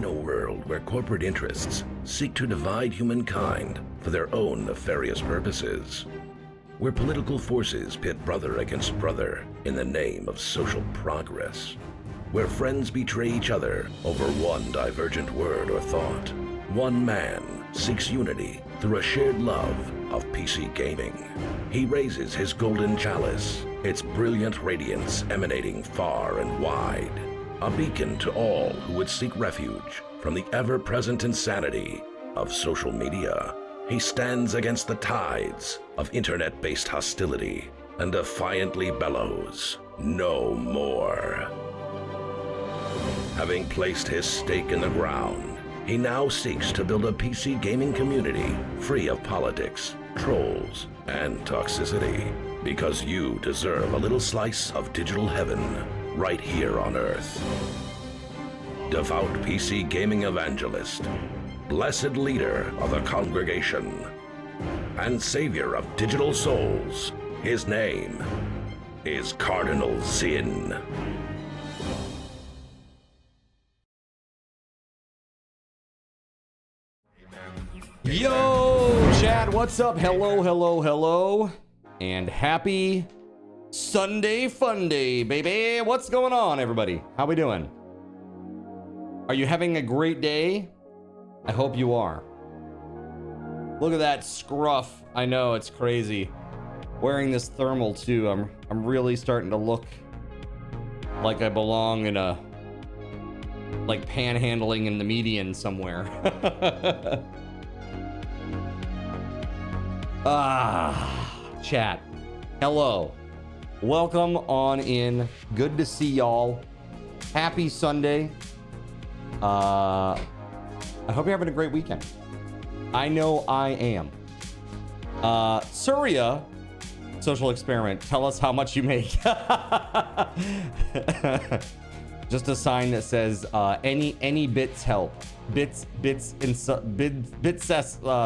a world where corporate interests seek to divide humankind for their own nefarious purposes. Where political forces pit brother against brother in the name of social progress. Where friends betray each other over one divergent word or thought. One man seeks unity through a shared love of PC gaming. He raises his golden chalice, its brilliant radiance emanating far and wide. A beacon to all who would seek refuge from the ever-present insanity of social media. He stands against the tides of internet-based hostility and defiantly bellows, "No more." Having placed his stake in the ground, he now seeks to build a PC gaming community free of politics, trolls, and toxicity. Because you deserve a little slice of digital heaven right here on Earth. Devout PC gaming evangelist, blessed leader of the congregation, and savior of digital souls, his name is Cardinal Sin. Yo, chat, what's up? Hello, hello, hello, and happy Sunday fun day, baby. What's going on, everybody? How we doing? Are you having a great day? I hope you are. Look at that scruff. I know, it's crazy. Wearing this thermal too. I'm really starting to look like I belong in a like panhandling in the median somewhere. Chat. Hello. Welcome on in. Good to see y'all. Happy Sunday. I hope you're having a great weekend. I know I am. Surya, social experiment, tell us how much you make. Just a sign that says any bits help. Bits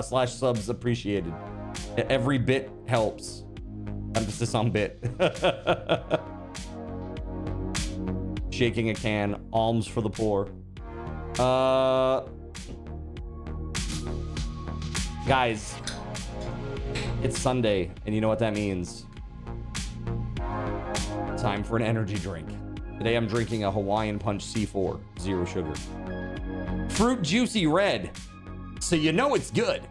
slash subs appreciated. Every bit helps. Emphasis on bit. Shaking a can. Alms for the poor. Guys, it's Sunday, and you know what that means. Time for an energy drink. Today I'm drinking a Hawaiian Punch C4, 0 sugar. Fruit Juicy Red, so you know it's good.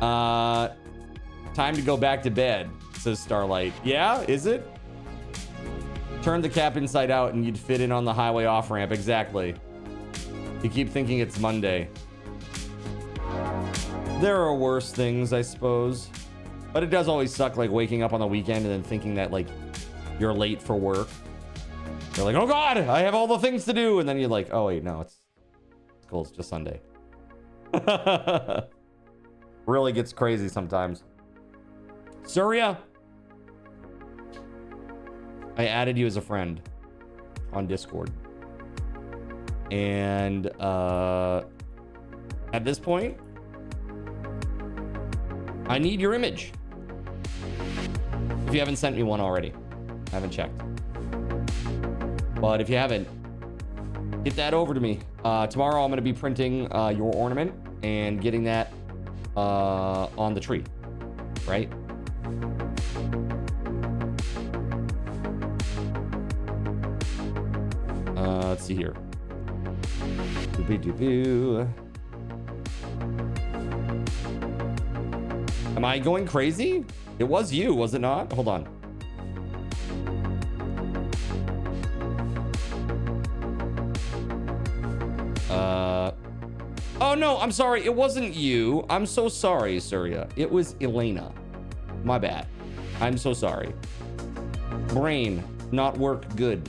Time to go back to bed, says Starlight. Yeah, is it? Turn the cap inside out and you'd fit in on the highway off-ramp. Exactly. You keep thinking it's Monday. There are worse things, I suppose. But it does always suck, like, waking up on the weekend and then thinking that, like, you're late for work. You're like, oh God, I have all the things to do. And then you're like, oh wait, no, it's cool. It's just Sunday. Really gets crazy sometimes. Surya, I added you as a friend on Discord. And at this point, I need your image. If you haven't sent me one already, I haven't checked. But if you haven't, get that over to me. Tomorrow I'm going to be printing your ornament and getting that on the tree, right? Let's see here. Am I going crazy? It was you, was it not? Hold on. Oh no, I'm sorry. It wasn't you. I'm so sorry, Surya. It was Elena. My bad. I'm so sorry. Brain, not work good.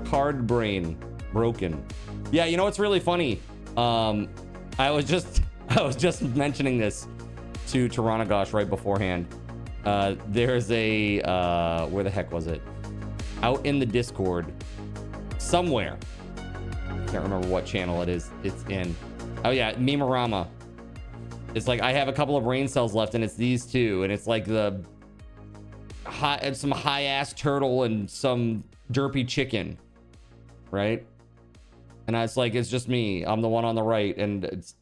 Card brain, broken. Yeah, you know what's really funny? I was just mentioning this to Taranagosh right beforehand. There's a where the heck was it? Out in the Discord somewhere. Can't remember what channel it is. It's in. Oh yeah, Memerama. It's like I have a couple of brain cells left, and it's these two, and it's like some high ass turtle and some derpy chicken, right? And I was like, it's just me. I'm the one on the right, and it's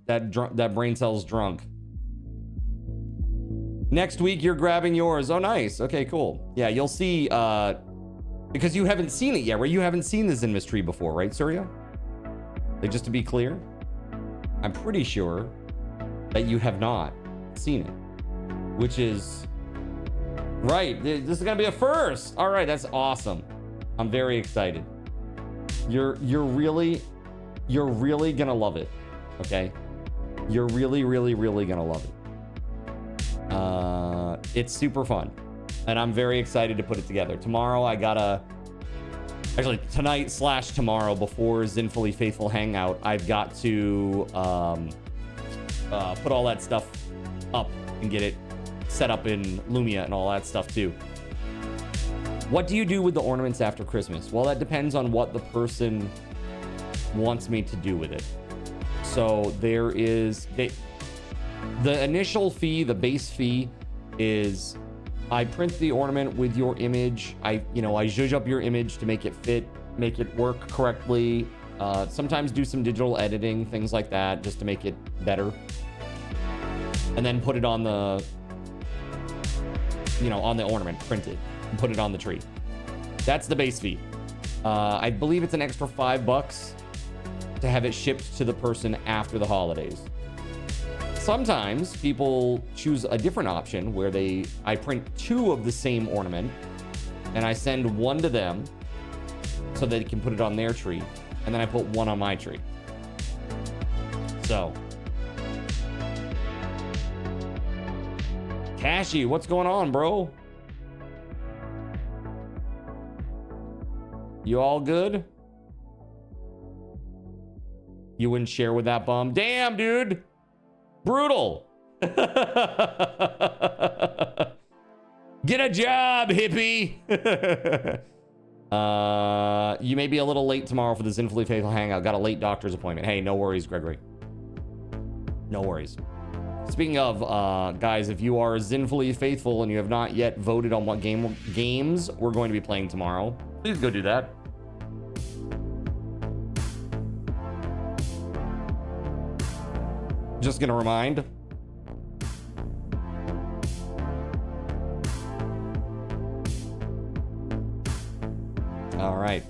that brain cell's drunk. Next week, you're grabbing yours. Oh, nice. Okay, cool. Yeah, you'll see, because you haven't seen it yet, right? You haven't seen the Zinmas tree before, right, Surya? Like, just to be clear, I'm pretty sure that you have not seen it, which is right. This is gonna be a first. All right, that's awesome. I'm very excited. You're really gonna love it. Okay, you're really gonna love it. It's super fun, and I'm very excited to put it together. Tomorrow I gotta, actually tonight / tomorrow before Zinfully Faithful Hangout, I've got to put all that stuff up and get it set up in Lumia and all that stuff too. What do you do with the ornaments after Christmas? Well, that depends on what the person wants me to do with it. So there is the initial fee, the base fee is I print the ornament with your image. I zhuzh up your image to make it fit, make it work correctly. Sometimes do some digital editing, things like that, just to make it better. And then put it on the, on the ornament, print it, and put it on the tree. That's the base fee. I believe it's an extra $5 to have it shipped to the person after the holidays. Sometimes people choose a different option where I print 2 of the same ornament and I send one to them so they can put it on their tree, and then I put one on my tree. So, Cashy, what's going on, bro? You all good? You wouldn't share with that bum? Damn, dude. Brutal. Get a job, hippie. You may be a little late tomorrow for the Zinfully Faithful Hangout. Got a late doctor's appointment. Hey, no worries, Gregory. No worries. Speaking of, guys, if you are Zinfully Faithful and you have not yet voted on what games we're going to be playing tomorrow, please go do that. Just gonna remind. All right.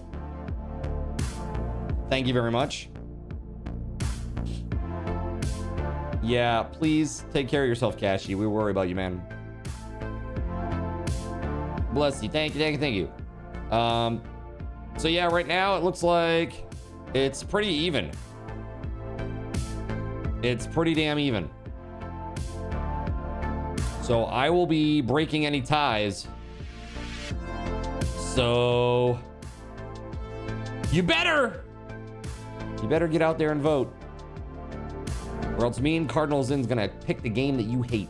Thank you very much. Yeah, please take care of yourself, Cashy. We worry about you, man. Bless you. Thank you. So yeah, right now it looks like it's pretty even. It's pretty damn even. So I will be breaking any ties. So you better get out there and vote, or else me and Cardinal Zin's gonna pick the game that you hate.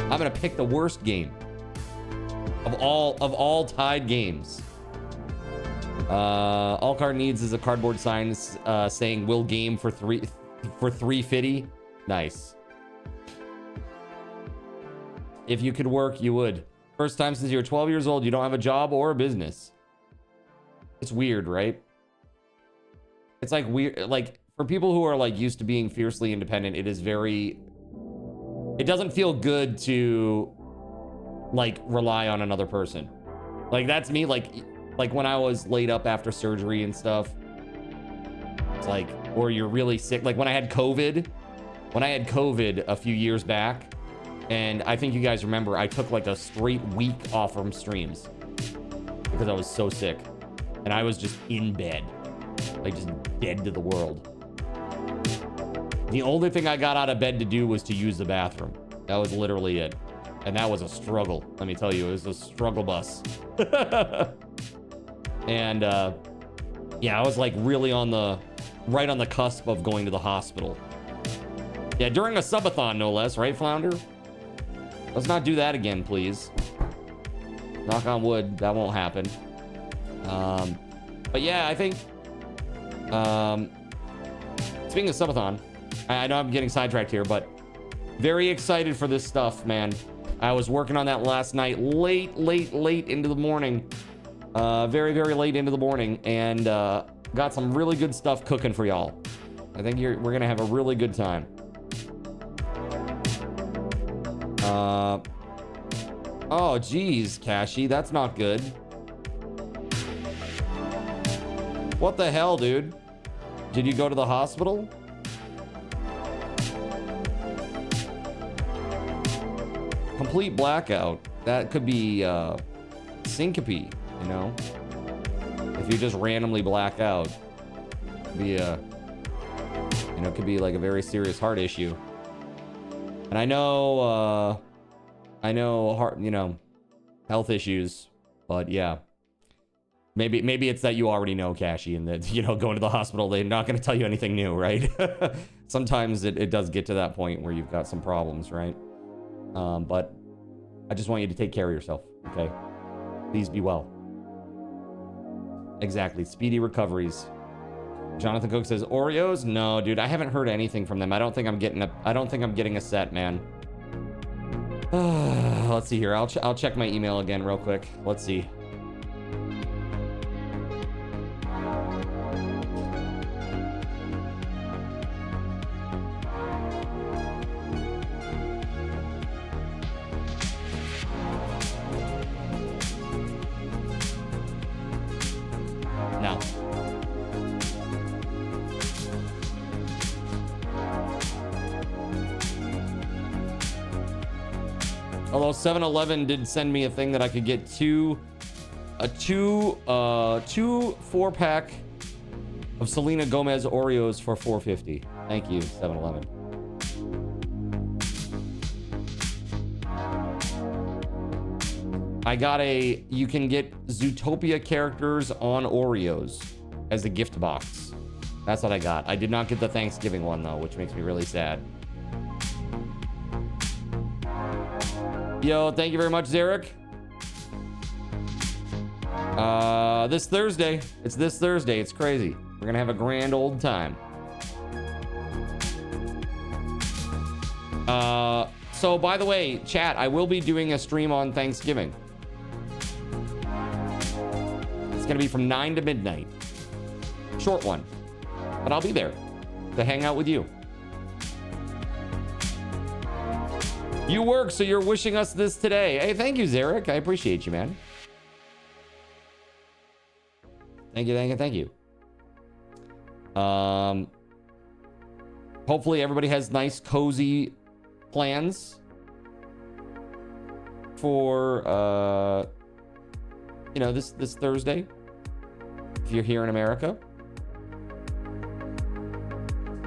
I'm gonna pick the worst game of all tied games. All card needs is a cardboard sign saying "Will game for 350." Nice. If you could work, you would. First time since you were 12 years old, you don't have a job or a business. It's weird, right? It's like weird. Like for people who are like used to being fiercely independent, it is very. It doesn't feel good to like rely on another person. Like that's me. Like when I was laid up after surgery and stuff, it's like, or you're really sick. Like when I had COVID a few years back, and I think you guys remember, I took like a straight week off from streams because I was so sick, and I was just in bed, like just dead to the world. The only thing I got out of bed to do was to use the bathroom. That was literally it. And that was a struggle. Let me tell you, it was a struggle bus. And yeah, I was like really right on the cusp of going to the hospital. Yeah, during a subathon, no less, right, Flounder? Let's not do that again, please. Knock on wood, that won't happen. But yeah, I think speaking of subathon, I know I'm getting sidetracked here, but very excited for this stuff, man. I was working on that last night, late into the morning. very, very late into the morning, and got some really good stuff cooking for y'all. I think we're gonna have a really good time. Oh, geez, Kashi, that's not good. What the hell, dude? Did you go to the hospital? Complete blackout. That could be syncope, you know? If you just randomly black out, it'd be it could be like a very serious heart issue. And I know heart, health issues, but yeah. Maybe it's that you already know, Kashi, and that, going to the hospital, they're not going to tell you anything new, right? Sometimes it does get to that point where you've got some problems, right? But I just want you to take care of yourself, okay? Please be well. Exactly. Speedy recoveries. Jonathan Cook says, Oreos? No, dude, I haven't heard anything from them. I don't think I'm getting a set, man. Let's see here. I'll check my email again real quick. Let's see. No. Although 7-Eleven did send me a thing that I could get two 4-pack of Selena Gomez Oreos for $4.50. Thank you, 7-Eleven. I got you can get Zootopia characters on Oreos as a gift box. That's what I got. I did not get the Thanksgiving one though, which makes me really sad. Yo, thank you very much, Zarek. This Thursday. It's this Thursday. It's crazy. We're gonna have a grand old time. So by the way, chat, I will be doing a stream on Thanksgiving. It's gonna be from 9 to midnight. Short one. But I'll be there to hang out with you. You work, so you're wishing us this today. Hey, thank you, Zarek. I appreciate you, man. Thank you. Hopefully everybody has nice, cozy plans for, this Thursday. If you're here in America.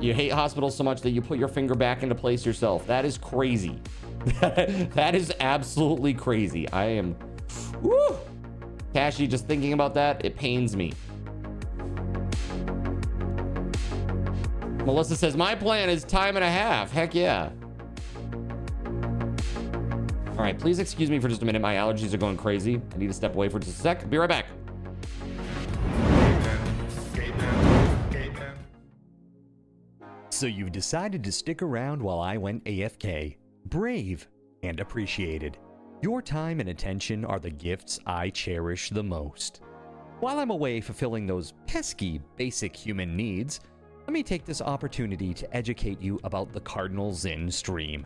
You hate hospitals so much that you put your finger back into place yourself. That is crazy. That is absolutely crazy. I am... Woo! Kashi, just thinking about that, it pains me. Melissa says, my plan is time and a half. Heck yeah. All right, please excuse me for just a minute. My allergies are going crazy. I need to step away for just a sec. Be right back. So you've decided to stick around while I went AFK. Brave and appreciated. Your time and attention are the gifts I cherish the most. While I'm away fulfilling those pesky basic human needs, let me take this opportunity to educate you about the Cardinal Zin stream.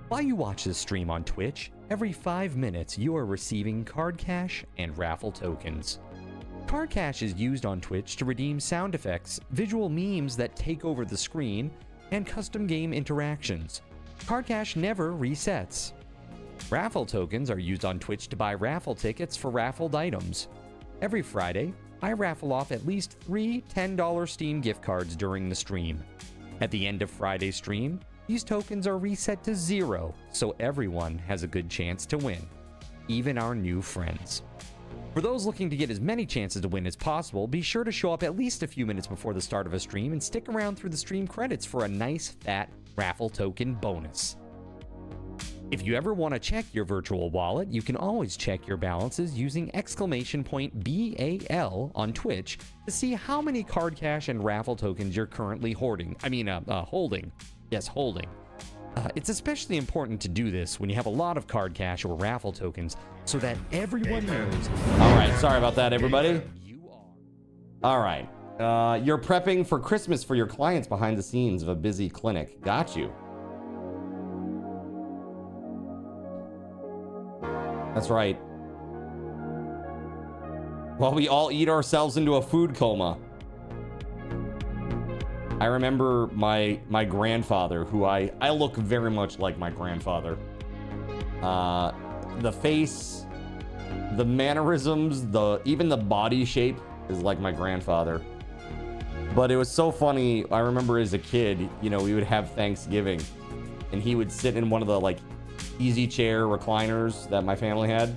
While you watch this stream on Twitch, every 5 minutes you are receiving card cash and raffle tokens. Card cash is used on Twitch to redeem sound effects, visual memes that take over the screen, and custom game interactions. Card cash never resets. Raffle tokens are used on Twitch to buy raffle tickets for raffled items. Every Friday, I raffle off at least 3 $10 Steam gift cards during the stream. At the end of Friday's stream, these tokens are reset to 0, so everyone has a good chance to win, even our new friends. For those looking to get as many chances to win as possible, be sure to show up at least a few minutes before the start of a stream and stick around through the stream credits for a nice fat raffle token bonus. If you ever want to check your virtual wallet, you can always check your balances using !BAL on Twitch to see how many card cash and raffle tokens you're currently holding. Yes, holding. It's especially important to do this when you have a lot of card cash or raffle tokens so that everyone knows. All right, sorry about that, everybody. You are. All right. You're prepping for Christmas for your clients behind the scenes of a busy clinic. Got you. That's right. While we all eat ourselves into a food coma. I remember my grandfather, who I look very much like my grandfather. The face, the mannerisms, even the body shape is like my grandfather. But it was so funny. I remember as a kid, you know, we would have Thanksgiving and he would sit in one of the like easy chair recliners that my family had.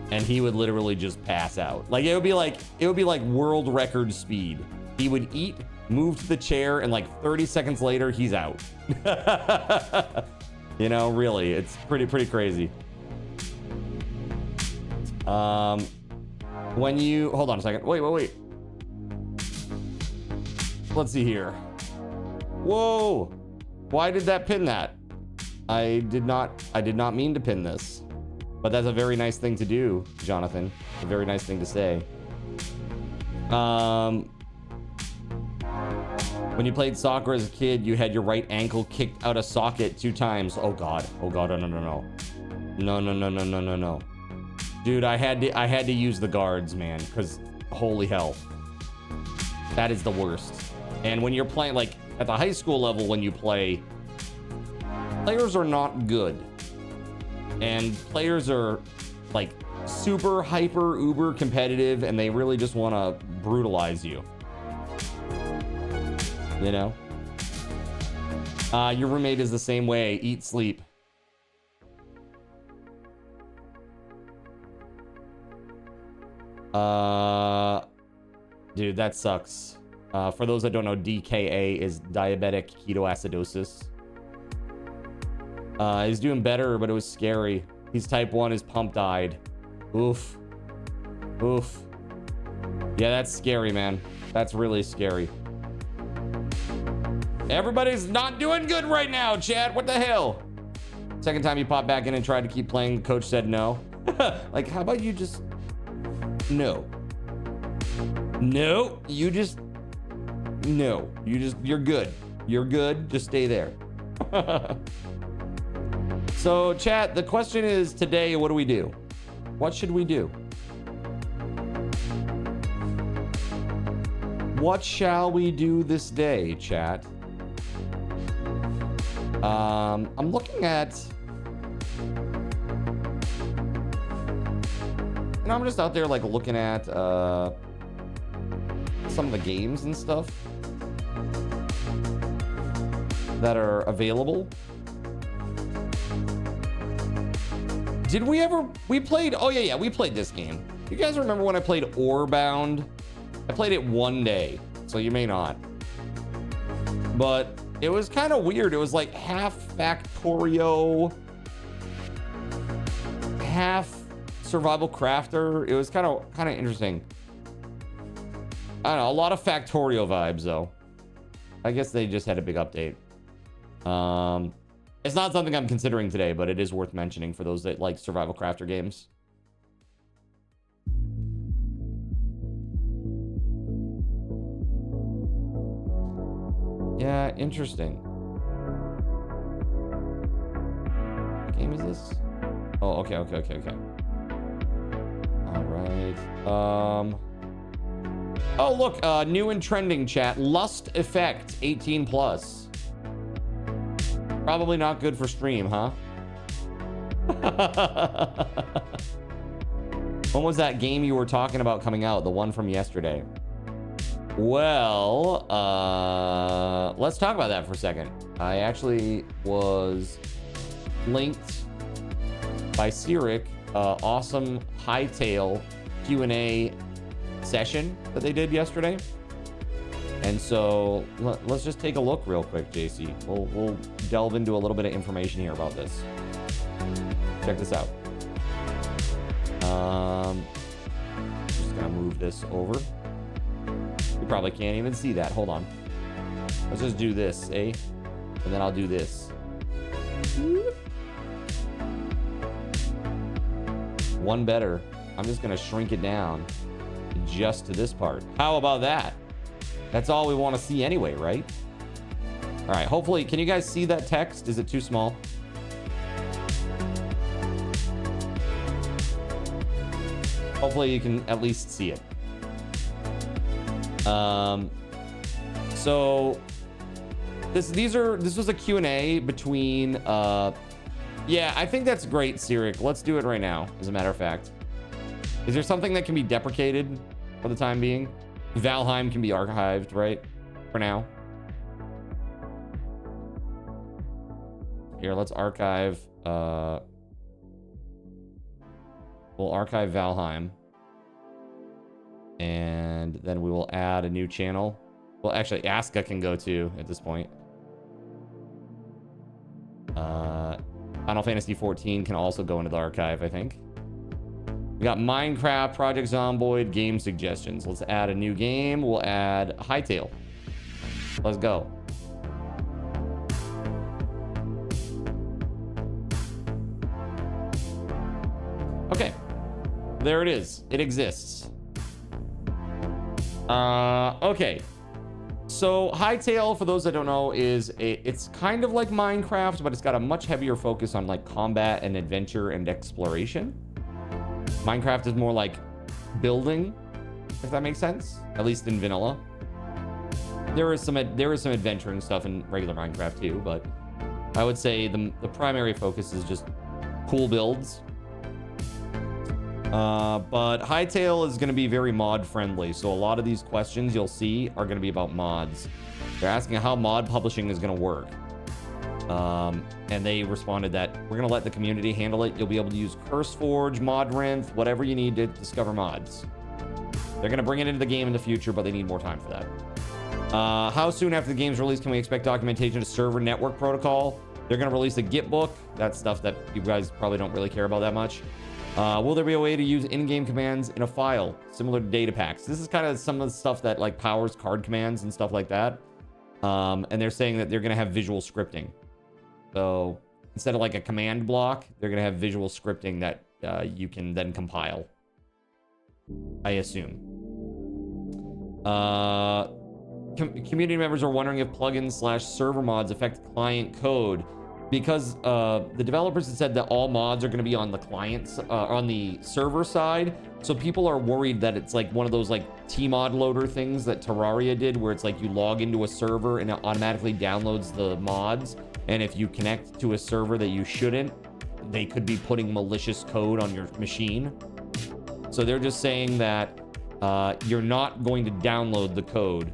And he would literally just pass out. Like it would be like world record speed. He would eat, move to the chair, and like 30 seconds later, he's out. You know, really, it's pretty crazy. When you hold on a second, wait. Let's see here. Whoa, why did that pin that? I did not mean to pin this, but that's a very nice thing to do, Jonathan. A very nice thing to say. When you played soccer as a kid, you had your right ankle kicked out of socket 2 times. Oh god, no. Dude, I had to use the guards, man, because holy hell. That is the worst. And when you're playing, like, at the high school level, when you play, players are not good. And players are, like, super, hyper, uber competitive, and they really just want to brutalize you. You know? Your roommate is the same way. Eat, sleep. Dude, that sucks. For those that don't know, DKA is diabetic ketoacidosis. He's doing better, but it was scary. He's type 1, his pump died. Oof. Yeah, that's scary, man. That's really scary. Everybody's not doing good right now, chat. What the hell? Second time you popped back in and tried to keep playing, the coach said no. Like, how about you just... No. No, you just... No, you're good. You're good, just stay there. So, chat, the question is today, what do we do? What should we do? What shall we do this day, chat? I'm looking at... And I'm just out there, like, looking at, some of the games and stuff that are available. Did we ever... We played... Oh, yeah, we played this game. You guys remember when I played Orebound? I played it one day, so you may not. But it was kind of weird. It was like half Factorio, half Survival Crafter. It was kind of interesting. I don't know, a lot of Factorio vibes, though. I guess they just had a big update. It's not something I'm considering today, but it is worth mentioning for those that like Survival Crafter games. Yeah, interesting. What game is this? Oh, okay. All right. Oh, look, new and trending, chat. Lust Effect 18 plus. Probably not good for stream, huh? When was that game you were talking about coming out? The one from yesterday. Well, let's talk about that for a second. I actually was linked by Cyric, awesome Hightail Q&A session that they did yesterday. And so let's just take a look real quick, JC. We'll delve into a little bit of information here about this. Check this out. Just gonna move this over. You probably can't even see that. Hold on. Let's just do this, eh? And then I'll do this. One better. I'm just gonna shrink it down just to this part. How about that? That's all we want to see anyway, right? All right, hopefully, can you guys see that text? Is it too small? Hopefully you can at least see it. So this was a Q&A between yeah, I think that's great, Cyric. Let's do it right now, as a matter of fact. Is there something that can be deprecated for the time being? Valheim can be archived, right? For now. Here, let's archive. We'll archive Valheim. And then we will add a new channel. Well, actually, Aska can go too at this point. Final Fantasy 14 can also go into the archive, I think. We got Minecraft, Project Zomboid, game suggestions. Let's add a new game. We'll add Hytale. Let's go. Okay. There it is. It exists. Okay. So Hytale, for those that don't know, it's kind of like Minecraft, but it's got a much heavier focus on like combat and adventure and exploration. Minecraft is more like building, if that makes sense, at least in vanilla. There is some adventure and stuff in regular Minecraft too, but I would say the primary focus is just cool builds. But Hytale is going to be very mod friendly, so a lot of these questions you'll see are going to be about mods. They're asking how mod publishing is going to work. And they responded that we're going to let the community handle it. You'll be able to use CurseForge, ModRenth, whatever you need to discover mods. They're going to bring it into the game in the future, but they need more time for that. How soon after the game's release can we expect documentation to server network protocol? They're going to release a Git book. That's stuff that you guys probably don't really care about that much. Will there be a way to use in-game commands in a file similar to data packs? This is kind of some of the stuff that like powers card commands and stuff like that. And they're saying that they're going to have visual scripting. So instead of like a command block, they're going to have visual scripting that you can then compile, I assume. Community members are wondering if plugins/server mods affect client code. Because the developers have said that all mods are going to be on the clients, on the server side. So people are worried that it's like one of those like Tmod loader things that Terraria did, where it's like you log into a server and it automatically downloads the mods. And if you connect to a server that you shouldn't, they could be putting malicious code on your machine. So they're just saying that you're not going to download the code.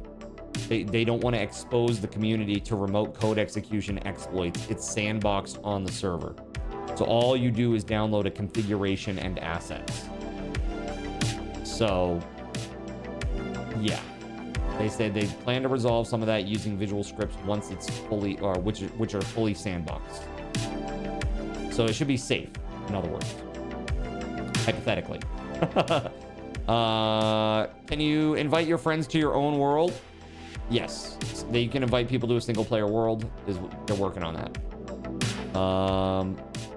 They don't want to expose the community to remote code execution exploits. It's sandboxed on the server. So all you do is download a configuration and assets. So, yeah. They said they plan to resolve some of that using visual scripts once it's fully, or which are fully sandboxed. So it should be safe, in other words. Hypothetically. Can you invite your friends to your own world? Yes, they can invite people to a single player world. They're working on that.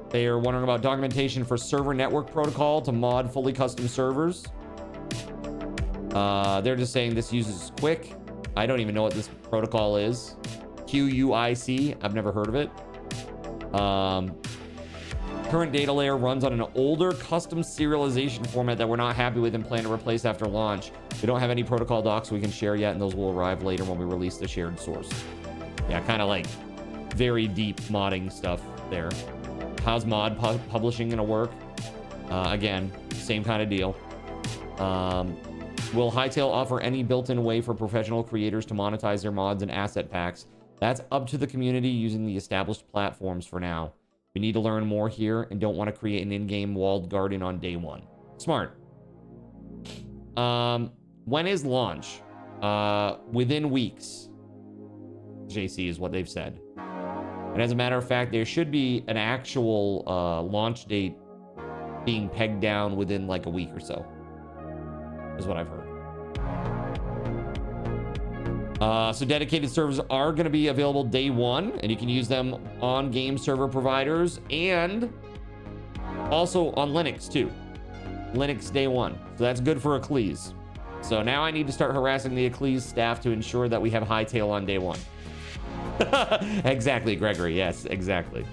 They are wondering about documentation for server network protocol to mod fully custom servers. They're just saying this uses Quick. I don't even know what this protocol is. QUIC. I've never heard of it. Current data layer runs on an older custom serialization format that we're not happy with and plan to replace after launch. We don't have any protocol docs we can share yet, and those will arrive later when we release the shared source. Yeah, kind of like very deep modding stuff there. How's mod publishing gonna work? Again, same kind of deal. Will Hytale offer any built-in way for professional creators to monetize their mods and asset packs? That's up to the community using the established platforms for now. We need to learn more here and don't want to create an in-game walled garden on day one. Smart. When is launch? Within weeks. JC is what they've said. And as a matter of fact, there should be an actual launch date being pegged down within like a week or so. Is what I've heard. So dedicated servers are going to be available day one, and you can use them on game server providers and also on Linux too. Linux day one. So that's good for Eccles. So now I need to start harassing the Eccles staff to ensure that we have Hightail on day one. Exactly, Gregory. Yes, exactly.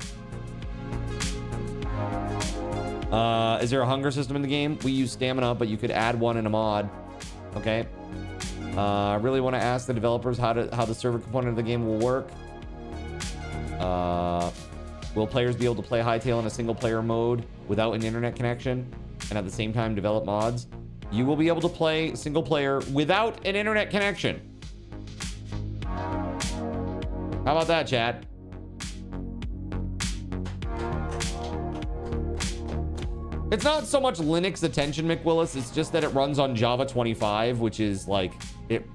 Is there a hunger system in the game? We use stamina, but you could add one in a mod. Okay. I really want to ask the developers how the server component of the game will work. Will players be able to play Hightail in a single player mode without an internet connection and at the same time develop mods? You will be able to play single player without an internet connection. How about that, chat? It's not so much Linux attention, McWillis. It's just that it runs on Java 25, which is like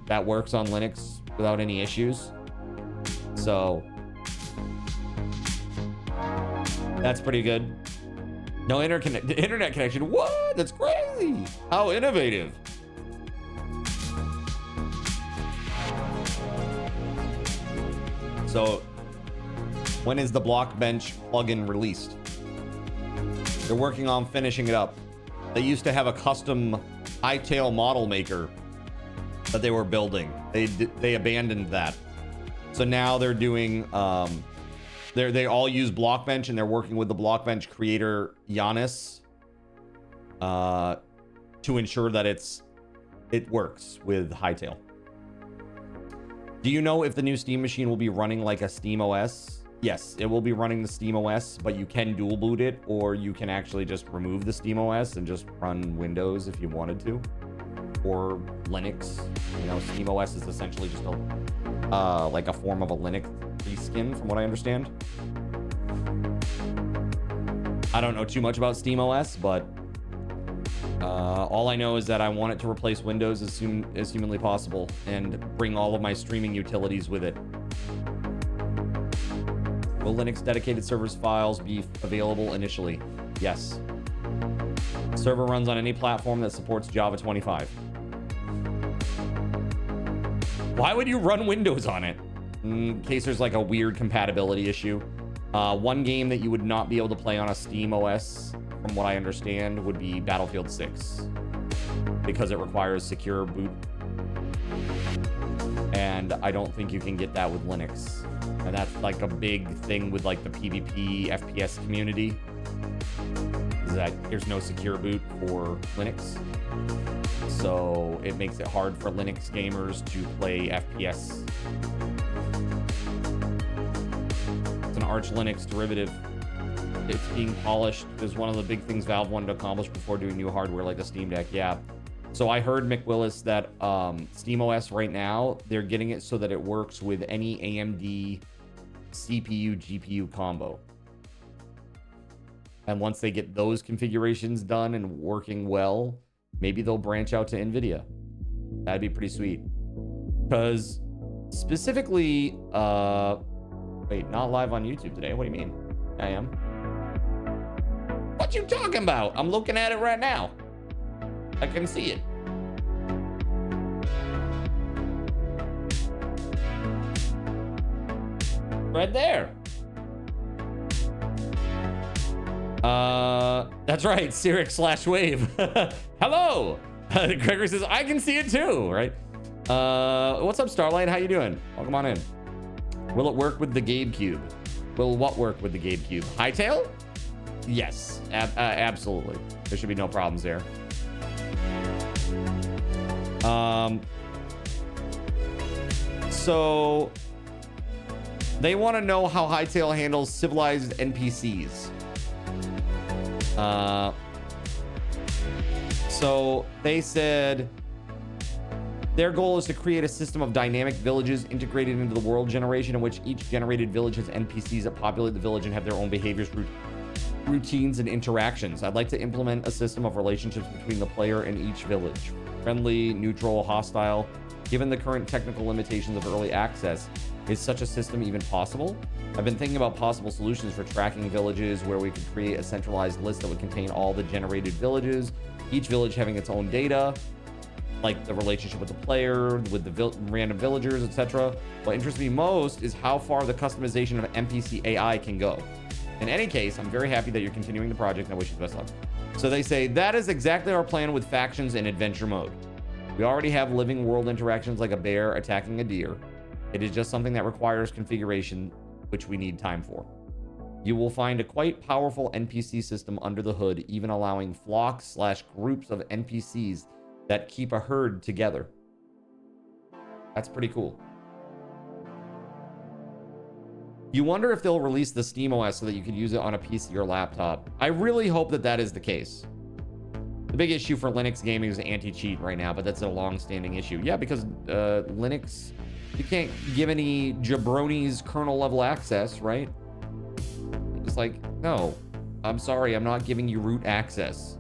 that works on Linux without any issues. So that's pretty good. No internet connection. What? That's crazy. How innovative. So when is the Blockbench plugin released? They're working on finishing it up. They used to have a custom Hightail model maker that they were building. They abandoned that. So now they're doing they all use Blockbench, and they're working with the Blockbench creator Giannis to ensure that it works with Hightail. Do you know if the new Steam machine will be running like a Steam OS? Yes, it will be running the Steam OS, but you can dual boot it, or you can actually just remove the Steam OS and just run Windows if you wanted to, or Linux. You know, Steam OS is essentially just a like a form of a Linux reskin, from what I understand. I don't know too much about Steam OS, but all I know is that I want it to replace Windows as soon as humanly possible and bring all of my streaming utilities with it. Will Linux dedicated servers files be available initially? Yes. Server runs on any platform that supports Java 25. Why would you run Windows on it? In case there's like a weird compatibility issue. One game that you would not be able to play on a Steam OS, from what I understand, would be Battlefield 6. Because it requires secure boot. And I don't think you can get that with Linux. And that's like a big thing with like the PvP FPS community, is that there's no secure boot for Linux. So it makes it hard for Linux gamers to play FPS. It's an Arch Linux derivative. It's being polished is one of the big things Valve wanted to accomplish before doing new hardware like the Steam Deck. Yeah. So I heard, McWillis, that SteamOS right now, they're getting it so that it works with any AMD CPU GPU combo. And once they get those configurations done and working well, maybe they'll branch out to NVIDIA. That'd be pretty sweet. Because specifically, wait, not live on YouTube today. What do you mean? I am. What you talking about? I'm looking at it right now. I can see it. Right there. That's right. Syric/wave. Hello. Gregory says, I can see it too, right? What's up, Starlight? How you doing? Welcome on in. Will it work with the Gabe Cube? Will what work with the Gabe Cube? Hightail? Yes, absolutely. There should be no problems there. So they want to know how Hightail handles civilized NPCs. So they said their goal is to create a system of dynamic villages integrated into the world generation, in which each generated village has NPCs that populate the village and have their own behaviors, routines, and interactions. I'd like to implement a system of relationships between the player and each village. Friendly, neutral, hostile. Given the current technical limitations of early access, is such a system even possible? I've been thinking about possible solutions for tracking villages, where we could create a centralized list that would contain all the generated villages, each village having its own data, like the relationship with the player, with the random villagers, etc. What interests me most is how far the customization of NPC AI can go. In any case, I'm very happy that you're continuing the project and I wish you the best luck. So they say, that is exactly our plan with factions in adventure mode. We already have living world interactions like a bear attacking a deer. It is just something that requires configuration, which we need time for. You will find a quite powerful NPC system under the hood, even allowing flocks/groups of NPCs that keep a herd together. That's pretty cool. You wonder if they'll release the SteamOS so that you can use it on a PC or laptop. I really hope that that is the case. The big issue for Linux gaming is anti-cheat right now, but that's a long-standing issue. Yeah, because Linux, you can't give any jabronis kernel-level access, right? It's like, no, I'm sorry, I'm not giving you root access.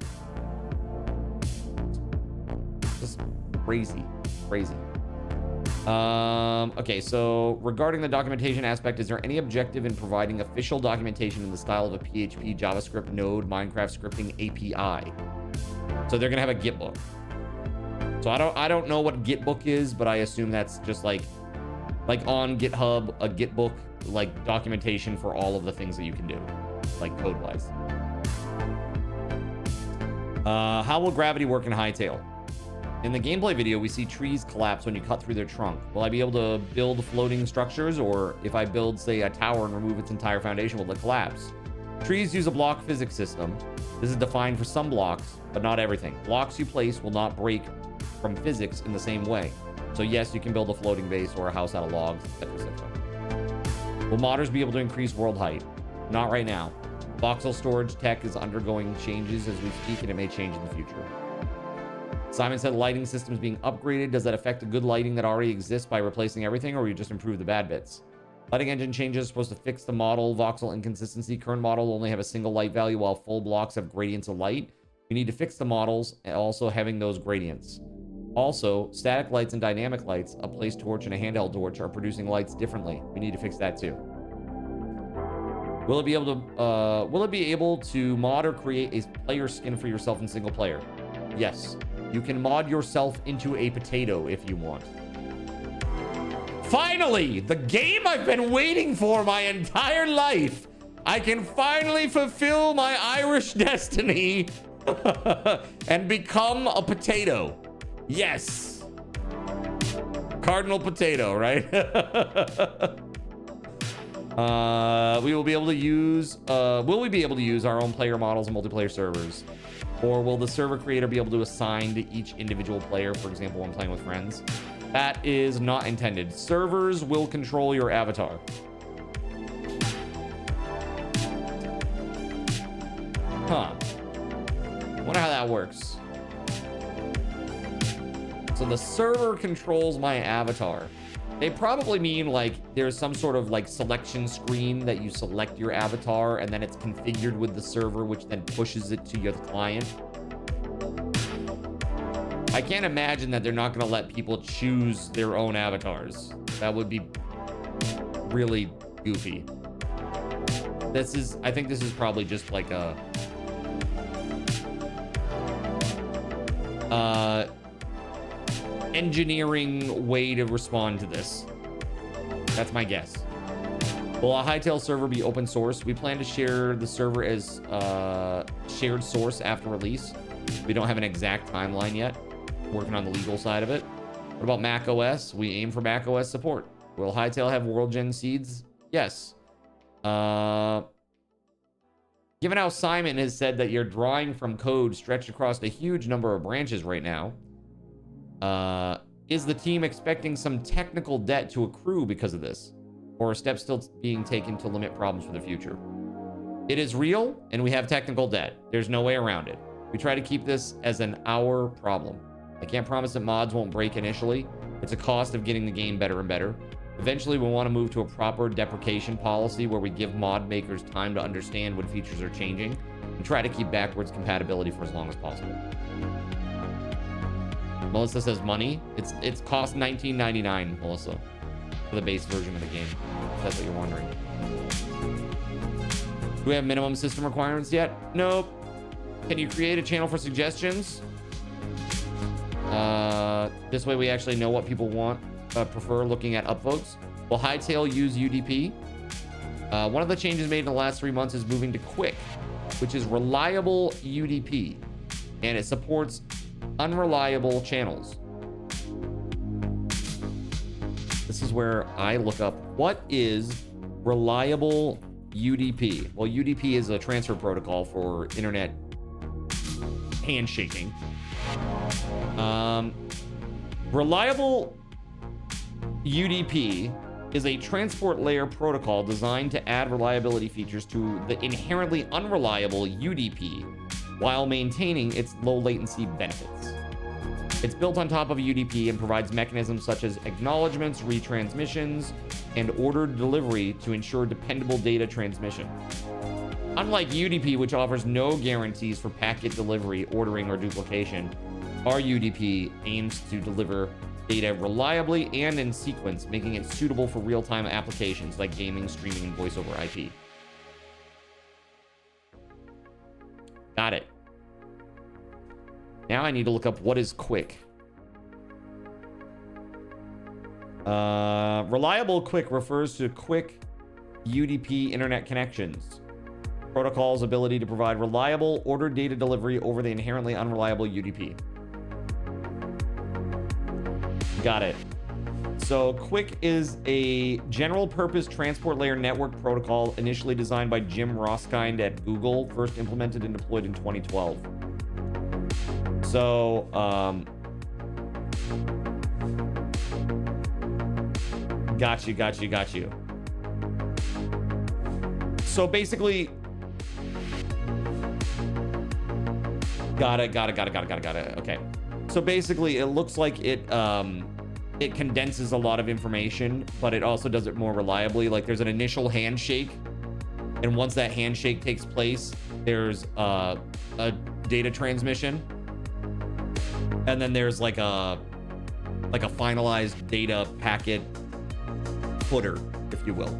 Just crazy. Okay, so regarding the documentation aspect, is there any objective in providing official documentation in the style of a PHP, JavaScript, Node, Minecraft scripting API? So they're gonna have a Git book. So I don't know what Git book is, but I assume that's just like on GitHub, a Git book, like documentation for all of the things that you can do, like code-wise. How will gravity work in Hytale? In the gameplay video, we see trees collapse when you cut through their trunk. Will I be able to build floating structures, or if I build, say, a tower and remove its entire foundation, will it collapse? Trees use a block physics system. This is defined for some blocks, but not everything. Blocks you place will not break from physics in the same way. So yes, you can build a floating base or a house out of logs, etc., etc. Will modders be able to increase world height? Not right now. Voxel storage tech is undergoing changes as we speak, and it may change in the future. Simon said lighting systems being upgraded. Does that affect the good lighting that already exists by replacing everything, or will you just improve the bad bits? Lighting engine changes supposed to fix the model voxel inconsistency. Current model only have a single light value while full blocks have gradients of light. We need to fix the models and also having those gradients. Also, static lights and dynamic lights, a place torch and a handheld torch, are producing lights differently. We need to fix that too. Will it be able to mod or create a player skin for yourself in single player? Yes. You can mod yourself into a potato if you want. Finally, the game I've been waiting for my entire life. I can finally fulfill my Irish destiny and become a potato. Yes. Cardinal potato, right? We will be able to use, will we be able to use our own player models in multiplayer servers? Or will the server creator be able to assign to each individual player, for example, when playing with friends? That is not intended. Servers will control your avatar. Huh. Wonder how that works. So the server controls my avatar. They probably mean like there's some sort of like selection screen that you select your avatar and then it's configured with the server, which then pushes it to your client. I can't imagine that they're not going to let people choose their own avatars. That would be really goofy. I think this is probably just like a engineering way to respond to this. That's my guess. Will a Hytale server be open source? We plan to share the server as shared source after release. We don't have an exact timeline yet. Working on the legal side of it. What about Mac OS? We aim for Mac OS support. Will Hytale have World Gen seeds? Yes. Given how Simon has said that you're drawing from code stretched across a huge number of branches right now, is the team expecting some technical debt to accrue because of this? Or are steps still being taken to limit problems for the future? It is real, and we have technical debt. There's no way around it. We try to keep this as an our problem. I can't promise that mods won't break initially. It's a cost of getting the game better and better. Eventually, we want to move to a proper deprecation policy where we give mod makers time to understand when features are changing and try to keep backwards compatibility for as long as possible. Melissa says money. It's cost $19.99, Melissa, for the base version of the game, if that's what you're wondering. Do we have minimum system requirements yet? Nope. Can you create a channel for suggestions? This way we actually know what people want, prefer looking at upvotes. Will Hightail use UDP? One of the changes made in the last 3 months is moving to Quick, which is reliable UDP, and it supports unreliable channels. This is where I look up what is reliable UDP. Well, UDP is a transfer protocol for internet handshaking. Reliable UDP is a transport layer protocol designed to add reliability features to the inherently unreliable UDP while maintaining its low latency benefits. It's built on top of UDP and provides mechanisms such as acknowledgements, retransmissions, and ordered delivery to ensure dependable data transmission. Unlike UDP, which offers no guarantees for packet delivery, ordering, or duplication, our UDP aims to deliver data reliably and in sequence, making it suitable for real-time applications like gaming, streaming, and voice over IP. Got it. Now I need to look up what is Quick. Reliable Quick refers to quick UDP internet connections. Protocol's ability to provide reliable ordered data delivery over the inherently unreliable UDP. Got it. So Quick is a general purpose transport layer network protocol initially designed by Jim Roskind at Google, first implemented and deployed in 2012. So, got you. So basically, got it. Okay. So basically, it looks like it condenses a lot of information, but it also does it more reliably. Like there's an initial handshake, and once that handshake takes place, there's a data transmission, and then there's like a finalized data packet footer, if you will.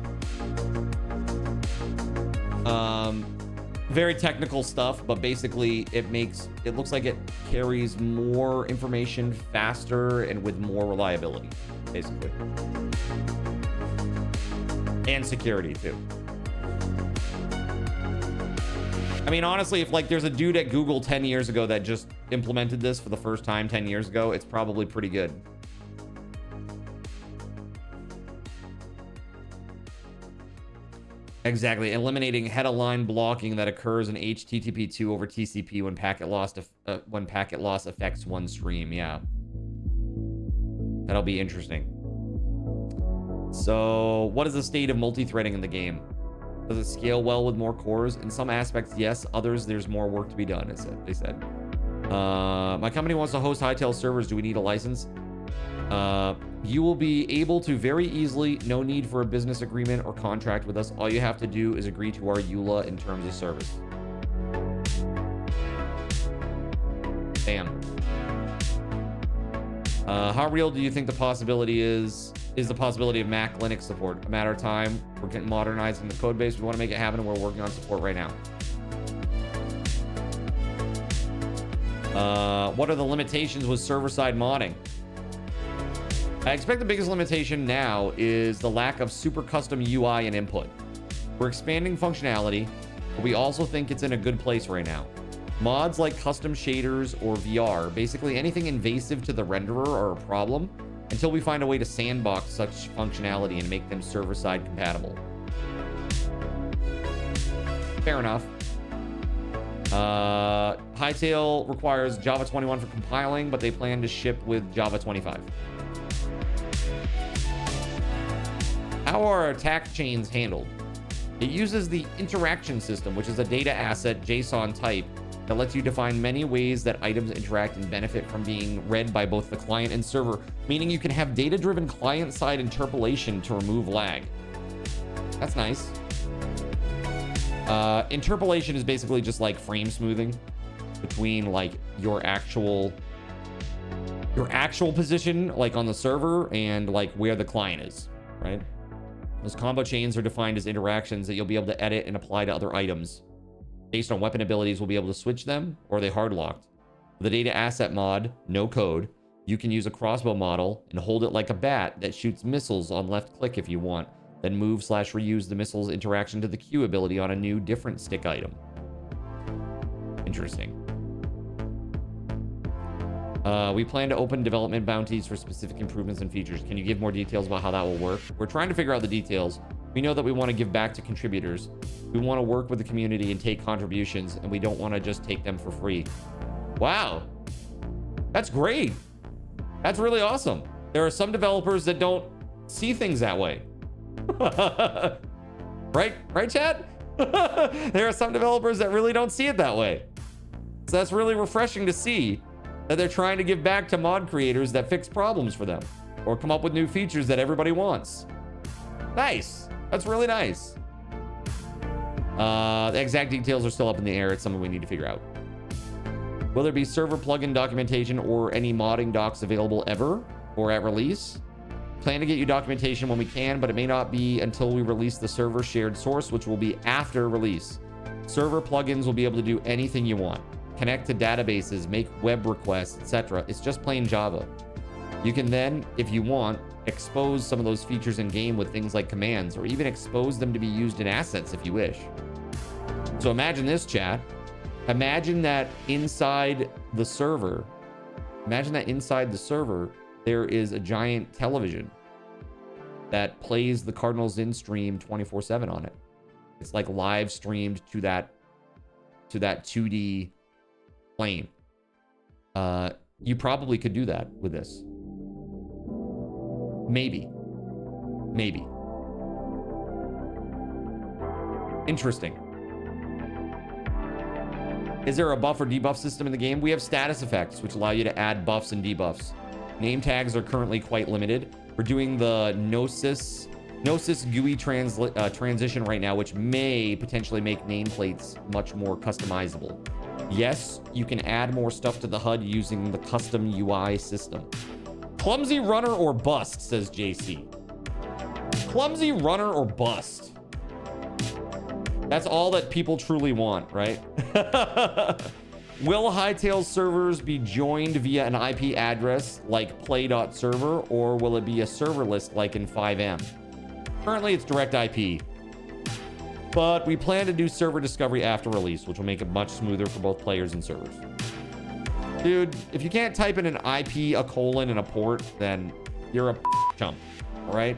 Very technical stuff, but basically it looks like it carries more information faster and with more reliability, basically. And security too. I mean, honestly, if like there's a dude at Google 10 years ago that just implemented this for the first time 10 years ago, it's probably pretty good. Exactly, eliminating head-of-line blocking that occurs in HTTP2 over TCP when packet loss affects one stream. Yeah, that'll be interesting. So, what is the state of multi-threading in the game? Does it scale well with more cores? In some aspects, yes. Others, there's more work to be done. They said. My company wants to host Hightail servers. Do we need a license? You will be able to very easily, no need for a business agreement or contract with us. All you have to do is agree to our EULA in terms of service. Bam. How real do you think the possibility is the possibility of Mac Linux support? A matter of time. We're getting modernizing the code base. We want to make it happen, and we're working on support right now. What are the limitations with server-side modding? I expect the biggest limitation now is the lack of super custom UI and input. We're expanding functionality, but we also think it's in a good place right now. Mods like custom shaders or VR, basically anything invasive to the renderer, are a problem until we find a way to sandbox such functionality and make them server-side compatible. Fair enough. Hightail requires Java 21 for compiling, but they plan to ship with Java 25. How are attack chains handled? It uses the interaction system, which is a data asset JSON type that lets you define many ways that items interact and benefit from being read by both the client and server, meaning you can have data-driven client-side interpolation to remove lag. That's nice. Interpolation is basically just like frame smoothing between like your actual position, like on the server, and like where the client is, right? Those combo chains are defined as interactions that you'll be able to edit and apply to other items. Based on weapon abilities, we'll be able to switch them, or are they hard locked. The data asset mod, no code, You can use a crossbow model and hold it like a bat that shoots missiles on left click if you want. Then move/reuse the missile's interaction to the Q ability on a new different stick item. Interesting. We plan to open development bounties for specific improvements and features. Can you give more details about how that will work? We're trying to figure out the details. We know that we want to give back to contributors. We want to work with the community and take contributions, and we don't want to just take them for free. Wow. That's great. That's really awesome. There are some developers that don't see things that way. Right, chat? There are some developers that really don't see it that way. So that's really refreshing to see that they're trying to give back to mod creators that fix problems for them or come up with new features that everybody wants. Nice. That's really nice. The exact details are still up in the air. It's something we need to figure out. Will there be server plugin documentation or any modding docs available ever or at release? Plan to get you documentation when we can, but it may not be until we release the server shared source, which will be after release. Server plugins will be able to do anything you want. Connect to databases, make web requests, etc. It's just plain Java. You can then, if you want, expose some of those features in game with things like commands, or even expose them to be used in assets if you wish. So imagine this, chat. Imagine that inside the server, there is a giant television that plays the Cardinals in stream 24/7 on it. It's like live streamed to that 2D plane. You probably could do that with this. Maybe. Interesting. Is there a buff or debuff system in the game? We have status effects, which allow you to add buffs and debuffs. Name tags are currently quite limited. We're doing the Gnosis GUI transition right now, which may potentially make nameplates much more customizable. Yes, you can add more stuff to the HUD using the custom UI system. Clumsy runner or bust, says JC. Clumsy runner or bust. That's all that people truly want, right? Will Hightail servers be joined via an IP address like play.server, or will it be a server list like in 5M? Currently, it's direct IP. But we plan to do server discovery after release, which will make it much smoother for both players and servers. Dude, if you can't type in an IP, a colon, and a port, then you're a chump, all right?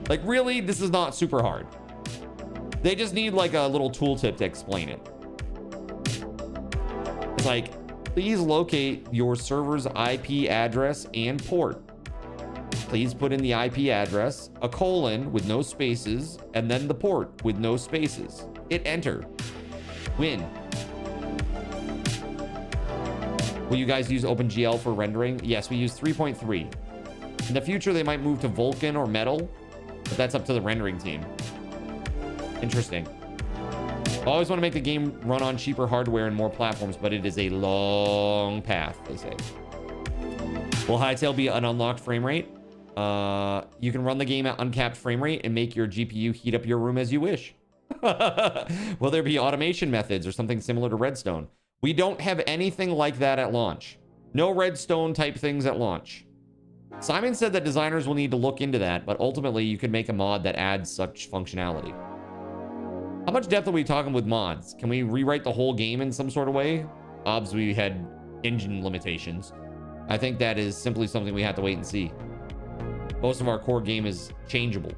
Like, really, this is not super hard. They just need like a little tooltip to explain it. It's like, please locate your server's IP address and port. Please put in the IP address, a colon with no spaces, and then the port with no spaces. Hit enter. Win. Will you guys use OpenGL for rendering? Yes, we use 3.3. In the future, they might move to Vulkan or Metal, but that's up to the rendering team. Interesting. I always want to make the game run on cheaper hardware and more platforms, but it is a long path, they say. Will Hightail be an unlocked frame rate? You can run the game at uncapped frame rate and make your GPU heat up your room as you wish. Will there be automation methods or something similar to Redstone? We don't have anything like that at launch. No Redstone type things at launch. Simon said that designers will need to look into that, but ultimately you could make a mod that adds such functionality. How much depth are we talking with mods? Can we rewrite the whole game in some sort of way? Obviously, we had engine limitations. I think that is simply something we have to wait and see. Most of our core game is changeable.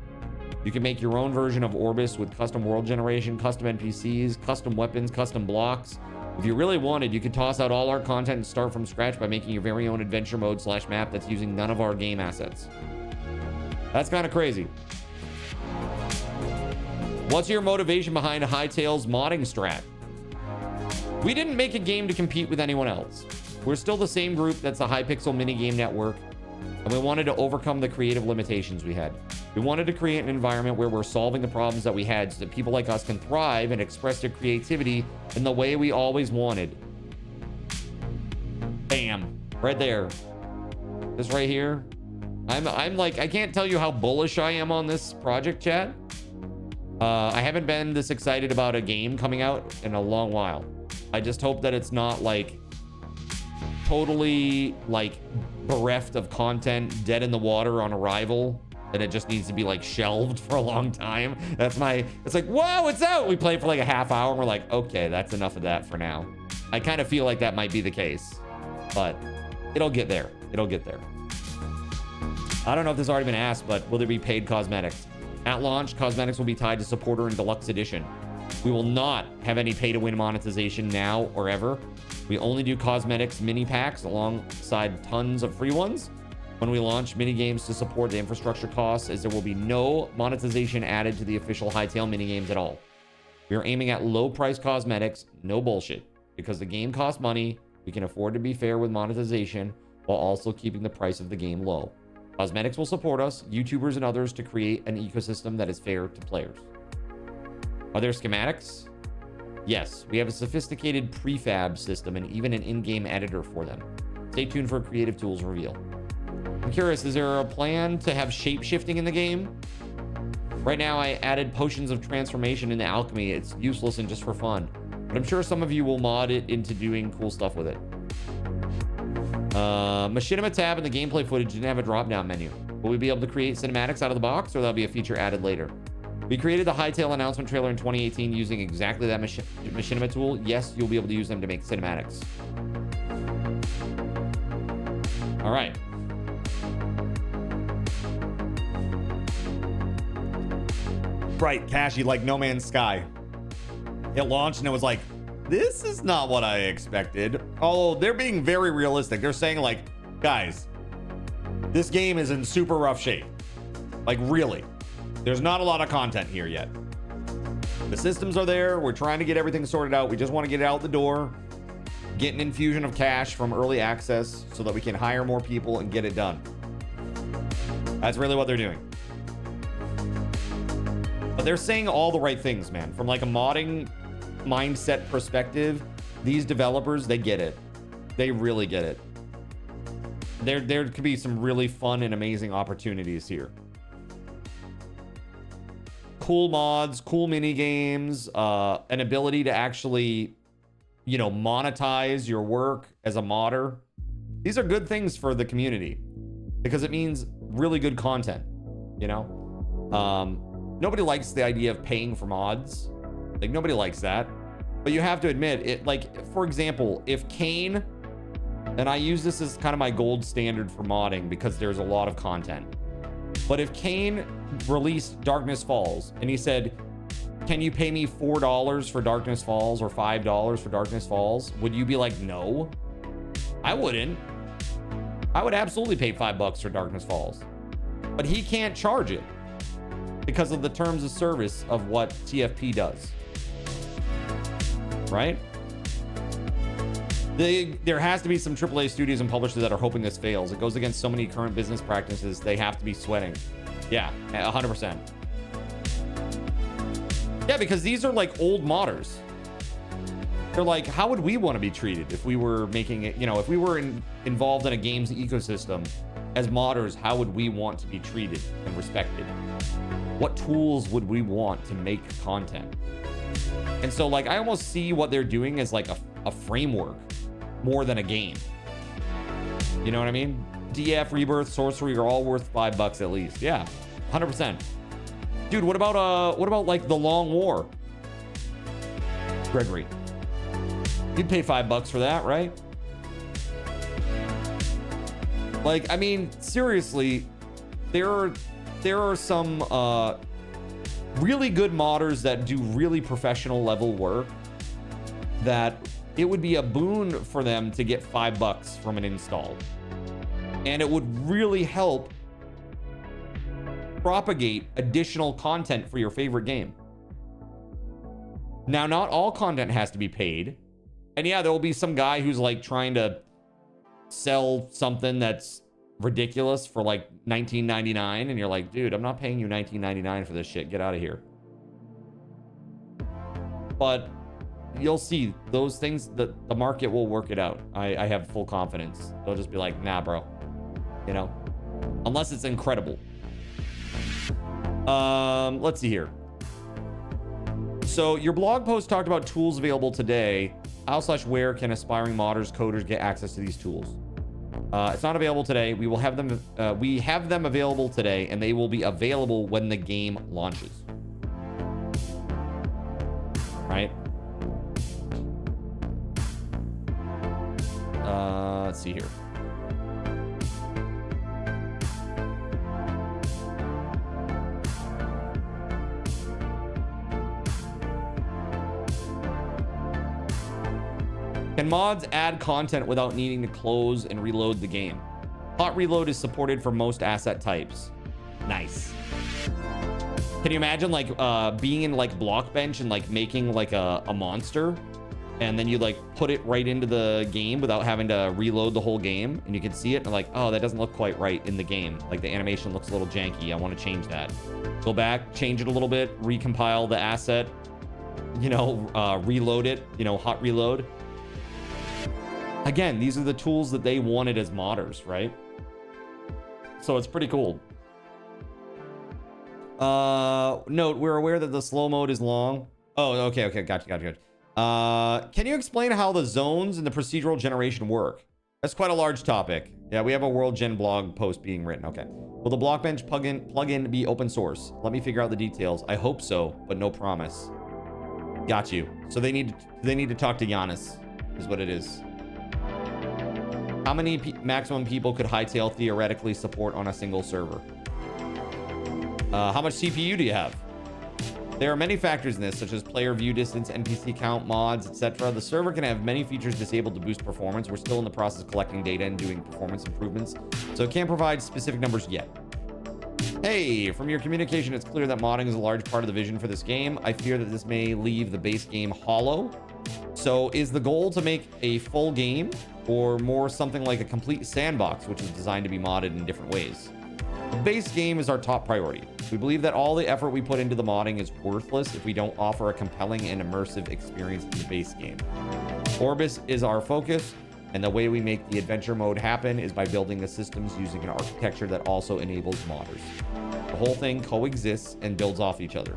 You can make your own version of Orbis with custom world generation, custom NPCs, custom weapons, custom blocks. If you really wanted, you could toss out all our content and start from scratch by making your very own adventure mode / map that's using none of our game assets. That's kind of crazy. What's your motivation behind Hightail's modding strat? We didn't make a game to compete with anyone else. We're still the same group that's the Hypixel minigame network, and we wanted to overcome the creative limitations we had. We wanted to create an environment where we're solving the problems that we had so that people like us can thrive and express their creativity in the way we always wanted. Bam. Right there. This right here. I'm like, I can't tell you how bullish I am on this project, chat. I haven't been this excited about a game coming out in a long while. I just hope that it's not like totally like bereft of content, dead in the water on arrival, and it just needs to be like shelved for a long time. It's like, whoa, it's out. We play for like a half hour and we're like, okay, that's enough of that for now. I kind of feel like that might be the case, but it'll get there. It'll get there. I don't know if this has already been asked, but will there be paid cosmetics? At launch, cosmetics will be tied to Supporter and Deluxe Edition. We will not have any pay-to-win monetization now or ever. We only do cosmetics mini packs alongside tons of free ones when we launch mini games to support the infrastructure costs, as there will be no monetization added to the official Hightail mini games at all. We are aiming at low-price cosmetics, no bullshit. Because the game costs money, we can afford to be fair with monetization while also keeping the price of the game low. Cosmetics will support us, YouTubers and others, to create an ecosystem that is fair to players. Are there schematics? Yes, we have a sophisticated prefab system and even an in-game editor for them. Stay tuned for a creative tools reveal. I'm curious, is there a plan to have shape-shifting in the game? Right now, I added potions of transformation in the alchemy. It's useless and just for fun. But I'm sure some of you will mod it into doing cool stuff with it. Machinima tab in the gameplay footage didn't have a drop-down menu. Will we be able to create cinematics out of the box, or that'll be a feature added later? We created the Hightail announcement trailer in 2018 using exactly that Machinima tool. Yes, you'll be able to use them to make cinematics. All right. Right, Cashy, like No Man's Sky. It launched and it was like, this is not what I expected. Although they're being very realistic. They're saying like, guys, this game is in super rough shape. Like really, there's not a lot of content here yet. The systems are there. We're trying to get everything sorted out. We just want to get it out the door, get an infusion of cash from early access so that we can hire more people and get it done. That's really what they're doing. But they're saying all the right things, man. From like a modding mindset perspective, these developers, they get it. They really get it. There could be some really fun and amazing opportunities here. Cool mods, cool mini games, an ability to actually, you know, monetize your work as a modder. These are good things for the community because it means really good content, you know? Nobody likes the idea of paying for mods. Like, nobody likes that. But you have to admit, it, like, for example, if Kane, and I use this as kind of my gold standard for modding because there's a lot of content. But if Kane released Darkness Falls and he said, can you pay me $4 for Darkness Falls or $5 for Darkness Falls? Would you be like, no? I wouldn't. I would absolutely pay $5 for Darkness Falls. But he can't charge it because of the terms of service of what TFP does. Right? There has to be some AAA studios and publishers that are hoping this fails. It goes against so many current business practices. They have to be sweating. Yeah, 100%. Yeah, because these are like old modders. They're like, how would we want to be treated if we were making it, you know, if we were involved in a games ecosystem as modders, how would we want to be treated and respected? What tools would we want to make content? And so like, I almost see what they're doing as like a framework more than a game. You know what I mean? DF, Rebirth, Sorcery are all worth $5 at least. Yeah, 100%. Dude, what about like the Long War? Gregory, you'd pay $5 for that, right? Like, I mean, seriously, there are some really good modders that do really professional level work that it would be a boon for them to get $5 from an install. And it would really help propagate additional content for your favorite game. Now, not all content has to be paid. And yeah, there will be some guy who's like trying to sell something that's ridiculous for like $19.99, and you're like, dude, I'm not paying you $19.99 for this shit. Get out of here. But you'll see those things, the market will work it out. I have full confidence. They'll just be like, nah, bro. You know, unless it's incredible. Let's see here. So your blog post talked about tools available today. How/where can aspiring modders, coders get access to these tools? It's not available today. We will have them. We have them available today, and they will be available when the game launches. Right? Let's see here. Can mods add content without needing to close and reload the game? Hot reload is supported for most asset types. Nice. Can you imagine like being in like Blockbench and like making like a monster, and then you like put it right into the game without having to reload the whole game, and you can see it and like, oh, that doesn't look quite right in the game. Like the animation looks a little janky. I want to change that. Go back, change it a little bit, recompile the asset, you know, reload it, you know, hot reload. Again, these are the tools that they wanted as modders, right? So it's pretty cool. Note, we're aware that the slow mode is long. Oh, okay, gotcha. Can you explain how the zones and the procedural generation work? That's quite a large topic. Yeah, we have a World Gen blog post being written. Okay. Will the Blockbench plugin be open source? Let me figure out the details. I hope so, but no promise. Got you. So they need to talk to Giannis, is what it is. How many maximum people could Hightail theoretically support on a single server? How much CPU do you have? There are many factors in this, such as player view distance, NPC count, mods, etc. The server can have many features disabled to boost performance. We're still in the process of collecting data and doing performance improvements, so it can't provide specific numbers yet. Hey, from your communication, it's clear that modding is a large part of the vision for this game. I fear that this may leave the base game hollow. So is the goal to make a full game, or more something like a complete sandbox, which is designed to be modded in different ways? The base game is our top priority. We believe that all the effort we put into the modding is worthless if we don't offer a compelling and immersive experience in the base game. Orbis is our focus, and the way we make the adventure mode happen is by building the systems using an architecture that also enables modders. The whole thing coexists and builds off each other.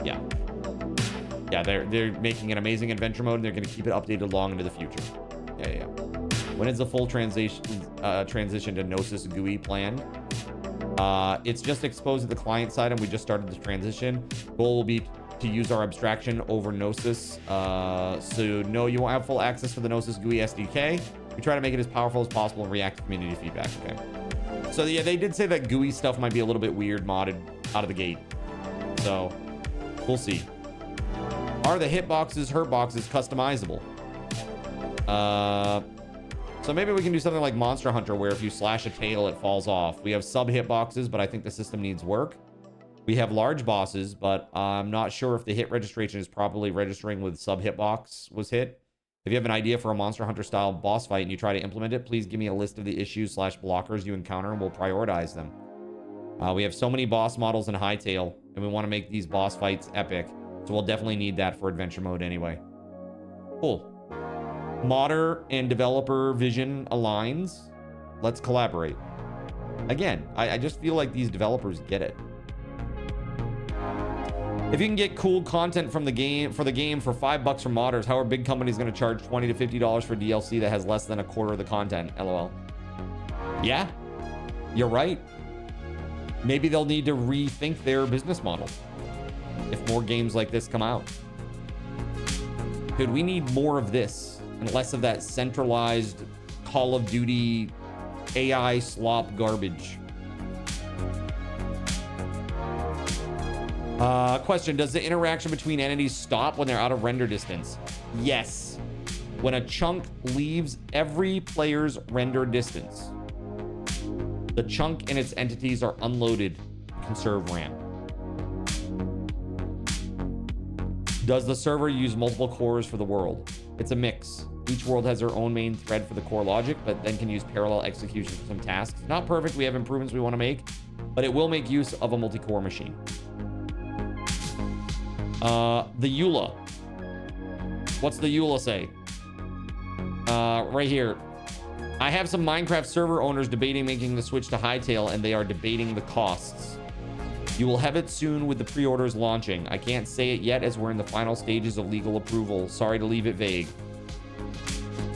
Yeah. Yeah, they're making an amazing adventure mode, and they're going to keep it updated long into the future. Yeah. When is the full transition to Gnosis GUI planned? It's just exposed at the client side, and we just started the transition. Goal will be to use our abstraction over Gnosis. So no, you won't have full access to the Gnosis GUI SDK. We try to make it as powerful as possible and react to community feedback. Okay. So yeah, they did say that GUI stuff might be a little bit weird modded out of the gate. So we'll see. Are the hitboxes, hurtboxes customizable? So maybe we can do something like Monster Hunter, where if you slash a tail, it falls off. We have sub hitboxes, but I think the system needs work. We have large bosses, but I'm not sure if the hit registration is properly registering with sub hitbox was hit. If you have an idea for a Monster Hunter style boss fight and you try to implement it, please give me a list of the issues / blockers you encounter, and we'll prioritize them. We have so many boss models in Hightail, and we want to make these boss fights epic. So we'll definitely need that for adventure mode anyway. Cool. Modder and developer vision aligns. Let's collaborate. Again, I just feel like these developers get it. If you can get cool content from the game for $5 from modders, how are big companies going to charge $20 to $50 for DLC that has less than a quarter of the content? LOL. Yeah, you're right. Maybe they'll need to rethink their business model if more games like this come out. Dude, we need more of this and less of that centralized Call of Duty AI slop garbage. Question, does the interaction between entities stop when they're out of render distance? Yes. When a chunk leaves every player's render distance, the chunk and its entities are unloaded to conserve RAM. Does the server use multiple cores for the world? It's a mix. Each world has their own main thread for the core logic, but then can use parallel execution for some tasks. Not perfect, we have improvements we want to make, but it will make use of a multi-core machine. The EULA. What's the EULA say? Right here. I have some Minecraft server owners debating making the switch to Hightail, and they are debating the costs. You will have it soon with the pre-orders launching. I can't say it yet as we're in the final stages of legal approval. Sorry to leave it vague.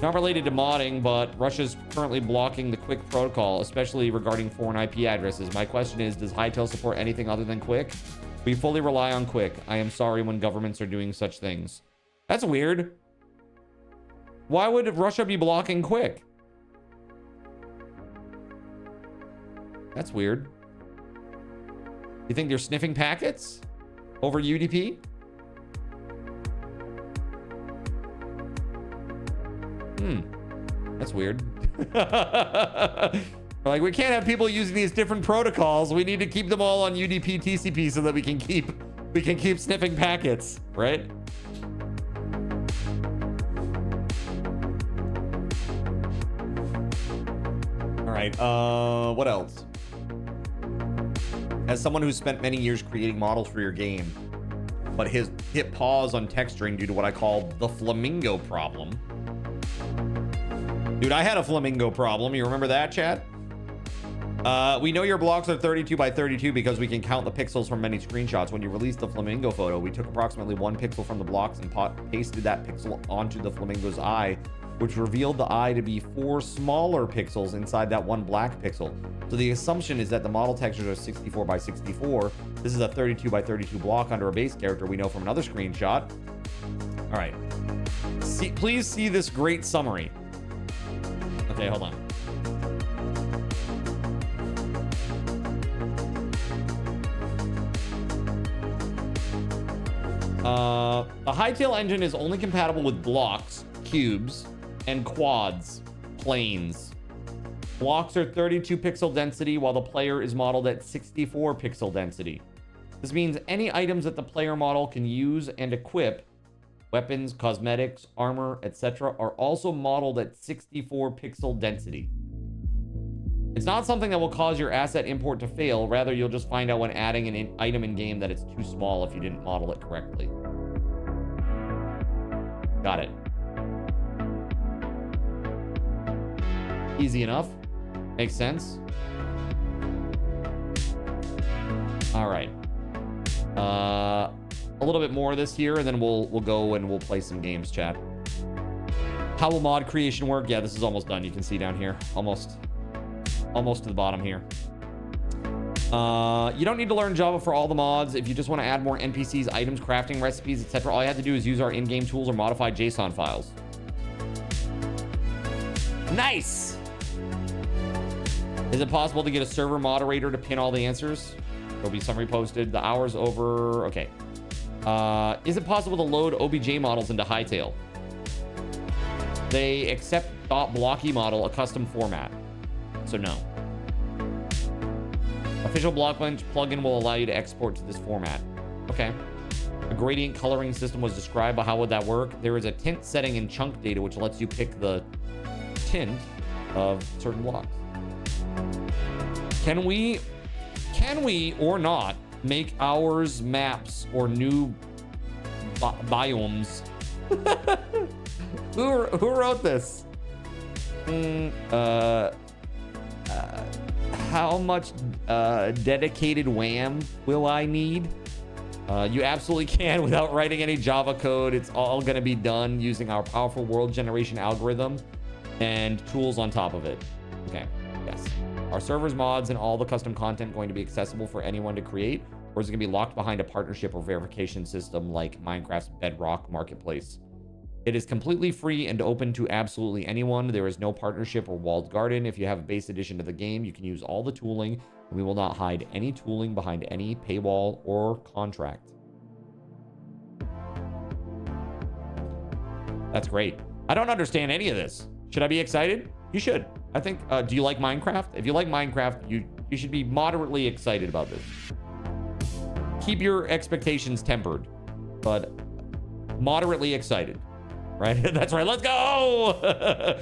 Not related to modding, but Russia's currently blocking the Quick protocol, especially regarding foreign IP addresses. My question is, does Hightail support anything other than Quick? We fully rely on Quick. I am sorry when governments are doing such things. That's weird. Why would Russia be blocking Quick? That's weird. You think they're sniffing packets over UDP? That's weird. Like, we can't have people using these different protocols. We need to keep them all on UDP TCP so that we can keep sniffing packets, right? All right. What else? As someone who's spent many years creating models for your game, but hit pause on texturing due to what I call the flamingo problem. Dude, I had a flamingo problem. You remember that, chat? We know your blocks are 32 by 32 because we can count the pixels from many screenshots. When you released the flamingo photo, we took approximately 1 pixel from the blocks and pasted that pixel onto the flamingo's eye, which revealed the eye to be 4 smaller pixels inside that 1 black pixel. So the assumption is that the model textures are 64 by 64. This is a 32 by 32 block under a base character we know from another screenshot. All right. Please see this great summary. Okay, hold on. The Hightail engine is only compatible with blocks, cubes, and quads, planes. Blocks are 32 pixel density while the player is modeled at 64 pixel density. This means any items that the player model can use and equip, weapons, cosmetics, armor, etc., are also modeled at 64 pixel density. It's not something that will cause your asset import to fail. Rather, you'll just find out when adding an item in game that it's too small if you didn't model it correctly. Got it. Easy enough. Makes sense. All right. A little bit more of this here, and then we'll go and we'll play some games, chat. How will mod creation work? Yeah, this is almost done. You can see down here. Almost to the bottom here. You don't need to learn Java for all the mods. If you just want to add more NPCs, items, crafting recipes, etc., all you have to do is use our in-game tools or modify JSON files. Nice! Is it possible to get a server moderator to pin all the answers? There'll be some reposted. The hour's over. Okay. Is it possible to load OBJ models into Hightail? They accept .blocky model, a custom format. So no. Official Blockbench plugin will allow you to export to this format. Okay. A gradient coloring system was described, but how would that work? There is a tint setting in chunk data which lets you pick the tint of certain blocks. Can we or not make ours maps or new biomes? Who wrote this? How much dedicated WAM will I need? You absolutely can without writing any Java code. It's all going to be done using our powerful world generation algorithm and tools on top of it. Okay, yes. Are servers, mods, and all the custom content going to be accessible for anyone to create? Or is it going to be locked behind a partnership or verification system like Minecraft's Bedrock Marketplace? It is completely free and open to absolutely anyone. There is no partnership or walled garden. If you have a base edition of the game, you can use all the tooling, and we will not hide any tooling behind any paywall or contract. That's great. I don't understand any of this. Should I be excited? You should. I think, do you like Minecraft? If you like Minecraft, you should be moderately excited about this. Keep your expectations tempered, but moderately excited. Right? That's right. Let's go!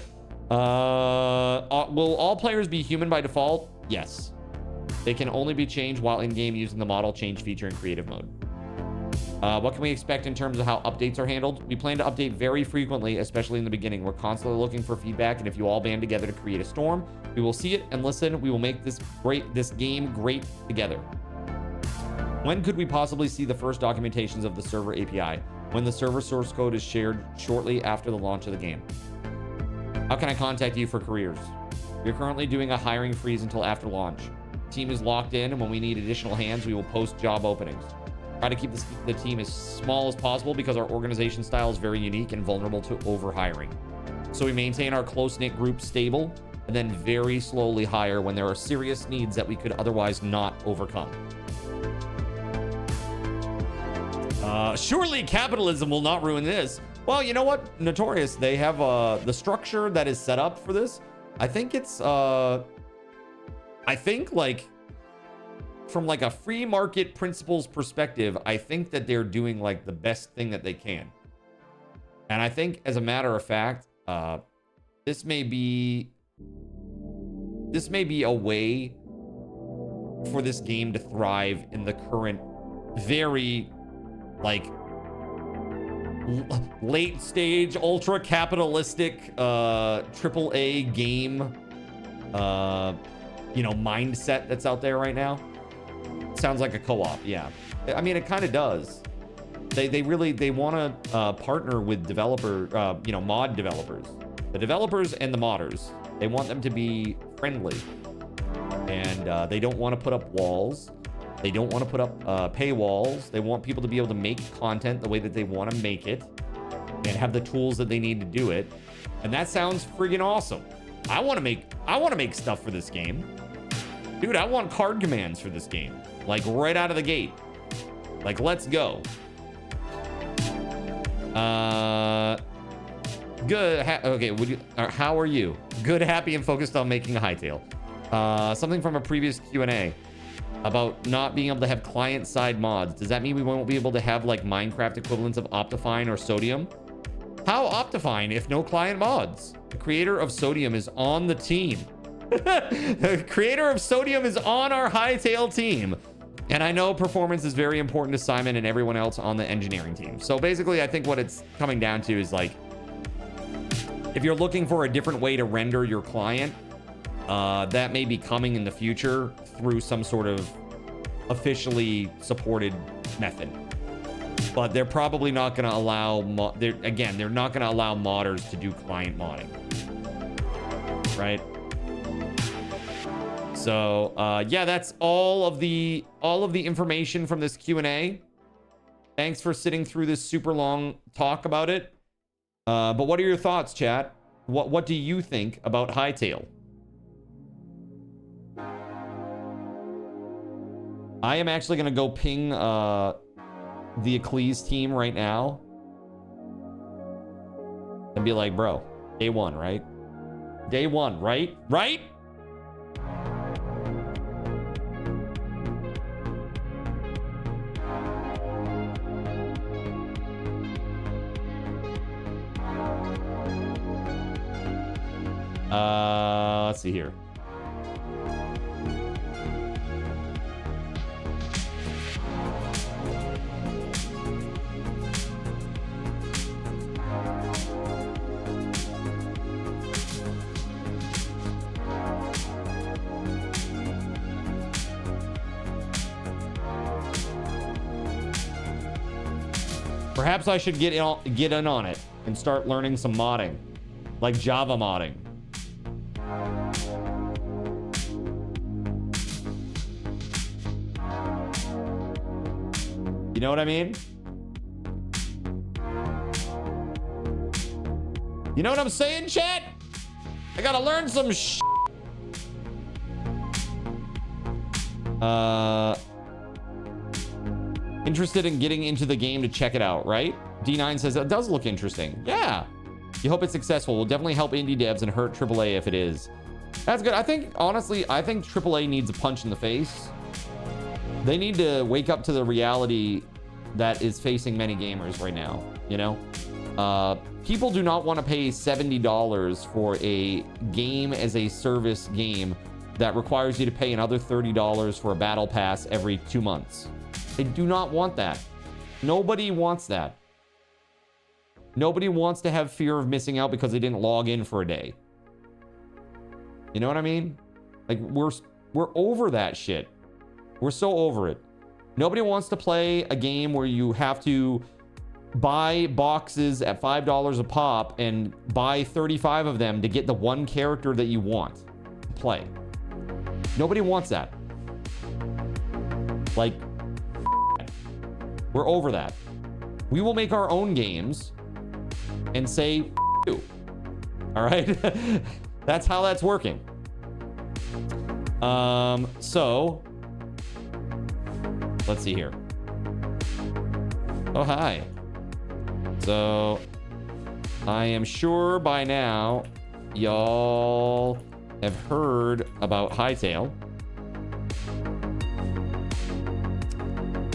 Will all players be human by default? Yes. They can only be changed while in-game using the model change feature in creative mode. What can we expect in terms of how updates are handled? We plan to update very frequently, especially in the beginning. We're constantly looking for feedback, and if you all band together to create a storm, we will see it and listen. We will make this game great together. When could we possibly see the first documentations of the server API? when the server source code is shared shortly after the launch of the game. How can I contact you for careers? We're currently doing a hiring freeze until after launch. The team is locked in, and when we need additional hands, we will post job openings. Try to keep the team as small as possible because our organization style is very unique and vulnerable to overhiring. So we maintain our close-knit group stable and then very slowly hire when there are serious needs that we could otherwise not overcome. Surely capitalism will not ruin this. Well, you know what? Notorious, they have the structure that is set up for this. I think it's I think like from like a free market principles perspective, I think that they're doing like the best thing that they can. And I think as a matter of fact, this may be a way for this game to thrive in the current very like late stage ultra capitalistic AAA game you know, mindset that's out there right now. Sounds like a co-op. Yeah, I mean, it kind of does. They want to partner with developer you know, mod developers, the developers and the modders. They want them to be friendly, and they don't want to put up walls. They don't want to put up paywalls. They want people to be able to make content the way that they want to make it and have the tools that they need to do it. And that sounds friggin' awesome. I want to make stuff for this game. Dude, I want card commands for this game. Like right out of the gate. Like, let's go. Good. Okay, how are you? Good, happy, and focused on making a hightail. Something from a previous Q&A about not being able to have client-side mods. Does that mean we won't be able to have like Minecraft equivalents of Optifine or Sodium? How Optifine if no client mods? The creator of Sodium is on the team. The creator of Sodium is on our hightail team. And I know performance is very important to Simon and everyone else on the engineering team. So basically, I think what it's coming down to is like, if you're looking for a different way to render your client, that may be coming in the future through some sort of officially supported method. But they're probably not going to allow, they're not going to allow modders to do client modding. Right? So, yeah, that's all of the information from this Q&A. Thanks for sitting through this super long talk about it. But what are your thoughts, chat? What do you think about Hightail? I am actually going to go ping the Eccles team right now and be like, bro, day one, right? Day one, right? Right? Let's see here. Perhaps I should get in on it and start learning some modding, like Java modding. You know what I mean? You know what I'm saying, chat? I gotta learn some shit. Interested in getting into the game to check it out, right? D9 says it does look interesting. Yeah. You hope it's successful. Will definitely help indie devs and hurt AAA if it is. That's good. I think, honestly, AAA needs a punch in the face. They need to wake up to the reality that is facing many gamers right now, you know? People do not want to pay $70 for a game as a service game that requires you to pay another $30 for a battle pass every 2 months. They do not want that. Nobody wants that. Nobody wants to have fear of missing out because they didn't log in for a day. You know what I mean? Like, we're over that shit. We're so over it. Nobody wants to play a game where you have to buy boxes at $5 a pop and buy 35 of them to get the one character that you want to play. Nobody wants that. Like, we're over that. We will make our own games and say, you. All right? That's how that's working. So, let's see here. Oh, hi. So, I am sure by now y'all have heard about Hightail.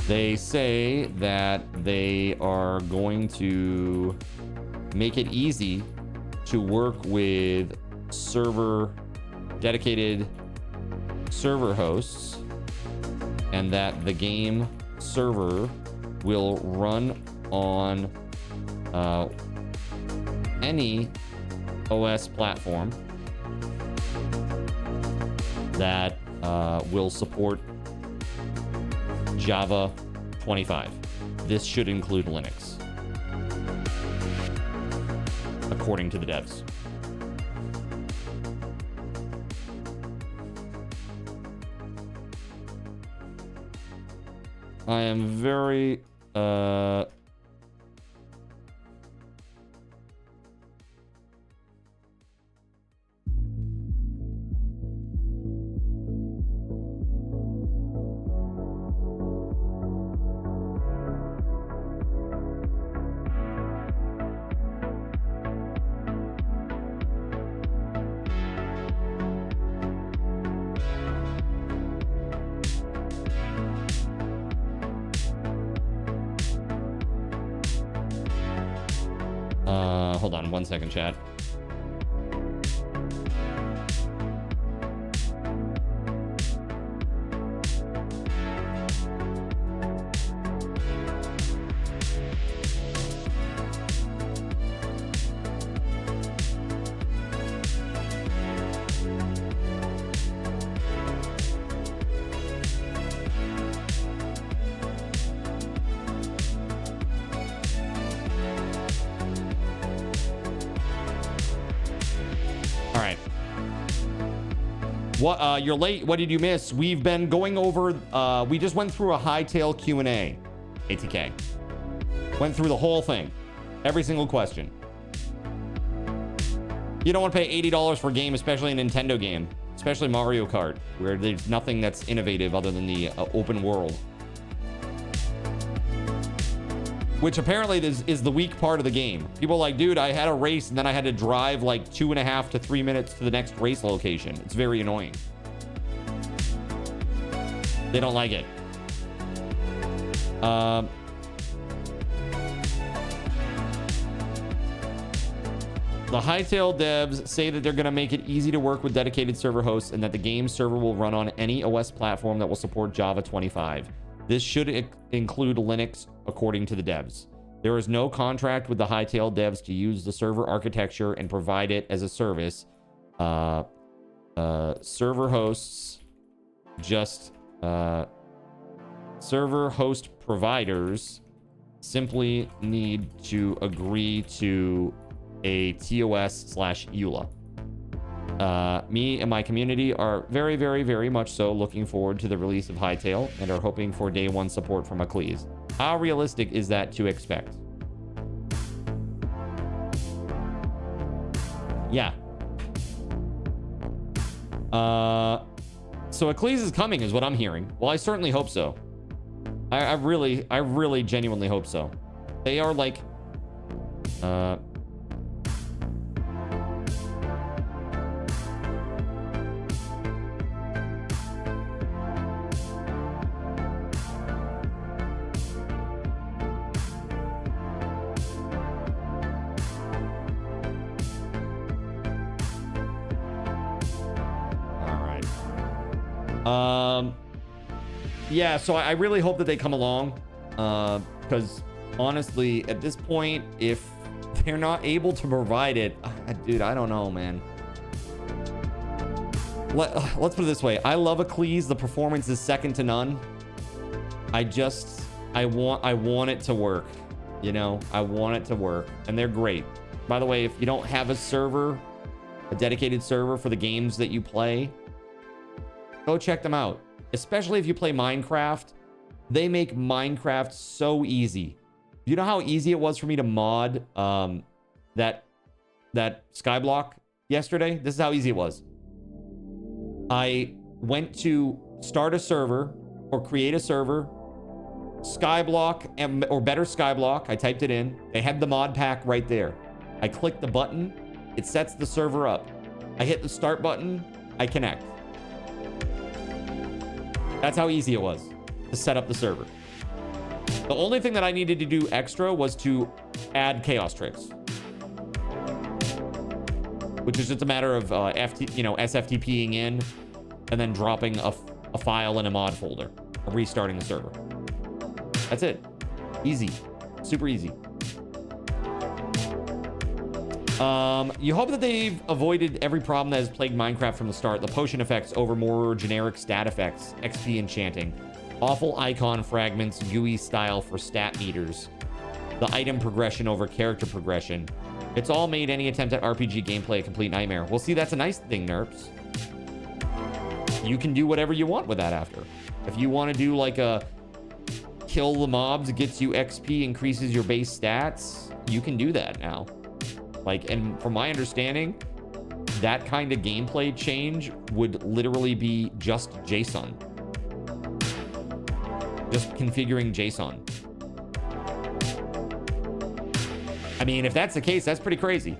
They say that they are going to make it easy to work with dedicated server hosts, and that the game server will run on any OS platform that will support Java 25. This should include Linux, according to the devs. I am very hold on 1 second, chat. What, you're late. What did you miss? We've been going over, we just went through a Hightail Q&A, ATK. Went through the whole thing. Every single question. You don't want to pay $80 for a game, especially a Nintendo game, especially Mario Kart, where there's nothing that's innovative other than the open world. Which apparently is the weak part of the game. People are like, dude, I had a race and then I had to drive like 2.5 to 3 minutes to the next race location. It's very annoying. They don't like it. The Hightail devs say that they're going to make it easy to work with dedicated server hosts and that the game server will run on any OS platform that will support Java 25. This should include Linux, according to the devs. There is no contract with the Hightail devs to use the server architecture and provide it as a service. Server hosts server host providers simply need to agree to a TOS/EULA. Me and my community are very, very, very much so looking forward to the release of Hightail and are hoping for day one support from Eccles. How realistic is that to expect? Yeah. So Eccles is coming is what I'm hearing. Well, I certainly hope so. I really genuinely hope so. They are like, yeah, so I really hope that they come along, because honestly, at this point, if they're not able to provide it, dude, I don't know, man. Let's put it this way. I love Eccles. The performance is second to none. I want it to work. You know, I want it to work, and they're great. By the way, if you don't have a server, a dedicated server for the games that you play, go check them out. Especially if you play Minecraft, they make Minecraft so easy. You know how easy it was for me to mod that skyblock yesterday? This is how easy it was. I went to start a server or create a server, skyblock or better skyblock. I typed it in. They had the mod pack right there. I click the button. It sets the server up. I hit the start button. I connect. That's how easy it was to set up the server. The only thing that I needed to do extra was to add chaos tricks, which is just a matter of SFTPing in and then dropping a file in a mod folder, restarting the server. That's it. Easy. Super easy. You hope that they've avoided every problem that has plagued Minecraft from the start. The potion effects over more generic stat effects, XP enchanting, awful icon fragments, GUI style for stat meters, the item progression over character progression. It's all made any attempt at RPG gameplay a complete nightmare. Well, see, that's a nice thing, Nerps. You can do whatever you want with that after. If you want to do like a kill the mobs, gets you XP, increases your base stats, you can do that now. Like, and from my understanding, that kind of gameplay change would literally be just JSON. Just configuring JSON. I mean, if that's the case, that's pretty crazy.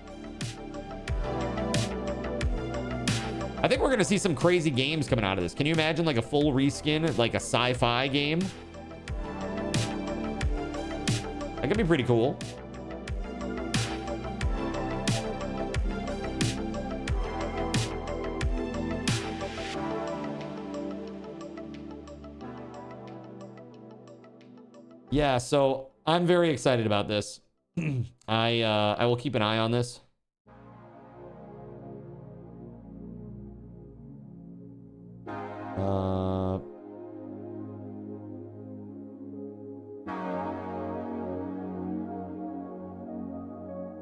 I think we're going to see some crazy games coming out of this. Can you imagine like a full reskin, like a sci-fi game? That could be pretty cool. Yeah, so I'm very excited about this. I will keep an eye on this.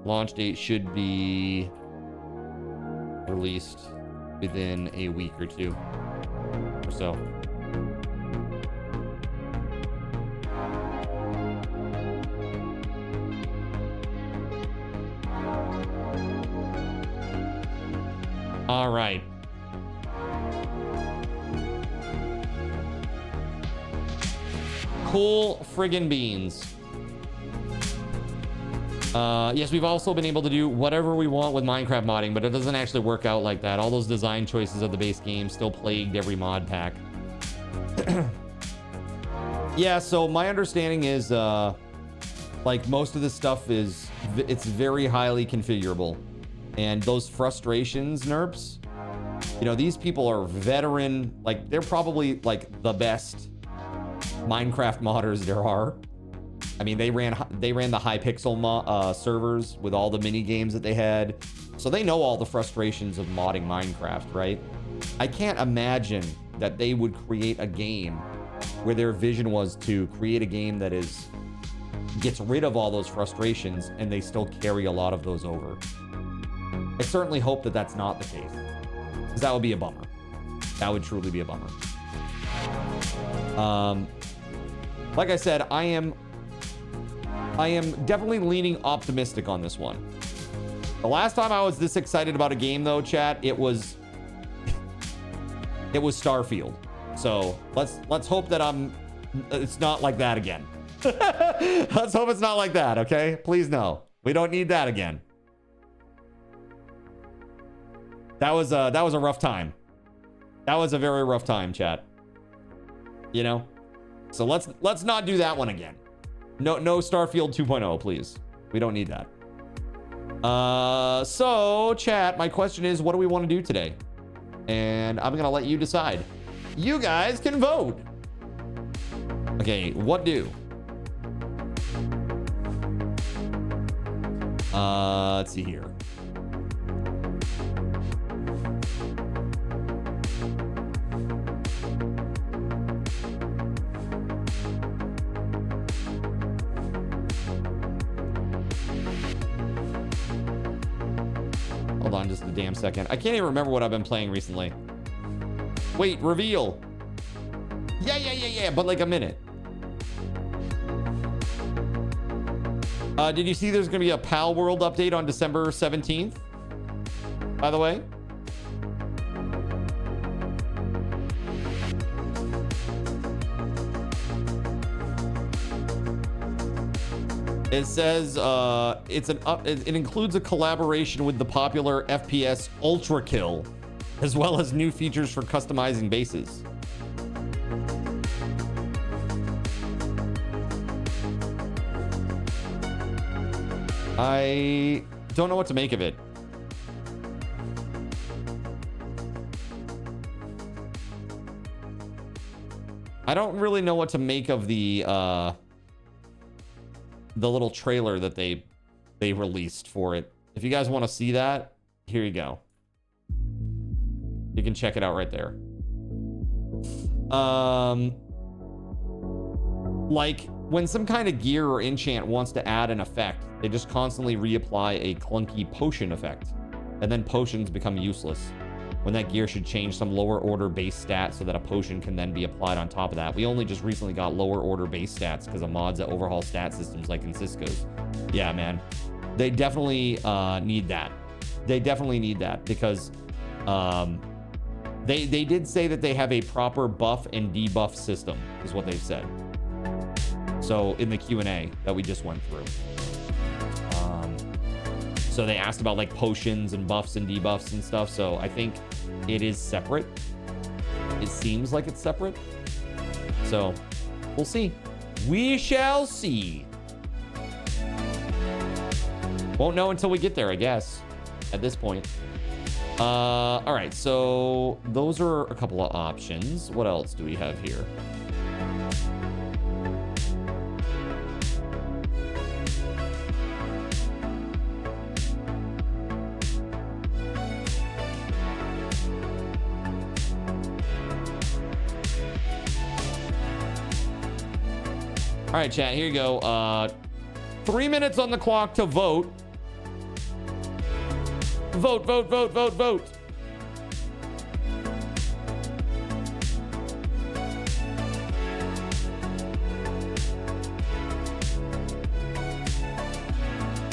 Launch date should be released within a week or two or so. All right. Cool friggin' beans. Yes, we've also been able to do whatever we want with Minecraft modding, but it doesn't actually work out like that. All those design choices of the base game still plagued every mod pack. Yeah, so my understanding is, like, most of this stuff is, it's very highly configurable. And those frustrations, Nerps, you know, these people are veteran, like, they're probably, like, the best Minecraft modders there are. I mean, they ran the Hypixel servers with all the mini games that they had. So they know all the frustrations of modding Minecraft, right? I can't imagine that they would create a game where their vision was to create a game that gets rid of all those frustrations and they still carry a lot of those over. I certainly hope that that's not the case, because that would be a bummer. That would truly be a bummer. Like I said, I am definitely leaning optimistic on this one. The last time I was this excited about a game, though, chat, it was Starfield. So let's hope that it's not like that again. Let's hope it's not like that, okay? Please no. We don't need that again. That was a rough time. That was a very rough time, chat. You know? So let's not do that one again. No Starfield 2.0, please. We don't need that. So chat, my question is, what do we want to do today? And I'm gonna let you decide. You guys can vote. Okay, what do? Let's see here. on just a damn second. I can't even remember what I've been playing recently. Wait, reveal. Yeah, but like a minute. Did you see there's going to be a Pal World update on December 17th? By the way? It says it includes a collaboration with the popular FPS Ultra Kill, as well as new features for customizing bases. I don't know what to make of it. I don't really know what to make of the little trailer that they released for it. If you guys want to see that, here you go. You can check it out right there. Like when some kind of gear or enchant wants to add an effect, they just constantly reapply a clunky potion effect, and then potions become useless when that gear should change some lower order base stat so that a potion can then be applied on top of that. We only just recently got lower order base stats because of mods that overhaul stat systems like in Cisco's. Yeah, man. They definitely need that. They definitely need that because they did say that they have a proper buff and debuff system, is what they've said. So in the Q&A that we just went through. So they asked about like potions and buffs and debuffs and stuff. So I think it is separate. It seems like it's separate. So we'll see. We shall see. Won't know until we get there, I guess, at this point. All right, so those are a couple of options. What else do we have here? All right, chat, here you go. 3 minutes on the clock to vote. Vote, vote, vote, vote, vote.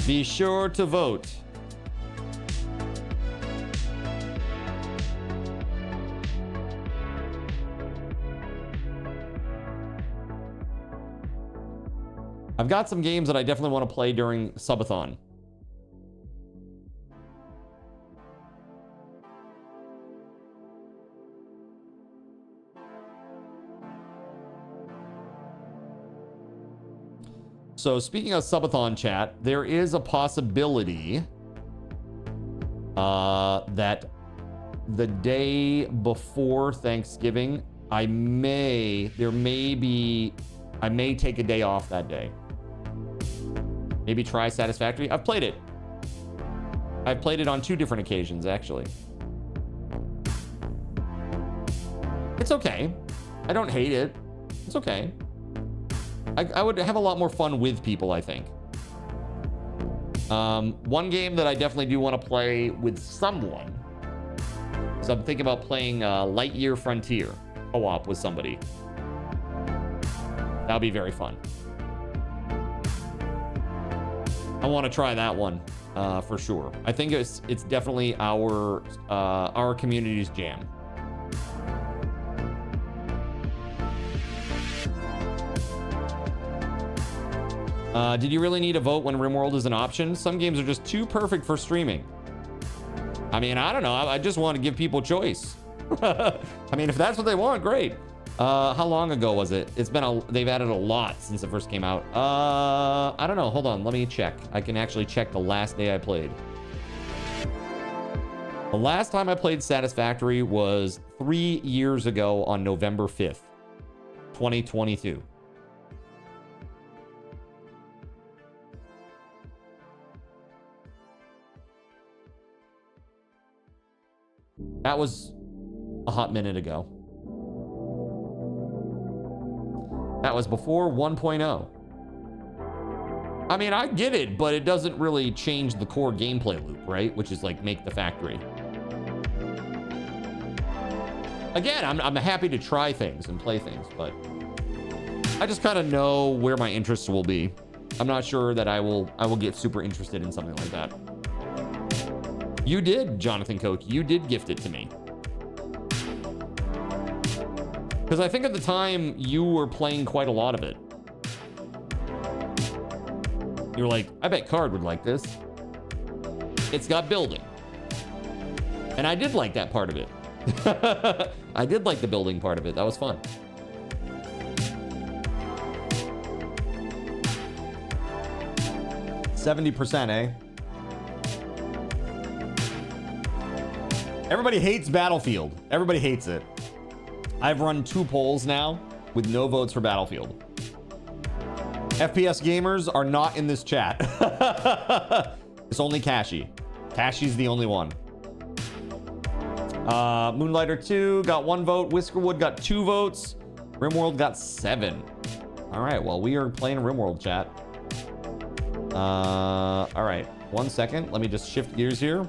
Be sure to vote. I've got some games that I definitely want to play during Subathon. So speaking of Subathon, chat, there is a possibility that the day before Thanksgiving, I may take a day off that day. Maybe try Satisfactory. I've played it. I've played it on 2 different occasions, actually. It's okay. I don't hate it. It's okay. I would have a lot more fun with people, I think. One game that I definitely do want to play with someone is I'm thinking about playing Lightyear Frontier co-op with somebody. That'll be very fun. I want to try that one for sure. I think it's definitely our community's jam. Did you really need a vote when Rimworld is an option? Some games are just too perfect for streaming. I mean, I don't know. I just want to give people choice. I mean, if that's what they want, great. How long ago was it? They've added a lot since it first came out. I don't know. Hold on. Let me check. I can actually check the last day I played. The last time I played Satisfactory was 3 years ago on November 5th, 2022. That was a hot minute ago. That was before 1.0. I mean, I get it, but it doesn't really change the core gameplay loop, right? Which is like make the factory. Again, I'm happy to try things and play things, but I just kind of know where my interests will be. I'm not sure that I will get super interested in something like that. You did, Jonathan Koch. You did gift it to me. Because I think at the time you were playing quite a lot of it. You were like, I bet Card would like this. It's got building. And I did like that part of it. I did like the building part of it. That was fun. %, eh? Everybody hates Battlefield. Everybody hates it. I've run 2 polls now with no votes for Battlefield. FPS gamers are not in this chat. It's only Kashi. Kashi's the only one. Moonlighter 2 got 1 vote. Whiskerwood got 2 votes. Rimworld got 7. All right, well, we are playing Rimworld, chat. All right, 1 second. Let me just shift gears here.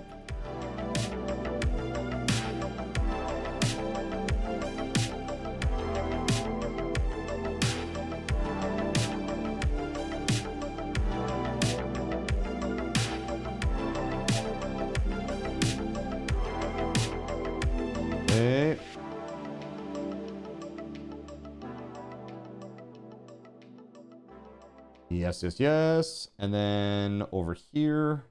Okay. Yes, yes, yes. And then over here.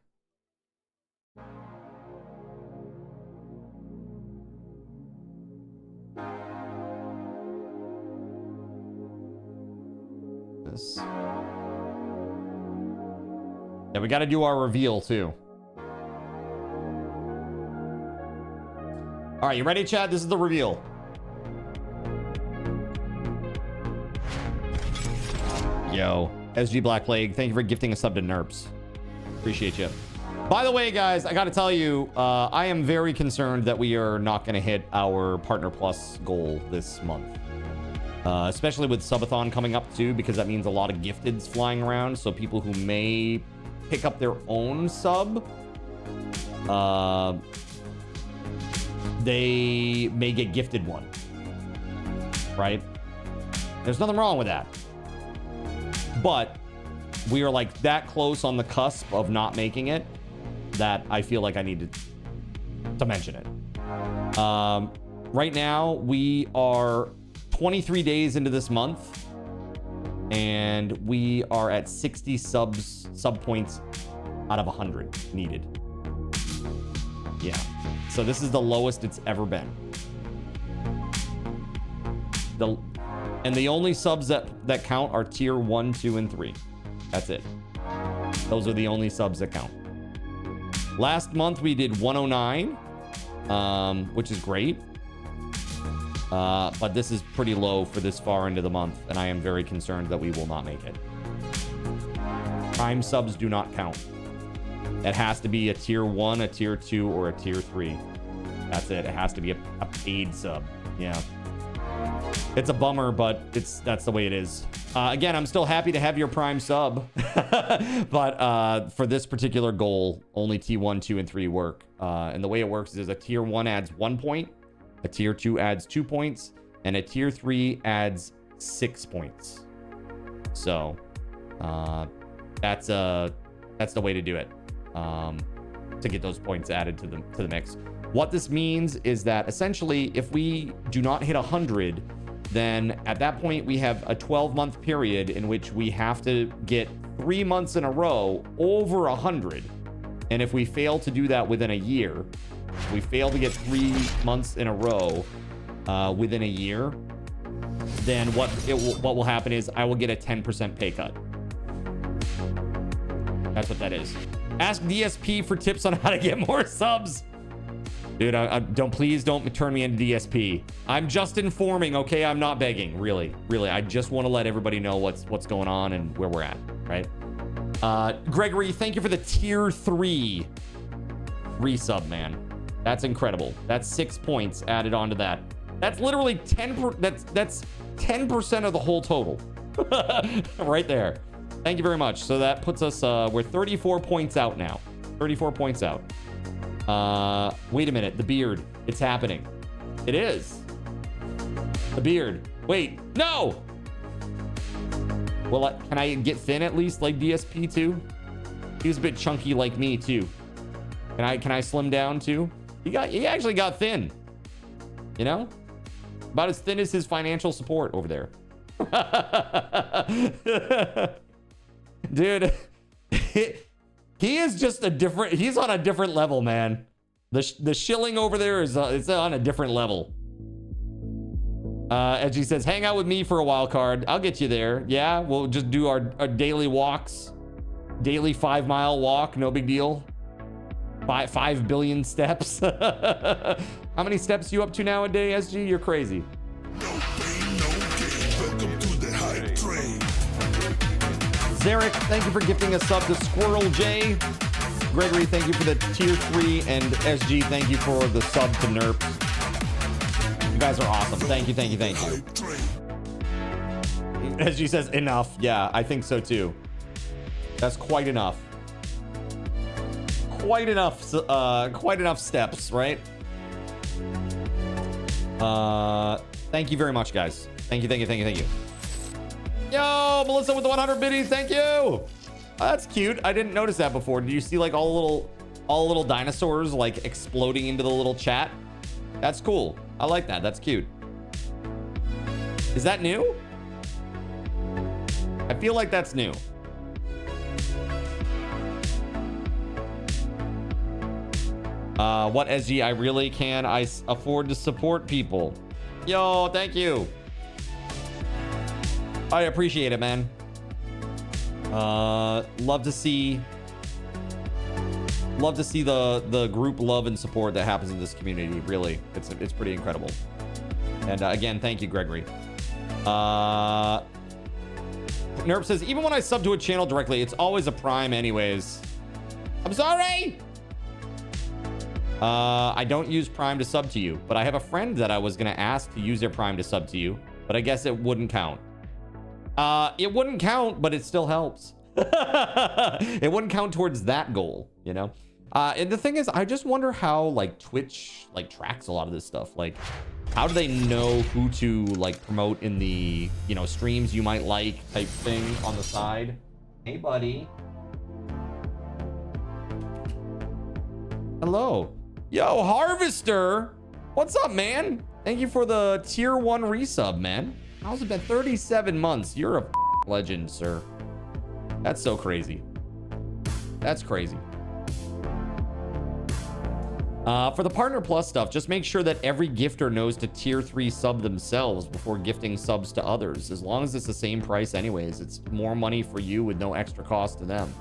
This. Yeah, we got to do our reveal too. All right, you ready, chat? This is the reveal. Yo, SG Black Plague, thank you for gifting a sub to Nerps. Appreciate you. By the way, guys, I got to tell you, I am very concerned that we are not going to hit our Partner Plus goal this month. Especially with Subathon coming up too, because that means a lot of gifteds flying around. So people who may pick up their own sub, they may get gifted one, right? There's nothing wrong with that. But we are like that close on the cusp of not making it that I feel like I need to mention it. Right now, we are 23 days into this month, and we are at 60 sub points out of 100 needed. Yeah. So this is the lowest it's ever been. And the only subs that count are tier 1, 2, and 3. That's it. Those are the only subs that count. Last month we did 109, which is great. But this is pretty low for this far into the month, and I am very concerned that we will not make it. Prime subs do not count. It has to be a tier 1, a tier 2, or a tier 3. That's it. It has to be a paid sub. Yeah. It's a bummer, but that's the way it is. Again, I'm still happy to have your Prime sub. But for this particular goal, only T1, 2, and 3 work. And the way it works is a tier 1 adds 1 point, a tier 2 adds 2 points, and a tier 3 adds 6 points. So that's the way to do it. To get those points added to the mix. What this means is that essentially, if we do not hit 100, then at that point we have a 12-month period in which we have to get 3 months in a row over 100. And if we fail to do that within a year, if we fail to get 3 months in a row within a year, then what will happen is I will get a 10% pay cut. That's what that is. Ask DSP for tips on how to get more subs. Dude, please don't turn me into DSP. I'm just informing, okay? I'm not begging, really. I just want to let everybody know what's going on and where we're at, right? Gregory, thank you for the tier 3 resub, man. That's incredible. That's 6 points added onto that. That's literally 10%. That's 10% of the whole total, right there. Thank you very much. So that puts us, we're 34 points out now. 34 points out. Wait a minute. The beard. It's happening. It is. The beard. Wait. No! Well, can I get thin at least like DSP too? He was a bit chunky like me too. Can I slim down too? He actually got thin. You know? About as thin as his financial support over there. Dude, he is just a different, he's on a different level, man. The shilling over there is it's on a different level. Edgy says, hang out with me for a wild card. I'll get you there. Yeah, we'll just do our daily walks. Daily 5-mile walk, no big deal. 5 billion steps. How many steps you up to now a day, SG? You're crazy. No pain, no gain. Welcome to the hype train. Zarek, thank you for gifting a sub to Squirrel J. Gregory, thank you for the tier 3. And SG, thank you for the sub to Nerps. You guys are awesome. Thank you, thank you, thank you. SG says enough. Yeah, I think so too. That's quite enough. Quite enough steps, right? Thank you very much, guys. Thank you, thank you, thank you, thank you. Yo, Melissa with the 100 biddies, thank you. Oh, that's cute. I didn't notice that before. Did you see like all the little dinosaurs like exploding into the little chat? That's cool. I like that. That's cute. Is that new? I feel like that's new. What SG? I really can. I afford to support people. Yo, thank you. I appreciate it, man. Love to see the group love and support that happens in this community. Really, it's pretty incredible. And again, thank you, Gregory. Nerp says, even when I sub to a channel directly, it's always a Prime anyways. I'm sorry. I don't use Prime to sub to you, but I have a friend that I was going to ask to use their Prime to sub to you, but I guess it wouldn't count. It wouldn't count, but it still helps. It wouldn't count towards that goal, you know? And the thing is, I just wonder how like Twitch like tracks a lot of this stuff. Like, how do they know who to like promote in the, you know, streams you might like type thing on the side? Hey, buddy. Hello. Yo, Harvester. What's up, man? Thank you for the tier 1 resub, man. How's it been? 37 months. You're a legend, sir. That's so crazy. That's crazy. For the Partner Plus stuff, just make sure that every gifter knows to tier 3 sub themselves before gifting subs to others. As long as it's the same price anyways, it's more money for you with no extra cost to them.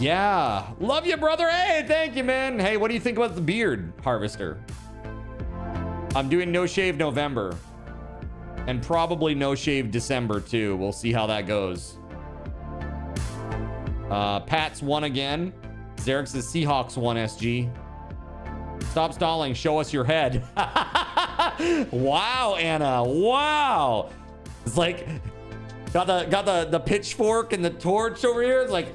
Yeah. Love you, brother. Hey, thank you, man. Hey, what do you think about the beard, Harvester? I'm doing no shave November. And probably no shave December, too. We'll see how that goes. Pat's won again. Zarek says Seahawks won, SG. Stop stalling. Show us your head. Wow, Anna. Wow. It's like, got the pitchfork and the torch over here. It's like,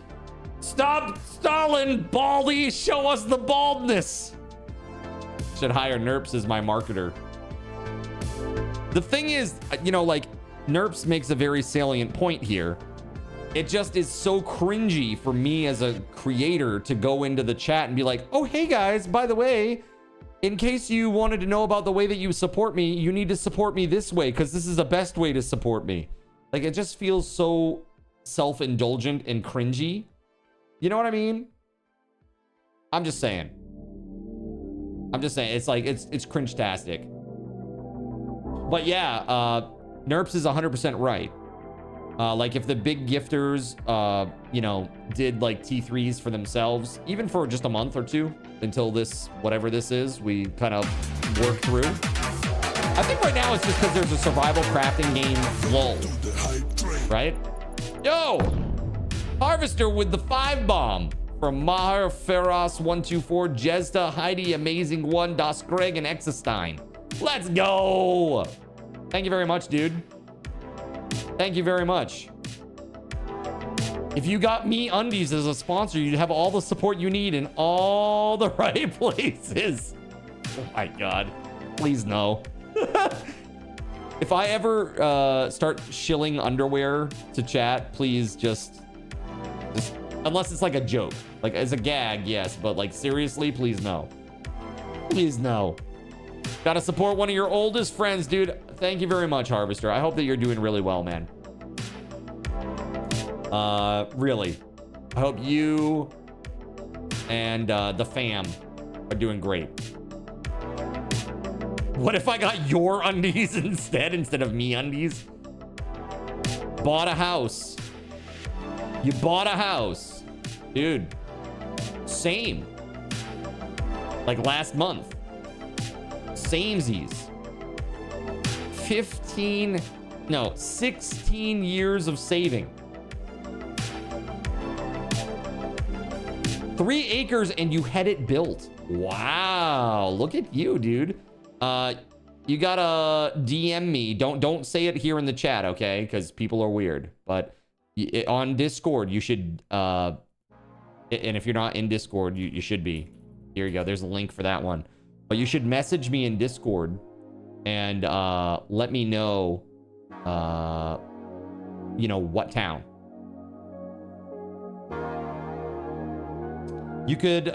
stop stalling, baldy. Show us the baldness. Should hire Nerps as my marketer. The thing is, you know, like, Nerps makes a very salient point here. It just is so cringy for me as a creator to go into the chat and be like, oh, hey guys, by the way, in case you wanted to know about the way that you support me, you need to support me this way because this is the best way to support me. Like, it just feels so self-indulgent and cringy. You know what I mean? I'm just saying. It's like, it's cringe-tastic. But yeah, Nerps is 100% right. Like if the big gifters, you know, did like T3s for themselves, even for just a month or two until this, whatever this is, we kind of work through. I think right now it's just because there's a survival crafting game lull, right? Yo, Harvester with the 5-bomb from Maher, Feroz 124, Jezda, Heidi, Amazing One, Das Greg, and Exestein. Let's go. Thank you very much, dude. Thank you very much. If you got Me Undies as a sponsor, you'd have all the support you need in all the right places. Oh my God. Please no. If I ever start shilling underwear to chat, please just unless it's like a joke, like as a gag, yes, but like seriously, please no. Please no. Gotta support one of your oldest friends, dude. Thank you very much, Harvester. I hope that you're doing really well, man. Really. I hope you and the fam are doing great. What if I got your undies instead of Me Undies? Bought a house. You bought a house. Dude. Same. Like last month. Samesies. 16 years of saving. 3 acres and you had it built. Wow. Look at you, dude. You gotta DM me. Don't say it here in the chat, okay? Because people are weird. But on Discord, you should. And if you're not in Discord, you should be. Here you go. There's a link for that one. But you should message me in Discord and let me know. You know what town. You could,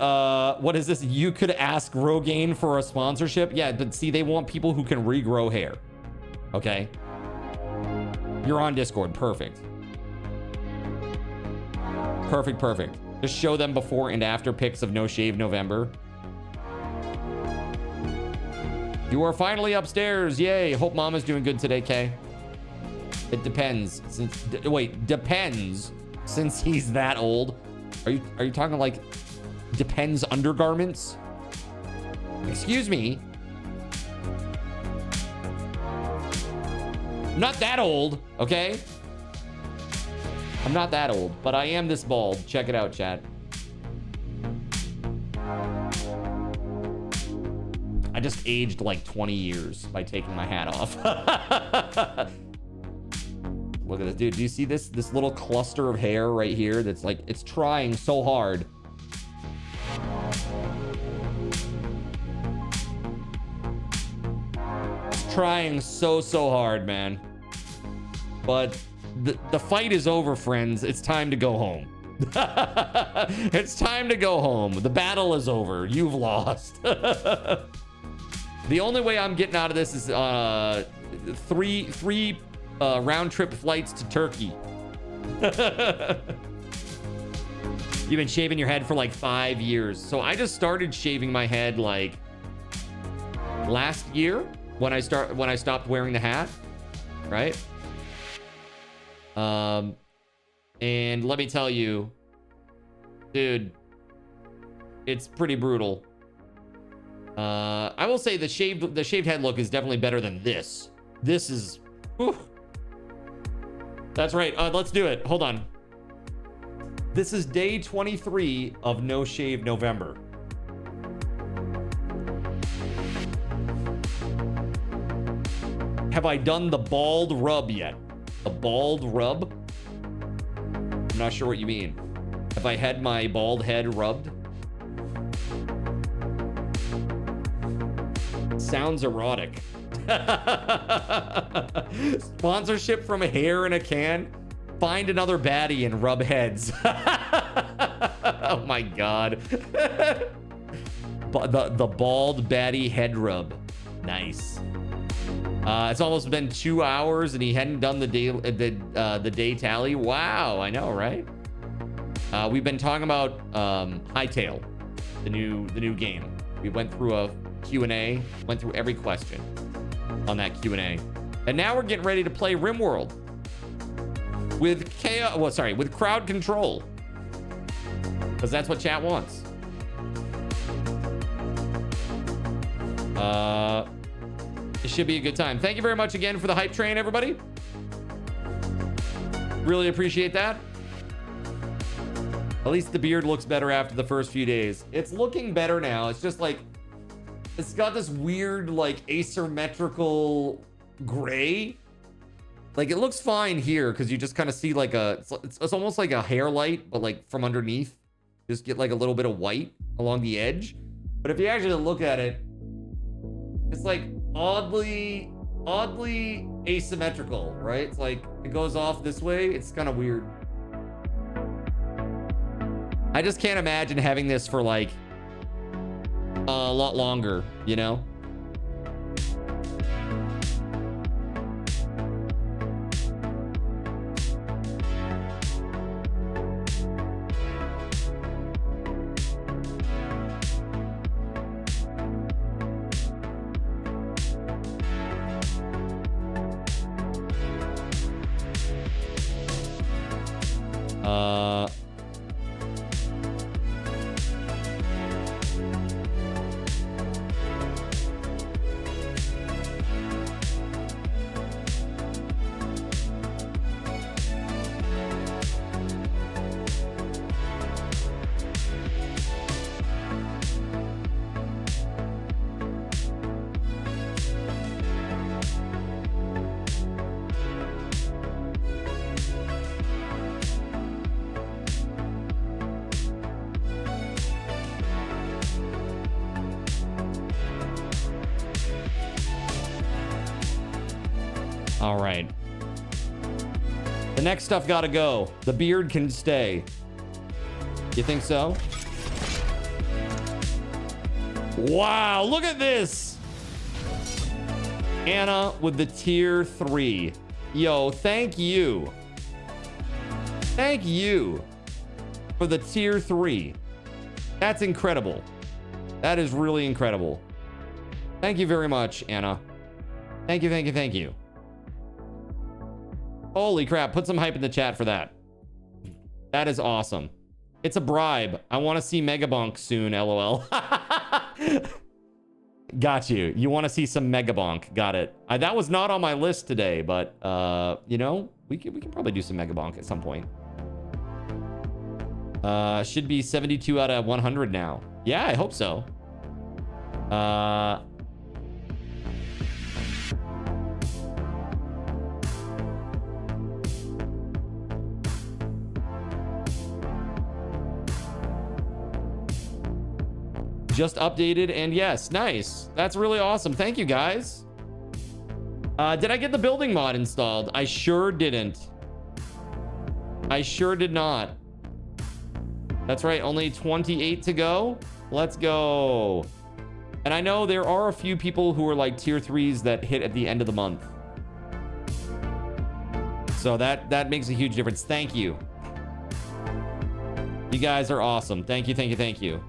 what is this? You could ask Rogaine for a sponsorship. Yeah, but see, they want people who can regrow hair. Okay. You're on Discord. Perfect. Perfect. Just show them before and after pics of No Shave November. You are finally upstairs. Yay. Hope Mama's doing good today, Kay. It depends. Depends since he's that old. Are you talking like Depends undergarments? Excuse me. I'm not that old, okay? I'm not that old, but I am this bald. Check it out, chat. I just aged like 20 years by taking my hat off. Look at this, dude. Do you see this little cluster of hair right here? That's like, it's trying so hard. It's trying so hard, man. But the fight is over, friends. It's time to go home. It's time to go home. The battle is over. You've lost. The only way I'm getting out of this is three round trip flights to Turkey. You've been shaving your head for like 5 years. So I just started shaving my head like last year when I stopped wearing the hat, right? And let me tell you, dude, it's pretty brutal. I will say the shaved head look is definitely better than this. This is, whew. That's right. Let's do it. Hold on. This is day 23 of No Shave November. Have I done the bald rub yet? A bald rub? I'm not sure what you mean. Have I had my bald head rubbed? Sounds erotic. Sponsorship from Hair in a Can. Find another baddie and rub heads. Oh my god. The bald baddie head rub. Nice. It's almost been 2 hours and he hadn't done the day tally. Wow, I know, right? We've been talking about Hightail, the new game. We went through a Q&A, went through every question on that Q&A, and now we're getting ready to play Rimworld with with crowd control, because that's what chat wants. It should be a good time. Thank you very much again for the hype train, everybody. Really appreciate that. At least the beard looks better after the first few days. It's looking better now. It's just like, it's got this weird, like, asymmetrical gray. Like, it looks fine here because you just kind of see like it's almost like a hair light, but like from underneath. Just get like a little bit of white along the edge. But if you actually look at it, it's like oddly asymmetrical, right? It's like it goes off this way. It's kind of weird. I just can't imagine having this for like a lot longer, you know? All right. The next stuff gotta go. The beard can stay. You think so? Wow, look at this. Anna with the tier 3. Yo, thank you. Thank you for the tier 3. That's incredible. That is really incredible. Thank you very much, Anna. Thank you, thank you, thank you. Holy crap, put some hype in the chat for that. That is awesome. It's a bribe. I want to see Megabonk soon, lol. Got you. You want to see some Megabonk. Got it. That was not on my list today, but, you know, we can probably do some Megabonk at some point. Should be 72 out of 100 now. Yeah, I hope so. Just updated, and yes, nice. That's really awesome. Thank you, guys. Did I get the building mod installed? I sure didn't. I sure did not. That's right, only 28 to go. Let's go. And I know there are a few people who are like tier 3s that hit at the end of the month. So that makes a huge difference. Thank you. You guys are awesome. Thank you, thank you, thank you.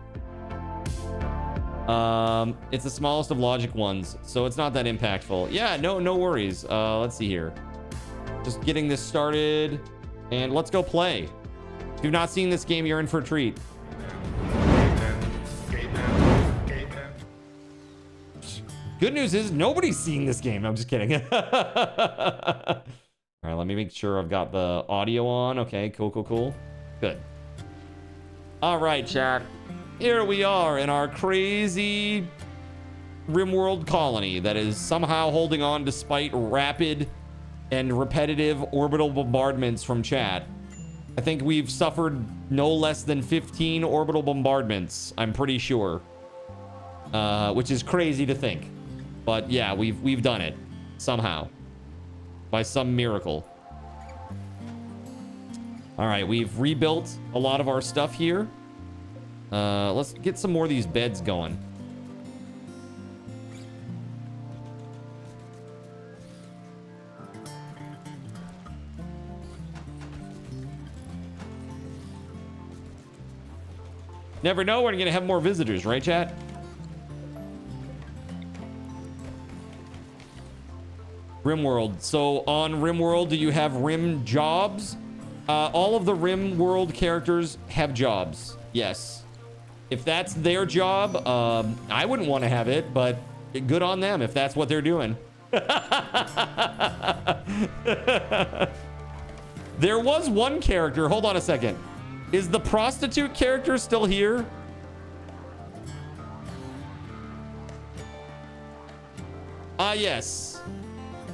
It's the smallest of logic ones, so it's not that impactful. Yeah, no worries. Let's see here. Just getting this started, and let's go play. If you've not seen this game, you're in for a treat. Good news is nobody's seen this game. No, I'm just kidding. All right, let me make sure I've got the audio on. Okay, cool. Good. All right, chat. Here we are in our crazy Rimworld colony that is somehow holding on despite rapid and repetitive orbital bombardments from chat. I think we've suffered no less than 15 orbital bombardments, I'm pretty sure. Which is crazy to think. But yeah, we've done it somehow. By some miracle. All right, we've rebuilt a lot of our stuff here. Let's get some more of these beds going. Never know, we're gonna have more visitors, right, chat? Rimworld. So on Rimworld, do you have Rim jobs? All of the Rimworld characters have jobs. Yes. If that's their job, I wouldn't want to have it, but good on them if that's what they're doing. There was one character. Hold on a second. Is the prostitute character still here? Yes.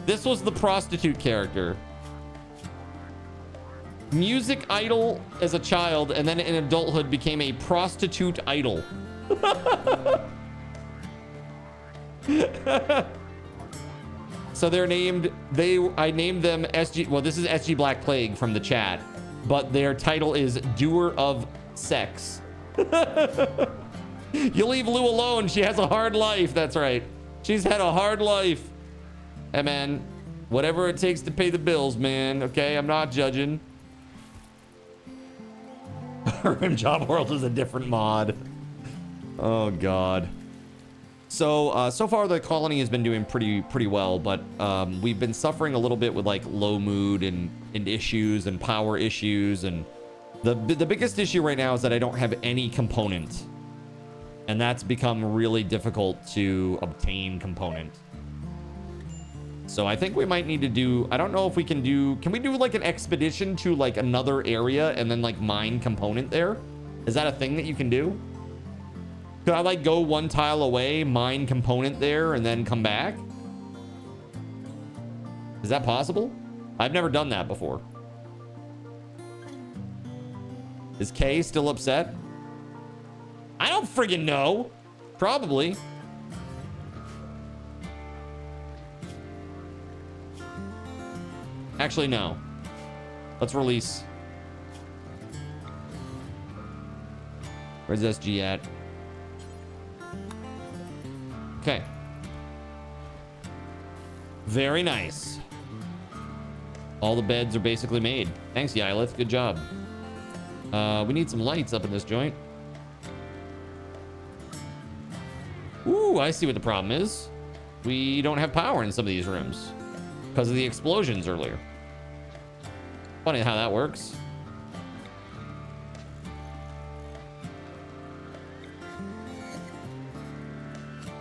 This was the prostitute character. Music idol as a child, and then in adulthood became a prostitute idol. So they're named, I named them SG, well, this is SG Black Plague from the chat, but their title is Doer of Sex. You leave Lou alone. She has a hard life. That's right. She's had a hard life. Hey, man, whatever it takes to pay the bills, man. Okay, I'm not judging. Rim Job World is a different mod. Oh, God. So, so far the colony has been doing pretty well, but we've been suffering a little bit with like low mood and issues and power issues, and the biggest issue right now is that I don't have any component, and that's become really difficult to obtain component. So I think we might need to do, I don't know if we can we do like an expedition to like another area and then like mine component there? Is that a thing that you can do? Could I like go one tile away, mine component there, and then come back? Is that possible? I've never done that before. Is Kay still upset? I don't friggin' know. Probably. Actually, no. Let's release. Where's SG at? Okay. Very nice. All the beds are basically made. Thanks, Yylith. Good job. We need some lights up in this joint. Ooh, I see what the problem is. We don't have power in some of these rooms because of the explosions earlier. Funny how that works.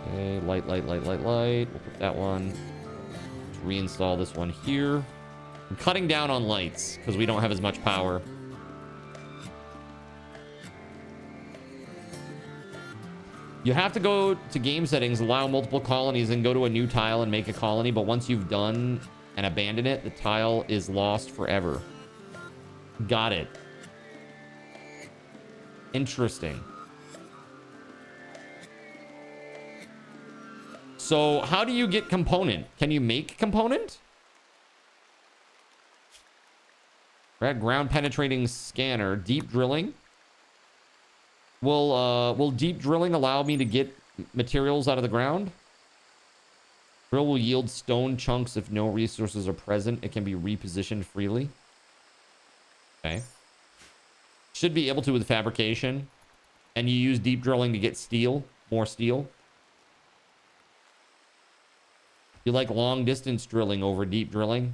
Okay, light. We'll put that one. Let's reinstall this one here. I'm cutting down on lights because we don't have as much power. You have to go to game settings, allow multiple colonies, and go to a new tile and make a colony. But once you've done and abandoned it, the tile is lost forever. Got it. Interesting. So how do you get component? Can you make component? We're at ground penetrating scanner. Deep drilling. Will deep drilling allow me to get materials out of the ground? Drill will yield stone chunks if no resources are present. It can be repositioned freely. Okay. Should be able to with fabrication. And you use deep drilling to get steel. More steel. You like long distance drilling over deep drilling?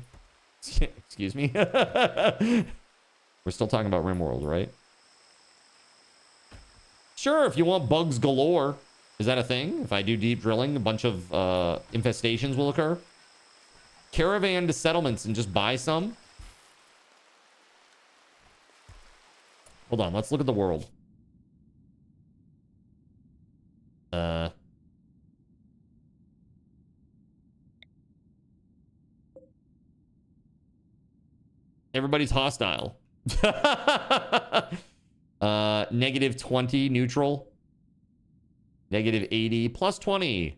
Excuse me. We're still talking about Rimworld, right? Sure, if you want bugs galore. Is that a thing? If I do deep drilling, a bunch of infestations will occur. Caravan to settlements and just buy some. Hold on, let's look at the world. Everybody's hostile. -20 neutral. -80 plus 20.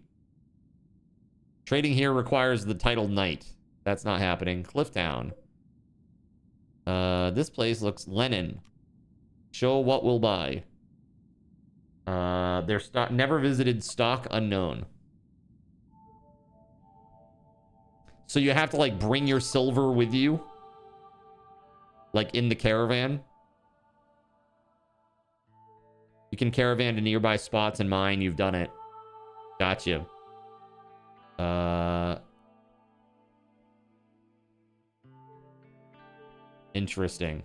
Trading here requires the title knight. That's not happening. Clifftown. This place looks Lenin. Show what we'll buy. Their stock never visited stock unknown. So you have to like bring your silver with you. Like in the caravan. You can caravan to nearby spots and mine. You've done it. Gotcha. Interesting.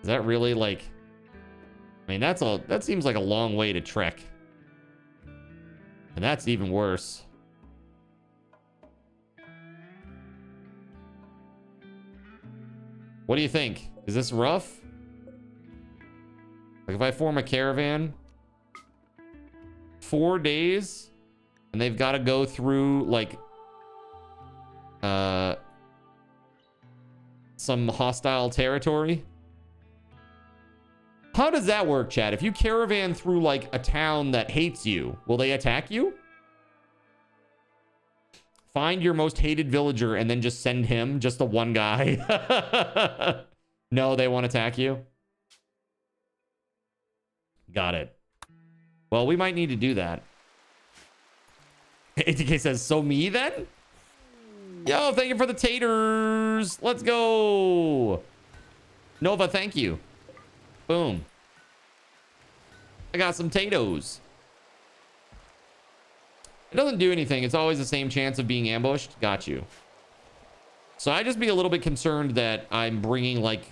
Is that really like... I mean, that seems like a long way to trek. And that's even worse. What do you think? Is this rough? Like if I form a caravan, 4 days and they've got to go through like some hostile territory. How does that work, Chad? If you caravan through like a town that hates you, will they attack you? Find your most hated villager and then just send him, just the one guy. No, they won't attack you. Got it. Well, we might need to do that. ATK says, so me then? Yo, thank you for the taters. Let's go. Nova, thank you. Boom. I got some potatoes. It doesn't do anything. It's always the same chance of being ambushed. Got you. So I just be a little bit concerned that I'm bringing like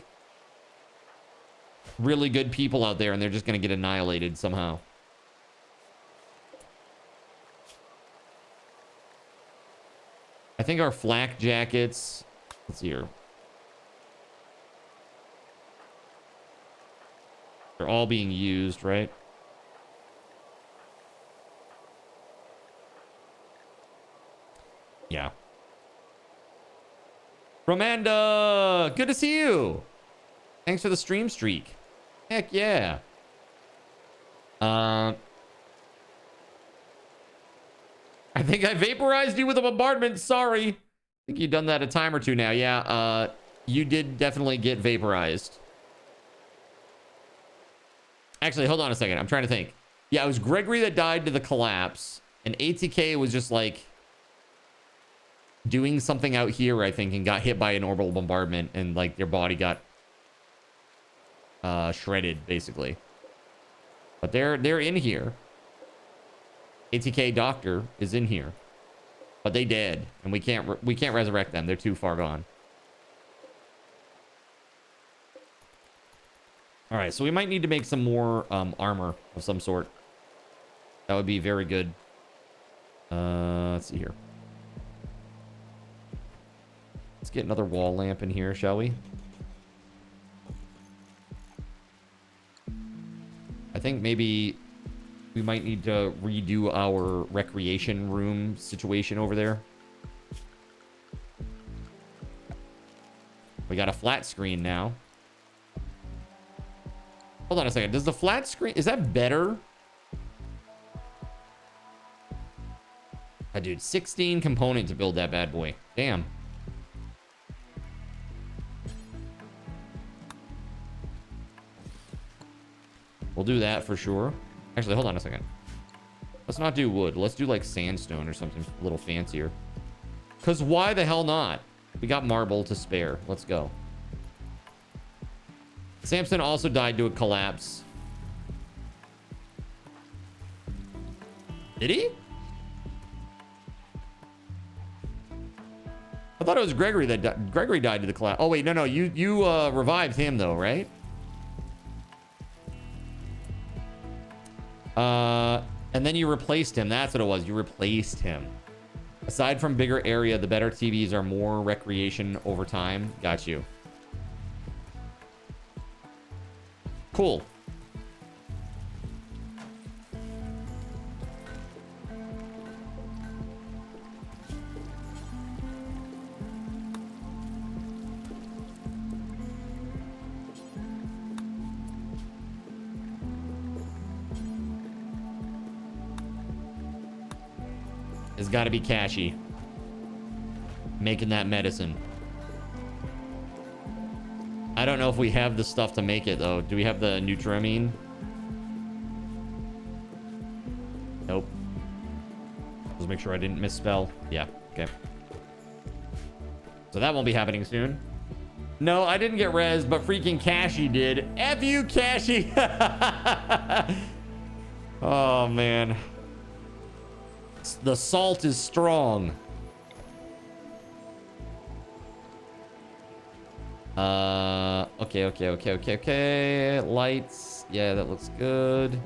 really good people out there and they're just going to get annihilated somehow. I think our flak jackets, let's see here. They're all being used, right? Yeah. Romanda, good to see you. Thanks for the stream streak. Heck yeah. I think I vaporized you with a bombardment. Sorry. I think you've done that a time or two now. Yeah, you did definitely get vaporized. Actually, hold on a second. I'm trying to think. Yeah, it was Gregory that died to the collapse. And ATK was just like doing something out here, I think, and got hit by an orbital bombardment. And like their body got shredded, basically. But they're in here. ATK Doctor is in here. But they dead. And we can't resurrect them. They're too far gone. All right, so we might need to make some more armor of some sort. That would be very good. Let's see here. Let's get another wall lamp in here, shall we? I think maybe we might need to redo our recreation room situation over there. We got a flat screen now. Hold on a second. Does the flat screen... Is that better? Dude, 16 component to build that bad boy. Damn. We'll do that for sure. Actually, hold on a second. Let's not do wood. Let's do like sandstone or something a little fancier. Because why the hell not? We got marble to spare. Let's go. Samson also died to a collapse. Did he? I thought it was Gregory that died. Gregory died to the collapse. Oh wait, no, you revived him though, right? And then you replaced him. That's what it was. You replaced him. Aside from bigger area, the better TVs are more recreation over time. Got you. Cool. It's got to be Cashy making that medicine. I don't know if we have the stuff to make it though. Do we have the Nutramine? Nope. Let's make sure I didn't misspell. Yeah, okay. So that won't be happening soon. No, I didn't get res, but freaking Cashy did. F you, Cashy. Oh man. The salt is strong. Okay. Lights. Yeah, that looks good.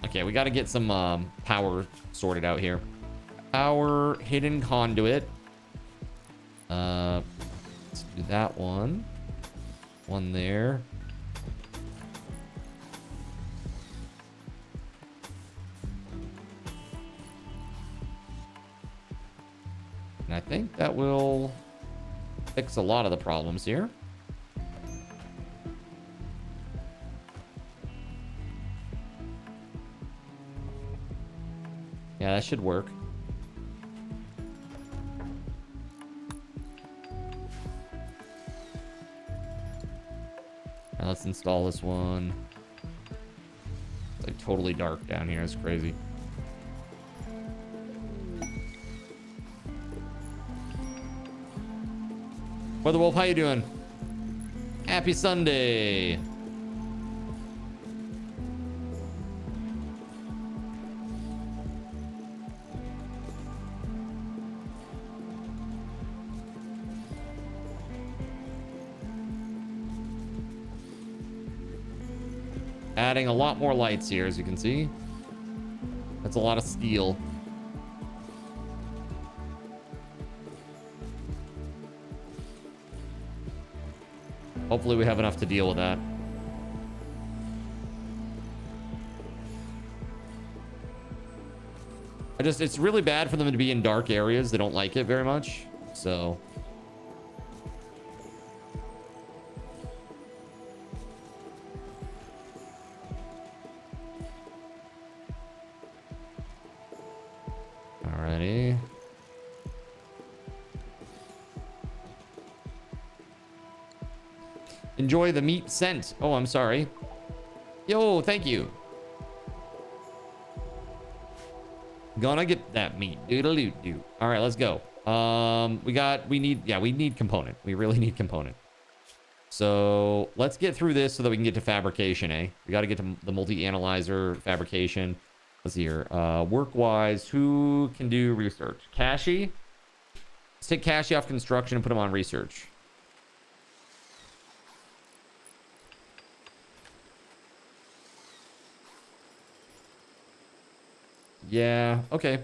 Okay, we got to get some power sorted out here. Power hidden conduit. Let's do that one. One there. think that will fix a lot of the problems here. Yeah, that should work. Now let's install this one. It's like totally dark down here. It's crazy. WeatherWolf, how you doing? Happy Sunday. Adding a lot more lights here, as you can see. That's a lot of steel. Hopefully we have enough to deal with that. It's really bad for them to be in dark areas. They don't like it very much. So alrighty. Enjoy the meat scent. Oh, I'm sorry. Yo, thank you. Gonna get that meat. Doodle-doo-doo. All right, let's go. We need component. We really need component. So let's get through this so that we can get to fabrication, eh? We got to get to the multi-analyzer fabrication. Let's see here. Work-wise, who can do research? Cashy? Let's take Cashy off construction and put him on research. Yeah, okay.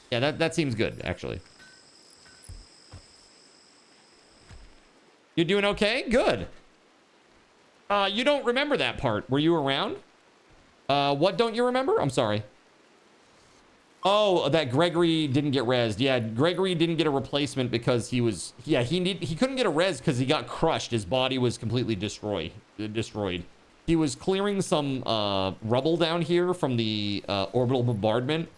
Yeah, that seems good, actually. You're doing okay? Good. You don't remember that part. Were you around? What don't you remember? I'm sorry. Oh, that Gregory didn't get rezzed. Yeah, Gregory didn't get a replacement because he couldn't get a res because he got crushed. His body was completely destroyed. He was clearing some rubble down here from the orbital bombardment,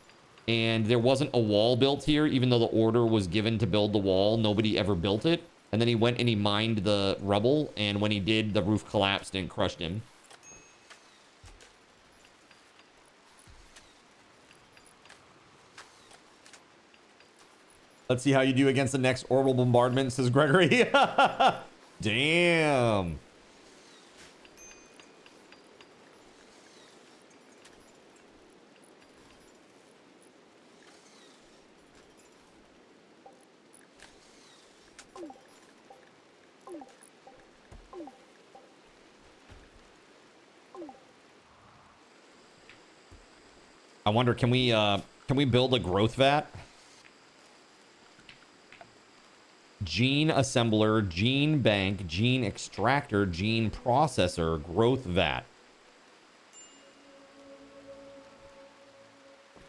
and there wasn't a wall built here, even though the order was given to build the wall. Nobody ever built it. And then he went and he mined the rubble, and when he did, the roof collapsed and crushed him. Let's see how you do against the next orbital bombardment, says Gregory. Damn. I wonder, can we build a growth vat? Gene assembler, gene bank, gene extractor, gene processor, growth vat.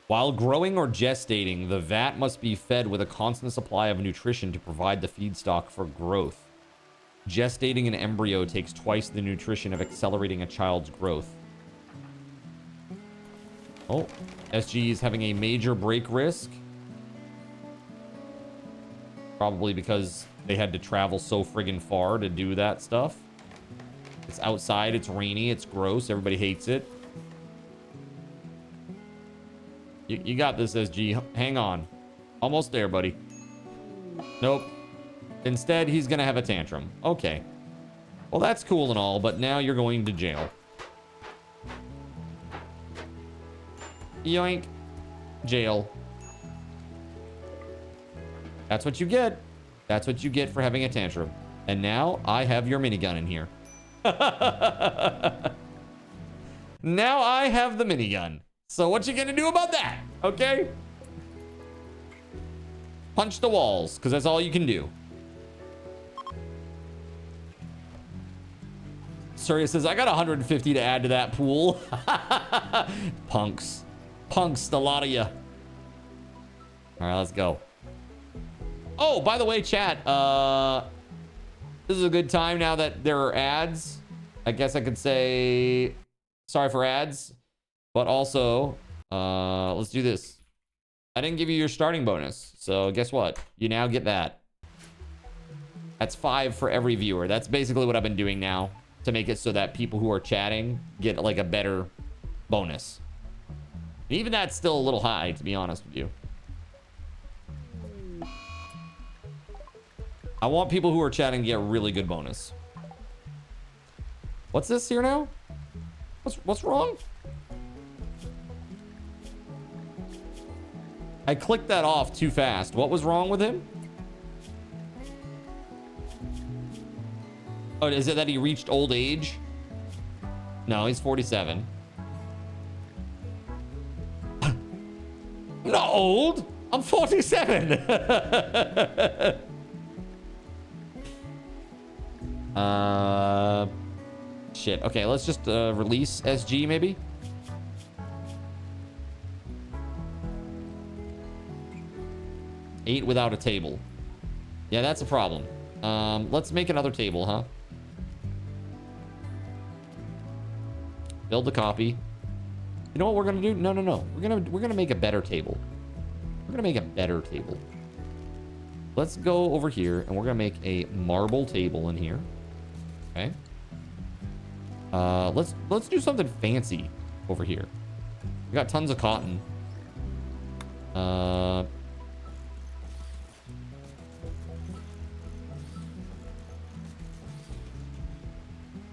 While growing or gestating, the vat must be fed with a constant supply of nutrition to provide the feedstock for growth. Gestating an embryo takes twice the nutrition of accelerating a child's growth. Oh, SG is having a major break risk. Probably because they had to travel so friggin' far to do that stuff. It's outside, it's rainy, it's gross, everybody hates it. You got this, SG. Hang on. Almost there, buddy. Nope. Instead, he's gonna have a tantrum. Okay. Well, that's cool and all, but now you're going to jail. Yoink. Jail. That's what you get. That's what you get for having a tantrum. And now I have your minigun in here. Now I have the minigun. So what you gonna do about that? Okay? Punch the walls, because that's all you can do. Surya says, I got 150 to add to that pool. Punks. Punks, a lot of you. All right, let's go. Oh, by the way, chat, this is a good time now that there are ads. I guess I could say sorry for ads, but also, let's do this. I didn't give you your starting bonus, so guess what? You now get that. That's 5 for every viewer. That's basically what I've been doing now to make it so that people who are chatting get like a better bonus. And even that's still a little high, to be honest with you. I want people who are chatting to get a really good bonus. What's this here now? What's wrong? I clicked that off too fast. What was wrong with him? Oh, is it that he reached old age? No, he's 47. I'm not old. I'm 47. Shit. Okay, let's just release SG maybe. Eight without a table. Yeah, that's a problem. Let's make another table, huh? Build a copy. You know what we're gonna do? No. We're gonna make a better table. We're gonna make a better table. Let's go over here and we're gonna make a marble table in here. Okay. Let's do something fancy over here. We got tons of cotton.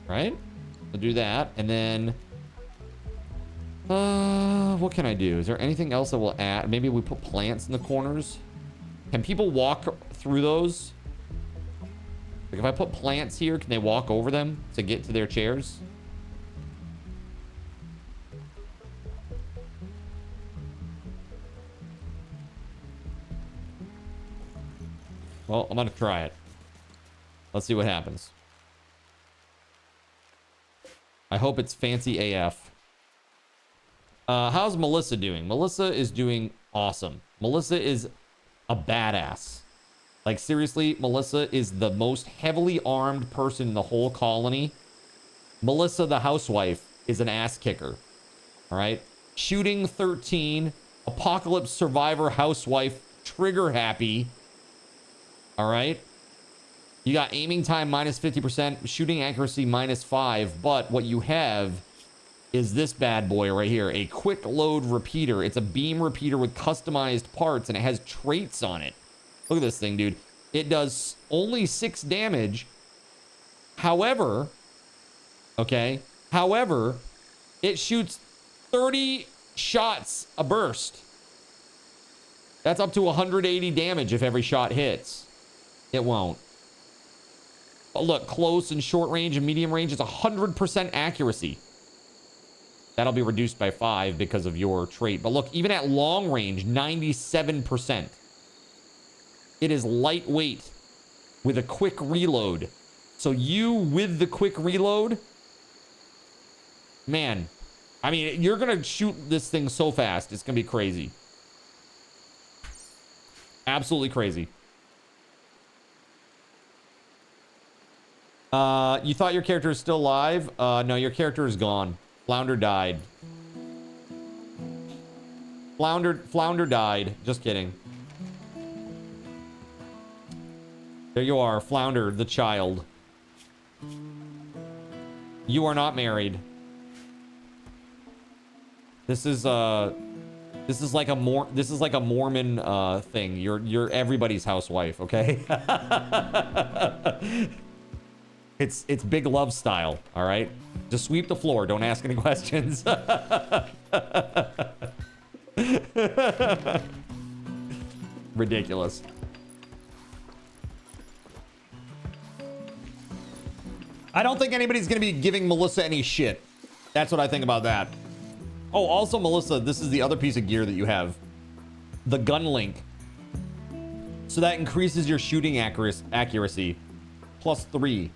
Right? We'll do that, and then what can I do? Is there anything else that will add? Maybe we put plants in the corners. Can people walk through those? Like if I put plants here, can they walk over them to get to their chairs? Well, I'm gonna try it. Let's see what happens. I hope it's fancy AF. How's Melissa doing? Melissa is doing awesome. Melissa is a badass. Like seriously, Melissa is the most heavily armed person in the whole colony. Melissa, the housewife, is an ass kicker. All right. Shooting 13, apocalypse survivor housewife, trigger happy. All right. You got aiming time minus 50%, shooting accuracy minus 5. But what you have is this bad boy right here, a quick load repeater. It's a beam repeater with customized parts and it has traits on it. Look at this thing, dude. It does only 6 damage. However, okay, it shoots 30 shots a burst. That's up to 180 damage if every shot hits. It won't. But look, close and short range and medium range is 100% accuracy. That'll be reduced by 5 because of your trait. But look, even at long range, 97%. It is lightweight with a quick reload. So you with the quick reload, man, I mean, you're going to shoot this thing so fast. It's going to be crazy. Absolutely crazy. You thought your character is still alive? No, your character is gone. Flounder died. Flounder died. Just kidding. There you are, Flounder, the child. You are not married. This is like a Mormon thing. You're everybody's housewife, okay? It's big love style, all right? Just sweep the floor. Don't ask any questions. Ridiculous. I don't think anybody's going to be giving Melissa any shit. That's what I think about that. Oh, also, Melissa, this is the other piece of gear that you have. The gun link. So that increases your shooting accuracy. +3.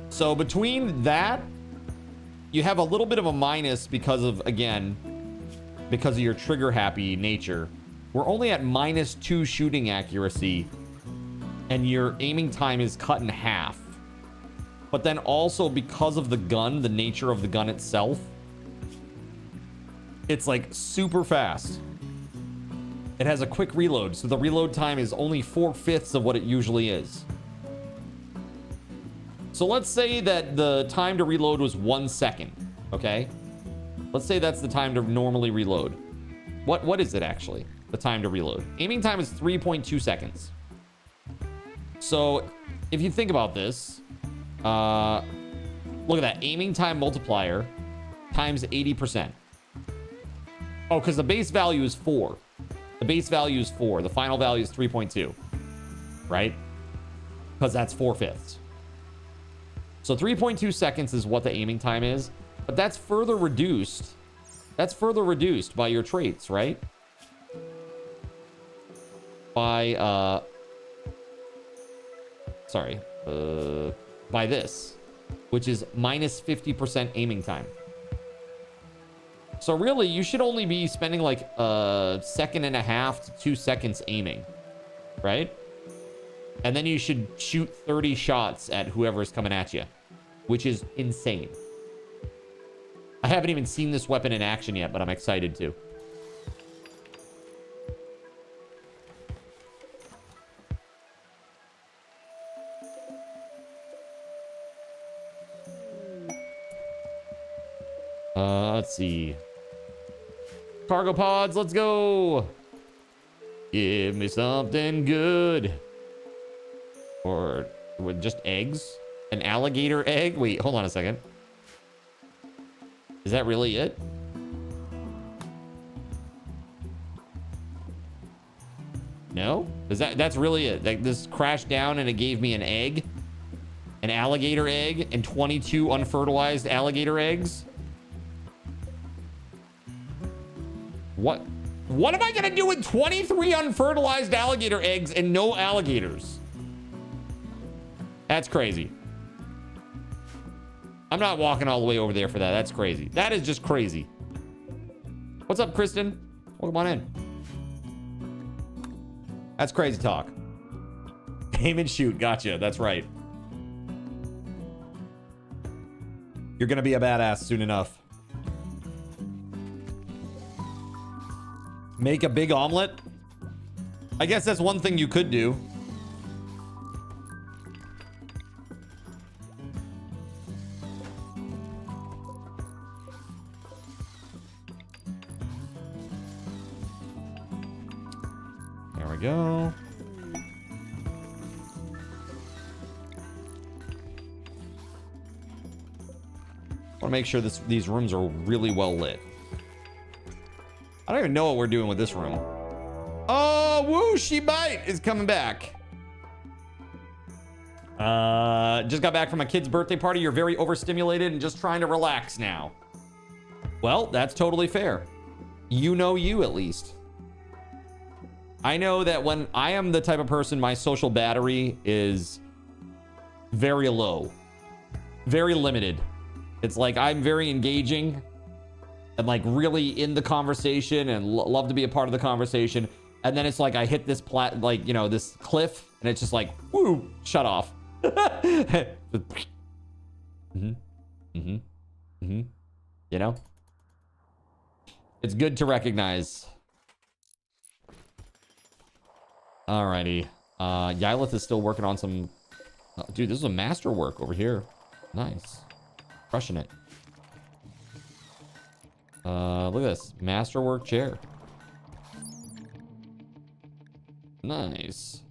So between that, you have a little bit of a minus because of, again, because of your trigger happy nature. We're only at -2 shooting accuracy, and your aiming time is cut in half. But then also because of the gun, the nature of the gun itself, it's like super fast. It has a quick reload, so the reload time is only 4/5 of what it usually is. So let's say that the time to reload was 1 second, okay? Let's say that's the time to normally reload. What is it actually? The time to reload. Aiming time is 3.2 seconds. So if you think about this, look at that. Aiming time multiplier times 80%. Oh, because the base value is 4. The base value is 4. The final value is 3.2. Right? Because that's 4/5. So 3.2 seconds is what the aiming time is. But that's further reduced. That's further reduced by your traits, right? By, by this, which is -50% aiming time. So really, you should only be spending like a 1.5 to 2 seconds aiming, right? And then you should shoot 30 shots at whoever's coming at you, which is insane. I haven't even seen this weapon in action yet, but I'm excited to. Let's see. Cargo pods, let's go. Give me something good. Or with just eggs? An alligator egg? Wait, hold on a second. Is that really it? No? That's really it? Like this crashed down and it gave me an egg? An alligator egg and 22 unfertilized alligator eggs? What am I gonna do with 23 unfertilized alligator eggs and no alligators? That's crazy. I'm not walking all the way over there for that. That's crazy. That is just crazy. What's up, Kristen? Welcome on in. That's crazy talk. Aim and shoot. Gotcha. That's right. You're gonna be a badass soon enough. Make a big omelet? I guess that's one thing you could do. There we go. I want to make sure these rooms are really well lit. I don't even know what we're doing with this room. Oh, woo, she bite is coming back. Just got back from a kid's birthday party. You're very overstimulated and just trying to relax now. Well, that's totally fair. You know you, at least. I know that when I am the type of person, my social battery is very low. Very limited. It's like I'm very engaging and like really in the conversation and love to be a part of the conversation. And then it's like I hit this this cliff and it's just like, woo, shut off. You know? It's good to recognize. Alrighty. Ylith is still working on some... Oh, dude, this is a masterwork over here. Nice. Crushing it. Look at this. Masterwork chair. Nice.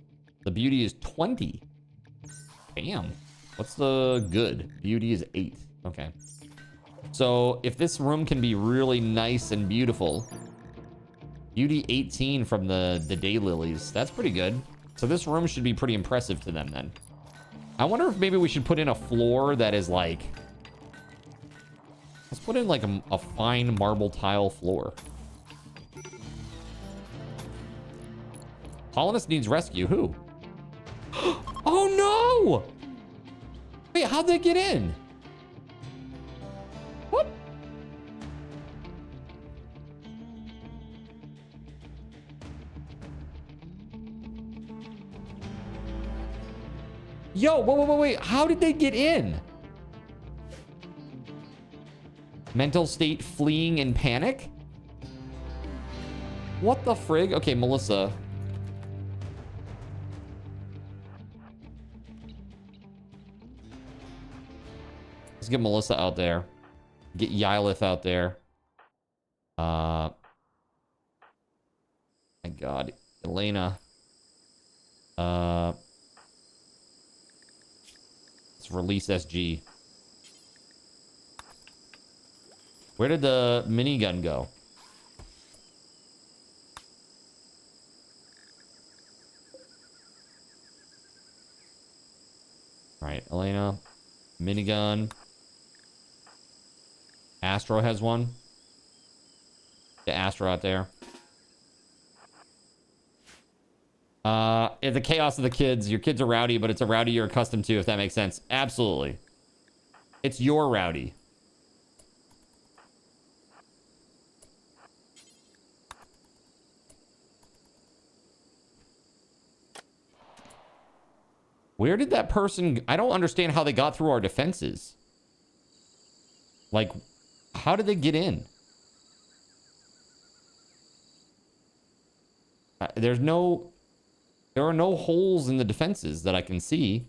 The beauty is 20. Damn. What's the good? Beauty is 8. Okay. So if this room can be really nice and beautiful, beauty 18 from the daylilies. That's pretty good. So this room should be pretty impressive to them then. I wonder if maybe we should put in a floor that is like... Let's put in like a fine marble tile floor. Colonist needs rescue. Who? Oh no! Wait, how'd they get in? What? Yo, wait. How did they get in? Mental state fleeing in panic? What the frig? Okay, Melissa. Let's get Melissa out there. Get Ylith out there. My God. Elena. Let's release SG. Where did the minigun go? All right, Elena. Minigun. Astro has one. The Astro out there. The chaos of the kids. Your kids are rowdy, but it's a rowdy you're accustomed to, if that makes sense. Absolutely. It's your rowdy. Where did that person... I don't understand how they got through our defenses. Like, how did they get in? There are no holes in the defenses that I can see.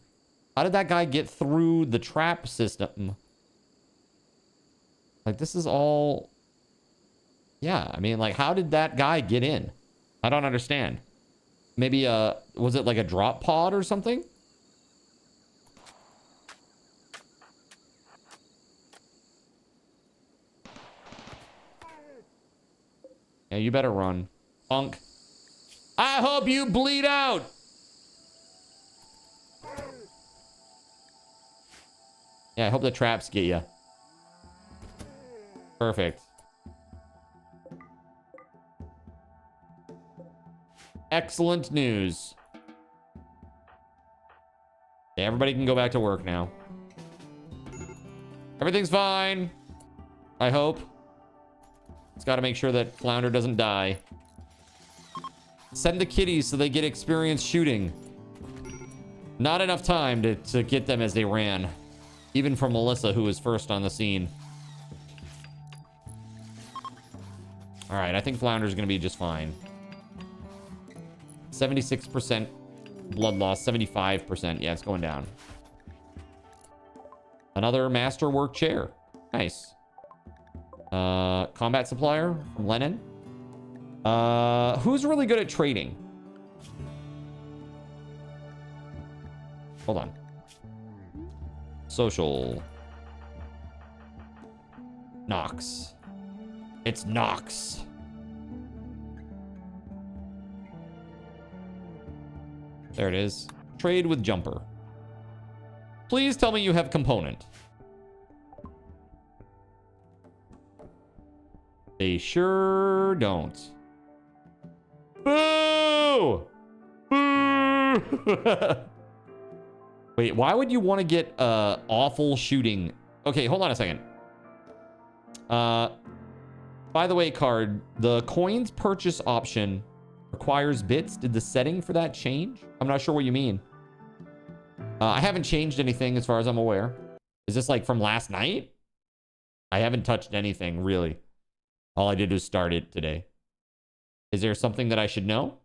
How did that guy get through the trap system? Like, this is all... Yeah, I mean, like, how did that guy get in? I don't understand. Maybe, was it like a drop pod or something? Yeah, you better run. Punk. I hope you bleed out. Yeah, I hope the traps get you. Perfect. Excellent news. Yeah, everybody can go back to work now. Everything's fine. I hope. It's got to make sure that Flounder doesn't die. Send the kitties so they get experience shooting. Not enough time to get them as they ran. Even for Melissa, who was first on the scene. All right, I think Flounder's going to be just fine. 76% blood loss, 75%. Yeah, it's going down. Another masterwork chair. Nice. Combat supplier from Lennon. Who's really good at trading? Hold on. Social. Nox. It's Nox. There it is. Trade with Jumper. Please tell me you have component. They sure don't. Boo! Boo! Wait, why would you want to get awful shooting? Okay, hold on a second. By the way, card, the coins purchase option requires bits. Did the setting for that change? I'm not sure what you mean. I haven't changed anything as far as I'm aware. Is this like from last night? I haven't touched anything, really. All I did was start it today. Is there something that I should know?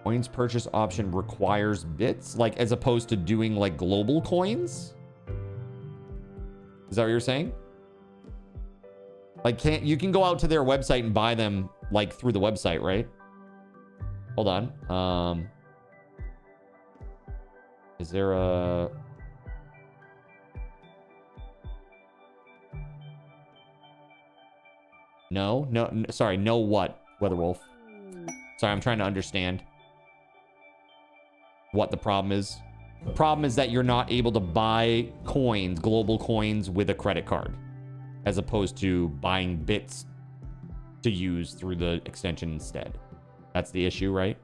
Coins purchase option requires bits, like as opposed to doing like global coins? Is that what you're saying? Like, you can go out to their website and buy them like through the website, right? Hold on. Is there a... No, sorry, no what, WeatherWolf? Sorry, I'm trying to understand what the problem is. The problem is that you're not able to buy coins, global coins, with a credit card, as opposed to buying bits to use through the extension instead. That's the issue, right?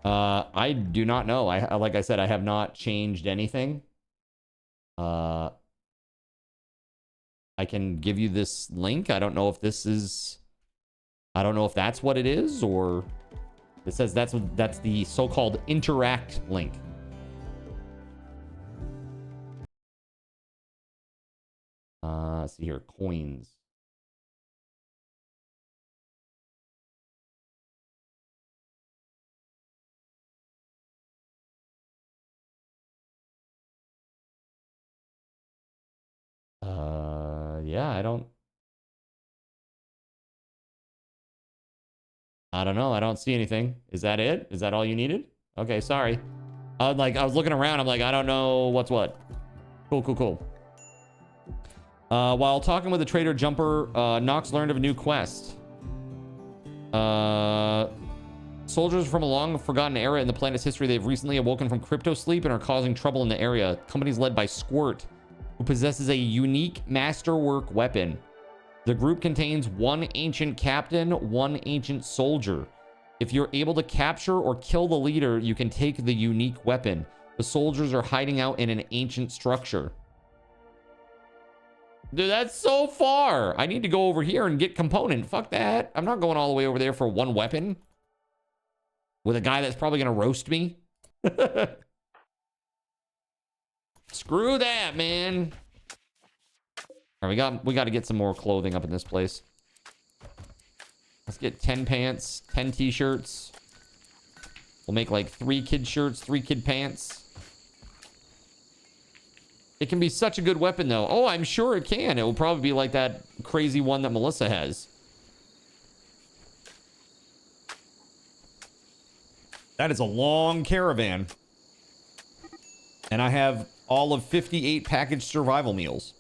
I do not know. Like I said, I have not changed anything. I can give you this link. I don't know if this is... I don't know if that's what it is, or... It says that's the so-called interact link. Let's see here. Coins. Yeah, I don't know. I don't see anything. Is that it? Is that all you needed? Okay, sorry. I was looking around. I'm like, I don't know what's what. Cool. While talking with the trader Jumper, Nox learned of a new quest. Soldiers from a long forgotten era in the planet's history, they've recently awoken from crypto sleep and are causing trouble in the area. Company's led by Squirt, who possesses a unique masterwork weapon. The group contains one ancient captain, one ancient soldier. If you're able to capture or kill the leader, you can take the unique weapon. The soldiers are hiding out in an ancient structure. Dude, that's so far. I need to go over here and get component. Fuck that. I'm not going all the way over there for one weapon. With a guy that's probably going to roast me. Screw that, man. All right, we got to get some more clothing up in this place. Let's get 10 pants, 10 t-shirts. We'll make like 3 kid shirts, 3 kid pants. It can be such a good weapon, though. Oh, I'm sure it can. It will probably be like that crazy one that Melissa has. That is a long caravan. And I have all of 58 packaged survival meals.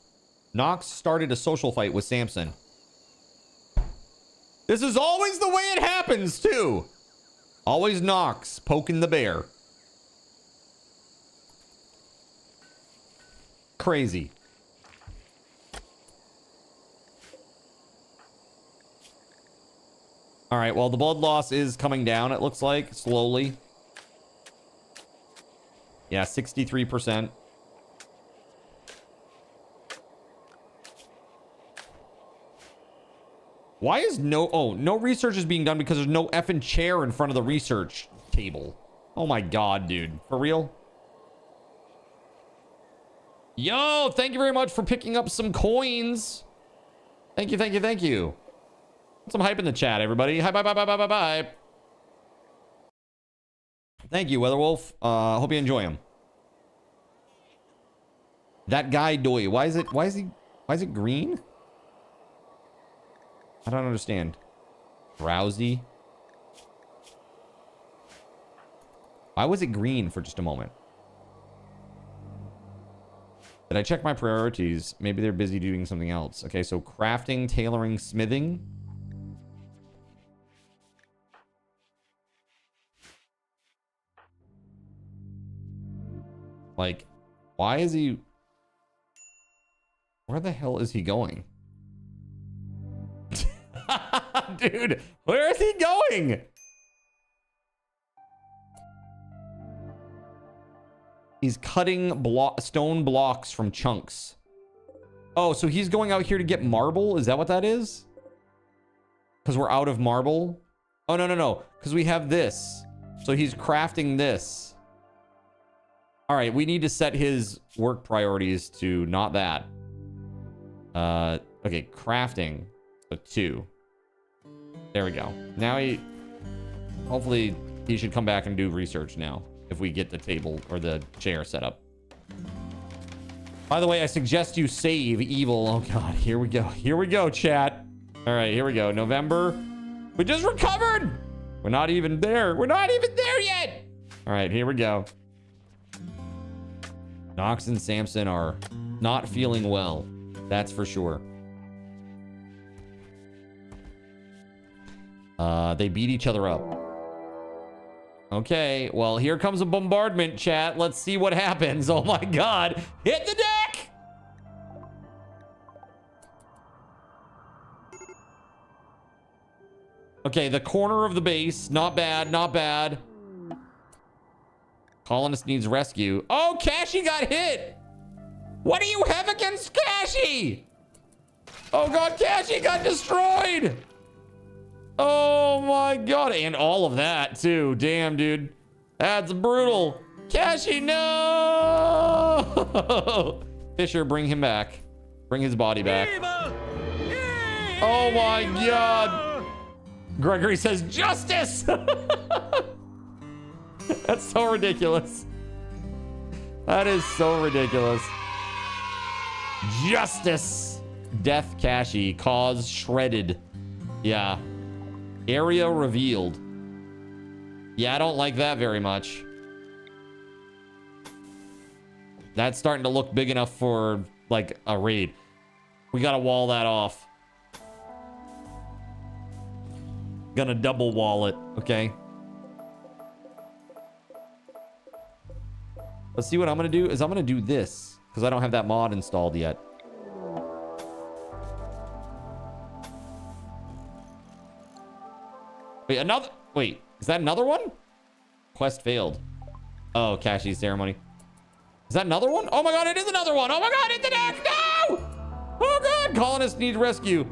Nox started a social fight with Samson. This is always the way it happens, too. Always Nox poking the bear. Crazy. All right, well, the blood loss is coming down, it looks like, slowly. Yeah, 63%. Why is no research is being done because there's no effing chair in front of the research table. Oh my God, dude. For real? Yo, thank you very much for picking up some coins. Thank you. Put some hype in the chat, everybody. Hi, bye. Thank you, Weatherwolf. Hope you enjoy him. That guy Doi. Why is it green? I don't understand. Drowsy. Why was it green for just a moment? Did I check my priorities? Maybe they're busy doing something else. Okay, so crafting, tailoring, smithing. Like, why is he... Where the hell is he going? Dude, where is he going? He's cutting stone blocks from chunks. Oh, so he's going out here to get marble? Is that what that is? Because we're out of marble? Oh, no. Because we have this. So he's crafting this. All right, we need to set his work priorities to not that. Okay, crafting. So 2. There we go. Now hopefully he should come back and do research now if we get the table or the chair set up. By the way, I suggest you save evil. Oh God, here we go, chat. All right, here we go. November. We just recovered. We're not even there. We're not even there yet. All right, here we go. Nox and Samson are not feeling well. That's for sure. They beat each other up. Okay, well, here comes a bombardment, chat. Let's see what happens. Oh my God. Hit the deck! Okay, the corner of the base. Not bad, not bad. Colonist needs rescue. Oh, Cashy got hit. What do you have against Cashy? Oh God, Cashy got destroyed. Oh my God. And all of that too. Damn, dude. That's brutal. Cashy, no. Fisher, bring him back. Bring his body back. Oh my God. Gregory says justice. That's so ridiculous. That is so ridiculous. Justice. Death Cashy. Cause shredded. Yeah. Area revealed. Yeah, I don't like that very much. That's starting to look big enough for like a raid. We gotta wall that off. Gonna double wall it, okay? Let's see what I'm gonna do is I'm gonna do this because I don't have that mod installed yet. Wait, is that another one? Quest failed. Oh, Cashy's ceremony. Is that another one? Oh my God, it is another one. Oh my God, it's an axe. No! Oh God, colonists need rescue.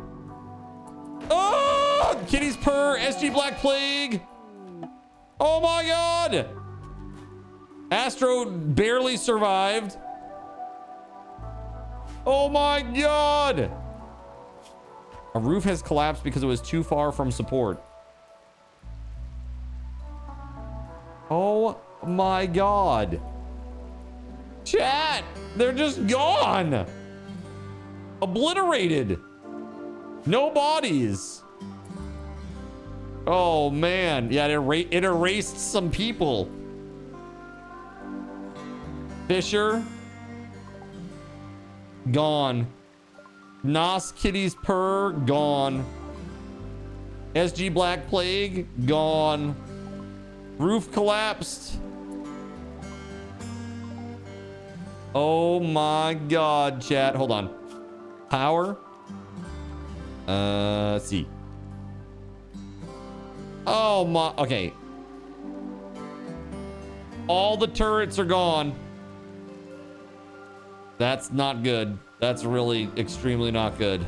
Oh, kitties purr, SG Black Plague. Oh my God. Astro barely survived. Oh my God. A roof has collapsed because it was too far from support. Oh my God. Chat, they're just gone. Obliterated. No bodies. Oh man. Yeah, it erased some people. Fisher. Gone. Nos Kitties Purr. Gone. SG Black Plague. Gone. Roof collapsed. Oh my God, chat. Hold on. Power. Let's see. Oh my. Okay. All the turrets are gone. That's not good. That's really extremely not good.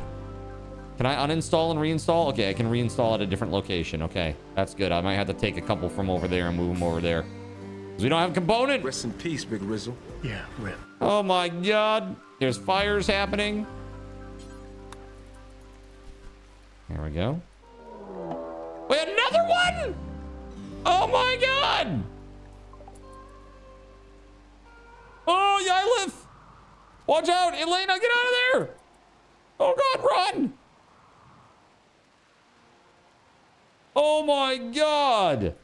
Can I uninstall and reinstall? Okay, I can reinstall at a different location. Okay, that's good. I might have to take a couple from over there and move them over there. Because we don't have a component. Rest in peace, Big Rizzle. Yeah, rip. Oh my God. There's fires happening. There we go. Wait, another one? Oh my God. Oh, Yylith. Watch out. Elena, get out of there. Oh God, run. Oh my God.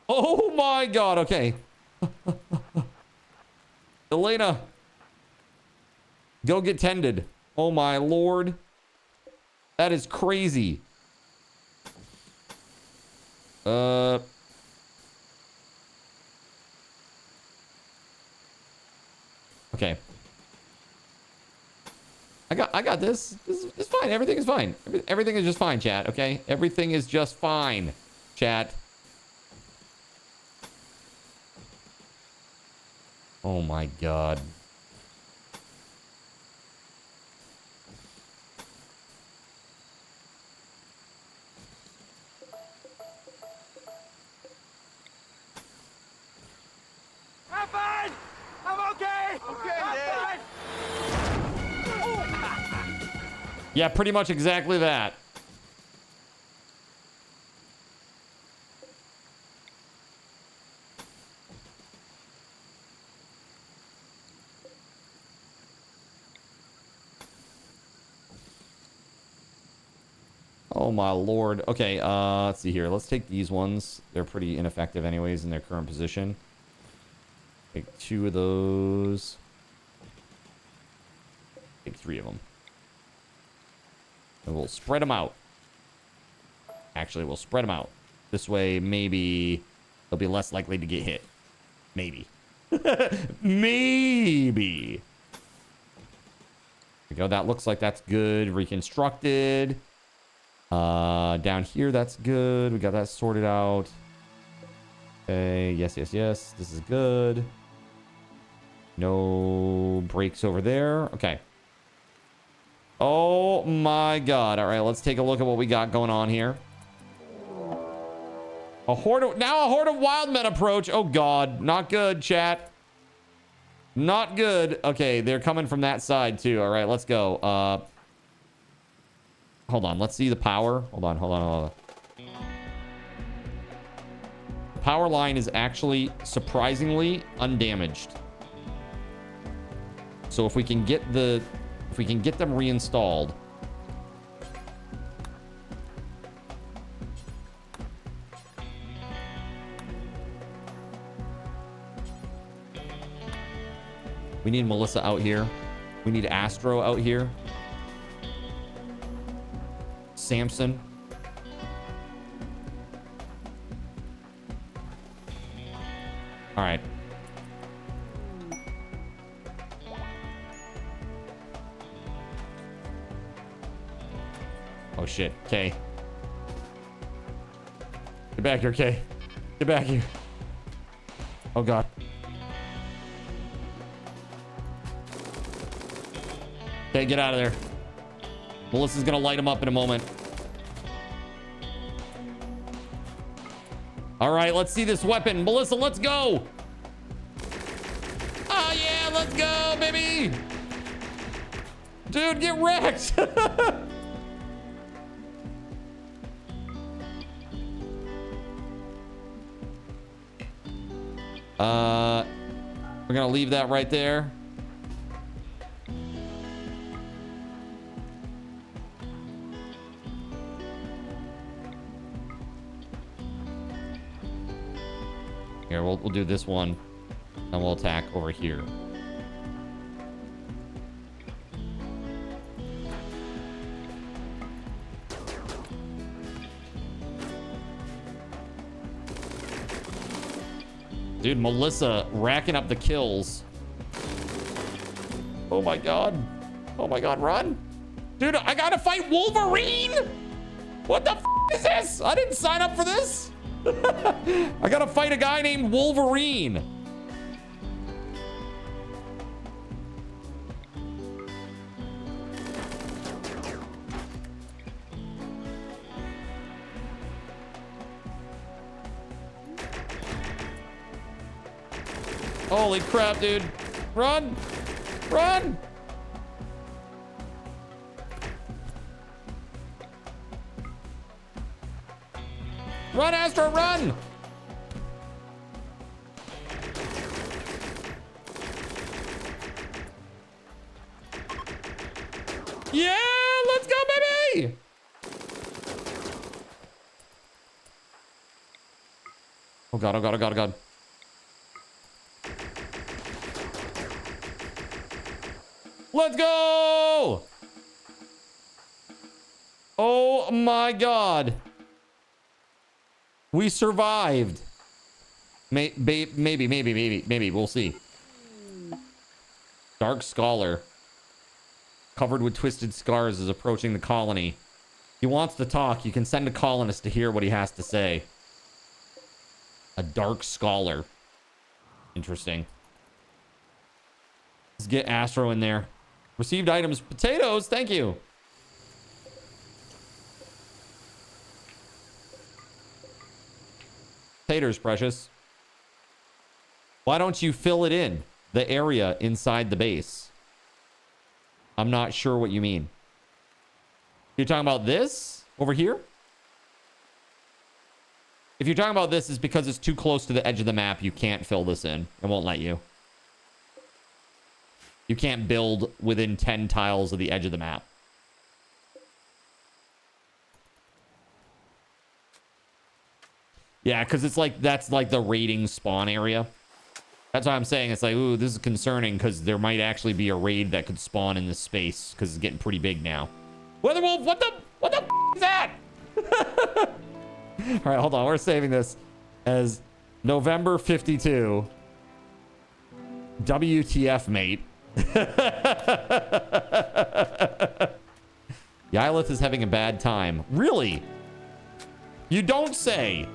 Oh my God. Okay. Elena. Go get tended. Oh my Lord. That is crazy. Okay. I got this. It's fine. Everything is fine. Everything is just fine, chat. Okay? Everything is just fine, chat. Oh my God. I'm fine. I'm okay. Okay, I'm fine. Yeah, pretty much exactly that. Oh my Lord. Okay, let's see here. Let's take these ones. They're pretty ineffective anyways in their current position. Take 2 of those. Take 3 of them. And we'll spread them out. Actually, we'll spread them out. This way, maybe they'll be less likely to get hit. Maybe. Maybe. There we go. That looks like that's good. Reconstructed. Down here, that's good. We got that sorted out. Okay, yes, yes, yes. This is good. No breaks over there. Okay. Oh my god. All right, let's take a look at what we got going on here. A horde of wildmen approach. Oh god. Not good, chat. Not good. Okay, they're coming from that side too. All right, let's go. Hold on. Let's see the power. Hold on. The power line is actually surprisingly undamaged. So if we can get them reinstalled. We need Melissa out here. We need Astro out here. Samson. All right. Oh shit. Okay. Get back here, Kay. Get back here. Oh god. Okay, get out of there. Melissa's gonna light him up in a moment. All right, let's see this weapon. Melissa, let's go. Oh yeah, let's go, baby. Dude, get wrecked. We're gonna leave that right there. Here, we'll do this one, and we'll attack over here. Dude, Melissa racking up the kills. Oh my god. Oh my god, run. Dude, I gotta fight Wolverine? What the f is this? I didn't sign up for this. I gotta fight a guy named Wolverine. Holy crap, dude. Run! Run! Run, Astro, run! Yeah, let's go, baby! Oh god, oh god, oh god, oh god. Let's go! Oh my god. We survived. Maybe. We'll see. Dark Scholar. Covered with twisted scars is approaching the colony. He wants to talk. You can send a colonist to hear what he has to say. A Dark Scholar. Interesting. Let's get Astro in there. Received items. Potatoes. Thank you. Potatoes, precious. Why don't you fill it in? The area inside the base. I'm not sure what you mean. You're talking about this over here? If you're talking about this, it's because it's too close to the edge of the map. You can't fill this in. It won't let you. You can't build within 10 tiles of the edge of the map. Yeah, because it's like, that's like the raiding spawn area. That's why I'm saying it's like, ooh, this is concerning because there might actually be a raid that could spawn in this space because it's getting pretty big now. WeatherWolf, what the f is that? All right, hold on. We're saving this as November 52. WTF, mate. Yylith is having a bad time. Really? You don't say.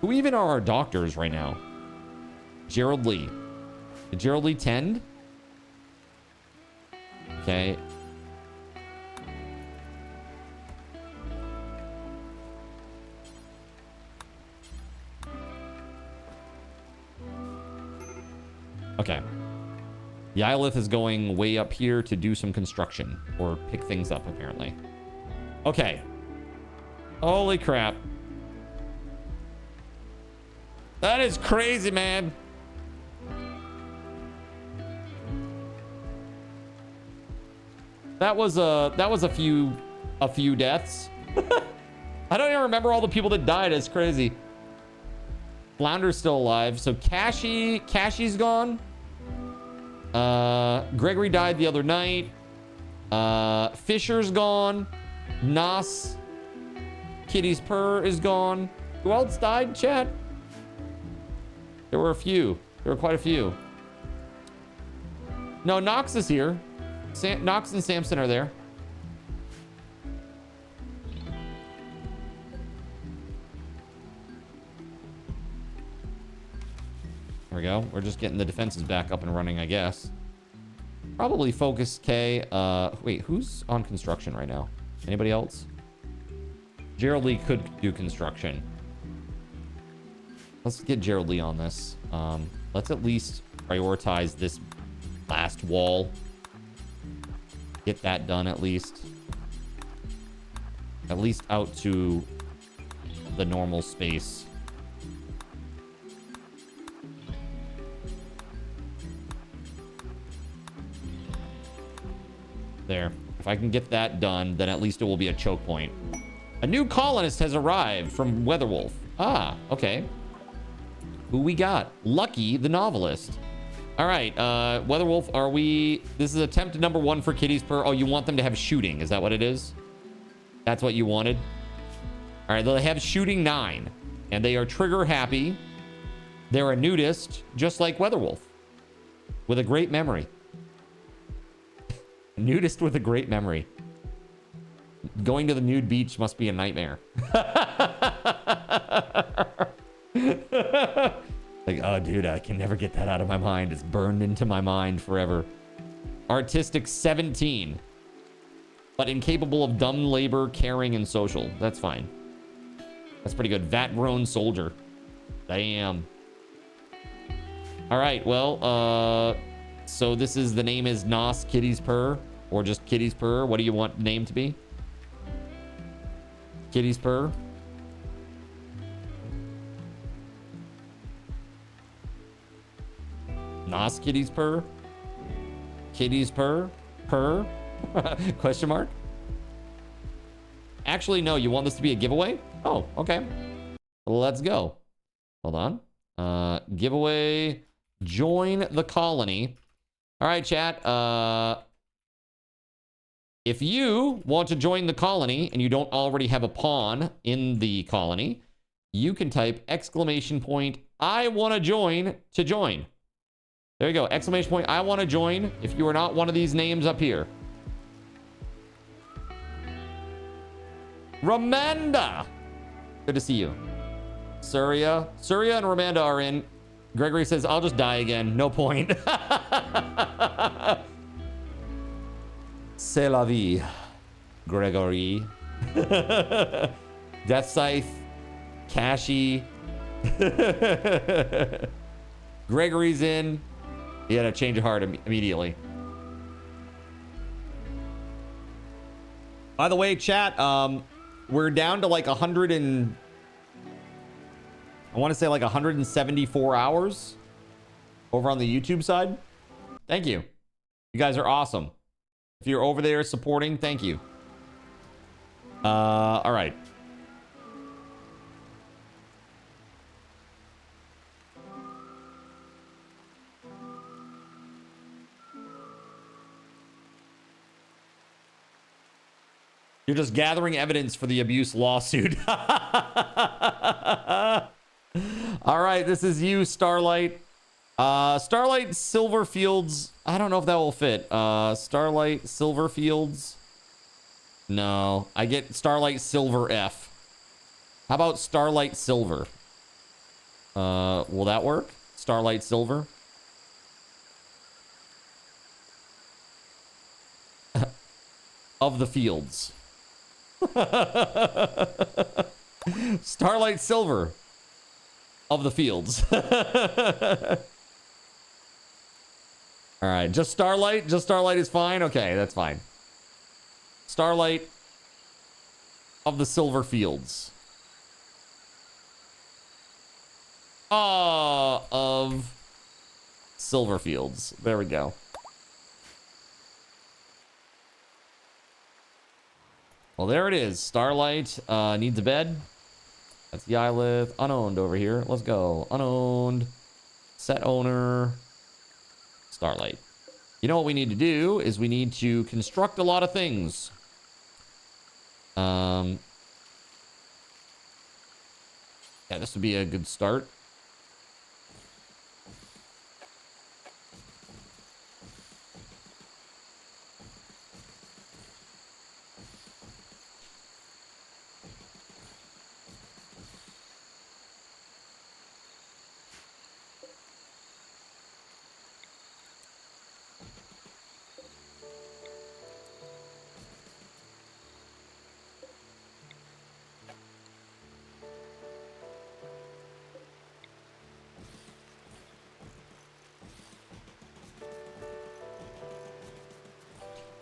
Who even are our doctors right now? Gerald Lee. Did Gerald Lee tend? Okay. Okay. Yylith is going way up here to do some construction or pick things up, apparently. Okay. Holy crap. That is crazy, man. That was a few deaths. I don't even remember all the people that died. It's crazy. Flounder's still alive. So Cashy's gone. Gregory died the other night. Fisher's gone. Nas. Kitty's Purr is gone. Who else died, chat? There were a few. There were quite a few. No, Nox is here. Nox and Samson are there. There we go. We're just getting the defenses back up and running, I guess. Probably Focus K. Wait, who's on construction right now? Anybody else? Gerald Lee could do construction. Let's get Gerald Lee on this. Let's at least prioritize this last wall. Get that done at least. At least out to the normal space. There. If I can get that done, then at least it will be a choke point. A new colonist has arrived from WeatherWolf. Ah, okay. Who we got? Lucky the novelist. All right, WeatherWolf, are we... This is attempt number 1 for Kitty's Purr. Oh, you want them to have shooting. Is that what it is? That's what you wanted? All right, they'll have shooting 9. And they are trigger happy. They're a nudist, just like WeatherWolf. With a great memory. A nudist with a great memory. Going to the nude beach must be a nightmare. Like, oh, dude, I can never get that out of my mind. It's burned into my mind forever. Artistic 17. But incapable of dumb labor, caring, and social. That's fine. That's pretty good. Vat-grown soldier. Damn. All right, well, so this is, the name is Nos Kitty's Purr, or just Kitty's Purr. What do you want the name to be? Kitty's Purr. Nos Kitty's Purr. Kitty's Purr. Purr. Question mark. Actually, no. You want this to be a giveaway? Oh, okay. Let's go. Hold on. Giveaway. Join the colony. All right, chat. If you want to join the colony and you don't already have a pawn in the colony, you can type exclamation point, I want to join to join. There you go. Exclamation point, I want to join if you are not one of these names up here. Ramanda. Good to see you. Surya and Ramanda are in. Gregory says, I'll just die again. No point. C'est la vie, Gregory. Death Scythe. Cashy. Gregory's in. He had a change of heart immediately. By the way, chat, we're down to like 100 and... I want to say like 174 hours over on the YouTube side. Thank you. You guys are awesome. If you're over there supporting, thank you. All right. You're just gathering evidence for the abuse lawsuit. All right, this is you, Starlight. Starlight Silverfields. I don't know if that will fit. Starlight Silverfields. No, I get Starlight Silver F. How about Starlight Silver? Will that work? Starlight Silver. Of the fields. Starlight Silver. Of the fields. All right, just Starlight? Just Starlight is fine? Okay, that's fine. Starlight of the Silver Fields. Of Silver Fields. There we go. Well, there it is. Starlight needs a bed. That's the Ylith. Unowned over here. Let's go. Unowned. Set owner. Starlight. You know what we need to do is we need to construct a lot of things. Yeah, this would be a good start.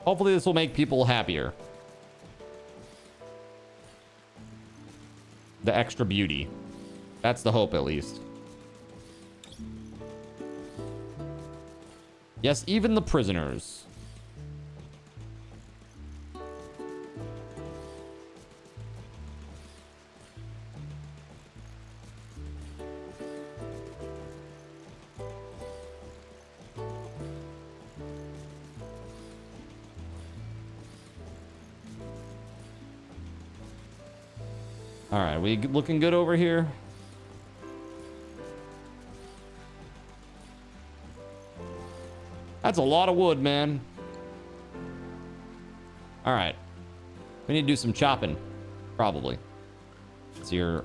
Hopefully this will make people happier. The extra beauty. That's the hope, at least. Yes, even the prisoners. All right, we looking good over here? That's a lot of wood, man. All right. We need to do some chopping, probably. Let's see here.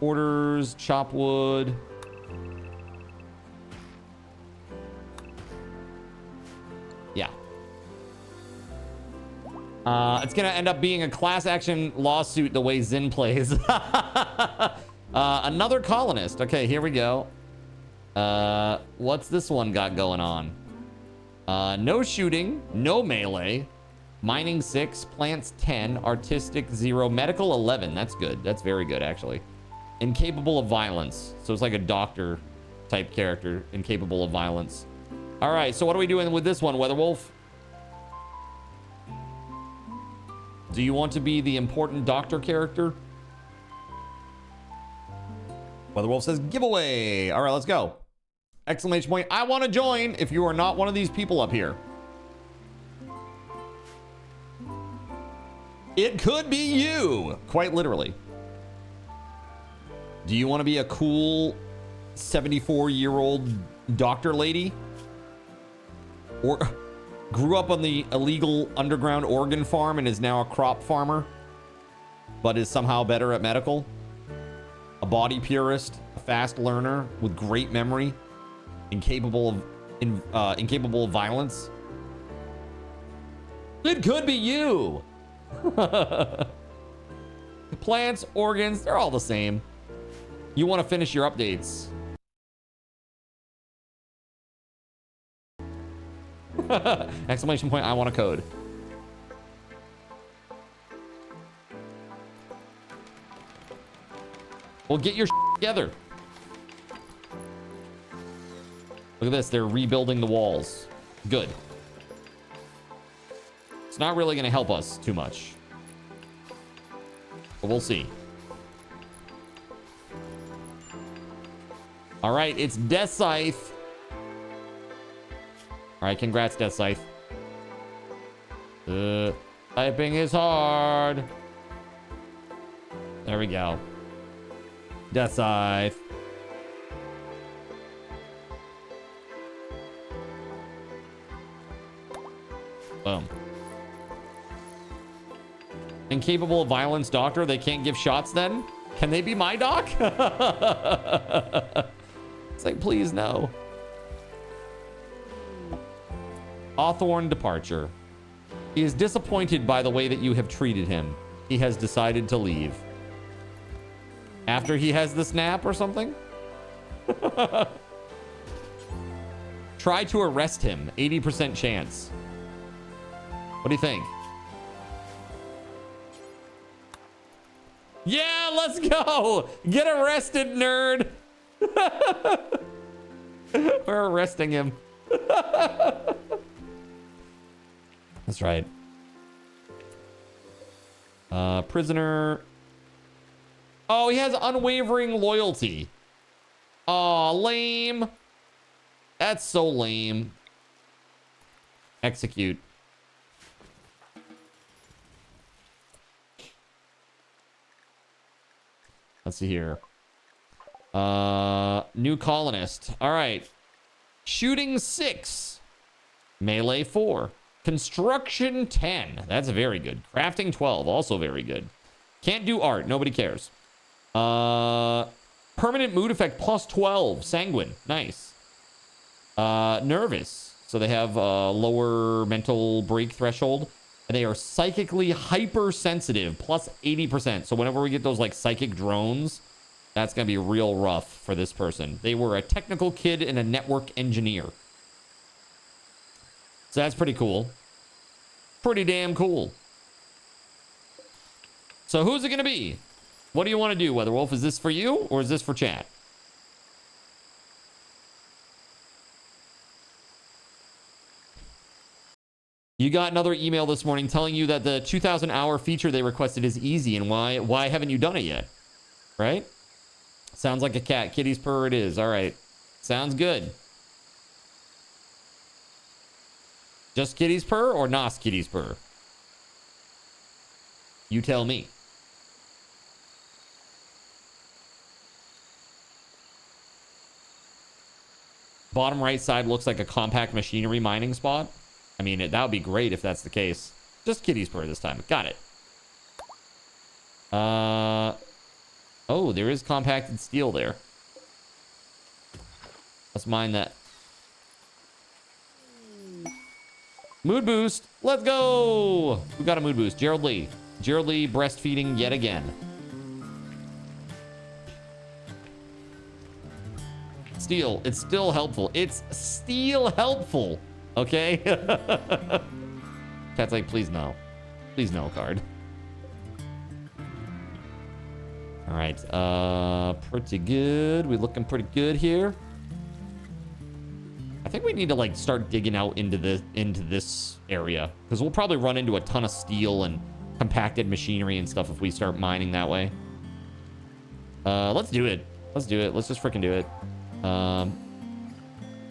Orders, chop wood. Yeah. It's gonna end up being a class action lawsuit the way Zin plays. Another colonist. Okay, here we go. What's this one got going on? No shooting, no melee, mining 6, plants 10, artistic 0, medical 11. That's good. That's very good, actually. Incapable of violence. So it's like a doctor type character, incapable of violence. All right, so what are we doing with this one, WeatherWolf? Do you want to be the important doctor character? WeatherWolf says giveaway. All right, let's go. Exclamation point. I want to join if you are not one of these people up here. It could be you. Quite literally. Do you want to be a cool 74-year-old doctor lady? Or grew up on the illegal underground organ farm and is now a crop farmer, but is somehow better at medical? A body purist, a fast learner with great memory, incapable of violence. It could be you. Plants, organs, they're all the same. You want to finish your updates. Exclamation point, I want a code. Well, get your together. Look at this, they're rebuilding the walls. Good. It's not really going to help us too much, but we'll see. All right, it's Death Scythe. All right, congrats, Death Scythe. Typing is hard. There we go. Death Scythe. Boom. Incapable of violence doctor. They can't give shots then? Can they be my doc? It's like, please, no. Hawthorne departure. He is disappointed by the way that you have treated him. He has decided to leave. After he has the snap or something? Try to arrest him. 80% chance. What do you think? Yeah, let's go. Get arrested, nerd. We're arresting him. That's right. Prisoner. Oh, he has unwavering loyalty. Aw, lame. That's so lame. Execute. Let's see here. New colonist. All right. Shooting 6. Melee 4. Construction 10. That's very good. Crafting 12. Also very good. Can't do art. Nobody cares. Permanent mood effect plus 12. Sanguine. Nice. Nervous. So they have lower mental break threshold. And they are psychically hypersensitive, plus 80%. So whenever we get those like psychic drones, that's going to be real rough for this person. They were a technical kid and a network engineer. So that's pretty cool. Pretty damn cool. So who's it going to be? What do you want to do, WeatherWolf? Is this for you or is this for chat? You got another email this morning telling you that the 2,000 hour feature they requested is easy, and why haven't you done it yet? Right? Sounds like a cat. Kitty's purr it is. All right. Sounds good. Just kitty's purr or Nos kitty's purr? You tell me. Bottom right side looks like a compact machinery mining spot. I mean, that would be great if that's the case. Just kitty's purr this time. Got it. Oh, there is compacted steel there. Let's mine that. Mood boost. Let's go. We got a mood boost. Gerald Lee. Gerald Lee breastfeeding yet again. Steel. It's still helpful. It's still helpful. Okay. Cat's like, please no. Please no card. All right. Pretty good. We're looking pretty good here. I think we need to like start digging out into this area because we'll probably run into a ton of steel and compacted machinery and stuff if we start mining that way. Let's do it. Let's do it. Let's just freaking do it.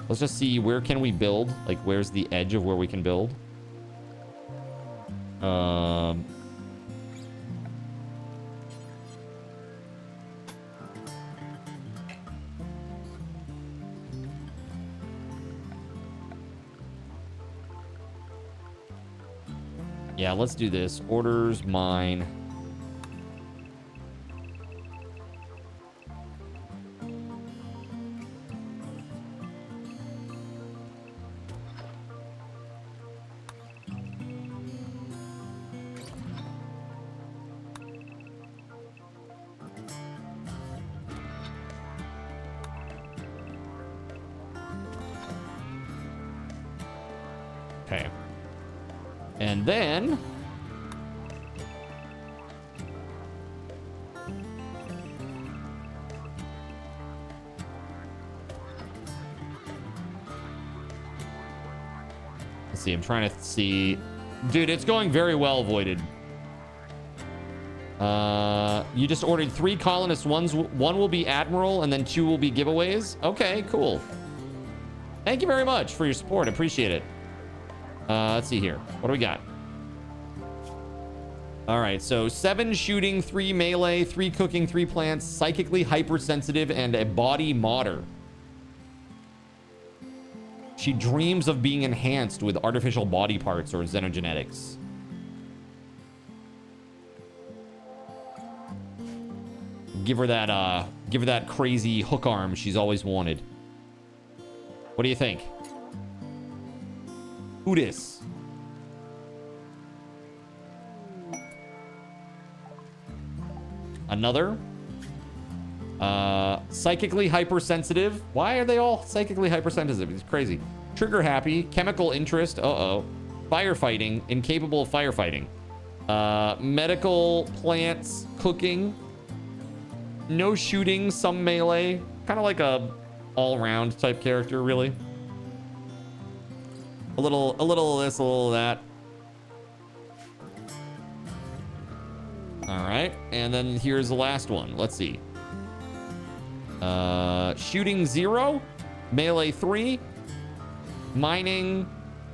Let's just see where can we build. Like, where's the edge of where we can build? Yeah, let's do this. Orders, mine. Okay. And then let's see, I'm trying to see. Dude, it's going very well, Voided. You just ordered 3 colonists. One will be Admiral and then 2 will be giveaways. Okay, cool. Thank you very much for your support. Appreciate it. Let's see here. What do we got? All right, so 7 shooting, 3 melee, 3 cooking, 3 plants, psychically hypersensitive, and a body modder. She dreams of being enhanced with artificial body parts or xenogenetics. Give her that crazy hook arm she's always wanted. What do you think? Who dis? Another. Psychically hypersensitive. Why are they all psychically hypersensitive? It's crazy. Trigger happy. Chemical interest. Uh-oh. Firefighting. Incapable of firefighting. Medical plants. Cooking. No shooting. Some melee. Kind of like a all-round type character, really. A little of this, a little of that. All right, and then here's the last one. Let's see. Shooting 0, melee 3, mining,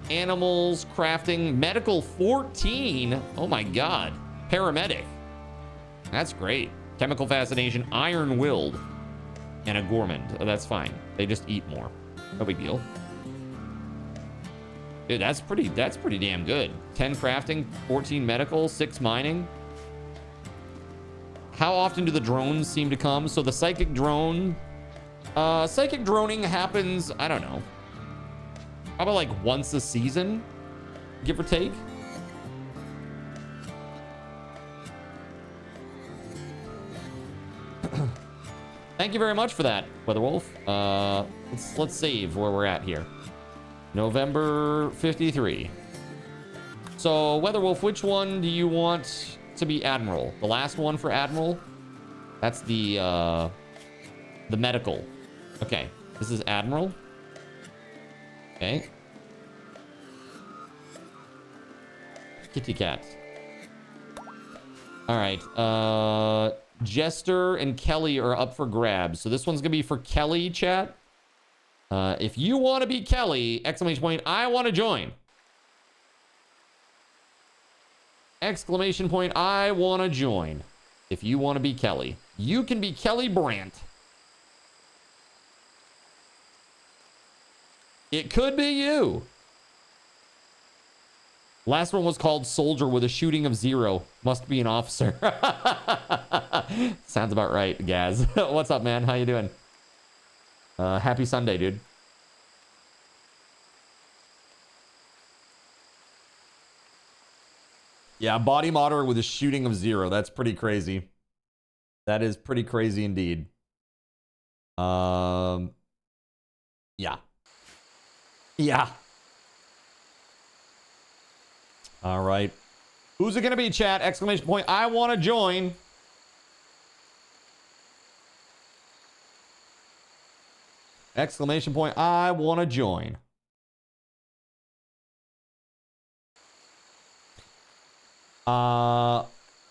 animals, crafting, medical 14. Oh my god, paramedic. That's great. Chemical fascination, iron-willed, and a gourmand. Oh, that's fine. They just eat more. No big deal. Dude, that's pretty damn good. 10 crafting, 14 medical, 6 mining. How often do the drones seem to come? So the psychic drone, psychic droning happens, I don't know, probably like once a season, give or take. Thank you very much for that, WeatherWolf. Let's save where we're at here. November 53. So WeatherWolf, which one do you want to be Admiral? The last one for Admiral? That's the medical. Okay, this is Admiral. Okay. Kitty cat. All right. Jester and Kelly are up for grabs. So this one's gonna be for Kelly, chat. If you want to be Kelly, exclamation point, I want to join. Exclamation point, I want to join. If you want to be Kelly, you can be Kelly Brandt. It could be you. Last one was called Soldier with a shooting of 0. Must be an officer. Sounds about right, Gaz. What's up, man? How you doing? Happy Sunday, dude. Yeah, body modder with a shooting of 0. That's pretty crazy. That is pretty crazy indeed. Yeah. Yeah. All right. Who's it gonna be, chat? Exclamation point, I want to join. Exclamation point, I want to join.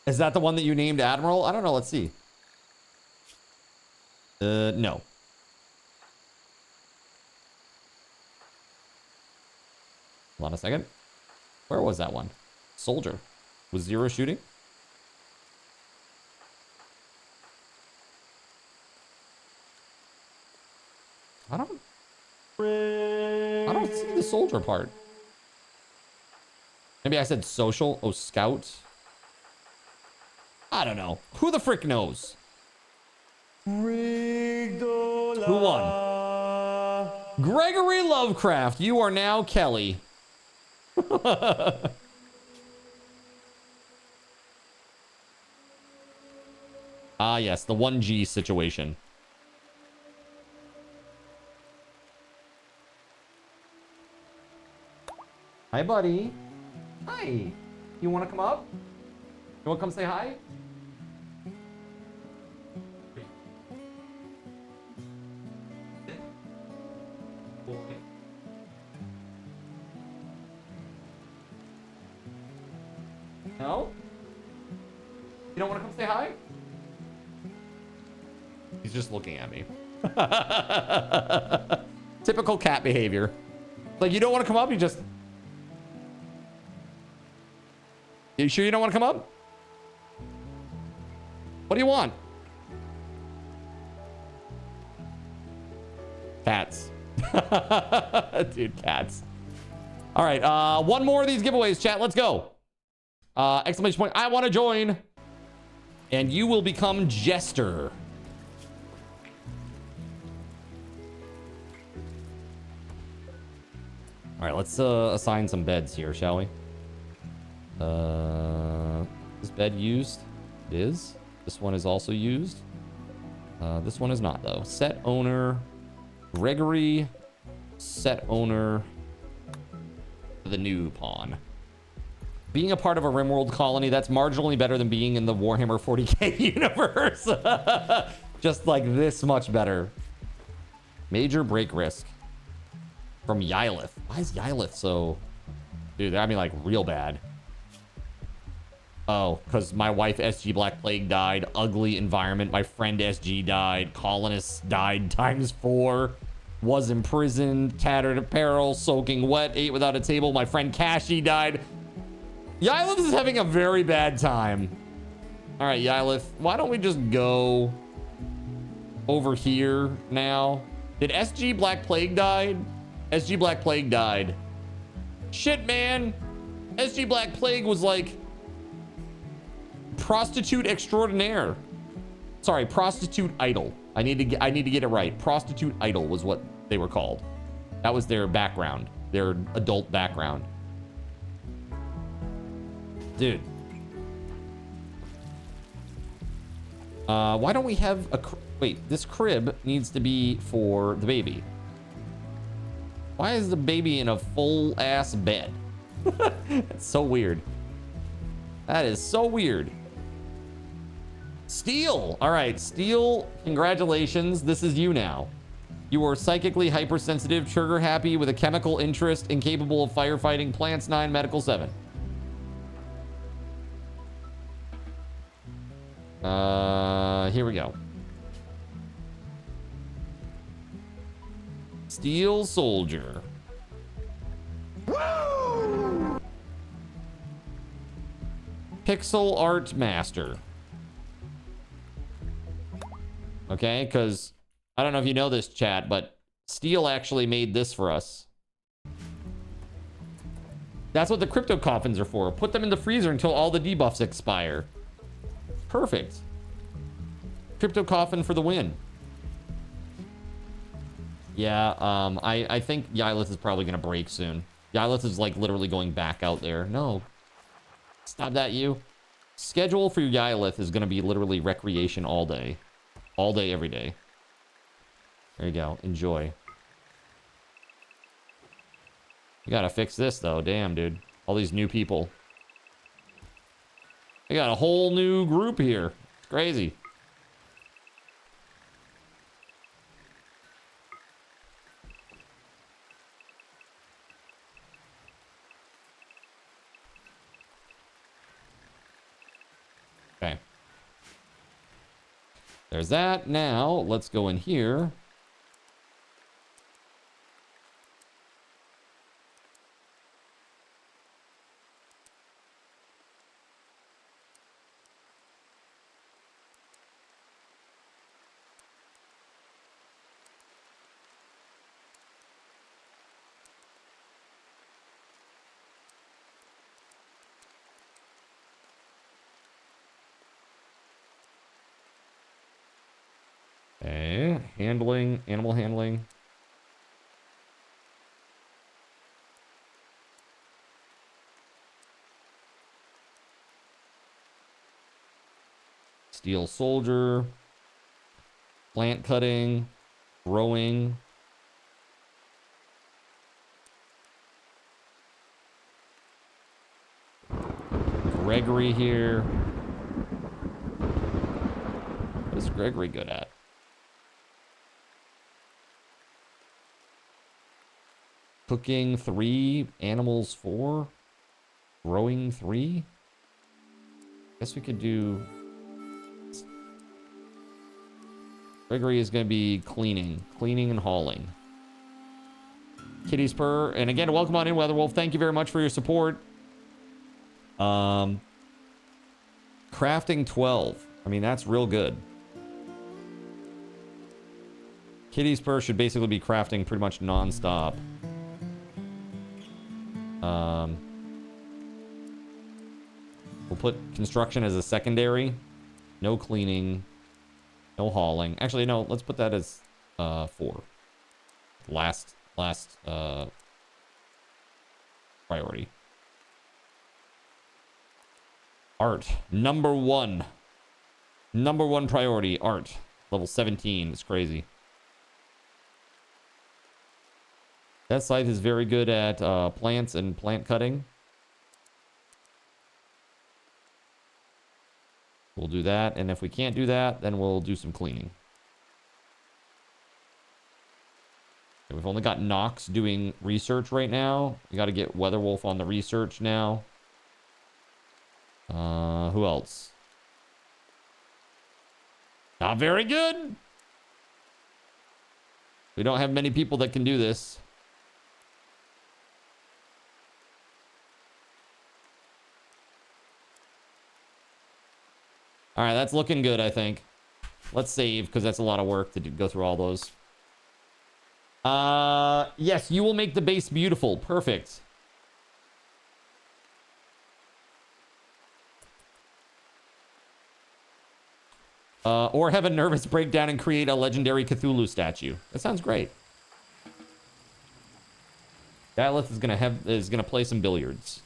Is that the one that you named Admiral? I don't know. Let's see. No. Hold on a second. Where was that one? Soldier. Was 0 shooting? I don't see the soldier part. Maybe I said social. Oh, scout. I don't know. Who the frick knows? Who won? Gregory Lovecraft. You are now Kelly. Ah, yes. The 1G situation. Hi, buddy. Hi. You want to come up? You want to come say hi? No? You don't want to come say hi? He's just looking at me. Typical cat behavior. Like, you don't want to come up? You just... You sure you don't want to come up? What do you want? Cats. Dude, cats. All right, one more of these giveaways, chat. Let's go. Exclamation point, I want to join. And you will become Jester. All right, let's assign some beds here, shall we? Is bed used? It is. This one is also used. This one is not, though. Set owner, Gregory. Set owner, the new pawn. Being a part of a Rimworld colony, that's marginally better than being in the Warhammer 40k universe. Just like this much better. Major break risk. From Ylith. Why is Ylith so... Dude, I mean, like, real bad. Oh, because my wife, SG Black Plague, died. Ugly environment. My friend, SG, died. Colonists died ×4. Was imprisoned. Tattered apparel. Soaking wet. Ate without a table. My friend, Kashi, died. Ylith is having a very bad time. All right, Ylith, why don't we just go over here now? Did SG Black Plague died? SG Black Plague died. Shit, man. SG Black Plague was like prostitute extraordinaire. Sorry, prostitute idol. I need to get it right. Prostitute idol was what they were called. That was their background, their adult background. Dude. Why don't we have a... Wait, this crib needs to be for the baby. Why is the baby in a full-ass bed? That's so weird. That is so weird. Steel. All right, Steel, congratulations. This is you now. You are psychically hypersensitive, trigger-happy, with a chemical interest, incapable of firefighting, plants 9, medical 7. Here we go. Steel Soldier. Woo! Pixel Art Master. Okay, because I don't know if you know this, chat, but Steel actually made this for us. That's what the crypto coffins are for. Put them in the freezer until all the debuffs expire. Perfect. Crypto coffin for the win. Yeah, I think Ylith is probably gonna break soon. Ylith is like literally going back out there. No. Stop that, you. Schedule for your Ylith is gonna be literally recreation all day. All day, every day. There you go. Enjoy. You gotta fix this though. Damn, dude. All these new people. I got a whole new group here. It's crazy. Okay. There's that. Now, let's go in here. Okay, handling, animal handling. Steel Soldier. Plant cutting. Growing. Gregory here. What is Gregory good at? Cooking 3, animals 4, growing 3. Guess we could do. Gregory is going to be cleaning and hauling. Kitty's purr, and again, welcome on in, Weatherwolf. Thank you very much for your support. Crafting 12. I mean, that's real good. Kitty's purr should basically be crafting pretty much non-stop. We'll put construction as a secondary. No cleaning. No hauling. Actually, no, let's put that as 4. Last priority. Art. Number 1. Number 1 priority, art. Level 17. It's crazy. That site is very good at plants and plant cutting. We'll do that, and if we can't do that, then we'll do some cleaning. Okay, we've only got Nox doing research right now. We got to get WeatherWolf on the research now. Who else? Not very good. We don't have many people that can do this. All right, that's looking good, I think. Let's save, because that's a lot of work to go through all those. Yes, you will make the base beautiful. Perfect. Or have a nervous breakdown and create a legendary Cthulhu statue. That sounds great. Daleth is gonna play some billiards.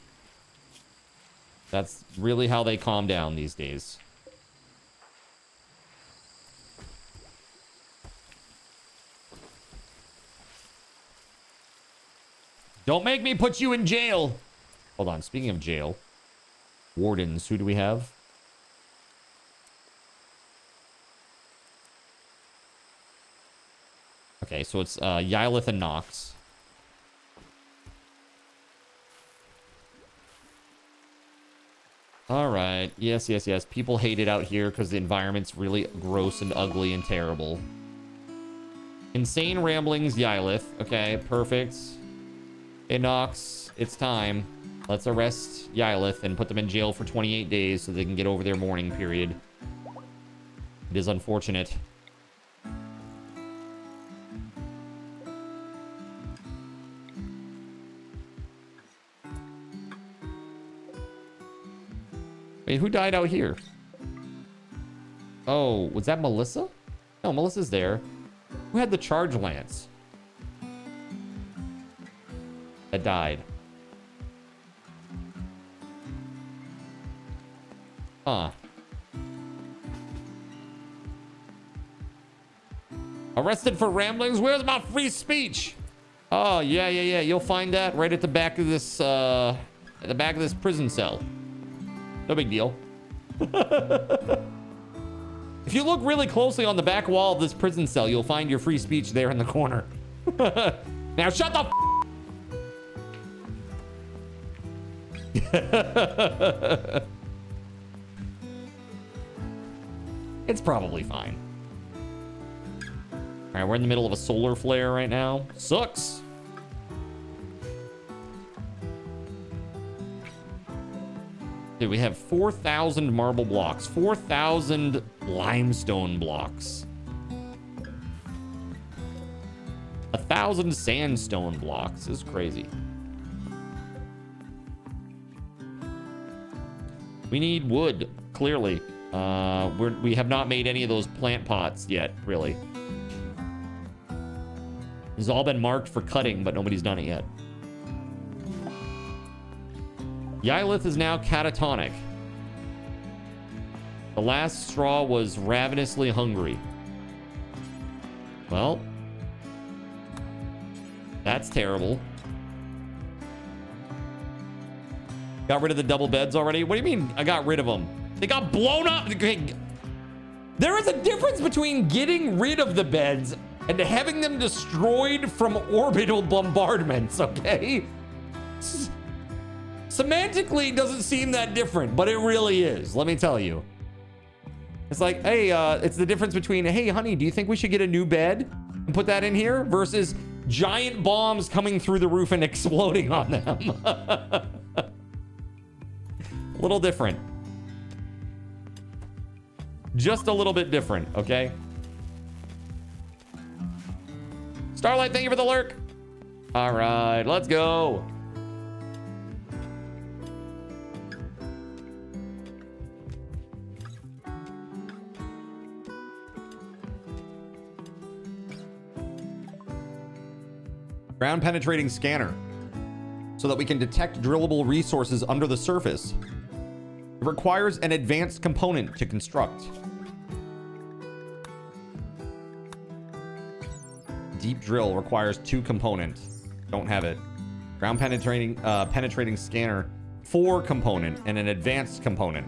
That's really how they calm down these days. Don't make me put you in jail. Hold on. Speaking of jail, wardens. Who do we have? Okay, so it's Ylith and Nox. All right. Yes, yes, yes. People hate it out here because the environment's really gross and ugly and terrible. Insane ramblings, Ylith. Okay, perfect. Hey, Nox, it's time. Let's arrest Ylith and put them in jail for 28 days so they can get over their mourning period. It is unfortunate. Wait, who died out here? Oh, was that Melissa? No, Melissa's there. Who had the charge lance? That died. Huh. Arrested for ramblings? Where's my free speech? Oh, yeah. You'll find that right at the back of this, prison cell. No big deal. If you look really closely on the back wall of this prison cell, you'll find your free speech there in the corner. Now shut the It's probably fine. All right, we're in the middle of a solar flare right now. Sucks. Dude, we have 4,000 marble blocks, 4,000 limestone blocks, 1,000 sandstone blocks. This is crazy. We need wood, clearly. We have not made any of those plant pots yet, really. It's all been marked for cutting, but nobody's done it yet. Ylith is now catatonic. The last straw was ravenously hungry. Well, that's terrible. Got rid of the double beds already? What do you mean I got rid of them? They got blown up. There is a difference between getting rid of the beds and having them destroyed from orbital bombardments, okay? Semantically, it doesn't seem that different, but it really is. Let me tell you. It's like, hey, it's the difference between, hey, honey, do you think we should get a new bed and put that in here? Versus giant bombs coming through the roof and exploding on them. A little different. Just a little bit different, okay? Starlight, thank you for the lurk. All right, let's go. Ground penetrating scanner, so that we can detect drillable resources under the surface. It requires an advanced component to construct. Deep drill requires 2 components. Don't have it. Ground penetrating scanner, 4 component and an advanced component.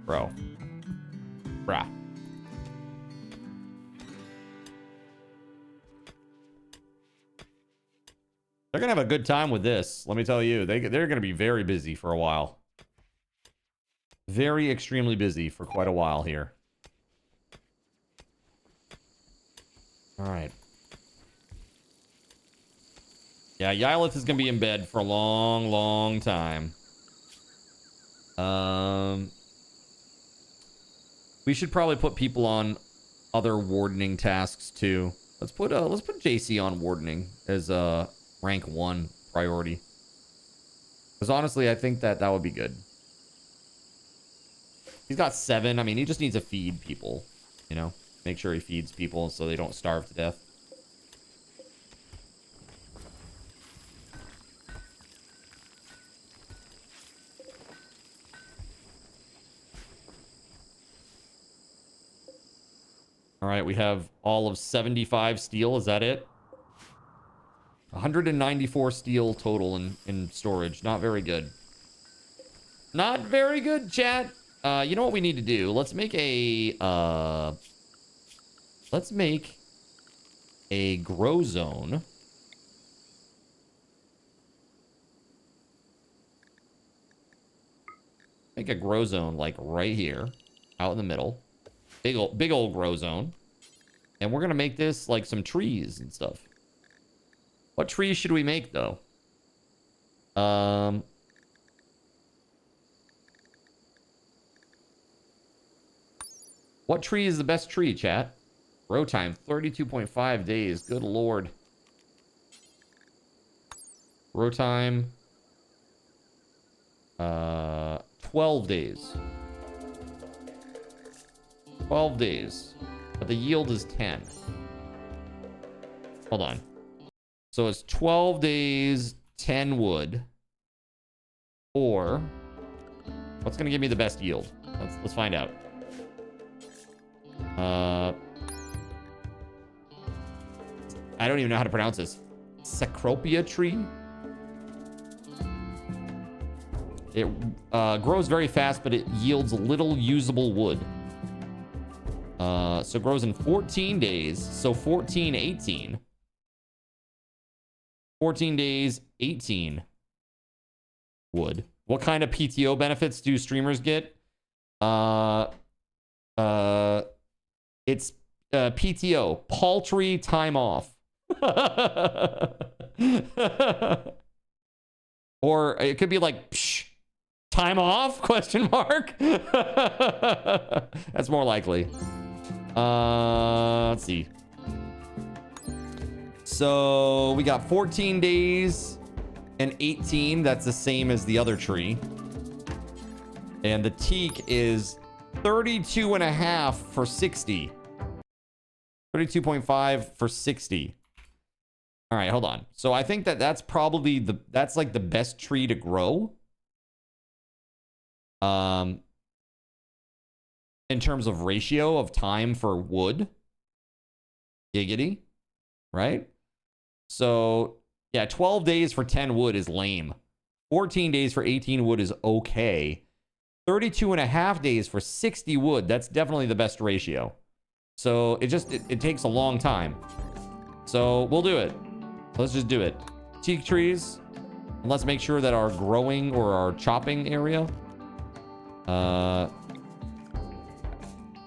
Bruh. They're gonna have a good time with this. Let me tell you, they're gonna be very busy for a while. Very extremely busy for quite a while here. All right. Yeah, Yylith is gonna be in bed for a long, long time. We should probably put people on other wardening tasks too. Let's put JC on wardening as rank 1 priority. Because honestly, I think that would be good. He's got 7. I mean, he just needs to feed people, you know? Make sure he feeds people so they don't starve to death. All right, we have all of 75 steel. Is that it? 194 steel total in storage. Not very good. Not very good, chat. You know what we need to do? Let's make a grow zone. Make a grow zone like right here, out in the middle. Big old grow zone. And we're gonna make this like some trees and stuff. What trees should we make though? What tree is the best tree, chat? Grow time 32.5 days. Good lord. Grow time 12 days. 12 days. But the yield is 10. Hold on. So it's 12 days, 10 wood. Or what's gonna give me the best yield? Let's find out. I don't even know how to pronounce this. Cecropia tree. It grows very fast, but it yields little usable wood. So it grows in 14 days. So 14, 18. 14 days, 18 wood. What kind of PTO benefits do streamers get? It's PTO, paltry time off. Or it could be like, psh, time off? Question mark. That's more likely. Let's see. So we got 14 days and 18. That's the same as the other tree. And the teak is 32.5 for 60. 32.5 for 60. All right, hold on. So I think that's probably that's like the best tree to grow. In terms of ratio of time for wood. Giggity, right? So yeah, 12 days for 10 wood is lame. 14 days for 18 wood is okay. 32.5 days for 60 wood, that's definitely the best ratio. So it takes a long time. So we'll do it. Let's just do it. Teak trees. And let's make sure that our growing or our chopping area.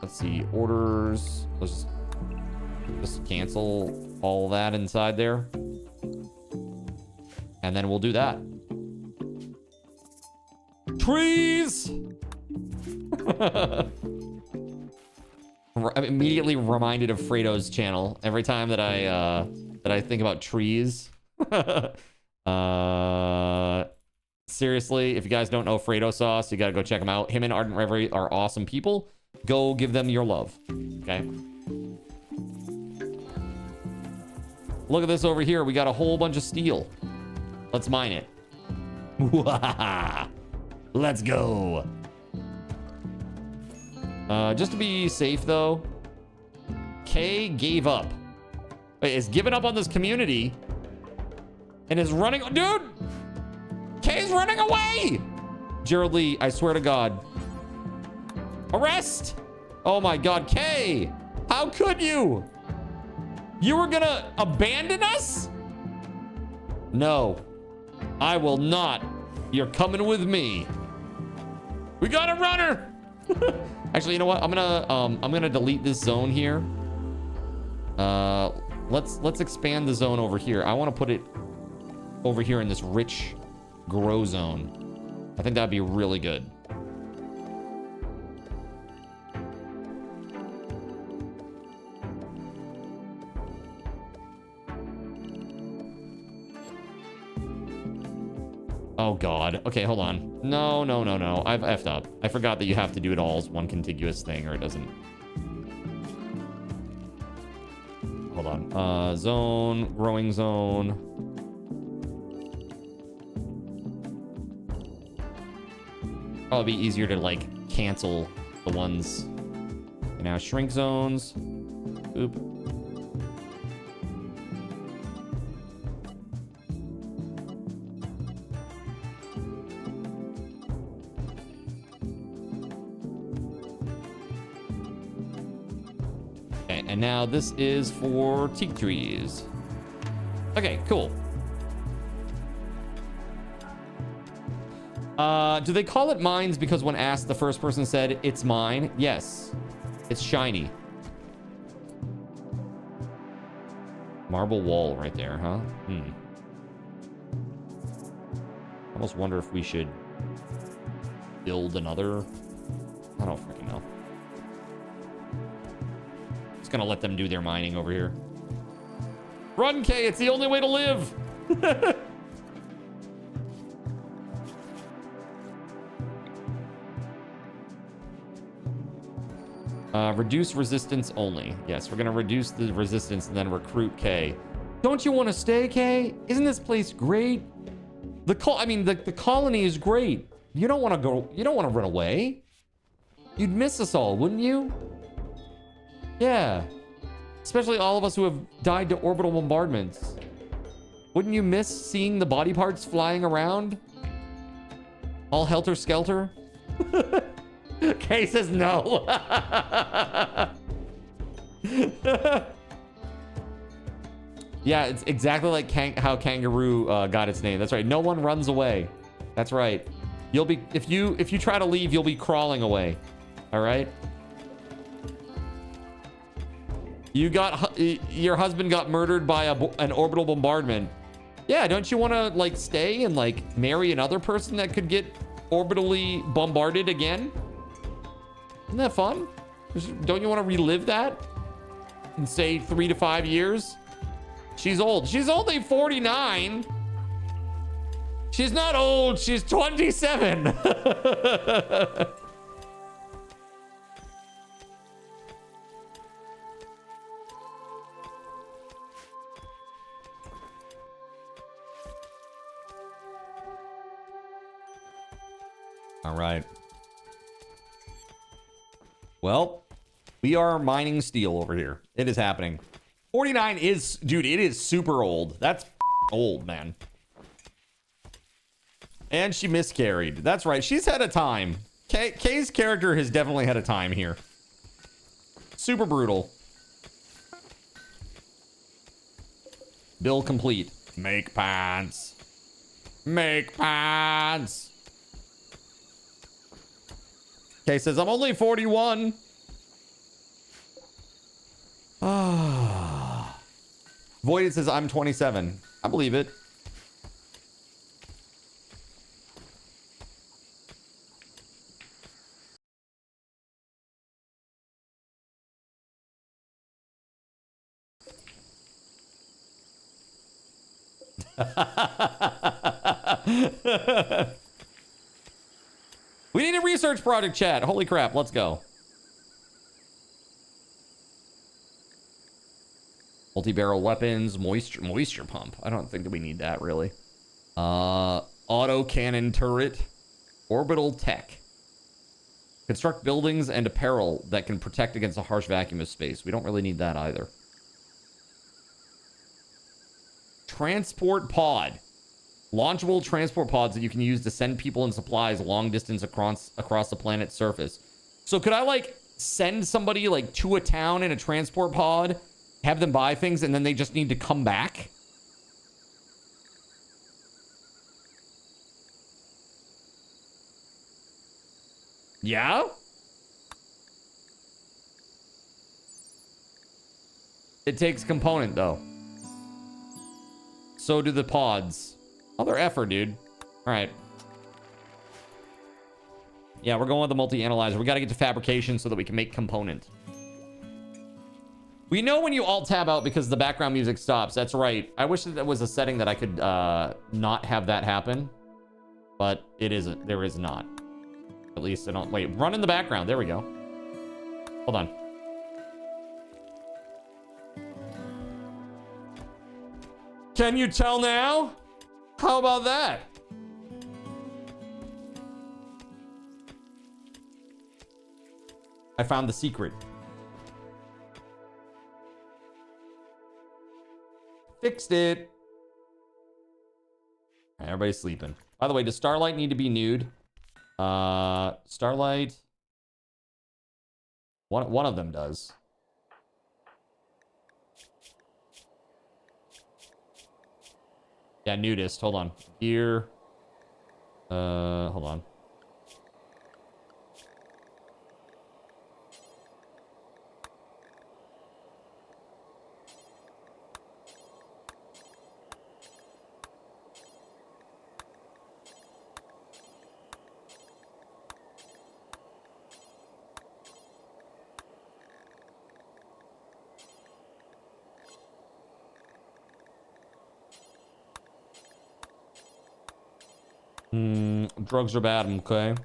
Let's see, orders. Let's just cancel all that inside there. And then we'll do that. Trees! I'm immediately reminded of Fredo's channel every time that I think about trees. Seriously, if you guys don't know Fredo Sauce, you gotta go check him out. Him and Ardent Reverie are awesome people. Go give them your love. Okay. Look at this over here. We got a whole bunch of steel. Let's mine it. Let's go. Just to be safe, though, Kay gave up. Wait, is giving up on this community and is running. Dude, Kay's running away. Gerald Lee, I swear to God. Arrest. Oh my God, Kay, how could you? You were gonna abandon us? No, I will not. You're coming with me. We got a runner. Actually, you know what? I'm gonna delete this zone here. Let's expand the zone over here. I want to put it over here in this rich grow zone. I think that'd be really good. Oh God. Okay, hold on. No. I've effed up. I forgot that you have to do it all as one contiguous thing, or it doesn't. Hold on. Zone, growing zone. Probably be easier to like cancel the ones. And now shrink zones. Oop. And now this is for teak trees. Okay, cool. Do they call it mines because when asked, the first person said, it's mine? Yes. It's shiny. Marble wall right there, huh? Almost wonder if we should build another. I don't freaking know. Just gonna let them do their mining over here. Run, Kay, it's the only way to live. Reduce resistance only. Yes, we're gonna reduce the resistance and then recruit Kay. Don't you want to stay, Kay? Isn't this place great? The colony is great. You don't want to go. You don't want to run away. You'd miss us all, wouldn't you? Yeah. Especially all of us who have died to orbital bombardments. Wouldn't you miss seeing the body parts flying around? All helter-skelter? Kay says no. Yeah, it's exactly like how kangaroo got its name. That's right. No one runs away. That's right. You'll be if you try to leave, you'll be crawling away. All right. Your husband got murdered by an orbital bombardment. Yeah, don't you want to like stay and like marry another person that could get orbitally bombarded again? Isn't that fun? Don't you want to relive that in say 3 to 5 years? She's old. She's only 49. She's not old. She's 27. All right. Well, we are mining steel over here. It is happening. 49 is, dude, it is super old. That's old, man. And she miscarried. That's right. She's had a time. Kay's character has definitely had a time here. Super brutal. Bill complete. Make pants. Make pants. Kay says, I'm only 41. Voided says, I'm 27. I believe it. We need a research project, chat. Holy crap, let's go. Multi-barrel weapons, moisture pump. I don't think that we need that really. Auto cannon turret, orbital tech. Construct buildings and apparel that can protect against a harsh vacuum of space. We don't really need that either. Transport pod. Launchable transport pods that you can use to send people and supplies long distance across the planet's surface. So could I like send somebody like to a town in a transport pod, have them buy things, and then they just need to come back? Yeah? It takes component though. So do the pods. Other effort, dude. All right. Yeah, we're going with the multi-analyzer. We got to get to fabrication so that we can make component. We know when you alt-tab out because the background music stops. That's right. I wish that was a setting that I could not have that happen. But it isn't. There is not. At least I don't... Wait, run in the background. There we go. Hold on. Can you tell now? How about that? I found the secret. Fixed it. All right, everybody's sleeping. By the way, does Starlight need to be nude? Starlight. One of them does. Yeah, nudist. Hold on. Here. Hold on. Drugs are bad, okay?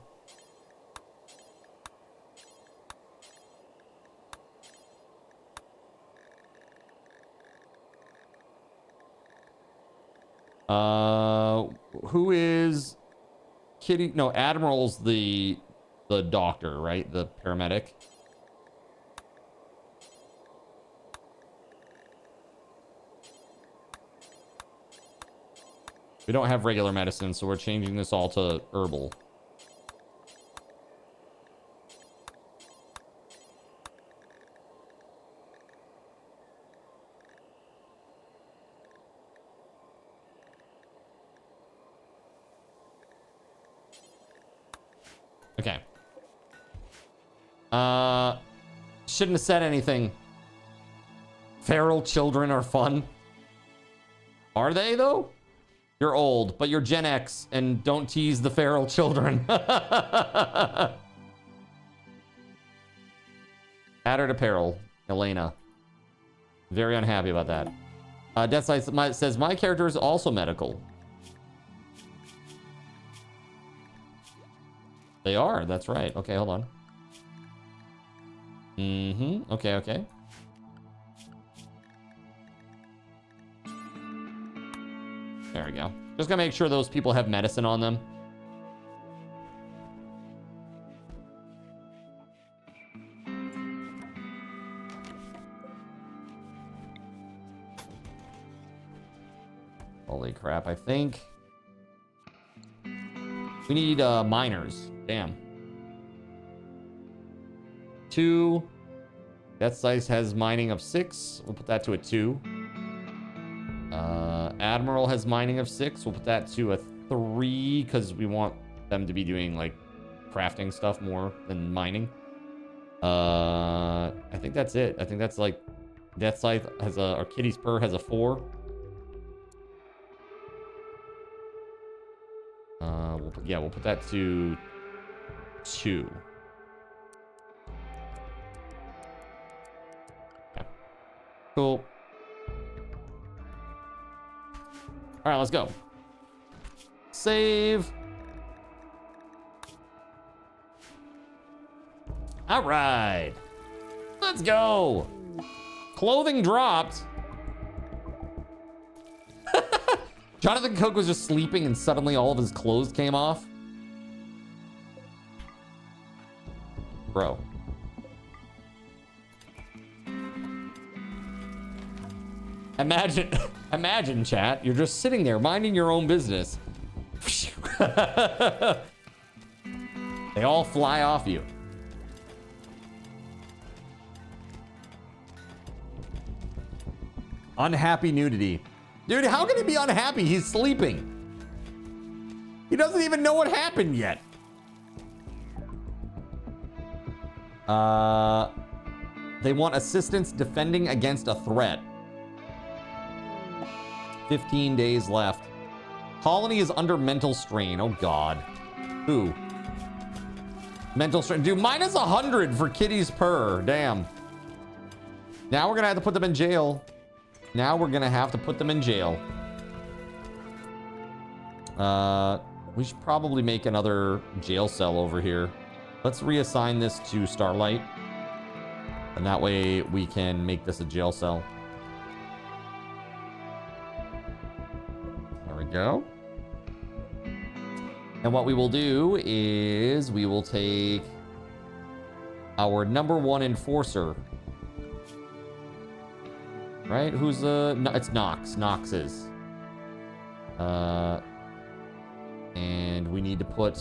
Who is Kitty? No, Admiral's the doctor, right? The paramedic. We don't have regular medicine, so we're changing this all to herbal. Okay. Shouldn't have said anything. Feral children are fun. Are they, though? You're old, but you're Gen X, and don't tease the feral children. Add her to peril, Elena. Very unhappy about that. Deathsight says, my character is also medical. They are, that's right. Okay, hold on. Okay, okay. There we go. Just gotta make sure those people have medicine on them. Holy crap, I think we need miners. Damn. 2. Deathsight has mining of 6. We'll put that to a 2. Admiral has mining of 6. We'll put that to a 3 because we want them to be doing like crafting stuff more than mining. I think that's it. I think that's like Deathsight has a, or Kitty's Purr has a 4. We'll put that to 2. Okay. Cool. All right, let's go. Save. All right. Let's go. Clothing dropped. Jonathan Coke was just sleeping and suddenly all of his clothes came off. Bro. Imagine, chat. You're just sitting there minding your own business. They all fly off you. Unhappy nudity. Dude, how can he be unhappy? He's sleeping. He doesn't even know what happened yet. They want assistance defending against a threat. 15 days left. Colony is under mental strain. Oh, God. Who? Mental strain. Dude, minus 100 for Kitty's purr. Damn. Now we're going to have to put them in jail. Now we're going to have to put them in jail. We should probably make another jail cell over here. Let's reassign this to Starlight. And that way we can make this a jail cell. There we go. And what we will do is we will take our #1 enforcer. Right? Who's no, it's Nox. Nox is. And we need to put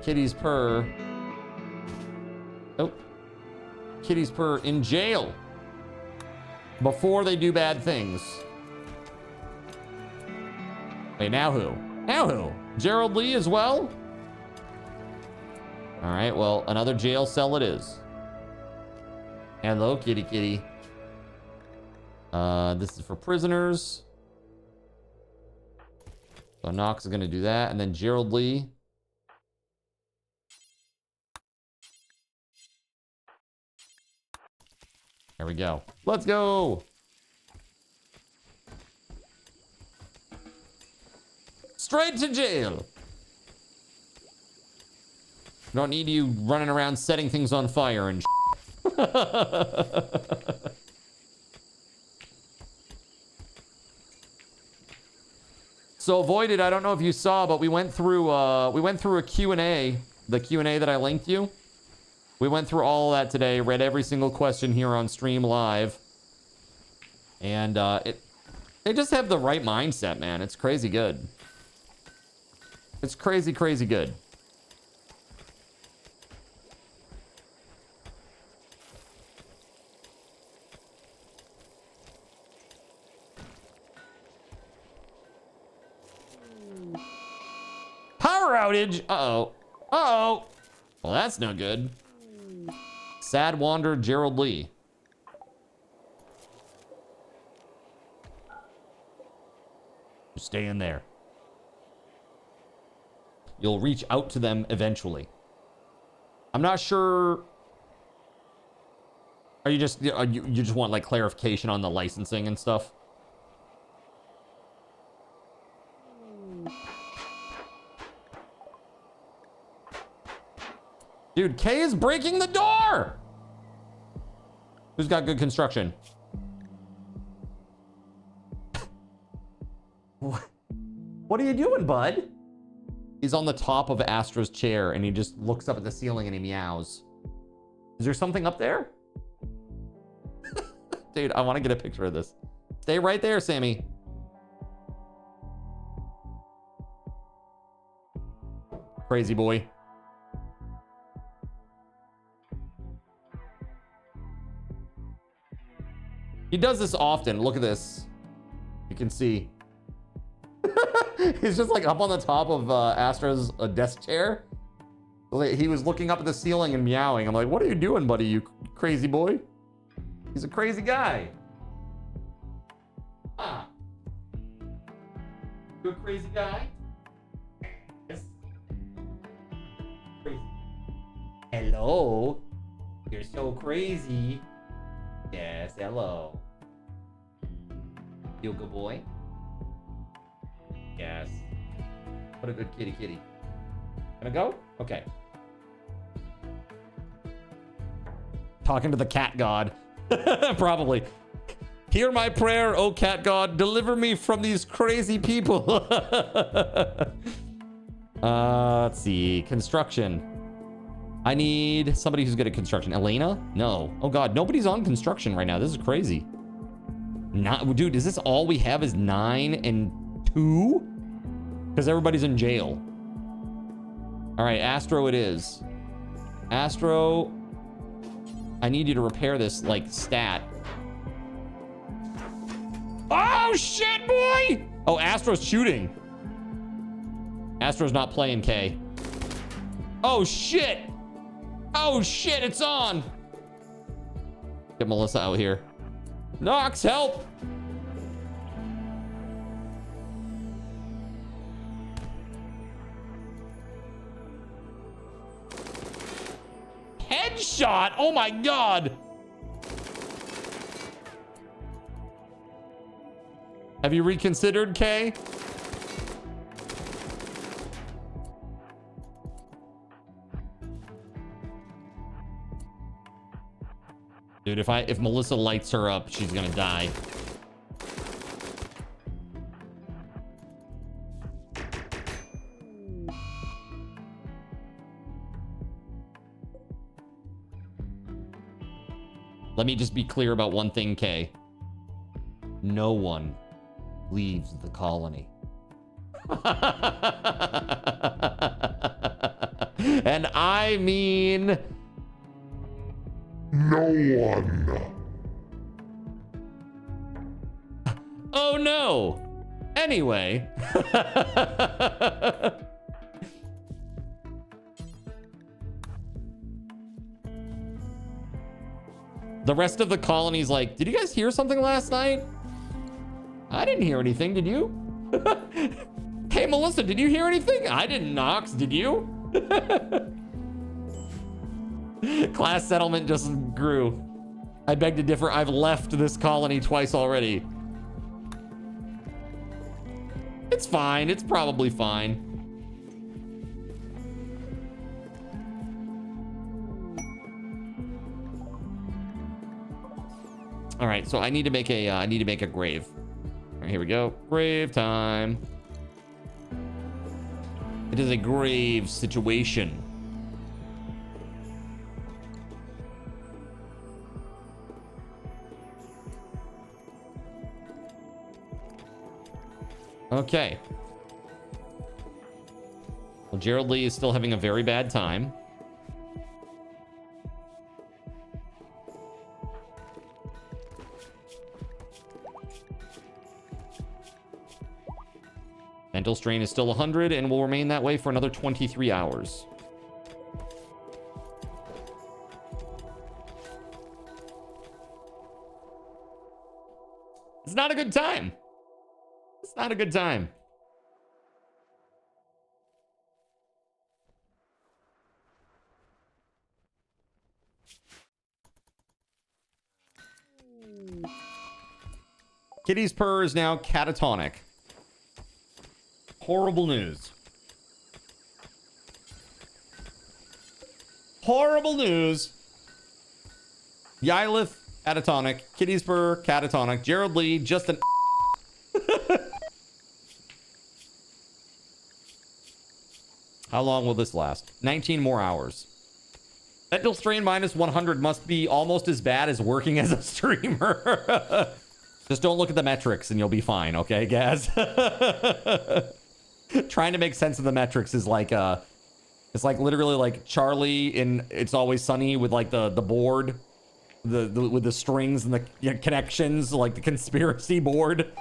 Kitty's purr. Oh. Kitty's purr in jail before they do bad things. Wait, now who? Now who? Gerald Lee as well? All right, well, another jail cell it is. Hello, kitty kitty. This is for prisoners. So Nox is going to do that. And then Gerald Lee. There we go. Let's go. Straight to jail. Don't need you running around setting things on fire and So Avoided, I don't know if you saw, but we went through a Q&A, the Q&A that I linked you. We went through all of that today, read every single question here on stream live. And they just have the right mindset, man. It's crazy good. It's crazy, crazy good. Power outage. Uh-oh. Uh-oh. Well, that's no good. Sad Wander Gerald Lee. Stay in there. You'll reach out to them eventually. I'm not sure. Are you just you just want like clarification on the licensing and stuff? Dude, Kay is breaking the door. Who's got good construction? What are you doing, bud? He's on the top of Astra's chair and he just looks up at the ceiling and he meows. Is there something up there? Dude, I want to get a picture of this. Stay right there, Sammy. Crazy boy. He does this often. Look at this. You can see. He's just like up on the top of Astra's desk chair. He was looking up at the ceiling and meowing. I'm like, what are you doing, buddy, you crazy boy? He's a crazy guy. Ah. You a crazy guy? Yes. Crazy. Hello. You're so crazy. Yes, hello. You a good boy? Yes. What a good kitty kitty. Gonna go? Okay. Talking to the cat god. Probably. Hear my prayer, O cat god. Deliver me from these crazy people. Let's see. Construction. I need somebody who's good at construction. Elena? No. Oh god, nobody's on construction right now. This is crazy. Not, dude, is this all we have is 9 and 2? Because everybody's in jail. All right, Astro it is. Astro, I need you to repair this, like, stat. Oh, shit, boy! Oh, Astro's shooting. Astro's not playing, K. Oh, shit! Oh, shit, it's on! Get Melissa out here. Nox, help! Headshot! Oh my god! Have you reconsidered, Kay? Dude, if Melissa lights her up, she's gonna die. Let me just be clear about one thing, Kay. No one leaves the colony. And I mean... No one. Oh no! Anyway. The rest of the colony's like, did you guys hear something last night? I didn't hear anything, did you? Hey, Melissa, did you hear anything? I didn't, Knox, did you? Class settlement just grew. I beg to differ, I've left this colony twice already. It's fine, it's probably fine. All right, so I need to make a grave. All right, here we go. Grave time. It is a grave situation. Okay. Well, Gerald Lee is still having a very bad time. Mental strain is still 100 and will remain that way for another 23 hours. It's not a good time. It's not a good time. Kitty's purr is now catatonic. Horrible news. Horrible news. Yylith, catatonic. Kitty's purr, catatonic. Gerald Lee, just an... How long will this last? 19 more hours. Mental strain minus 100 must be almost as bad as working as a streamer. Just don't look at the metrics and you'll be fine, okay, Gaz? Trying to make sense of the metrics is like it's like literally like Charlie in It's Always Sunny with like the board, with the strings and the connections, like the conspiracy board.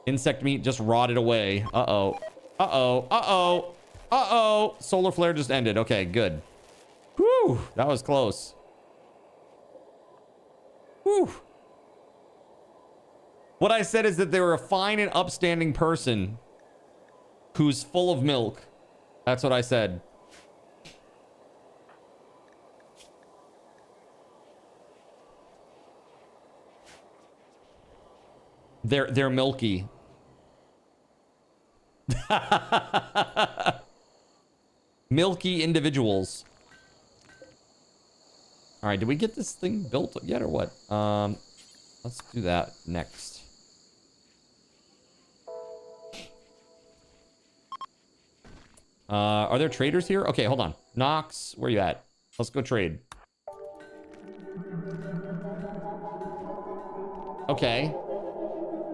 Insect meat just rotted away. Uh-oh. Uh-oh. Uh-oh. Uh-oh. Solar flare just ended. Okay, good. Whew, that was close. Whew. What I said is that they were a fine and upstanding person who's full of milk. That's what I said. They're milky. Milky individuals. All right, did we get this thing built yet or what? Let's do that next. Are there traders here? Okay, hold on. Knox, where you at? Let's go trade. Okay.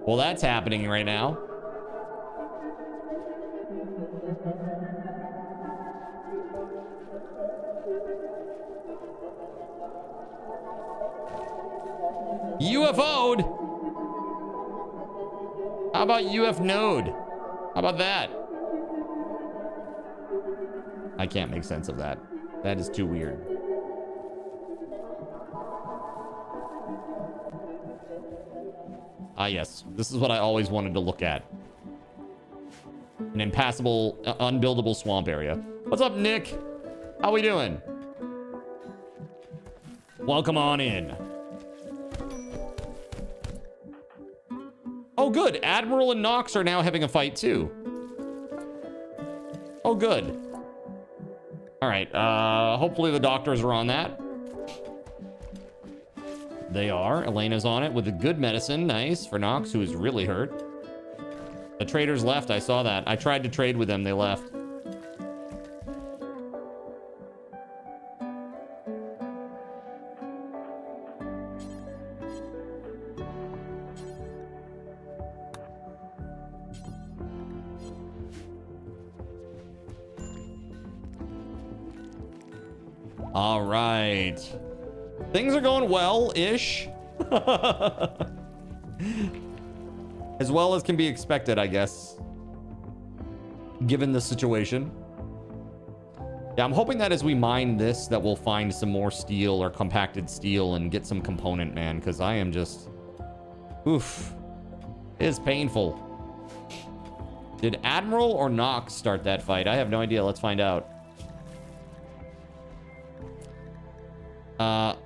Well, that's happening right now. UFO'd. How about UF node? How about that? I can't make sense of that. That is too weird. Ah, yes. This is what I always wanted to look at. An impassable, unbuildable swamp area. What's up, Nick? How we doing? Welcome on in. Oh, good. Admiral and Nox are now having a fight, too. Oh, good. All right. Hopefully the doctors are on that. They are. Elena's on it with a good medicine. Nice for Nox, who is really hurt. The traders left. I saw that. I tried to trade with them. They left. All right. Things are going well-ish. As well as can be expected, I guess. Given the situation. Yeah, I'm hoping that as we mine this, that we'll find some more steel or compacted steel and get some component, man. Because I am just... Oof. It is painful. Did Admiral or Nox start that fight? I have no idea. Let's find out.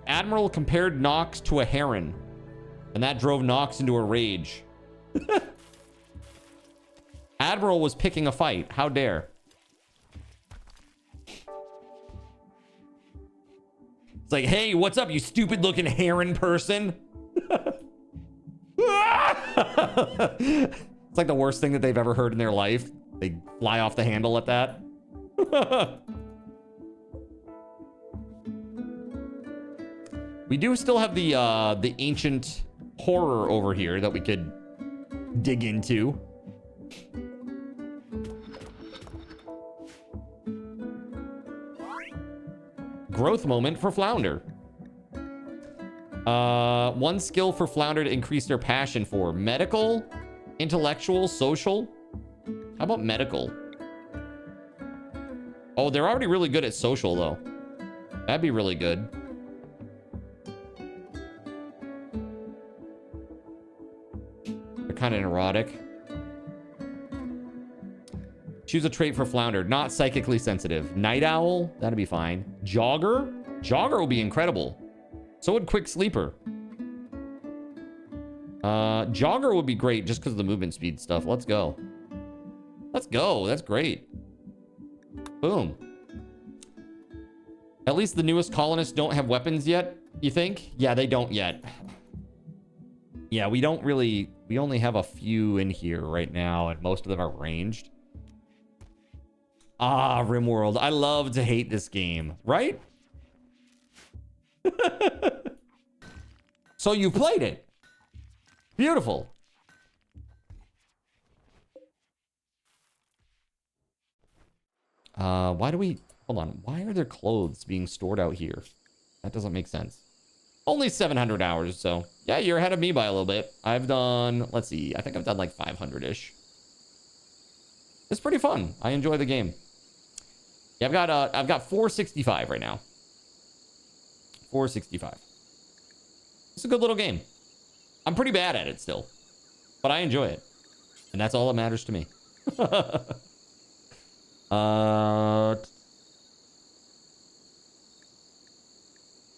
Admiral compared Nox to a heron, and that drove Nox into a rage. Admiral was picking a fight. How dare. It's like, hey, what's up, you stupid looking heron person? It's like the worst thing that they've ever heard in their life. They fly off the handle at that. We do still have the ancient horror over here that we could dig into. Growth moment for Flounder. One skill for Flounder to increase their passion for medical, intellectual, social. How about medical? Oh, they're already really good at social though. That'd be really good. Kind of neurotic. Choose a trait for Flounder. Not psychically sensitive. Night Owl. That'd be fine. Jogger. Jogger will be incredible. So would Quick Sleeper. Jogger would be great just because of the movement speed stuff. Let's go. Let's go. That's great. Boom. At least the newest colonists don't have weapons yet, you think? Yeah, they don't yet. Yeah, we don't really... We only have a few in here right now, and most of them are ranged. Ah, Rimworld. I love to hate this game, right? So you played it. Beautiful. Why do we... Hold on. Why are there clothes being stored out here? That doesn't make sense. Only 700 hours, so... Yeah, you're ahead of me by a little bit. I've done... Let's see. I think I've done like 500-ish. It's pretty fun. I enjoy the game. Yeah, I've got 465 right now. 465. It's a good little game. I'm pretty bad at it still. But I enjoy it. And that's all that matters to me.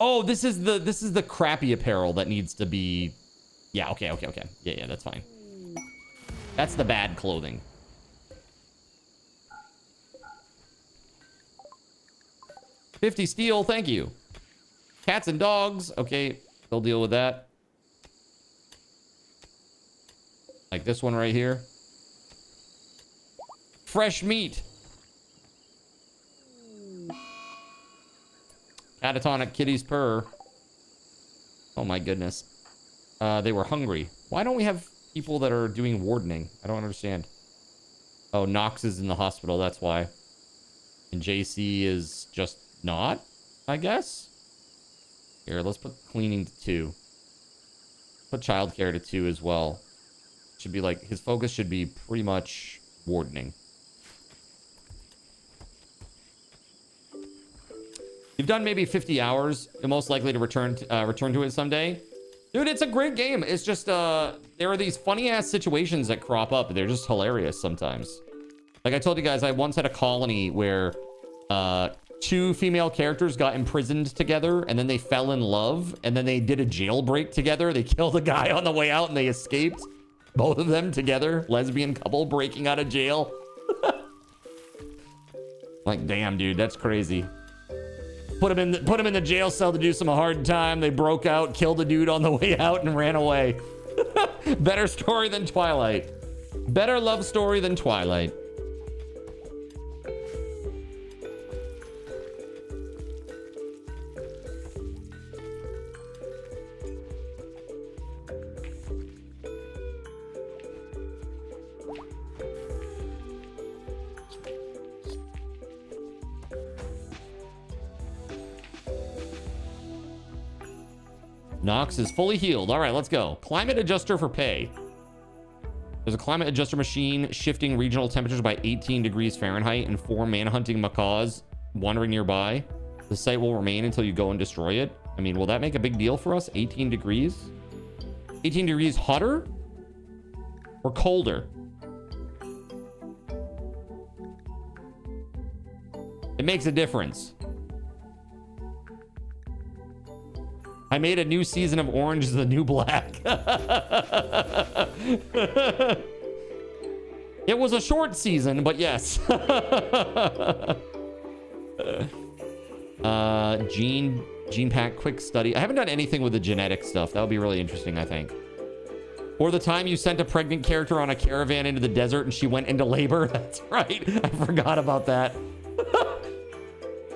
Oh, this is the crappy apparel that needs to be... Yeah, okay. Yeah, that's fine. That's the bad clothing. $50 steel, thank you. Cats and dogs. Okay, they'll deal with that. Like this one right here. Fresh meat. Catatonic kitties purr. Oh my goodness. They were hungry. Why don't we have people that are doing wardening? I don't understand. Oh, Knox is in the hospital. That's why. And JC is just not, I guess. Here, let's put cleaning to 2. Put childcare to 2 as well. Should be like, his focus should be pretty much wardening. You've done maybe 50 hours. You're most likely to return to it someday. Dude, it's a great game. It's just, there are these funny ass situations that crop up. They're just hilarious sometimes. Like I told you guys, I once had a colony where 2 female characters got imprisoned together and then they fell in love and then they did a jailbreak together. They killed a guy on the way out and they escaped. Both of them together. Lesbian couple breaking out of jail. Like, damn, dude, that's crazy. Put him in the jail cell to do some hard time. They broke out, killed a dude on the way out, and ran away. Better story than Twilight. Better love story than Twilight. Knox is fully healed. All right, let's go. Climate adjuster for pay. There's a climate adjuster machine shifting regional temperatures by 18 degrees Fahrenheit and 4 manhunting macaws wandering nearby. The site will remain until you go and destroy it. I mean, will that make a big deal for us? 18 degrees? 18 degrees hotter or colder? It makes a difference. I made a new season of Orange is the New Black. It was a short season, but yes. Gene pack quick study. I haven't done anything with the genetic stuff. That would be really interesting, I think. Or the time you sent a pregnant character on a caravan into the desert and she went into labor. That's right. I forgot about that.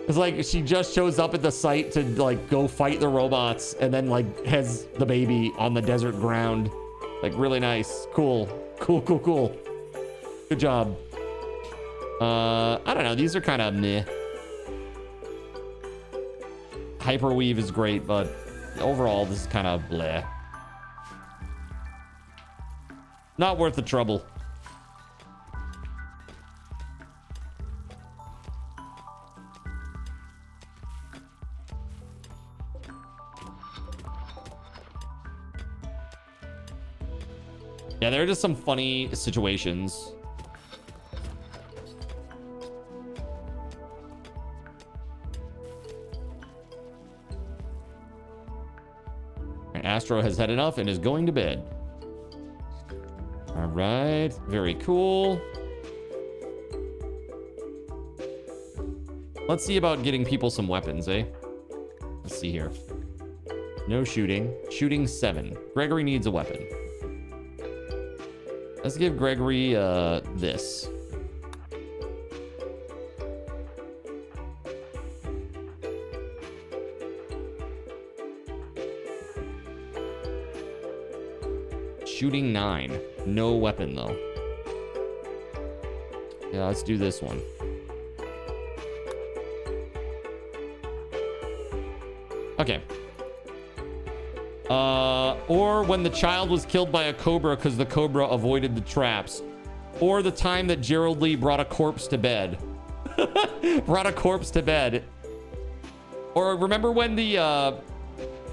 It's like she just shows up at the site to like go fight the robots and then like has the baby on the desert ground. Like really nice. Cool. Cool. Good job. I don't know. These are kind of meh. Hyperweave is great, but overall this is kind of bleh. Not worth the trouble. Yeah, there are just some funny situations. And Astro has had enough and is going to bed. All right, very cool. Let's see about getting people some weapons, eh? Let's see here. No shooting. Shooting 7. Gregory needs a weapon. Let's give Gregory this. Shooting 9. No weapon though. Yeah, let's do this one. Okay. Or when the child was killed by a cobra because the cobra avoided the traps. Or the time that Gerald Lee brought a corpse to bed. Brought a corpse to bed. Or remember when the,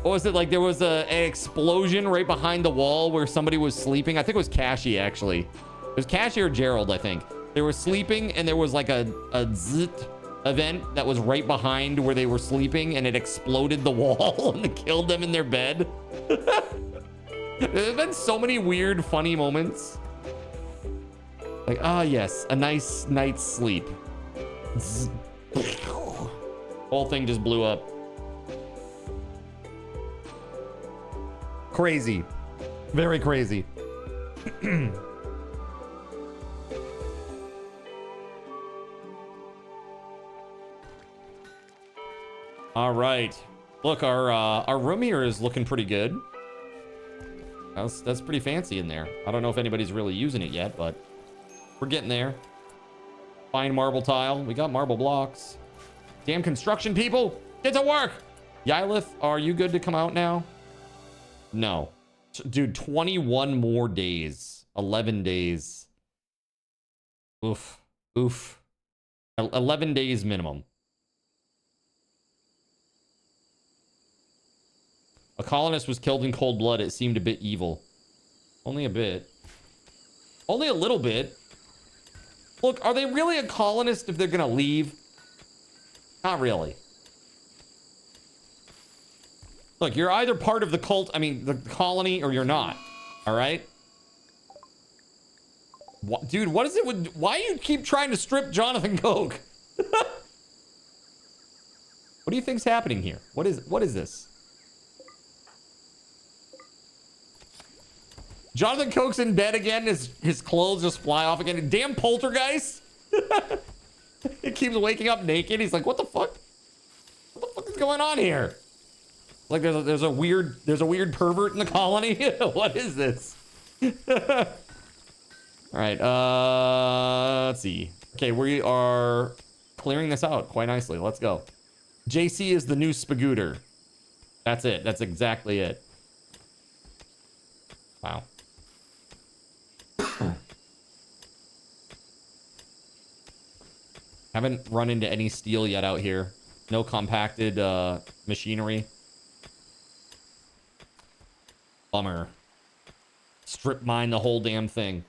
what was it, like there was an explosion right behind the wall where somebody was sleeping? I think it was Cashy, actually. It was Cashy or Gerald, I think. They were sleeping and there was like a zit event that was right behind where they were sleeping and it exploded the wall and killed them in their bed. There's been so many weird, funny moments. Like, ah, yes, a nice night's sleep. Whole thing just blew up. Crazy. Very crazy. All right. Look, our room here is looking pretty good. That's pretty fancy in there. I don't know if anybody's really using it yet, but we're getting there. Fine marble tile. We got marble blocks. Damn construction people, get to work. Ylith, are you good to come out now? No. Dude, 21 more days. 11 days. Oof. Oof. 11 days minimum. A colonist was killed in cold blood. It seemed a bit evil. Only a bit. Only a little bit. Look, are they really a colonist if they're gonna leave? Not really. Look, you're either part of the cult, I mean, the colony, or you're not. All right? What, dude, what is it with... Why do you keep trying to strip Jonathan Coke? What do you think's happening here? What is this? Jonathan Coke's in bed again. His clothes just fly off again. Damn poltergeist. He keeps waking up naked. He's like, what the fuck? What the fuck is going on here? Like there's a weird pervert in the colony. What is this? All right, let's see. Okay, we are clearing this out quite nicely. Let's go. JC is the new Spagooter. That's it. That's exactly it. Wow. Haven't run into any steel yet out here. No compacted machinery. Bummer. Strip mine the whole damn thing.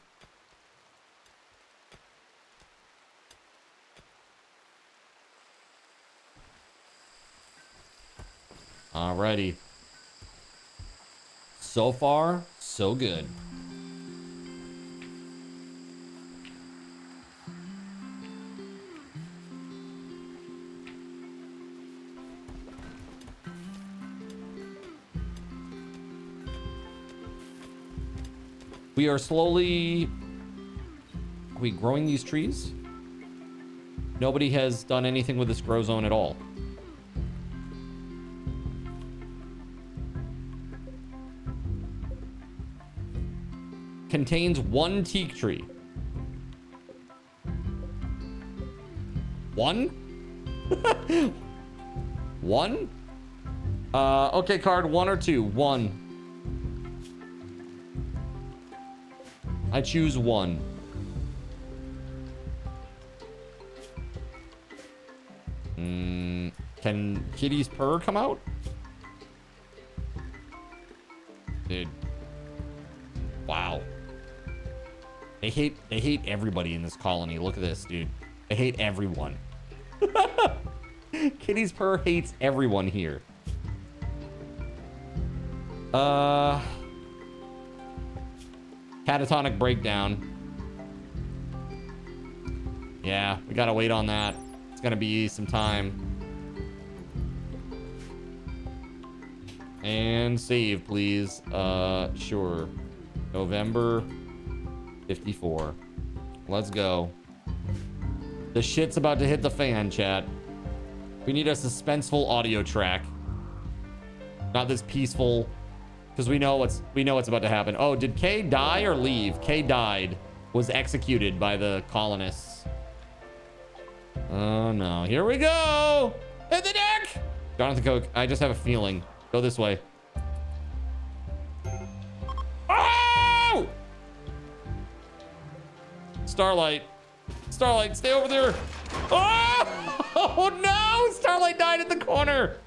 Alrighty. So far, so good. We are slowly... Are we growing these trees? Nobody has done anything with this grow zone at all. Contains 1 teak tree. 1? 1? Okay, card 1 or 2. 1. I choose 1. Can Kitty's purr come out? Dude. Wow. They hate everybody in this colony. Look at this, dude. They hate everyone. Kitty's purr hates everyone here. Catatonic breakdown. Yeah, we gotta wait on that. It's gonna be some time. And save, please. Sure. November 54. Let's go. The shit's about to hit the fan, chat. We need a suspenseful audio track. Not this peaceful, because we know what's about to happen. Oh, did Kay die or leave? Kay died. Was executed by the colonists. Oh no. Here we go. Hit the deck. Jonathan Coke, I just have a feeling. Go this way. Oh! Starlight. Starlight, stay over there. Oh no! Starlight died in the corner.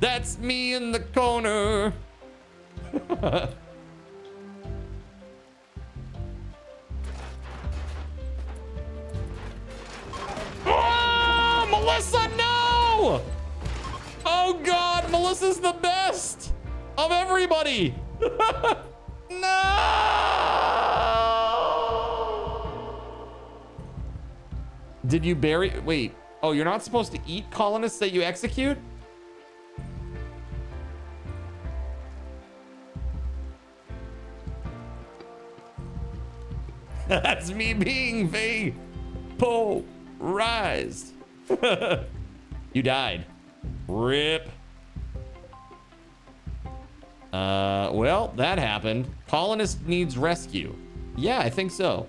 That's me in the corner. Oh, Melissa, no! Oh God, Melissa's the best of everybody. No! Did you bury? Wait. Oh, you're not supposed to eat colonists that you execute? That's me being vaporized. You died. Rip. Well, that happened. Colonist needs rescue. Yeah, I think so.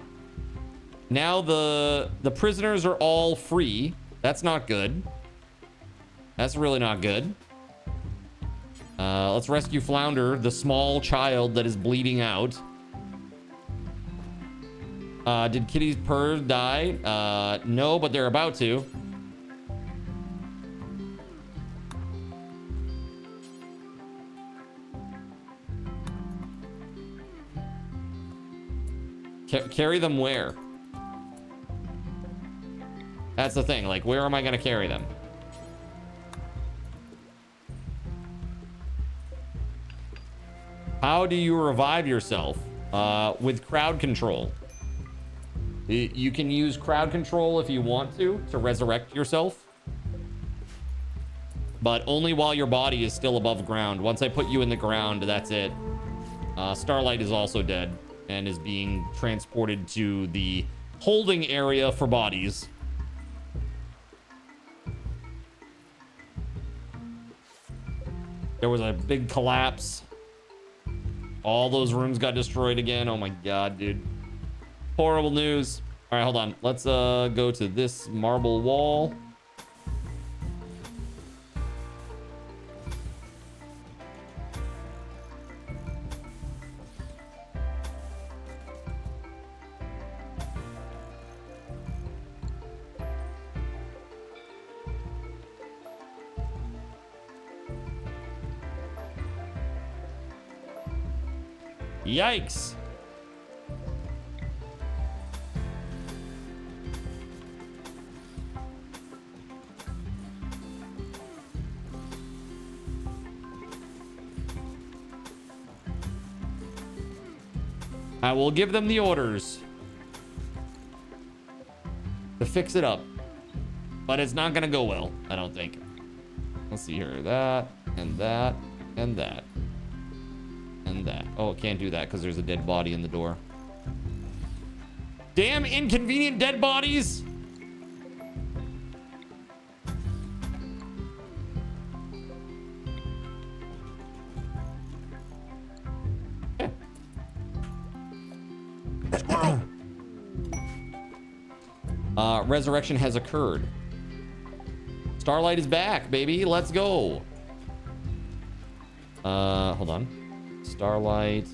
Now the prisoners are all free. That's not good. That's really not good. Let's rescue Flounder, the small child that is bleeding out. Did Kitty's purr die? No, but they're about to. Carry them where? That's the thing. Like, where am I going to carry them? How do you revive yourself? With crowd control. You can use crowd control if you want to resurrect yourself. But only while your body is still above ground. Once I put you in the ground, that's it. Starlight is also dead and is being transported to the holding area for bodies. There was a big collapse. All those rooms got destroyed again. Oh my god, dude. Horrible news. All right, hold on. Let's go to this marble wall. Yikes. I will give them the orders to fix it up, but it's not gonna go well, I don't think. Let's see here. That and that and that. And that. Oh, can't do that because there's a dead body in the door. Damn inconvenient dead bodies. Resurrection has occurred. Starlight is back, baby. Let's go. Hold on. Starlight.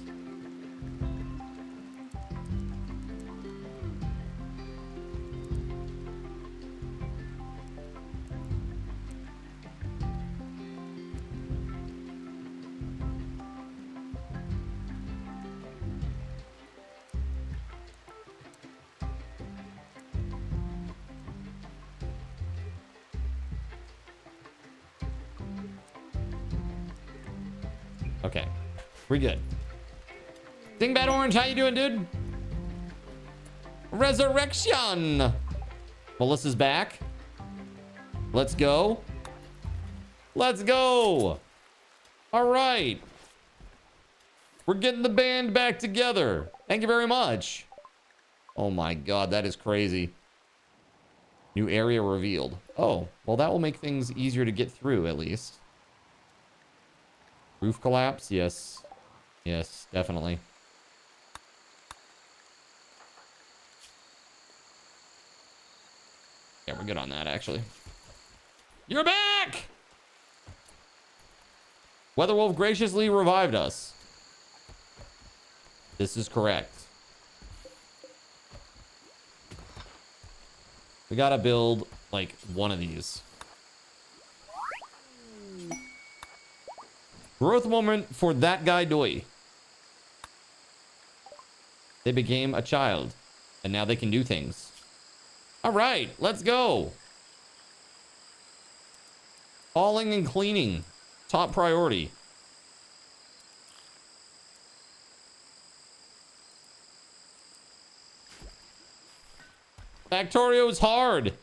Okay, we're good. Dingbat Orange, how you doing, dude? Resurrection. Melissa's back. Let's go. Let's go. All right. We're getting the band back together. Thank you very much. Oh my God, that is crazy. New area revealed. Oh, well, that will make things easier to get through at least. Roof collapse? Yes. Yes, definitely. Yeah, we're good on that, actually. You're back! WeatherWolf graciously revived us. This is correct. We gotta build, like, one of these. Growth moment for that guy Doi. They became a child, and now they can do things. All right, let's go. Hauling and cleaning, top priority. Factorio is hard.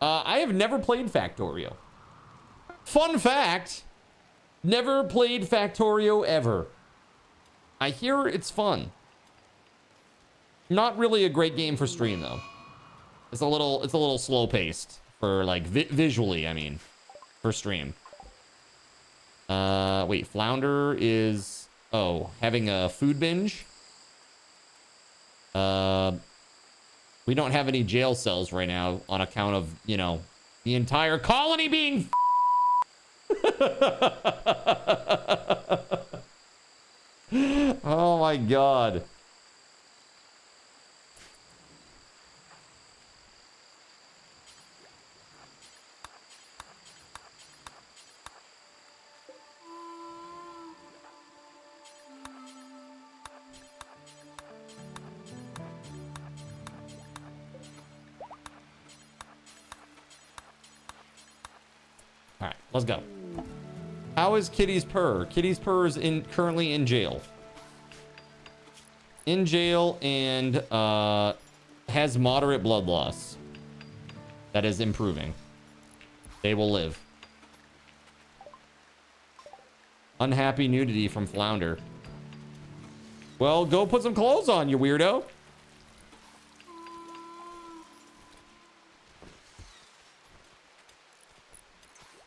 I have never played Factorio. Fun fact. Never played Factorio ever. I hear it's fun. Not really a great game for stream though. It's a little slow paced for like visually, I mean, for stream. Wait, Flounder is having a food binge. We don't have any jail cells right now on account of, you know, the entire colony being oh my god. All right, let's go. How is Kitty's Purr? Kitty's Purr is currently in jail. In jail and has moderate blood loss. That is improving. They will live. Unhappy nudity from Flounder. Well, go put some clothes on, you weirdo.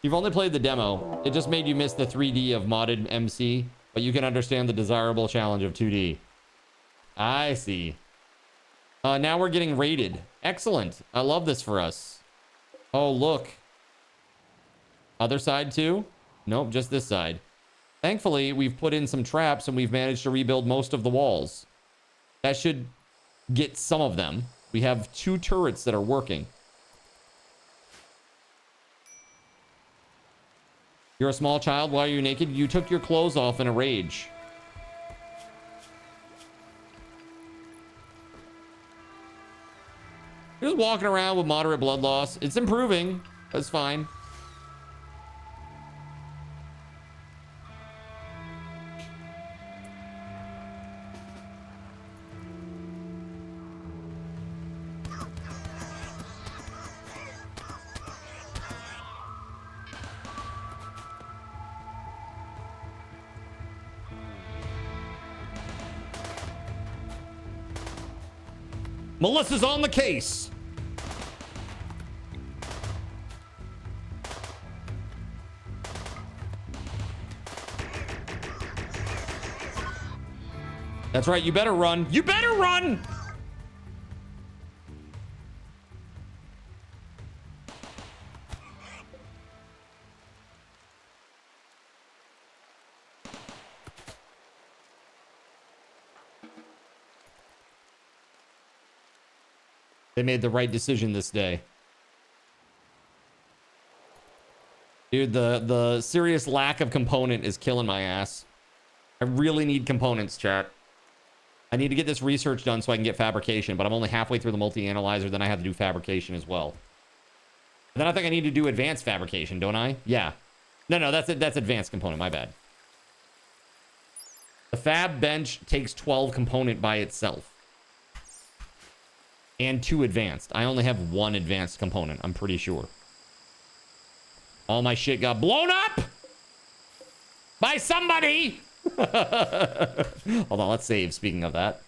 You've only played the demo. It just made you miss the 3D of modded MC, but you can understand the desirable challenge of 2D. I see. Now we're getting raided. Excellent. I love this for us. Oh, look. Other side too? Nope, just this side. Thankfully, we've put in some traps and we've managed to rebuild most of the walls. That should get some of them. We have 2 turrets that are working. You're a small child. Why are you naked? You took your clothes off in a rage. You're just walking around with moderate blood loss. It's improving. That's fine. Melissa's on the case. That's right. You better run. You better run. They made the right decision this day. Dude, the serious lack of component is killing my ass. I really need components, chat. I need to get this research done so I can get fabrication, but I'm only halfway through the multi-analyzer, then I have to do fabrication as well. And then I think I need to do advanced fabrication, don't I? Yeah. No, that's advanced component, my bad. The fab bench takes 12 component by itself. And 2 advanced. I only have 1 advanced component, I'm pretty sure. All my shit got blown up by somebody. Hold on, let's save. Speaking of that,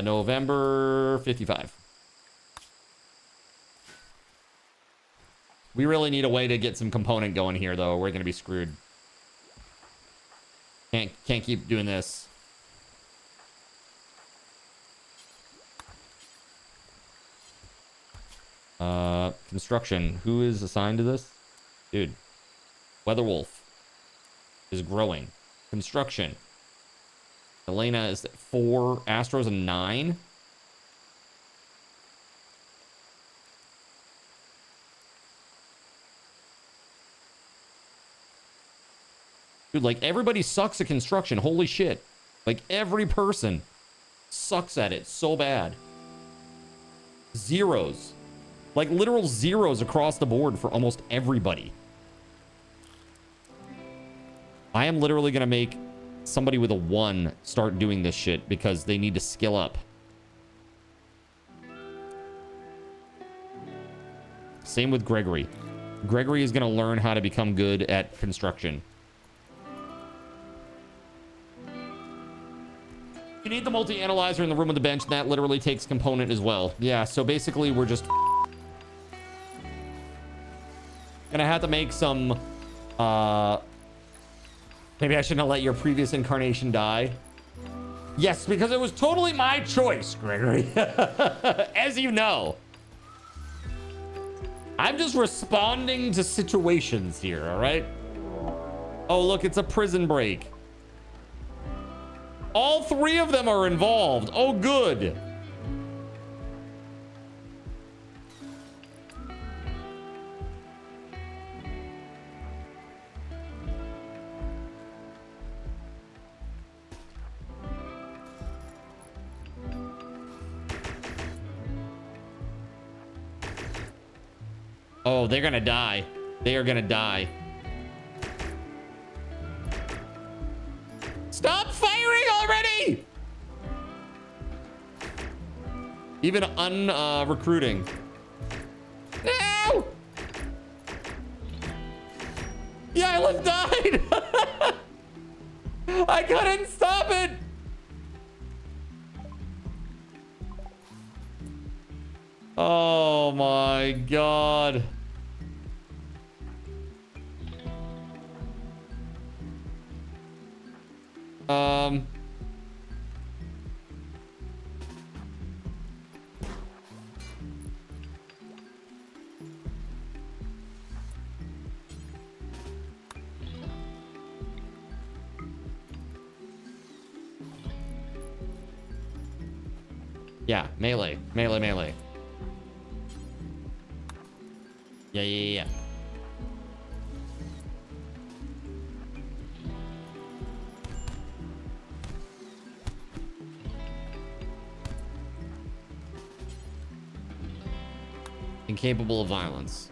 November 55. We really need a way to get some component going here, though. We're gonna be screwed. Can't keep doing this. Construction. Who is assigned to this? Dude. WeatherWolf is growing. Construction. Elena is at 4. Astro's a 9. Dude, like, everybody sucks at construction. Holy shit. Like, every person sucks at it so bad. Zeros. Like, literal zeros across the board for almost everybody. I am literally going to make somebody with a 1 start doing this shit because they need to skill up. Same with Gregory. Gregory is going to learn how to become good at construction. You need the multi-analyzer in the room with the bench, and that literally takes component as well. Yeah, so basically we're just gonna have to make some, maybe I shouldn't have let your previous incarnation die. Yes, because it was totally my choice, Gregory. As you know. I'm just responding to situations here, all right? Oh, look, it's a prison break. All three of them are involved. Oh, good. Oh, they're gonna die. They are gonna die. Stop firing already! Even recruiting. No! Yeah, I died! I couldn't stop it! Oh my god. Yeah, melee. Melee. Yeah. Incapable of violence.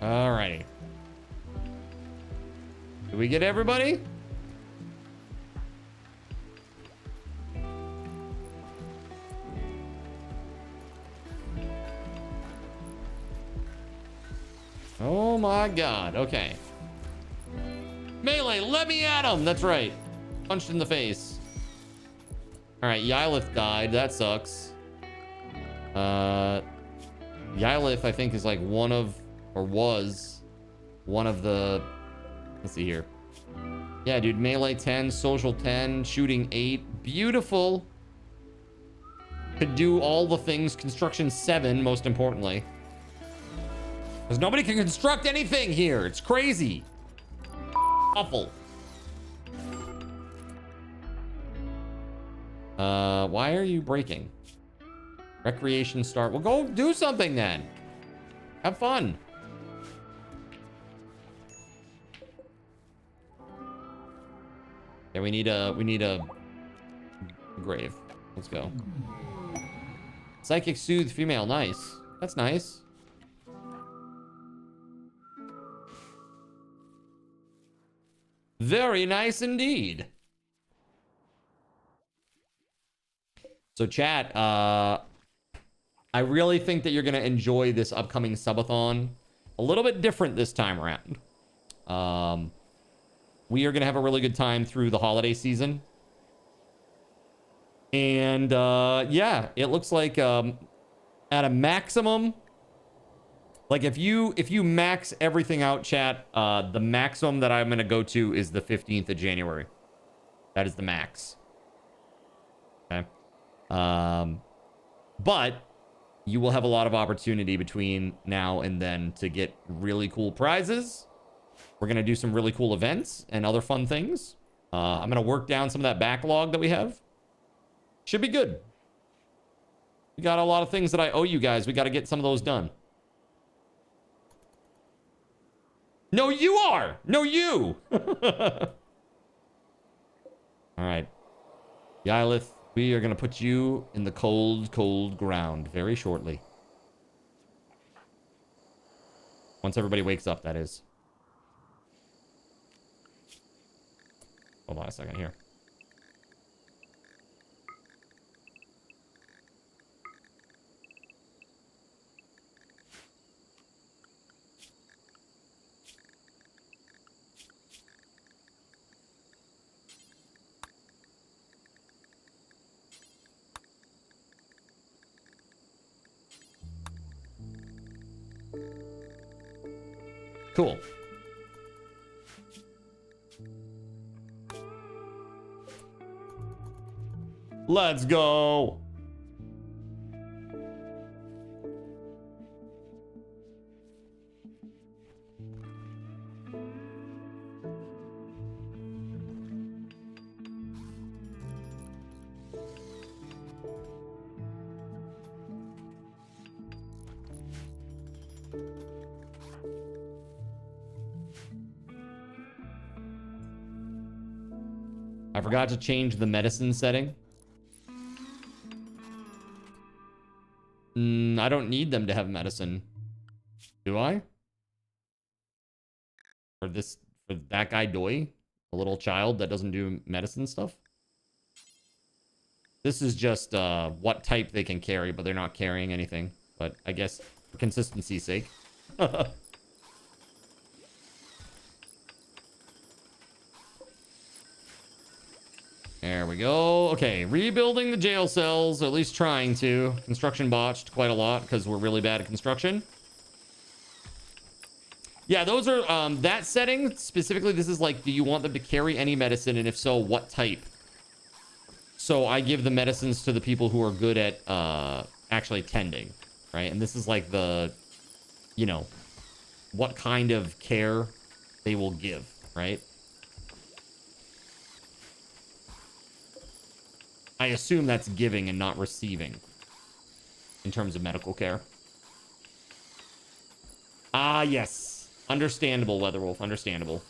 Alrighty. Did we get everybody? Oh my god. Okay. Melee, let me at him. That's right. Punched in the face. Alright, Ylith died. That sucks. Ylith, I think, is like one of... or was one of the, let's see here. Yeah, dude, melee 10, social 10, shooting 8. Beautiful. Could do all the things. Construction 7, most importantly. Because nobody can construct anything here. It's crazy. Awful. Why are you breaking? Recreation start. Well, go do something then. Have fun. Yeah, we need a grave. Let's go. Psychic soothe female. Nice. That's nice. Very nice indeed. So chat, I really think that you're going to enjoy this upcoming subathon. A little bit different this time around. We are going to have a really good time through the holiday season. And yeah, it looks like at a maximum, like if you max everything out, chat, the maximum that I'm going to go to is the 15th of January. That is the max. Okay. But you will have a lot of opportunity between now and then to get really cool prizes. We're going to do some really cool events and other fun things. I'm going to work down some of that backlog that we have. Should be good. We got a lot of things that I owe you guys. We got to get some of those done. No, you are. No, you. All right. Yylith, we are going to put you in the cold, cold ground very shortly. Once everybody wakes up, that is. Hold on a second here. Cool. Let's go. I forgot to change the medicine setting. I don't need them to have medicine. Do I? For that guy Doi? A little child that doesn't do medicine stuff? This is just what type they can carry, but they're not carrying anything. But I guess for consistency's sake. There we go. Okay, rebuilding the jail cells, or at least trying to. Construction botched quite a lot because we're really bad at construction. Yeah, those are, that setting, specifically, this is like, do you want them to carry any medicine? And if so, what type? So I give the medicines to the people who are good at actually tending, right? And this is like the, you know, what kind of care they will give, right? I assume that's giving and not receiving in terms of medical care. Ah, yes. Understandable, Weatherwolf. Understandable.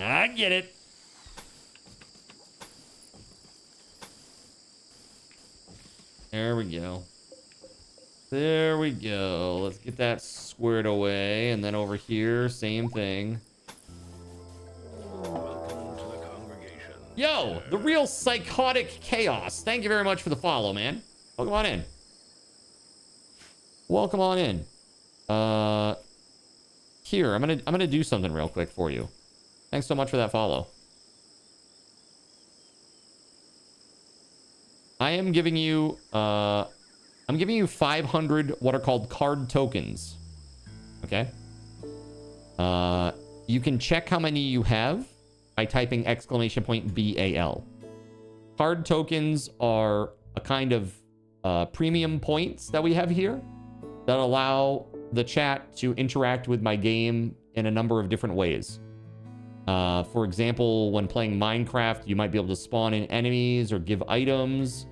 I get it. There we go. There we go. Let's get that squared away. And then over here, same thing. Yo, the real psychotic chaos. Thank you very much for the follow, man. Welcome on in. Welcome on in. Here, I'm gonna do something real quick for you. Thanks so much for that follow. I am giving you I'm giving you 500 what are called card tokens. Okay? You can check how many you have by typing !BAL. Card tokens are a kind of premium points that we have here that allow the chat to interact with my game in a number of different ways. For example, when playing Minecraft, you might be able to spawn in enemies or give items.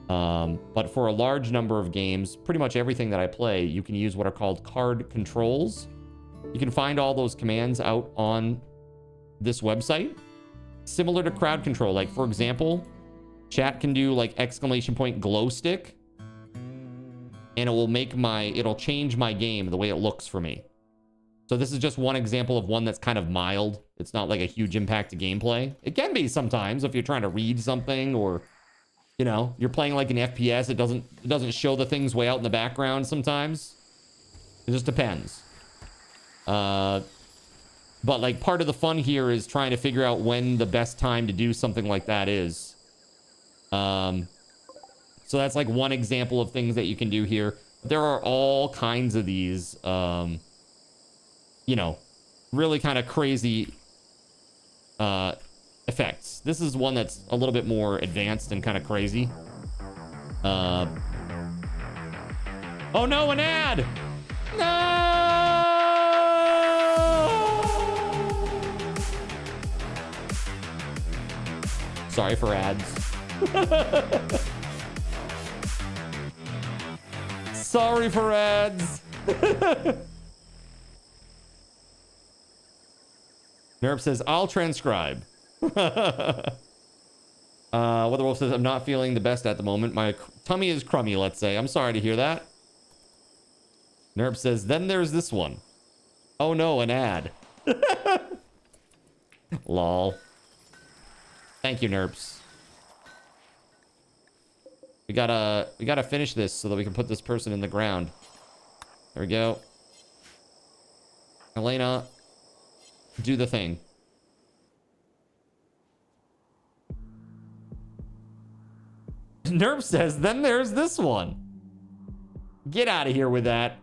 But for a large number of games, pretty much everything that I play, you can use what are called card controls. You can find all those commands out on this website, similar to crowd control. Like, for example, chat can do like !glow stick, and it will make it'll change my game the way it looks for me. So this is just one example of one that's kind of mild. It's not like a huge impact to gameplay. It can be sometimes if you're trying to read something, or, you know, you're playing like an FPS. It doesn't show the things way out in the background sometimes. It just depends. But like part of the fun here is trying to figure out when the best time to do something like that is. So that's like one example of things that you can do here. There are all kinds of these, you know, really kind of crazy effects. This is one that's a little bit more advanced and kind of crazy. Oh no, an ad! No! Sorry for ads. Sorry for ads. Nerp says, I'll transcribe. WeatherWolf says, I'm not feeling the best at the moment. My tummy is crummy, let's say. I'm sorry to hear that. Nerp says, then there's this one. Oh no, an ad. Lol. Thank you, Nerps. We gotta finish this so that we can put this person in the ground. There we go. Elena, do the thing. Nerp says, then there's this one. Get out of here with that.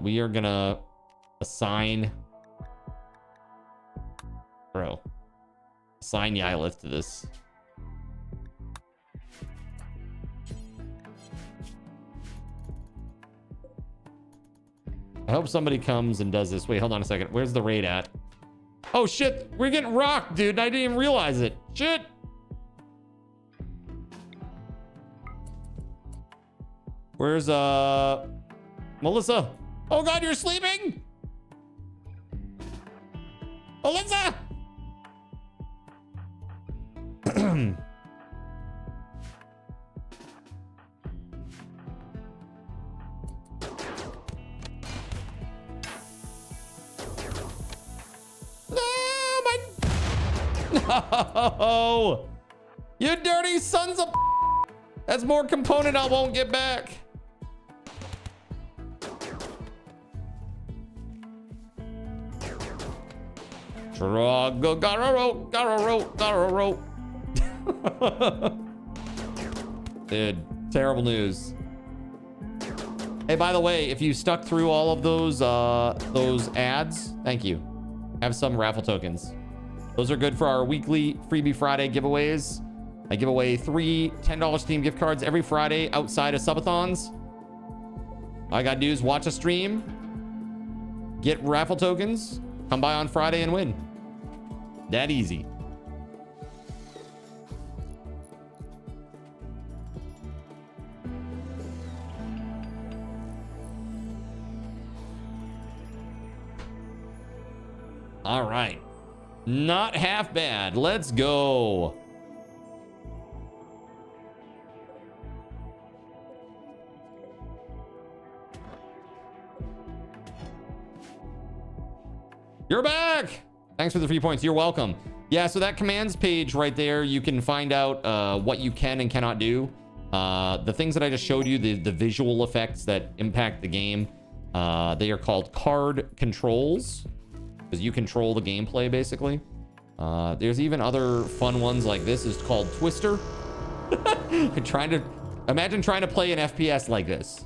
We are gonna assign Yylith to this. I hope somebody comes and does this. Wait, hold on a second. Where's the raid at? Oh shit, we're getting rocked, dude. I didn't even realize it. Shit. Where's Melissa? Oh god, you're sleeping? Melissa! No! You dirty sons of... That's more component I won't get back. Gotta rope. Dude, terrible news. Hey, by the way, if you stuck through all of those ads, thank you. Have some raffle tokens. Those are good for our weekly Freebie Friday giveaways. I give away 3 $10 Steam gift cards every Friday outside of subathons. All I gotta do is watch a stream, get raffle tokens, come by on Friday and win. That easy. All right. Not half bad. Let's go. You're back. Thanks for the 3 points. You're welcome. Yeah, so that commands page right there, you can find out what you can and cannot do. The things that I just showed you, the visual effects that impact the game, they are called card controls, because you control the gameplay basically. There's even other fun ones like this. Is called Twister. Imagine trying to play an FPS like this.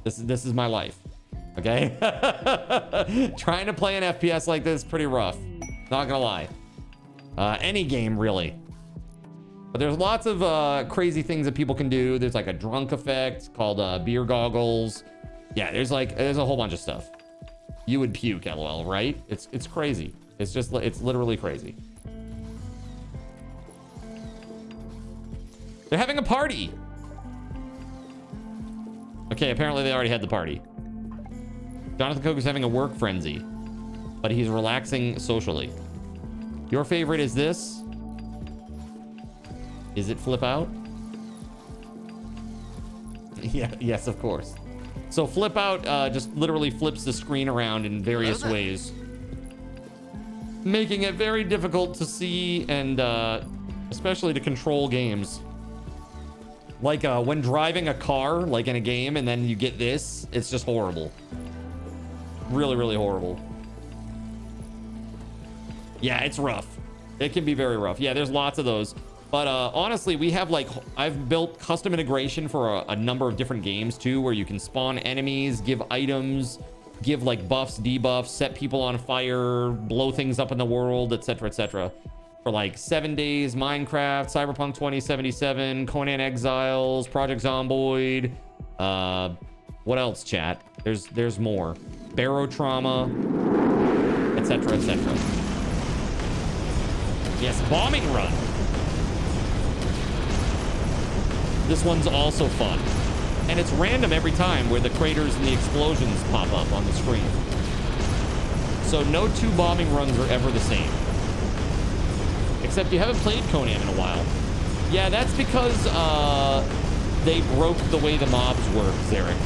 This is my life. Okay. Trying to play an FPS like this, pretty rough. Not gonna lie. Any game really. But there's lots of crazy things that people can do. There's like a drunk effect called beer goggles. Yeah, there's a whole bunch of stuff. You would puke, LOL, right? It's crazy. It's literally crazy. They're having a party. Okay, apparently they already had the party. Jonathan Coke is having a work frenzy, but he's relaxing socially. Your favorite is this? Is it flip out? Yeah, yes, of course. So flip out just literally flips the screen around in various ways, making it very difficult to see and especially to control games. Like when driving a car, like in a game, and then you get this, it's just horrible. Really, really horrible. Yeah, it's rough. It can be very rough. Yeah, there's lots of those. But honestly, we have I've built custom integration for a number of different games too, where you can spawn enemies, give items, give like buffs, debuffs, set people on fire, blow things up in the world, etc., etc. For like 7 days, Minecraft, Cyberpunk 2077, Conan Exiles, Project Zomboid. What else, chat? There's more. Barrow Trauma, etc., etc. Yes, Bombing Run. This one's also fun. And it's random every time where the craters and the explosions pop up on the screen. So no two bombing runs are ever the same. Except you haven't played Conan in a while. Yeah, that's because they broke the way the mobs work, Zarek.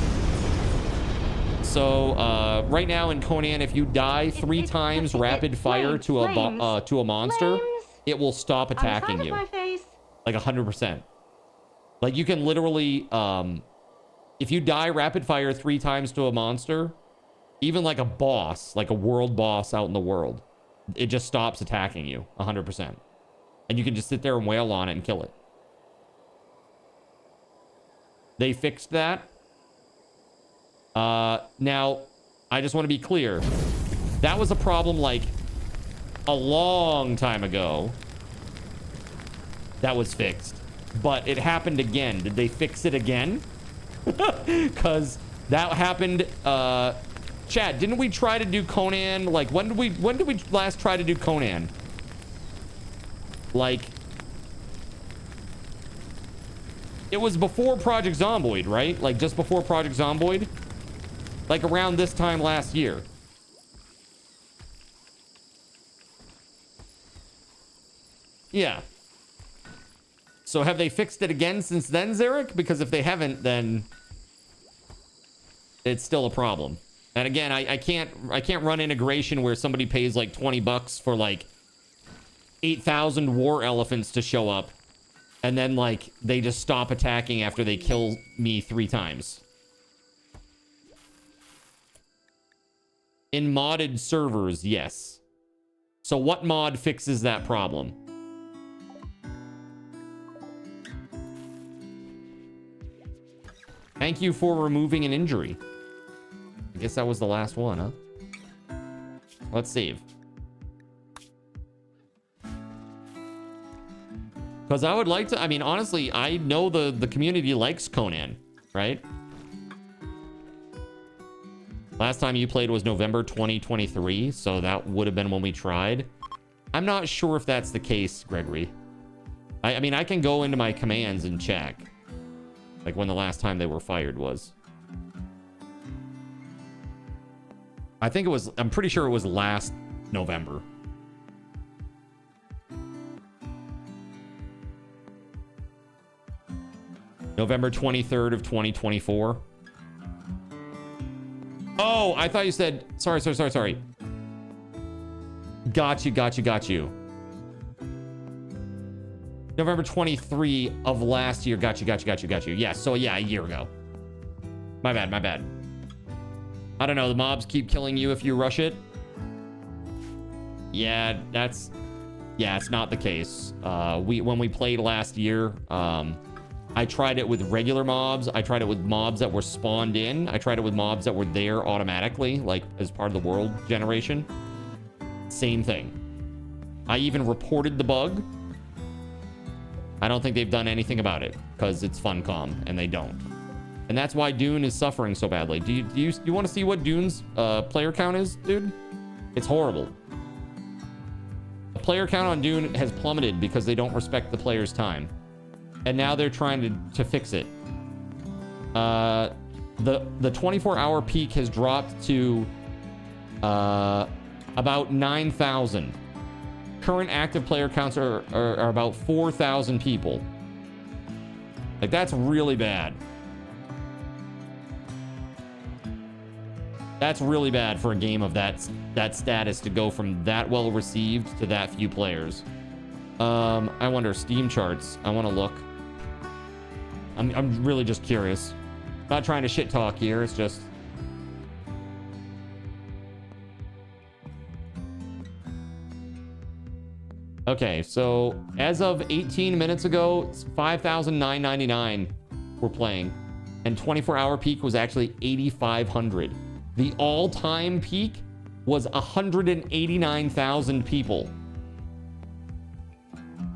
So right now in Conan, if you die 3 times rapid fire to a monster, it will stop attacking you. Like 100%. Like you can literally, if you die rapid fire 3 times to a monster, even like a boss, like a world boss out in the world, it just stops attacking you 100%. And you can just sit there and wail on it and kill it. They fixed that. Now, I just want to be clear. That was a problem like a long time ago. That was fixed. But it happened again. Did they fix it again? Because that happened. Chad, didn't we try to do Conan? Like, when did we last try to do Conan? Like, it was before Project Zomboid, right? Like, just before Project Zomboid? Like, around this time last year. Yeah. So have they fixed it again since then, Zarek? Because if they haven't, then it's still a problem. And again, I can't run integration where somebody pays like $20 for like 8,000 war elephants to show up, and then like they just stop attacking after they kill me 3 times. In modded servers, yes. So what mod fixes that problem? Thank you for removing an injury. I guess that was the last one, huh? Let's save. Because I would like to, I mean, honestly, I know the community likes Conan, right? Last time you played was November 2023, so that would have been when we tried. I'm not sure if that's the case, Gregory. I mean, I can go into my commands and check. Like when the last time they were fired was. I think it was, I'm pretty sure it was last November. November 23rd of 2024. Oh, I thought you said, sorry. Got you. November 23 of last year. Got you. Yes, so yeah, a year ago. My bad. I don't know, the mobs keep killing you if you rush it. Yeah, it's not the case. When we played last year, I tried it with regular mobs. I tried it with mobs that were spawned in. I tried it with mobs that were there automatically, like as part of the world generation. Same thing. I even reported the bug. I don't think they've done anything about it because it's Funcom and they don't. And that's why Dune is suffering so badly. Do you want to see what Dune's player count is, dude? It's horrible. The player count on Dune has plummeted because they don't respect the player's time. And now they're trying to fix it. The 24-hour peak has dropped to about 9,000. Current active player counts are about 4,000 people. Like, that's really bad. That's really bad for a game of that status to go from that well received to that few players. I wonder, Steam charts. I want to look. I'm really just curious. Not trying to shit talk here. It's just. Okay, so as of 18 minutes ago, it's 5,999 we're playing. And 24-hour peak was actually 8,500. The all-time peak was 189,000 people.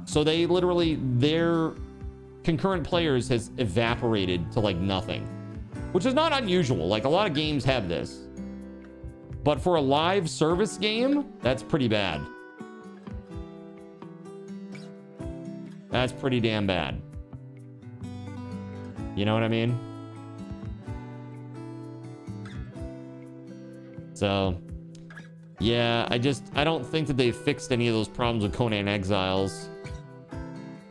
So they literally, their concurrent players has evaporated to like nothing, which is not unusual. Like a lot of games have this, but for a live service game, that's pretty bad. That's pretty damn bad. You know what I mean? So, yeah, I don't think that they've fixed any of those problems with Conan Exiles.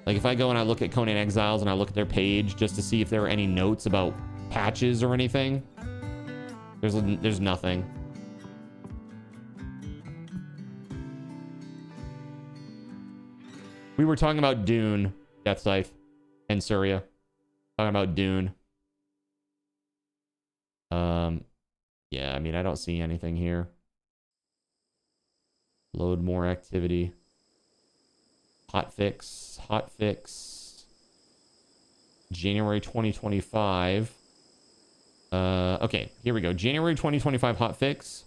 Like if I go and I look at Conan Exiles and I look at their page just to see if there are any notes about patches or anything, there's nothing. We were talking about Dune, Death Scythe, and Surya. Talking about Dune. Yeah, I mean, I don't see anything here. Load more activity. Hotfix. January 2025. Okay, here we go. January 2025 hotfix.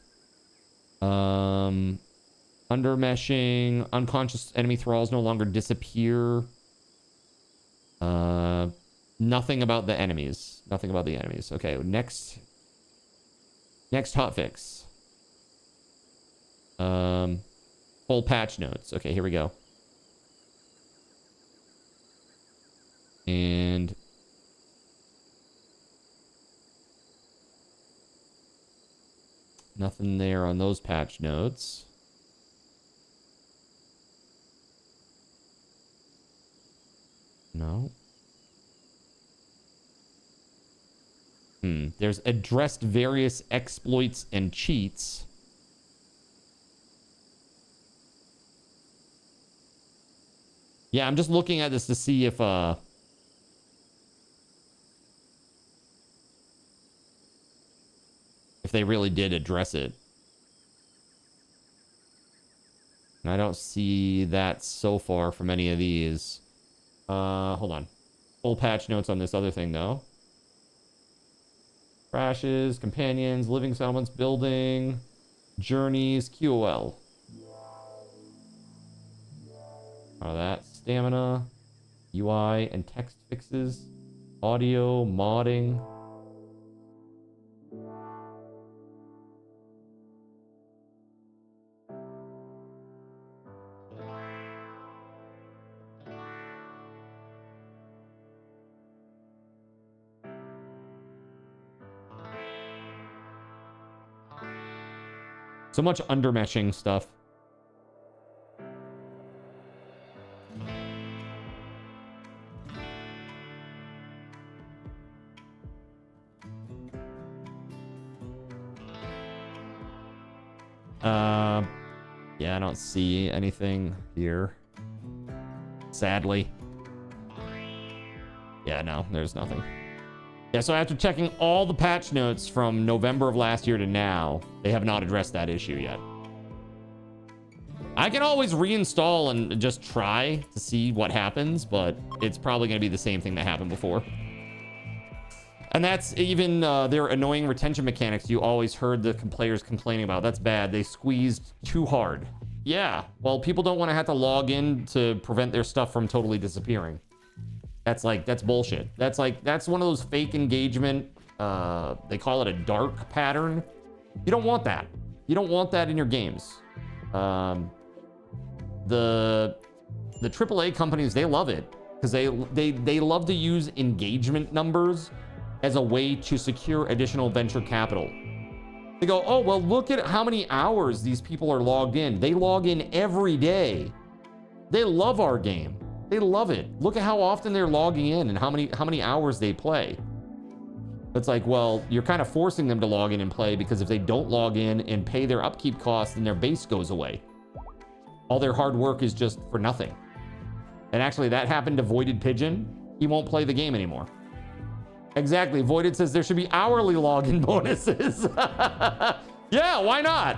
Undermeshing. Unconscious enemy thralls no longer disappear. Nothing about the enemies. Nothing about the enemies. Okay, next hotfix. Full patch notes. Okay, here we go. And nothing there on those patch notes. No. There's addressed various exploits and cheats. Yeah, I'm just looking at this to see if they really did address it. And I don't see that so far from any of these. Hold on. Full patch notes on this other thing, though. Crashes, companions, living settlements, building, journeys, QOL. All that. Stamina, UI, and text fixes, audio, modding. So much undermeshing stuff. Yeah, I don't see anything here. Sadly. Yeah, no, there's nothing. Yeah, so after checking all the patch notes from November of last year to now, they have not addressed that issue yet. I can always reinstall and just try to see what happens, but it's probably going to be the same thing that happened before. And that's even their annoying retention mechanics you always heard the players complaining about. That's bad. They squeezed too hard. Yeah, well, people don't want to have to log in to prevent their stuff from totally disappearing. That's bullshit. That's one of those fake engagement, they call it a dark pattern. You don't want that. You don't want that in your games. The AAA companies, they love it because they love to use engagement numbers as a way to secure additional venture capital. They go, oh, well, look at how many hours these people are logged in. They log in every day. They love our game. They love it. Look at how often they're logging in and how many hours they play. It's like, well, you're kind of forcing them to log in and play because if they don't log in and pay their upkeep costs, then their base goes away. All their hard work is just for nothing. And actually, that happened to Voided Pigeon. He won't play the game anymore. Exactly. Voided says there should be hourly login bonuses. Yeah, why not?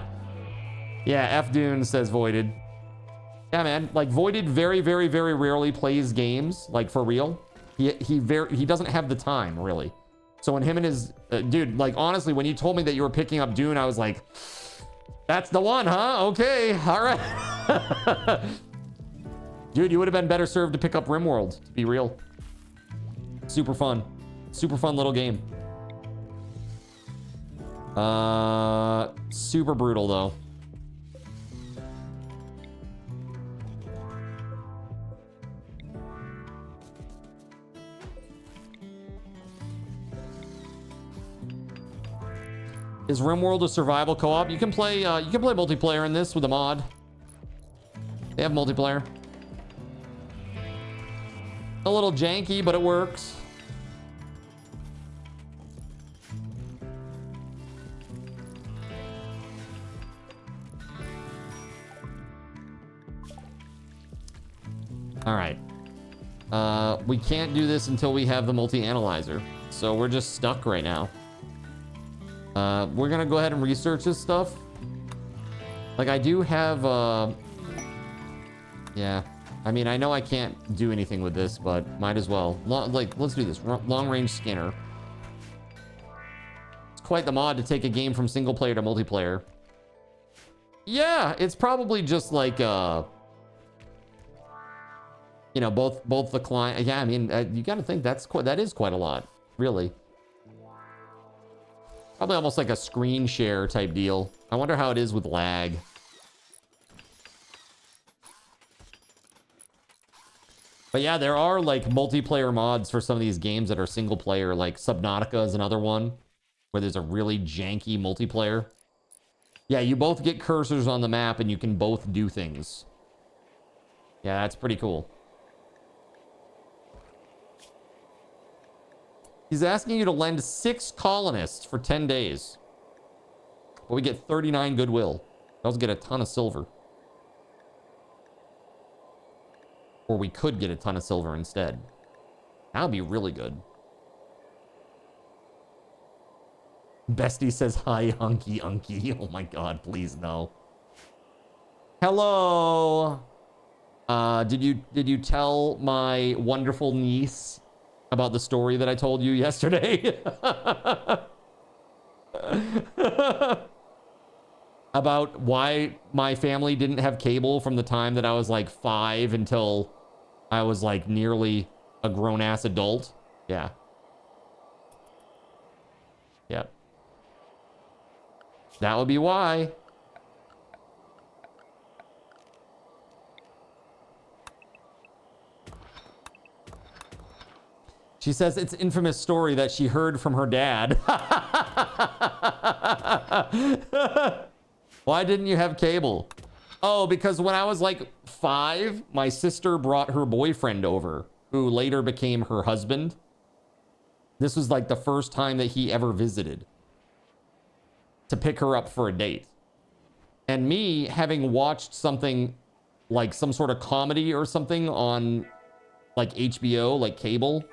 Yeah, F Dune says Voided. Yeah, man. Like Voided very, very, very rarely plays games, like for real. He doesn't have the time, really. So when him and his dude, like honestly, when you told me that you were picking up Dune, I was like, that's the one, huh? Okay, all right. Dude, you would have been better served to pick up Rimworld, to be real. Super fun little game. Super brutal though. Is Rimworld a survival co-op? You can play multiplayer in this with a mod. They have multiplayer. A little janky, but it works. All right. We can't do this until we have the multi-analyzer. So we're just stuck right now. We're gonna go ahead and research this stuff. Like I do have, yeah. I mean, I know I can't do anything with this, but might as well. Let's do this. Long-range scanner. It's quite the mod to take a game from single player to multiplayer. Yeah, it's probably just like, you know, both the client. Yeah, I mean, you got to think that is quite a lot, really. Probably almost like a screen share type deal. I wonder how it is with lag. But yeah, there are like multiplayer mods for some of these games that are single player, like Subnautica is another one where there's a really janky multiplayer. Yeah, you both get cursors on the map and you can both do things. Yeah, that's pretty cool. He's asking you to lend 6 colonists for 10 days. But we get 39 goodwill. We also get a ton of silver. Or we could get a ton of silver instead. That would be really good. Bestie says, hi, hunky unky. Oh my god, please no. Hello. Did you tell my wonderful niece about the story that I told you yesterday? About why my family didn't have cable from the time that I was like 5 until I was like nearly a grown-ass adult. Yeah. Yep. That would be why. She says it's an infamous story that she heard from her dad. Why didn't you have cable? Oh, because when I was like 5, my sister brought her boyfriend over, who later became her husband. This was like the first time that he ever visited to pick her up for a date. And me having watched something like some sort of comedy or something on like HBO, like cable,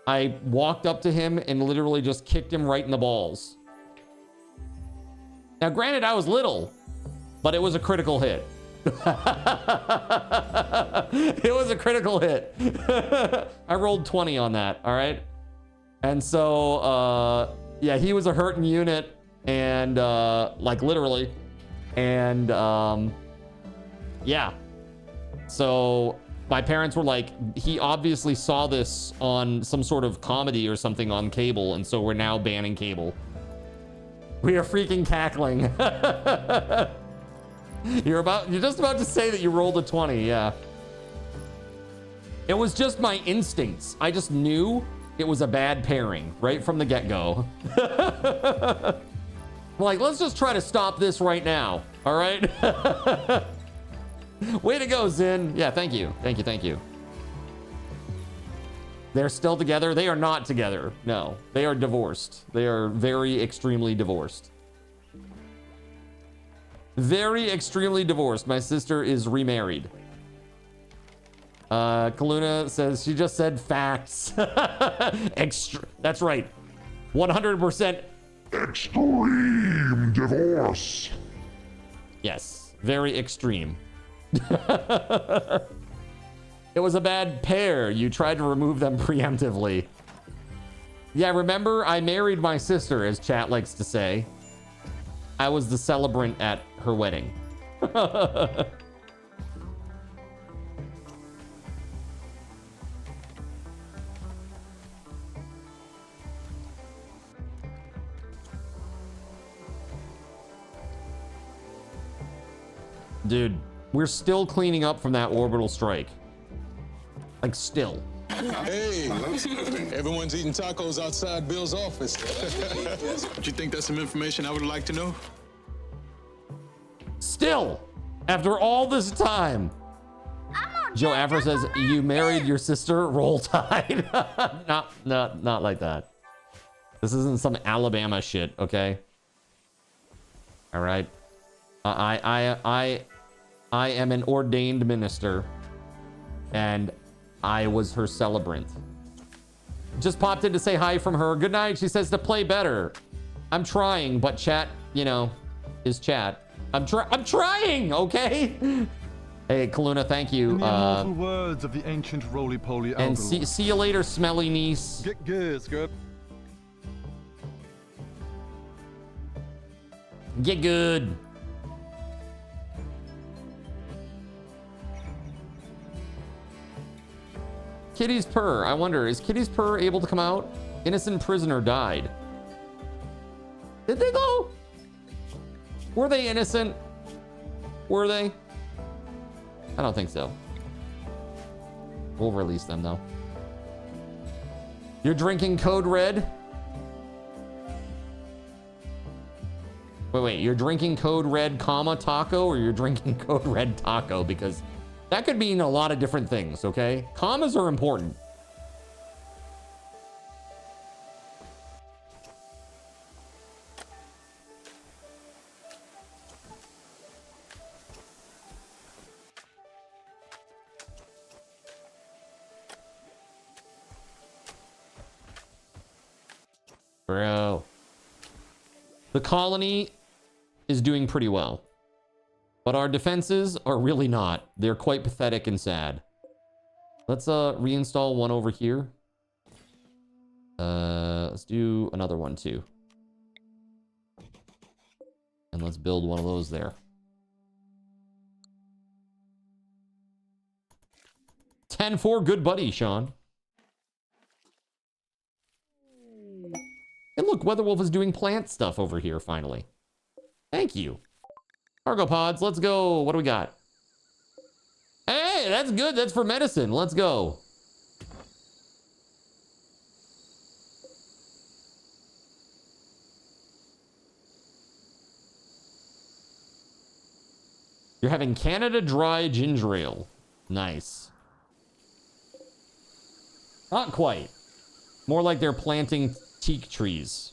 I walked up to him and literally just kicked him right in the balls. Now, granted, I was little, but it was a critical hit. It was a critical hit. I rolled 20 on that, all right? And so, yeah, he was a hurting unit, and like literally. And yeah. So my parents were like, he obviously saw this on some sort of comedy or something on cable, and so we're now banning cable. We are freaking cackling. You're just about to say that you rolled a 20, yeah. It was just my instincts. I just knew it was a bad pairing right from the get-go. I'm like, let's just try to stop this right now, all right? Way to go, Zin. Yeah, thank you. Thank you. They're still together. They are not together. No, they are divorced. They are very extremely divorced. Very extremely divorced. My sister is remarried. Kaluna says she just said facts. That's right. 100% Extreme divorce. Yes, very extreme. It was a bad pair. You tried to remove them preemptively. Yeah, remember, I married my sister, as chat likes to say. I was the celebrant at her wedding. Dude, we're still cleaning up from that orbital strike. Like, still. Hey, everyone's eating tacos outside Bill's office. Do you think that's some information I would like to know? Still, after all this time. Joe Afro says, you married your sister, roll tide. not like that. This isn't some Alabama shit, okay? All right. I am an ordained minister, and I was her celebrant. Just popped in to say hi from her. Good night. She says to play better. I'm trying, but chat, you know, is chat. I'm trying, okay? Hey, Kaluna, thank you. In the immortal words of the ancient roly-poly and see you later, smelly niece. Get good, skirt. Get good. Kitty's purr. I wonder, is Kitty's purr able to come out? Innocent prisoner died. Did they go? Were they innocent? Were they? I don't think so. We'll release them though. You're drinking Code Red? Wait, you're drinking Code Red, comma, taco, or you're drinking Code Red taco? Because that could mean a lot of different things, okay? Commas are important. Bro. The colony is doing pretty well. But our defenses are really not. They're quite pathetic and sad. Let's reinstall one over here. Let's do another one too. And let's build one of those there. 10-4, good buddy, Sean. And look, WeatherWolf is doing plant stuff over here, finally. Thank you. Cargo pods, let's go. What do we got? Hey, that's good. That's for medicine. Let's go. You're having Canada Dry Ginger Ale. Nice. Not quite. More like they're planting teak trees.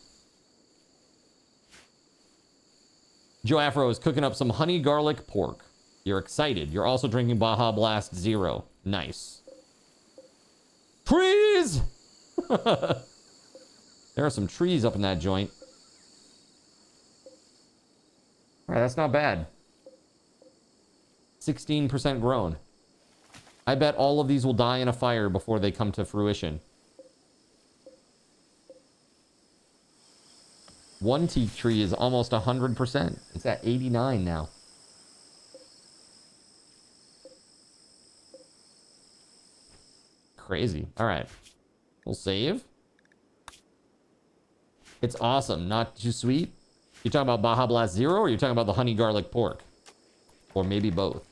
Joe Afro is cooking up some honey garlic pork. You're excited. You're also drinking Baja Blast Zero. Nice. Trees! There are some trees up in that joint. All right, that's not bad. 16% grown. I bet all of these will die in a fire before they come to fruition. One teak tree is almost 100%. It's at 89 now. Crazy. All right. We'll save. It's awesome. Not too sweet. You're talking about Baja Blast Zero, or you're talking about the honey garlic pork? Or maybe both.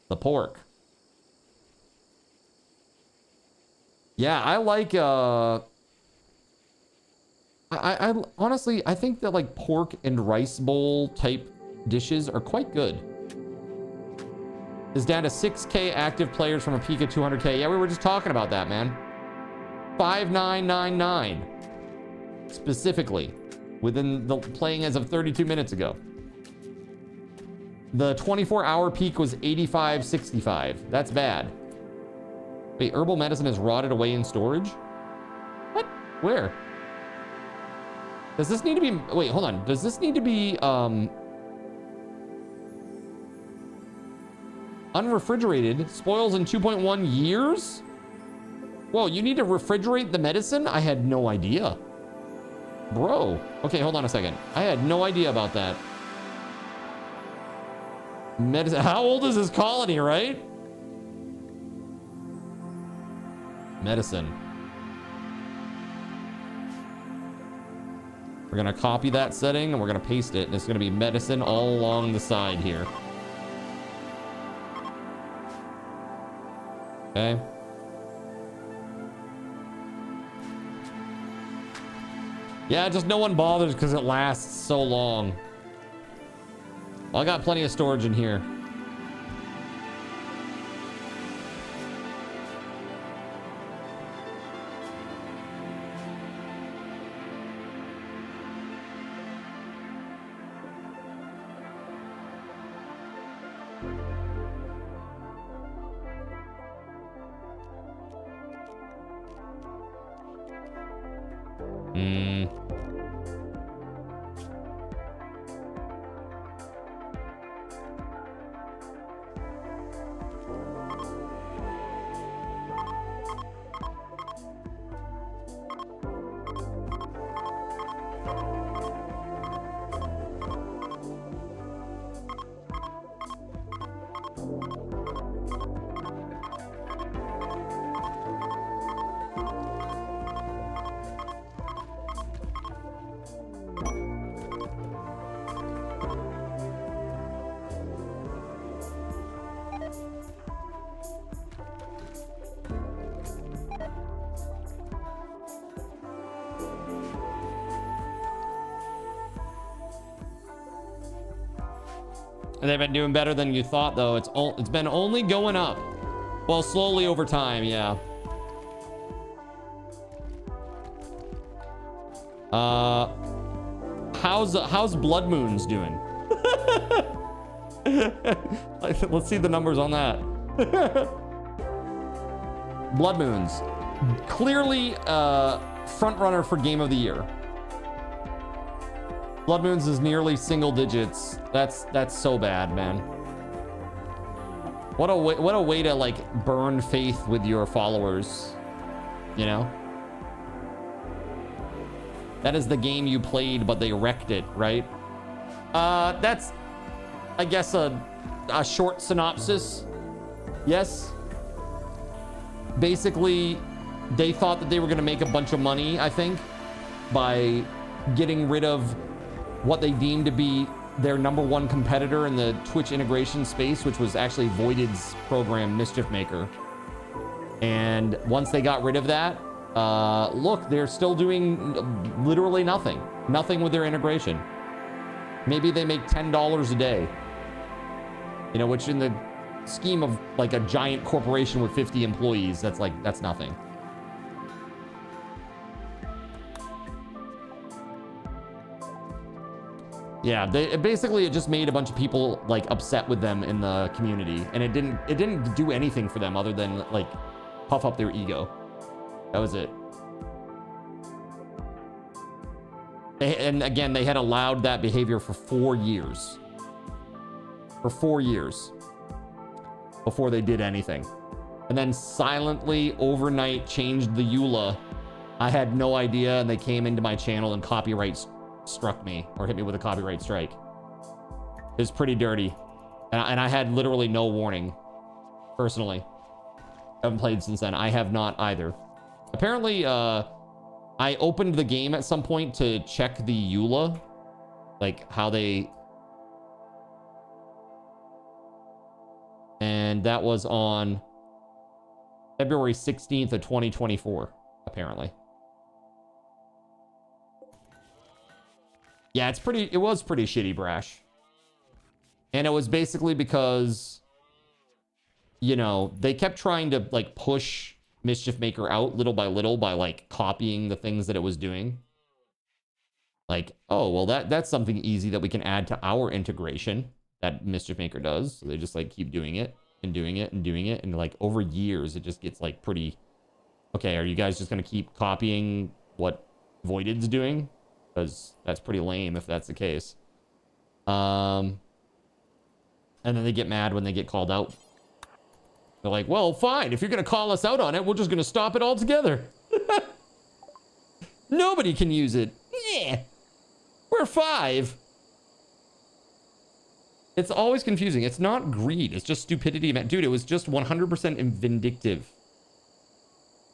The pork. Yeah, I like, I honestly, I think that like pork and rice bowl type dishes are quite good. Is down to 6K active players from a peak of 200K. Yeah, we were just talking about that, man. 5999. Specifically. Within the playing as of 32 minutes ago. The 24-hour peak was 8565. That's bad. Wait, herbal medicine is rotted away in storage? What? Where? Does this need to be... Wait, hold on. Does this need to be, unrefrigerated? Spoils in 2.1 years? Whoa, you need to refrigerate the medicine? I had no idea. Bro. Okay, hold on a second. I had no idea about that. Medicine. How old is this colony, right? Medicine. We're gonna copy that setting and we're gonna paste it, and it's gonna be medicine all along the side here. Okay. Yeah, just no one bothers because it lasts so long. Well, I got plenty of storage in here. They've been doing better than you thought, though. It's been only going up. Well, slowly over time, yeah. How's Blood Moons doing? Let's see the numbers on that. Blood Moons, clearly front runner for Game of the Year. Blood Moons is nearly single digits. That's so bad, man. What a way to like burn faith with your followers, you know? That is the game you played, but they wrecked it, right? That's, I guess, a short synopsis. Yes. Basically, they thought that they were gonna make a bunch of money, I think, by getting rid of what they deemed to be their #1 competitor in the Twitch integration space, which was actually Voided's program, Mischief Maker. And once they got rid of that, look, they're still doing literally nothing. Nothing with their integration. Maybe they make $10 a day. You know, which in the scheme of like a giant corporation with 50 employees, that's nothing. Yeah, it just made a bunch of people like upset with them in the community, and it didn't do anything for them other than like puff up their ego. That was it. And again, they had allowed that behavior for 4 years. For 4 years before they did anything, and then silently overnight changed the EULA. I had no idea, and they came into my channel and copyright struck me or hit me with a copyright strike. It was pretty dirty, and I had literally no warning. Personally, I haven't played since then. I have not either. Apparently, I opened the game at some point to check the EULA, like how they, and that was on February 16th of 2024, apparently. Yeah, it was pretty shitty, Brash. And it was basically because, you know, they kept trying to like push Mischief Maker out little by little by like copying the things that it was doing. Like, oh, well, that's something easy that we can add to our integration that Mischief Maker does. So they just like keep doing it and doing it and doing it. And like over years, it just gets like pretty, okay, are you guys just going to keep copying what Voided's doing? Because that's pretty lame if that's the case. And then they get mad when they get called out. They're like, well, fine. If you're going to call us out on it, we're just going to stop it altogether. Nobody can use it. Yeah. We're 5. It's always confusing. It's not greed. It's just stupidity. Dude, it was just 100% vindictive.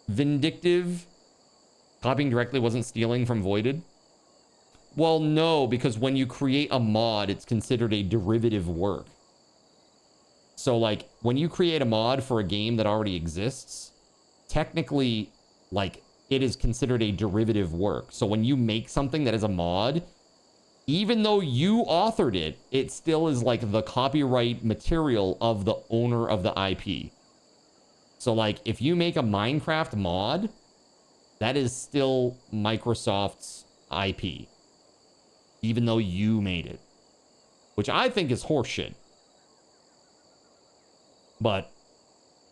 Vindictive. Copying directly wasn't stealing from Voided. Well, no, because when you create a mod, it's considered a derivative work. So, like, when you create a mod for a game that already exists, technically, like, it is considered a derivative work. So when you make something that is a mod, even though you authored it, it still is like the copyright material of the owner of the IP. So like if you make a Minecraft mod, that is still Microsoft's IP, even though you made it, which I think is horseshit. But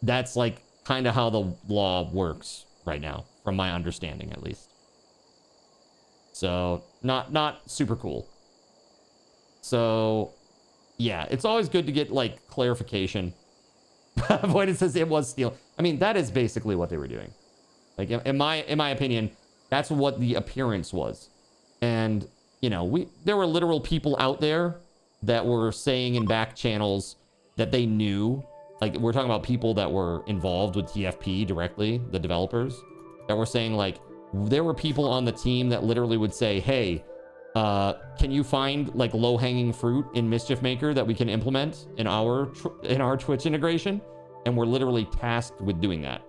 that's like kind of how the law works right now, from my understanding at least. So not super cool. So yeah, it's always good to get like clarification. Voided says it was steal. I mean, that is basically what they were doing. Like in my opinion, that's what the appearance was. And you know, there were literal people out there that were saying in back channels that they knew, like we're talking about people that were involved with TFP directly, the developers, that were saying like, there were people on the team that literally would say, hey, can you find like low-hanging fruit in Mischief Maker that we can implement in our Twitch integration? And we're literally tasked with doing that.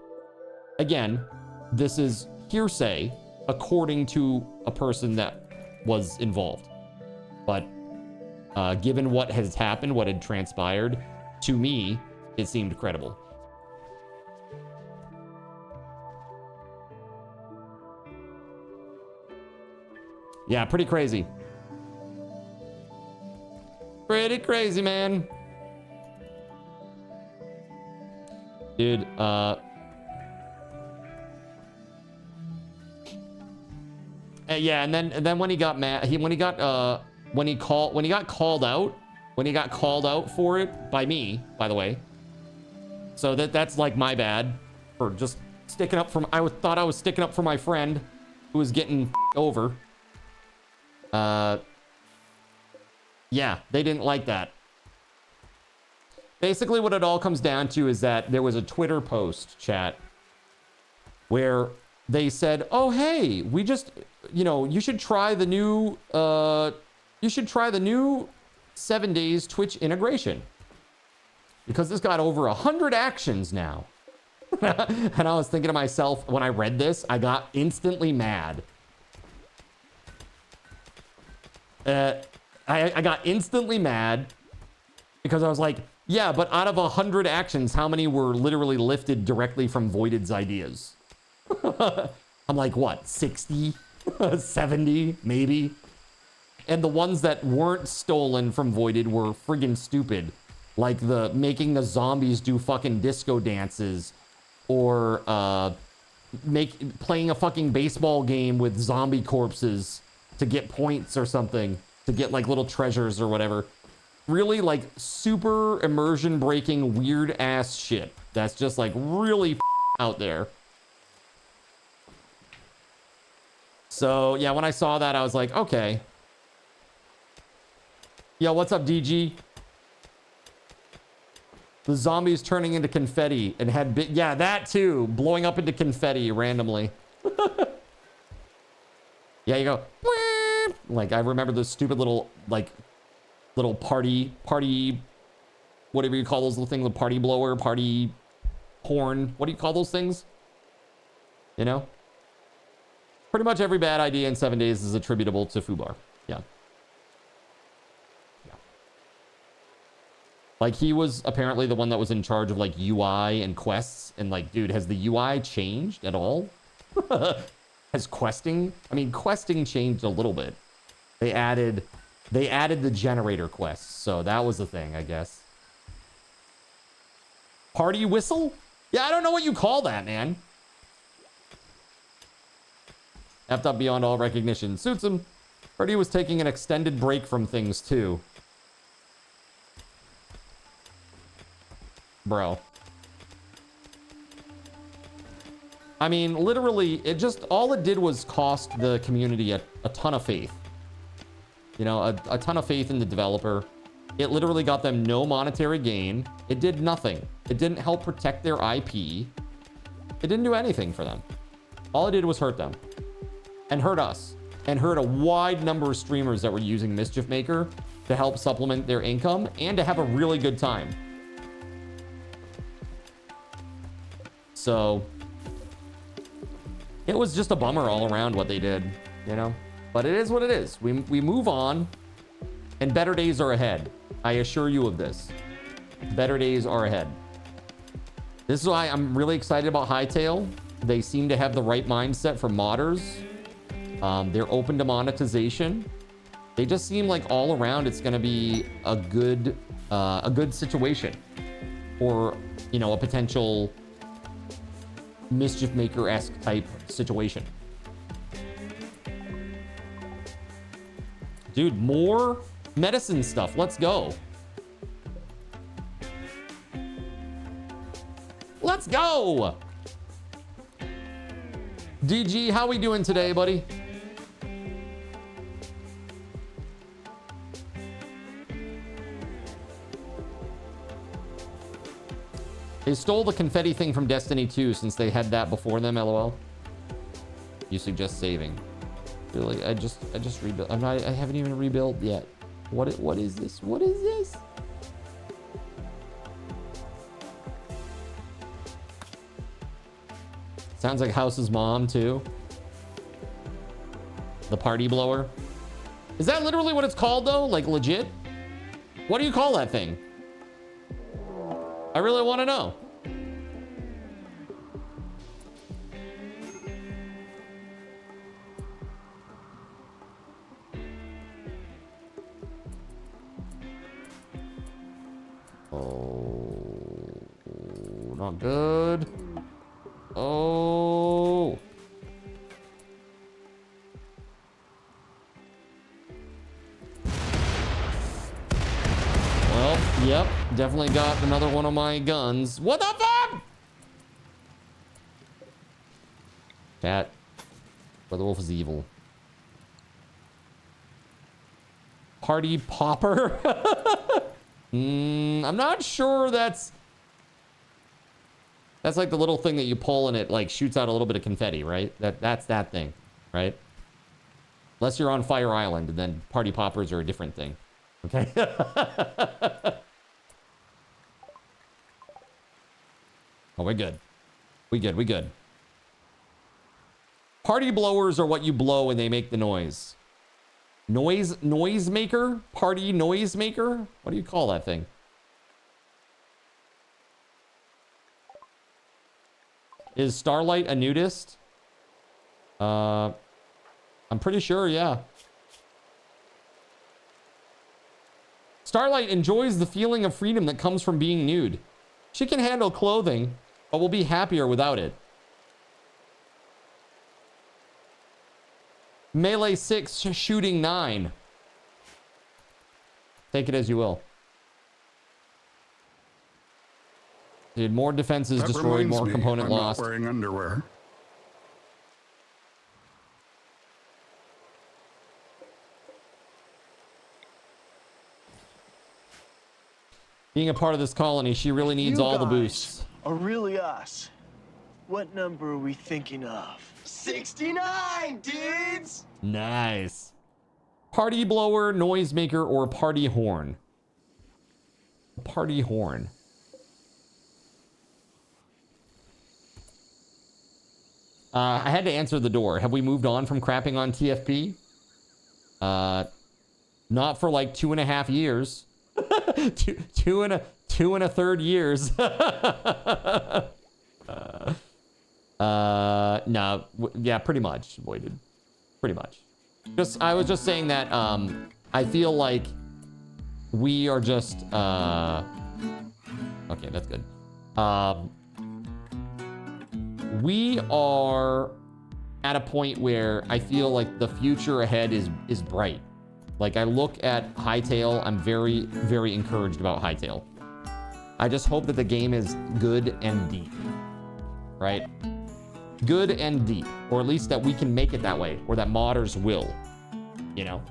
Again, this is hearsay according to a person that was involved. But given what has happened, what had transpired, to me, it seemed credible. Yeah, pretty crazy. Pretty crazy, man. Dude, yeah, and then when he got mad, when he got called out for it by me, by the way. So that's like my bad for just sticking up for. I thought I was sticking up for my friend who was getting over. Yeah, they didn't like that. Basically, what it all comes down to is that there was a Twitter post, chat, where they said, oh, hey, we just, you know, you should try the new 7 days Twitch integration because it's got over 100 actions now. And I was thinking to myself, when I read this, I got instantly mad. I got instantly mad because I was like, yeah, but out of 100 actions, how many were literally lifted directly from Voided's ideas? I'm like, what, 60, 70, maybe? And the ones that weren't stolen from Voided were friggin' stupid. Like making the zombies do fucking disco dances, or playing a fucking baseball game with zombie corpses to get points or something, to get like little treasures or whatever. Really like super immersion breaking weird ass shit. That's just like really out there. So yeah, when I saw that, I was like, okay. Yo, what's up, DG? The zombies turning into confetti and had yeah, that too, blowing up into confetti randomly. Yeah, you go, like, I remember those stupid little, like, little party, whatever you call those little things, the party blower, party horn. What do you call those things? You know? Pretty much every bad idea in 7 days is attributable to Fubar. Yeah. Yeah. Like, he was apparently the one that was in charge of, like, UI and quests. And, like, dude, has the UI changed at all? Has questing? I mean, questing changed a little bit. They added the generator quests, so that was the thing, I guess. Party whistle? Yeah, I don't know what you call that, man. Effed up beyond all recognition. Suits him. Heard he was taking an extended break from things, too. Bro. I mean, literally, all it did was cost the community a ton of faith. You know, a ton of faith in the developer. It literally got them no monetary gain. It did nothing. It didn't help protect their IP. It didn't do anything for them. All it did was hurt them. And hurt us. And hurt a wide number of streamers that were using Mischief Maker to help supplement their income and to have a really good time. So it was just a bummer all around what they did, you know? But it is what it is. We move on, and better days are ahead. I assure you of this. Better days are ahead. This is why I'm really excited about Hightail. They seem to have the right mindset for modders. They're open to monetization. They just seem like all around it's going to be a good situation for, you know, a potential Mischief Maker-esque type situation. Dude, more medicine stuff. Let's go. Let's go. DG, how we doing today, buddy? They stole the confetti thing from Destiny 2 since they had that before them, LOL. You suggest saving. Really, I just rebuilt. I haven't even rebuilt yet. What is this? What is this? Sounds like House's mom too. The party blower. Is that literally what it's called though? Like legit? What do you call that thing? I really want to know. Oh, not good. Oh. Well, yep, definitely got another one of my guns. What the fuck? Cat. WeatherWolf is evil. Party popper? I'm not sure that's like the little thing that you pull and it like shoots out a little bit of confetti, right? That's that thing, right? Unless you're on Fire Island, and then party poppers are a different thing. Okay. Oh, we're good. We good. Party blowers are what you blow when they make the noise. Noise maker? Party noise maker? What do you call that thing? Is Starlight a nudist? I'm pretty sure, yeah. Starlight enjoys the feeling of freedom that comes from being nude. She can handle clothing, but will be happier without it. Melee 6, shooting 9. Take it as you will. Dude, more defenses That destroyed, more reminds me, component I'm lost. not wearing underwear. Being a part of this colony, she really needs all the boosts. Are really us. What number are we thinking of? 69, dudes! Nice. Party blower, noisemaker, or party horn? Party horn. I had to answer the door. Have we moved on from crapping on TFP? Not for like 2.5 years. two and a third years. No, yeah, pretty much, Voided. Pretty much. I was just saying that I feel like we are just okay, that's good. We are at a point where I feel like the future ahead is bright. Like I look at Hightail, I'm very, very encouraged about Hightail. I just hope that the game is good and deep, right? good and deep, or at least that we can make it that way, or that modders will, you know?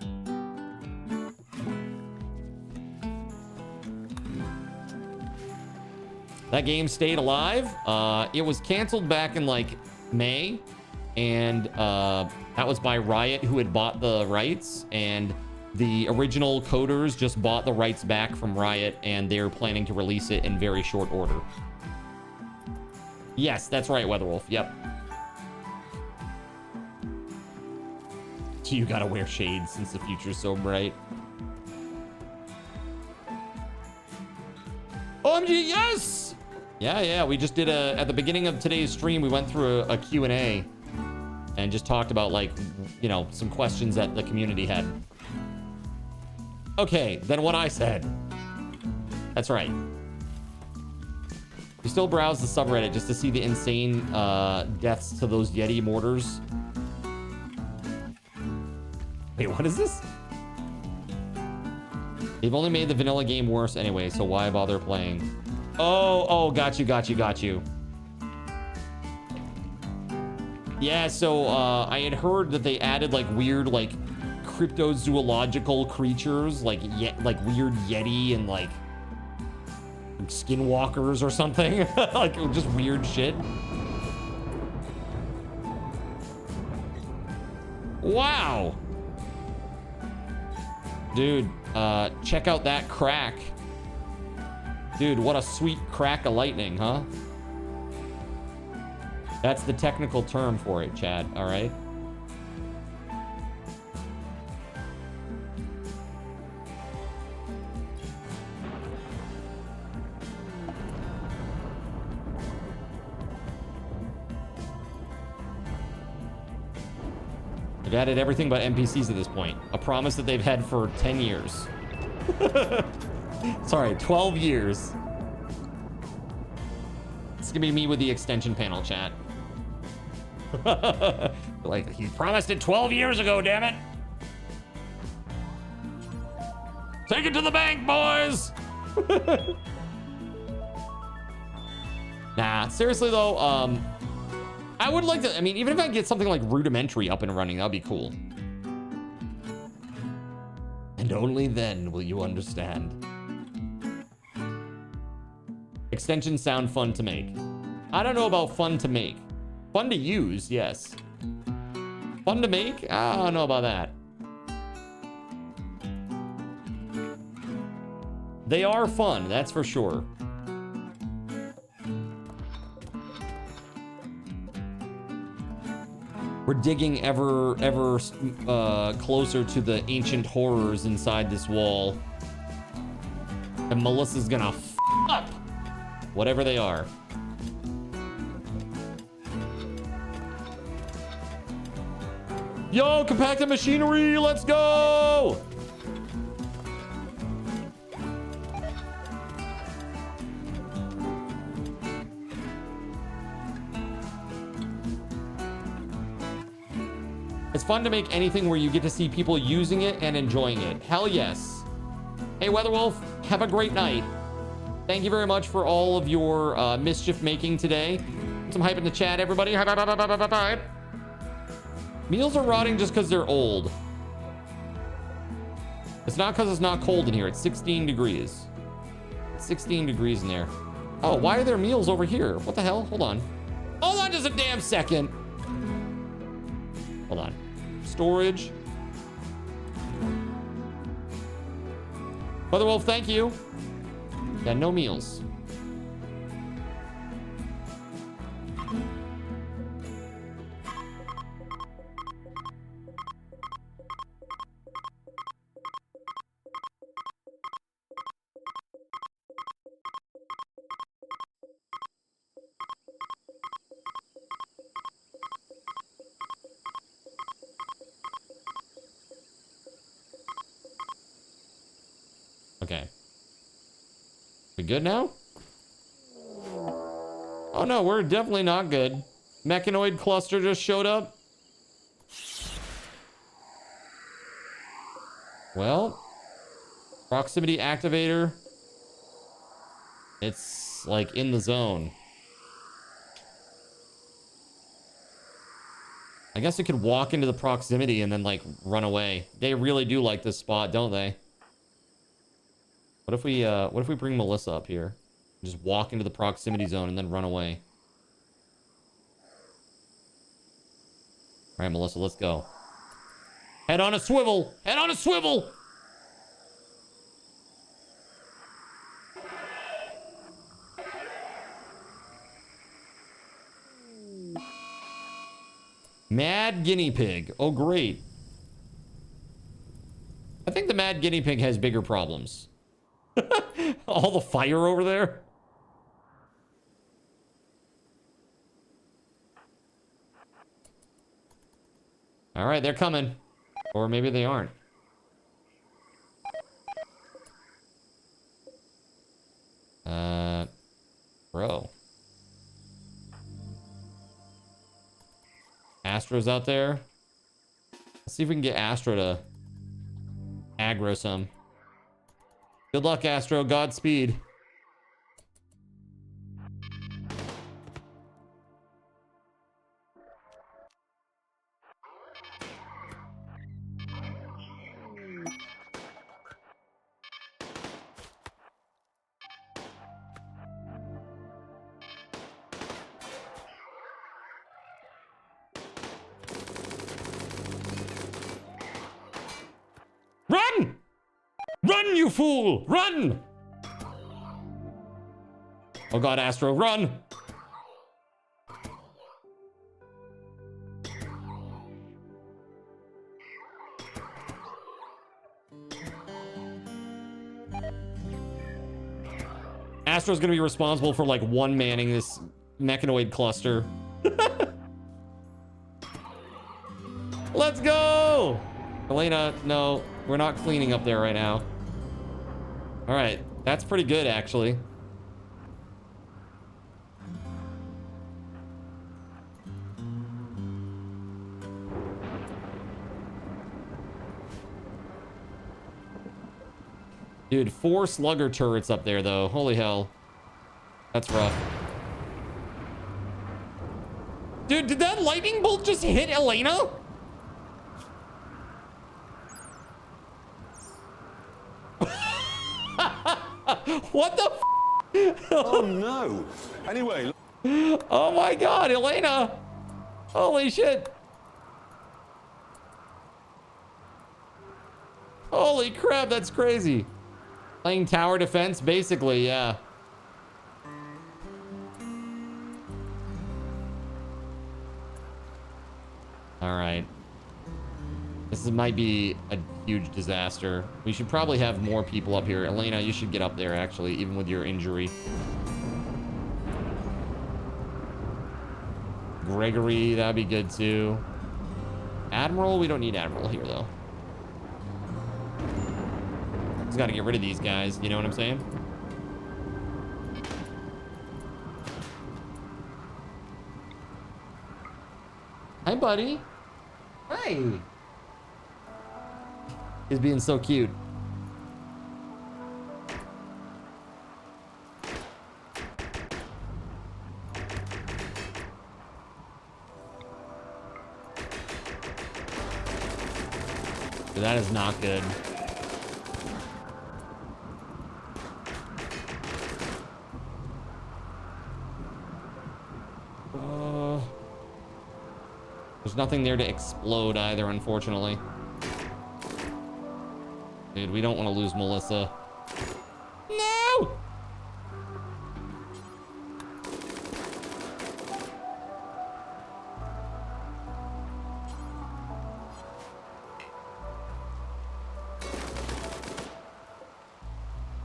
That game stayed alive. It was canceled back in like May, and that was by Riot, who had bought the rights, and the original coders just bought the rights back from Riot, and they're planning to release it in very short order. Yes, that's right, Weatherwolf. Yep. You gotta wear shades since the future's so bright. OMG, yes! Yeah, we just did at the beginning of today's stream, we went through a Q&A and just talked about, like, you know, some questions that the community had. Okay, then what I said. That's right. You still browse the subreddit just to see the insane deaths to those Yeti mortars. Wait, what is this? They've only made the vanilla game worse anyway, so why bother playing? Oh, got you. Yeah, so I had heard that they added like weird like cryptozoological creatures, like weird Yeti and like skinwalkers or something. Like just weird shit. Wow. Dude, check out that crack. Dude, what a sweet crack of lightning, huh? That's the technical term for it, Chad, all right? They've added everything but NPCs at this point. A promise that they've had for 10 years. Sorry, 12 years. It's gonna be me with the extension panel, chat. Like, he promised it 12 years ago, damn it. Take it to the bank, boys. Nah, seriously though, I would like to, I mean, even if I get something like rudimentary up and running, that'd be cool. And only then will you understand. Extensions sound fun to make. I don't know about fun to make. Fun to use, yes. Fun to make? I don't know about that. They are fun, that's for sure. We're digging ever closer to the ancient horrors inside this wall. And Melissa's gonna f up whatever they are. Yo, compacted machinery, let's go! It's fun to make anything where you get to see people using it and enjoying it. Hell yes. Hey, Weatherwolf, have a great night. Thank you very much for all of your mischief making today. Some hype in the chat, everybody. Meals are rotting just because they're old. It's not because it's not cold in here. It's 16 degrees. It's 16 degrees in there. Oh, why are there meals over here? What the hell? Hold on. Hold on just a damn second. Hold on. Storage. Weatherwolf, thank you. Yeah, no meals. Okay. We good now? Oh no, we're definitely not good. Mechanoid cluster just showed up. Well, proximity activator. It's like in the zone. I guess we could walk into the proximity and then like run away. They really do like this spot, don't they? What if we bring Melissa up here? Just walk into the proximity zone and then run away. All right, Melissa, let's go. Head on a swivel. Head on a swivel. Mad guinea pig. Oh, great. I think the mad guinea pig has bigger problems. All the fire over there. All right, they're coming. Or maybe they aren't. Bro. Astro's out there. Let's see if we can get Astro to aggro some. Good luck, Astro. Godspeed. Run! Run, you fool! Run! Oh god, Astro, run! Astro's gonna be responsible for like one-manning this mechanoid cluster. Let's go! Elena, no, we're not cleaning up there right now. All right, that's pretty good, actually. Dude, 4 slugger turrets up there, though. Holy hell. That's rough. Dude, did that lightning bolt just hit Elena? What the f? Oh no. Anyway. Oh my god, Elena. Holy shit. Holy crap, that's crazy. Playing tower defense, basically, yeah. All right. Might be a huge disaster. We should probably have more people up here. Elena, you should get up there, actually, even with your injury. Gregory, that'd be good, too. Admiral, we don't need Admiral here, though. Just gotta get rid of these guys, you know what I'm saying? Hi, buddy. Hi. He's being so cute. Dude, that is not good. There's nothing there to explode either, unfortunately. Dude, we don't want to lose Melissa. No!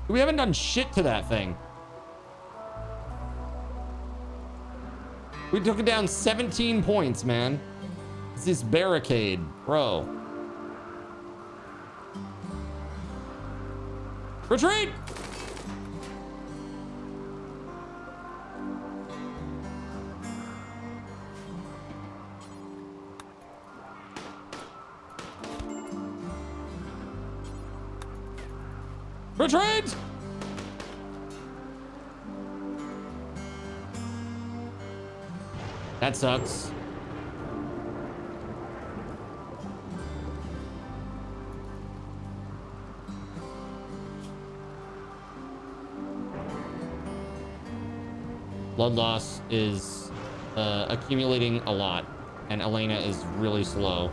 We haven't done shit to that thing. We took it down 17 points, man. It's this barricade, bro. Retreat! Retreat! That sucks. Blood loss is accumulating a lot, and Elena is really slow.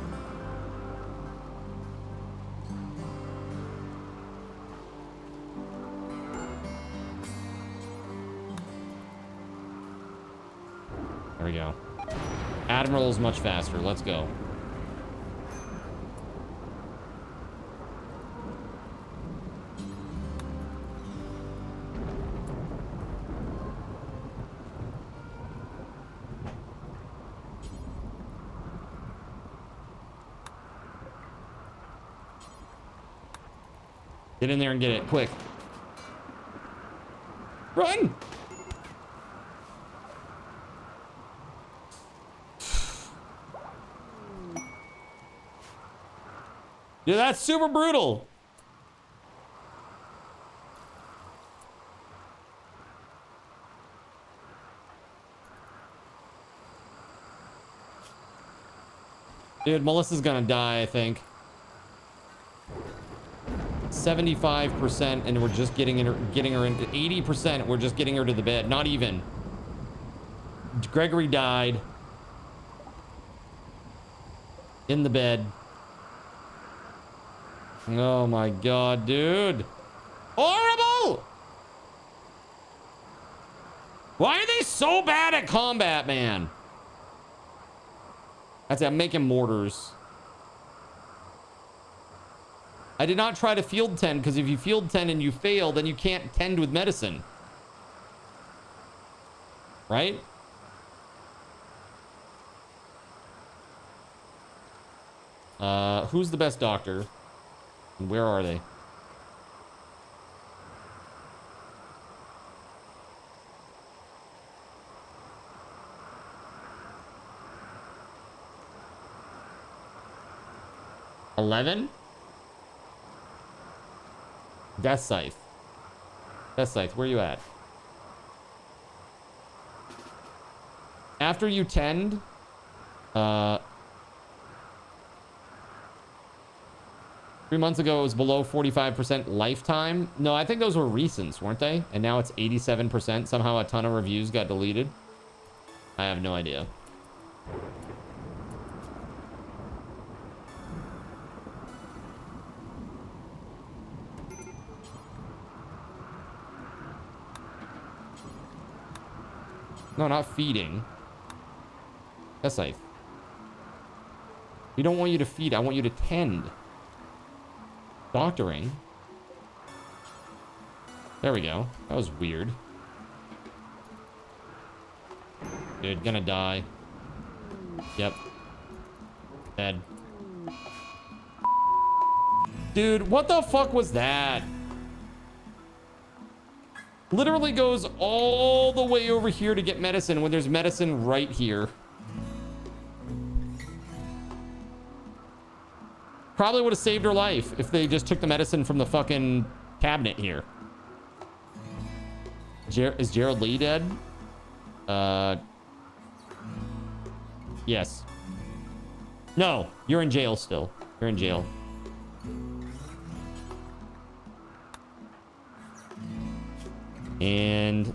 There we go. Admiral is much faster. Let's go. Get in there and get it, quick. Run! Dude, that's super brutal. Dude, Melissa's gonna die, I think. 75%, and we're just getting her into 80%. We're just getting her to the bed. Not even. Gregory died in the bed. Oh my god, dude. Horrible! Why are they so bad at combat, man? That's it, I'm making mortars. I did not try to field tend, because if you field tend and you fail, then you can't tend with medicine. Right? Who's the best doctor? And where are they? $11? Death Scythe. Death Scythe, where you at? After you tend, 3 months ago, it was below 45% lifetime. No, I think those were recents, weren't they? And now it's 87%. Somehow a ton of reviews got deleted. I have no idea. No, not feeding. That's safe. We don't want you to feed. I want you to tend. Doctoring. There we go. That was weird. Dude, gonna die. Yep. Dead. Dude, what the fuck was that? Literally goes all the way over here to get medicine when there's medicine right here. Probably would have saved her life if they just took the medicine from the fucking cabinet here. Is Gerald Lee dead? Yes. No, you're in jail still. You're in jail. And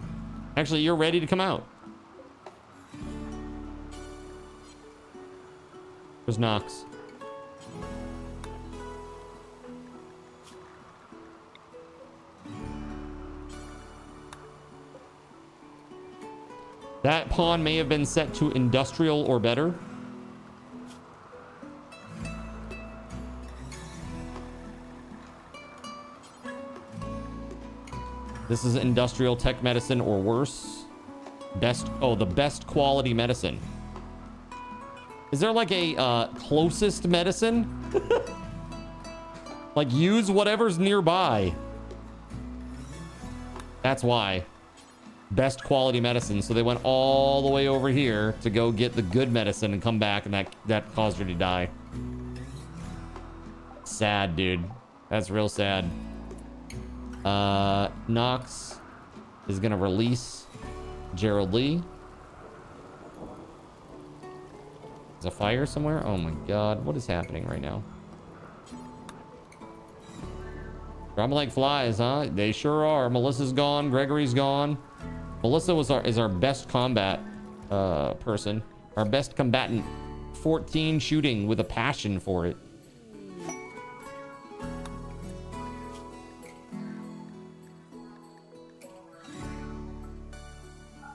actually, you're ready to come out. There's Knox. That pawn may have been set to industrial or better. This is industrial tech medicine or worse. The best quality medicine. Is there like a closest medicine? Like use whatever's nearby. That's why. Best quality medicine. So they went all the way over here to go get the good medicine and come back, and that caused her to die. Sad, dude. That's real sad. Knox is gonna release Gerald Lee. Is a fire somewhere? Oh my god, what is happening right now? Dropping like flies, huh? They sure are. Melissa's gone, Gregory's gone. Melissa is our best combat person. Our best combatant. 14 shooting with a passion for it.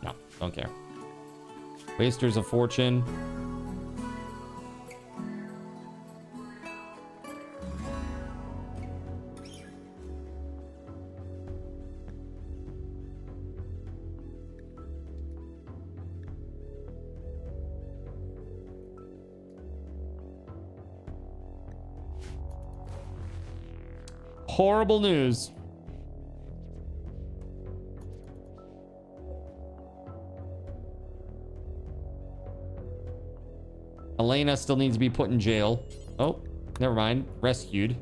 No, don't care. Wasters of fortune. Horrible news. Elena still needs to be put in jail. Oh, never mind. Rescued.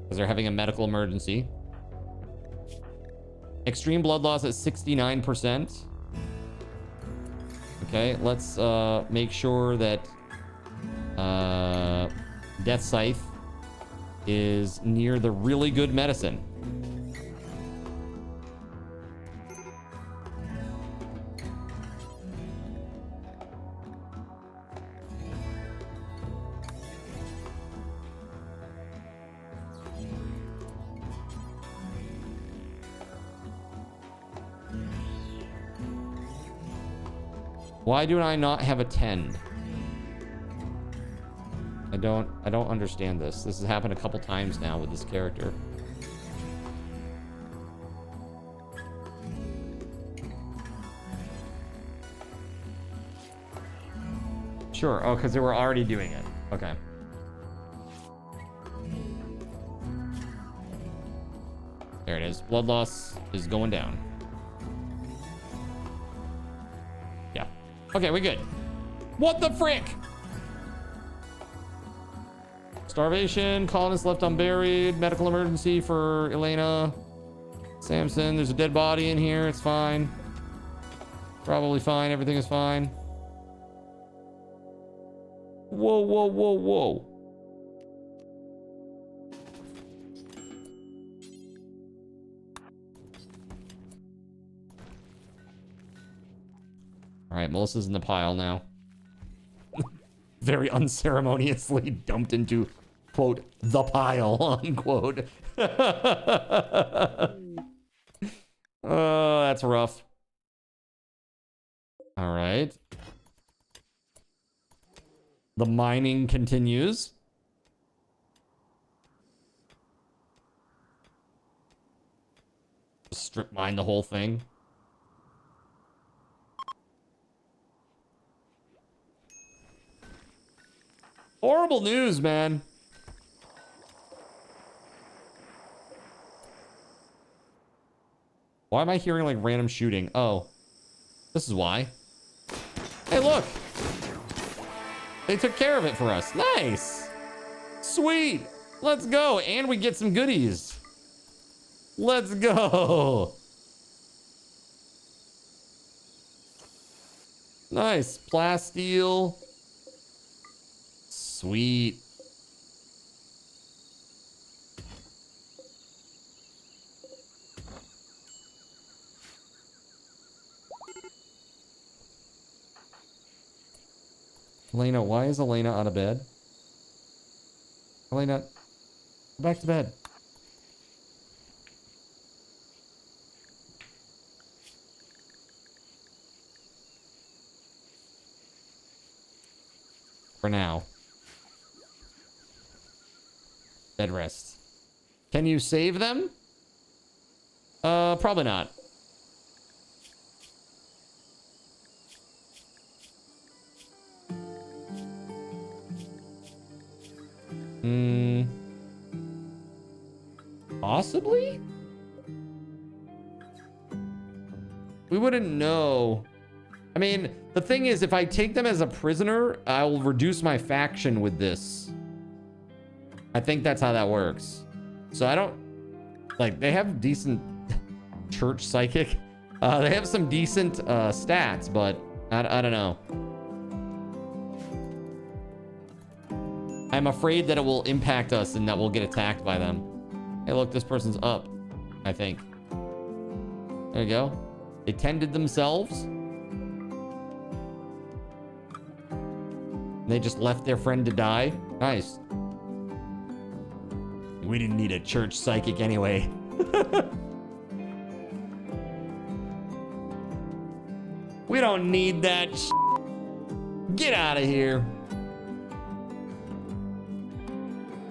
Because they're having a medical emergency. Extreme blood loss at 69%. Okay, let's make sure that Death Scythe is near the really good medicine. Why do I not have a 10? I don't understand this. This has happened a couple times now with this character. Sure. Oh, because they were already doing it. Okay. There it is. Blood loss is going down. Yeah. Okay, we good. What the frick? Starvation, colonists left unburied, medical emergency for Elena. Samson, there's a dead body in here, it's fine. Probably fine, everything is fine. Whoa, whoa, whoa, whoa. All right, Melissa's in the pile now. Very unceremoniously dumped into, quote, the pile, unquote. Oh, that's rough. All right. The mining continues. Strip mine the whole thing. Horrible news, man. Why am I hearing like random shooting? Oh, this is why. Hey, look. They took care of it for us. Nice. Sweet. Let's go. And we get some goodies. Let's go. Nice. Plasteel. Sweet. Elena, why is Elena out of bed? Elena, go back to bed. For now. Bed rest. Can you save them? Probably not. Possibly? We wouldn't know. I mean, the thing is, if I take them as a prisoner, I'll reduce my faction with this. I think that's how that works. So I don't... Like, they have decent... Church Psychic. They have some decent stats, but I don't know. I'm afraid that it will impact us and that we'll get attacked by them. Hey, look, this person's up, I think. There you go. They tended themselves. They just left their friend to die. Nice. We didn't need a church psychic anyway. We don't need that sh**. Get out of here.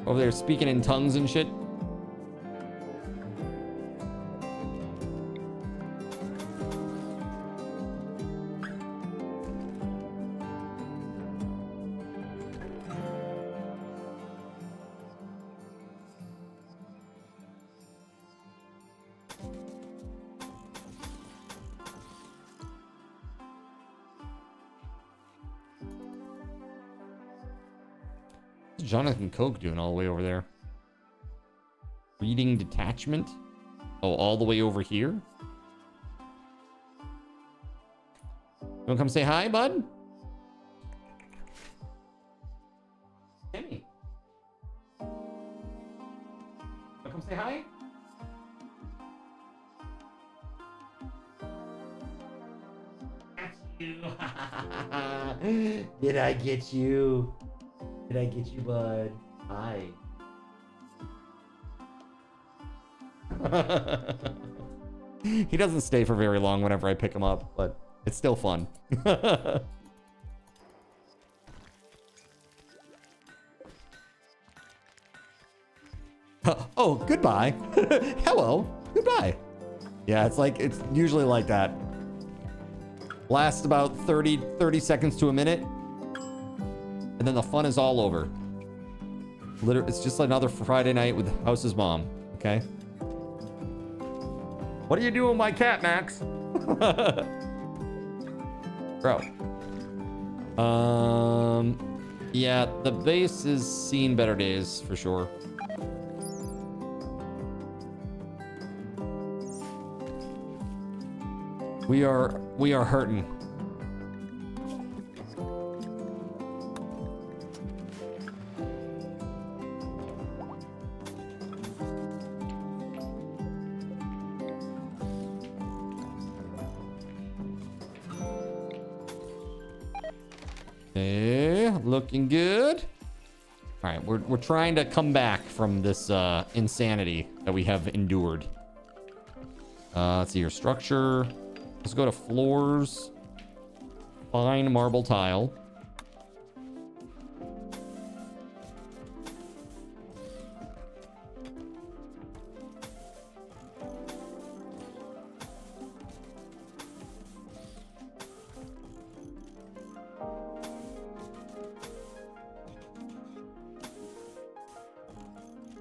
Over there speaking in tongues and shit. What's Jonathan Coke doing all the way over there? Reading detachment? Oh, all the way over here? You wanna come say hi, bud? Timmy. Wanna come say hi? Did I get you? Did I get you, bud? Hi. He doesn't stay for very long whenever I pick him up, but it's still fun. Oh, goodbye. Hello. Goodbye. Yeah, it's usually like that. Lasts about 30 seconds to a minute. And then the fun is all over. Literally, it's just another Friday night with House's mom. Okay. What are you doing with my cat, Max? Bro. Yeah, the base has seen better days for sure. We are hurting. Okay, looking good. All right, we're trying to come back from this insanity that we have endured. Let's see your structure. Let's go to floors. Fine marble tile.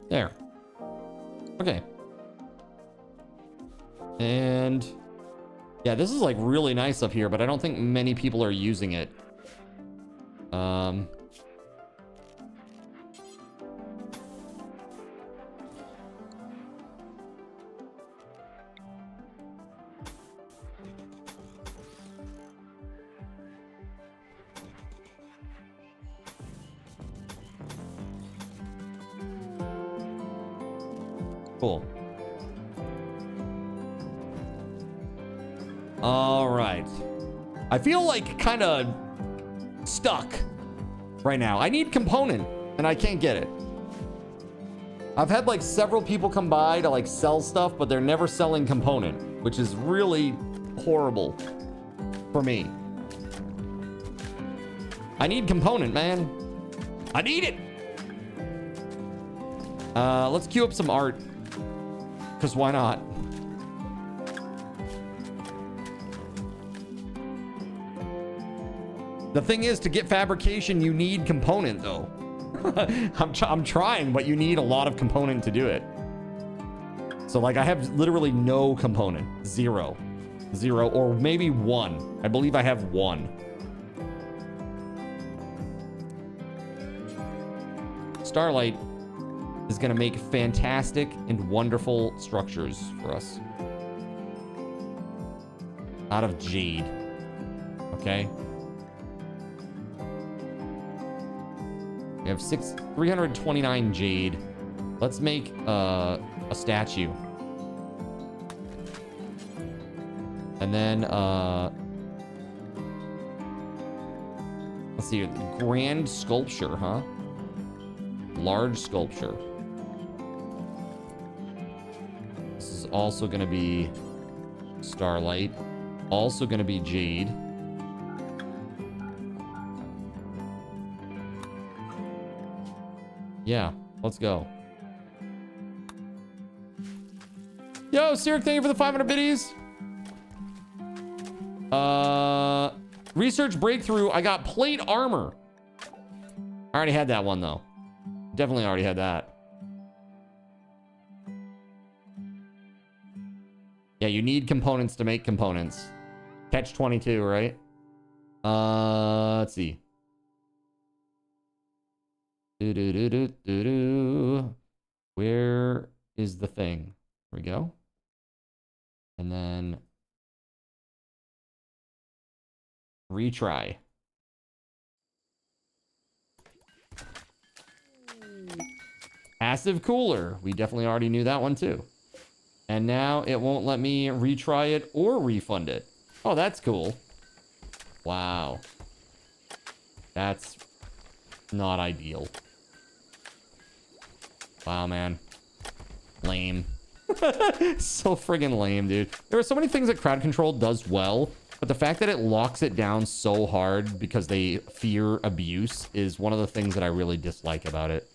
There. Okay. And yeah, this is like really nice up here, but I don't think many people are using it. Cool. All right. I feel like kind of stuck right now. I need component and I can't get it. I've had like several people come by to like sell stuff, but they're never selling component, which is really horrible for me. I need component, man. I need it. Let's queue up some art. Because why not? The thing is, to get fabrication, you need component, though. I'm trying, but you need a lot of component to do it. So, like, I have literally no component. Zero, or maybe one. I believe I have one. Starlight is going to make fantastic and wonderful structures for us. Out of jade. Okay. We have 329 jade. Let's make a statue. And then, let's see here. Grand sculpture, huh? Large sculpture. This is also going to be starlight. Also going to be jade. Yeah, let's go. Yo, Sirik, thank you for the 500 biddies. Research breakthrough. I got plate armor. I already had that one, though. Definitely already had that. Yeah, you need components to make components. Catch 22, right? Let's see. Where is the thing? Here we go. And then retry. Passive cooler. We definitely already knew that one too. And now it won't let me retry it or refund it. Oh, that's cool. Wow. That's not ideal. Wow, man. Lame. So friggin' lame, dude. There are so many things that crowd control does well, but the fact that it locks it down so hard because they fear abuse is one of the things that I really dislike about it.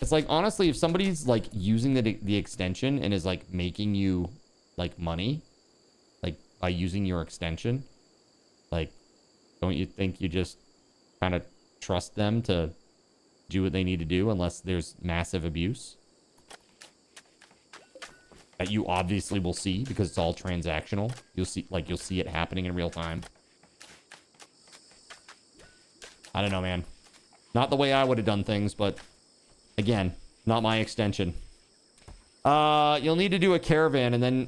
It's like, honestly, if somebody's like using the extension and is like making you like money, like by using your extension, like, don't you think you just kind of trust them to do what they need to do unless there's massive abuse? That you obviously will see because it's all transactional. You'll see it happening in real time. I don't know, man. Not the way I would have done things, but again, not my extension. You'll need to do a caravan and then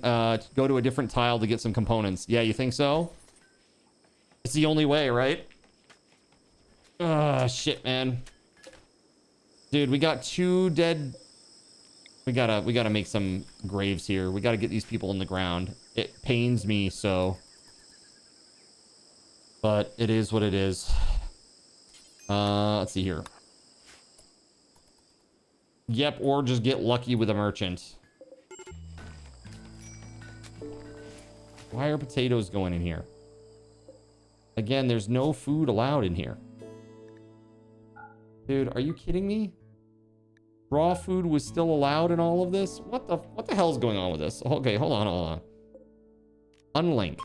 go to a different tile to get some components. Yeah, you think so? It's the only way, right? Shit, man. Dude, we got 2 dead. We gotta make some graves here. We gotta get these people in the ground. It pains me so. But it is what it is. Let's see here. Yep, or just get lucky with a merchant. Why are potatoes going in here? Again, there's no food allowed in here. Dude, are you kidding me? Raw food was still allowed in all of this? What the hell is going on with this? Okay, hold on. Unlink.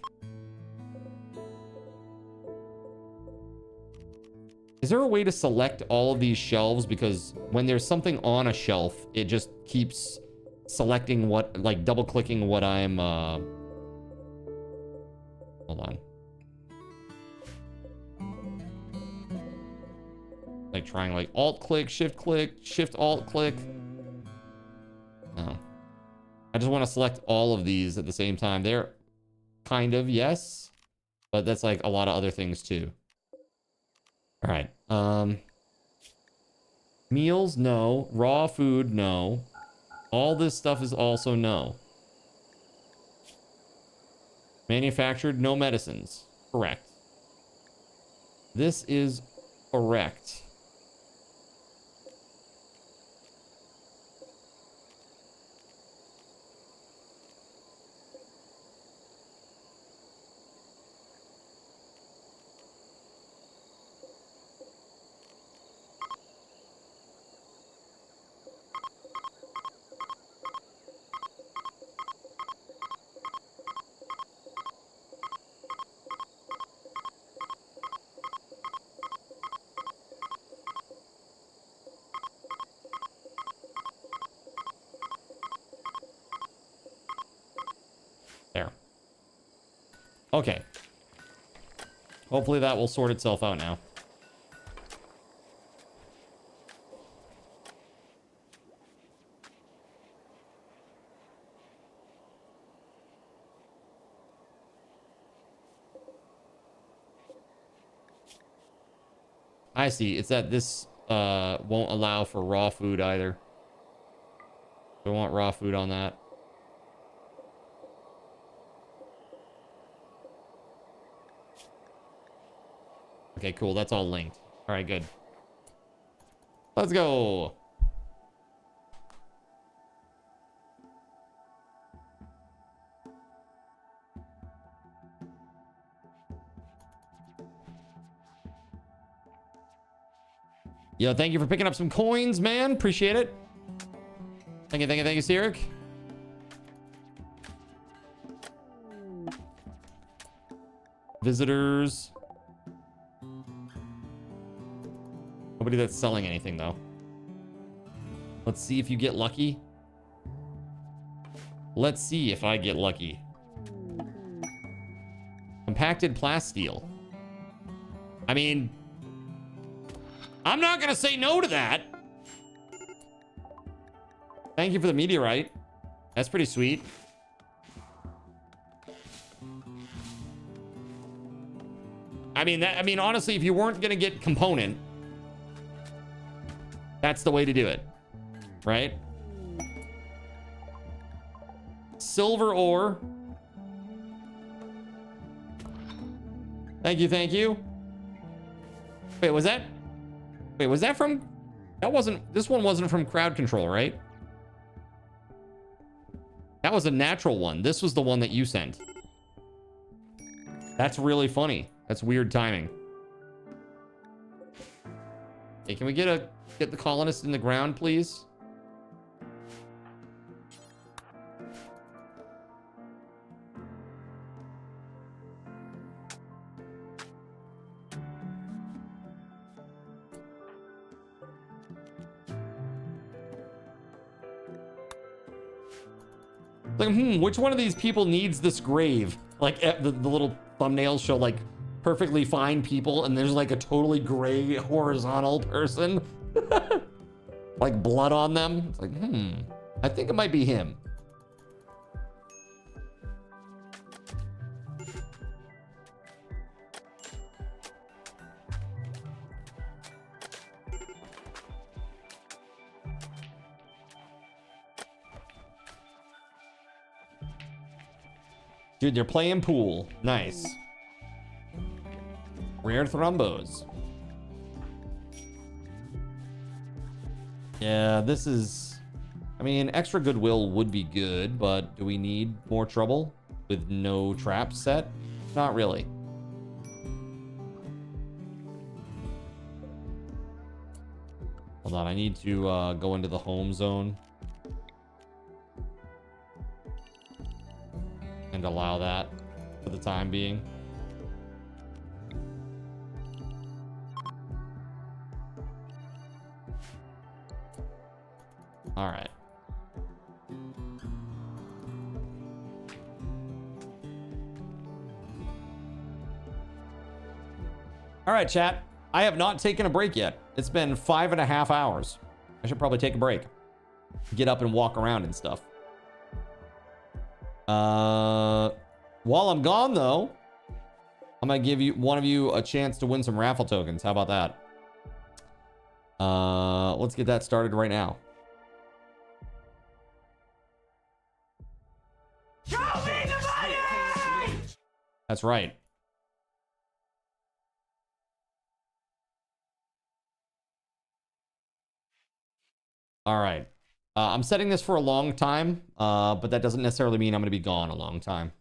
Is there a way to select all of these shelves? Because when there's something on a shelf, it just keeps selecting what, like double clicking what I'm, hold on. Like trying like alt click, shift alt click. No. I just want to select all of these at the same time. They're kind of, yes, but that's like a lot of other things too. All right. Meals, no. Raw food, no. All this stuff is also no. Manufactured, no medicines. Correct. This is correct. There. Okay. Hopefully that will sort itself out now. I see. It's that this won't allow for raw food either. We want raw food on that. Okay, cool. That's all linked. All right, good. Let's go. Yo, thank you for picking up some coins, man. Appreciate it. Thank you, Sirik. Visitors. Nobody that's selling anything, though. Let's see if you get lucky. Let's see if I get lucky. Compacted plasteel. I mean, I'm not going to say no to that. Thank you for the meteorite. That's pretty sweet. I mean, honestly, if you weren't going to get component, that's the way to do it, right? Silver ore. Thank you. Wait, was that from... This one wasn't from crowd control, right? That was a natural one. This was the one that you sent. That's really funny. That's weird timing. Hey, can we get the colonist in the ground, please? Like, which one of these people needs this grave? Like, the little thumbnails show, like, perfectly fine people, and there's, like, a totally gray horizontal person. Like, blood on them. It's like, I think it might be him. Dude, they're playing pool. Nice. Rare thrombos. Yeah, this is... I mean, extra goodwill would be good, but do we need more trouble with no traps set? Not really. Hold on, I need to go into the home zone. And allow that for the time being. All right. All right, chat. I have not taken a break yet. It's been 5.5 hours. I should probably take a break. Get up and walk around and stuff. While I'm gone, though, I'm gonna give one of you a chance to win some raffle tokens. How about that? Let's get that started right now. Show me the money! That's right. All right. I'm setting this for a long time, but that doesn't necessarily mean I'm going to be gone a long time.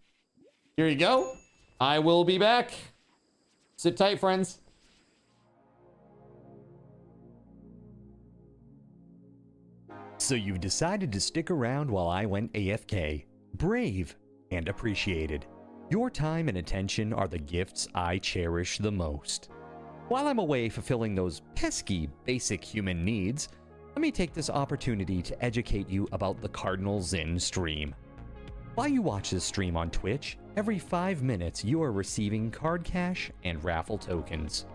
Here you go. I will be back. Sit tight, friends. So you've decided to stick around while I went AFK. Brave and appreciated. Your time and attention are the gifts I cherish the most. While I'm away fulfilling those pesky basic human needs, let me take this opportunity to educate you about the Cardinal Zin stream. While you watch this stream on Twitch, every 5 minutes you are receiving card cash and raffle tokens.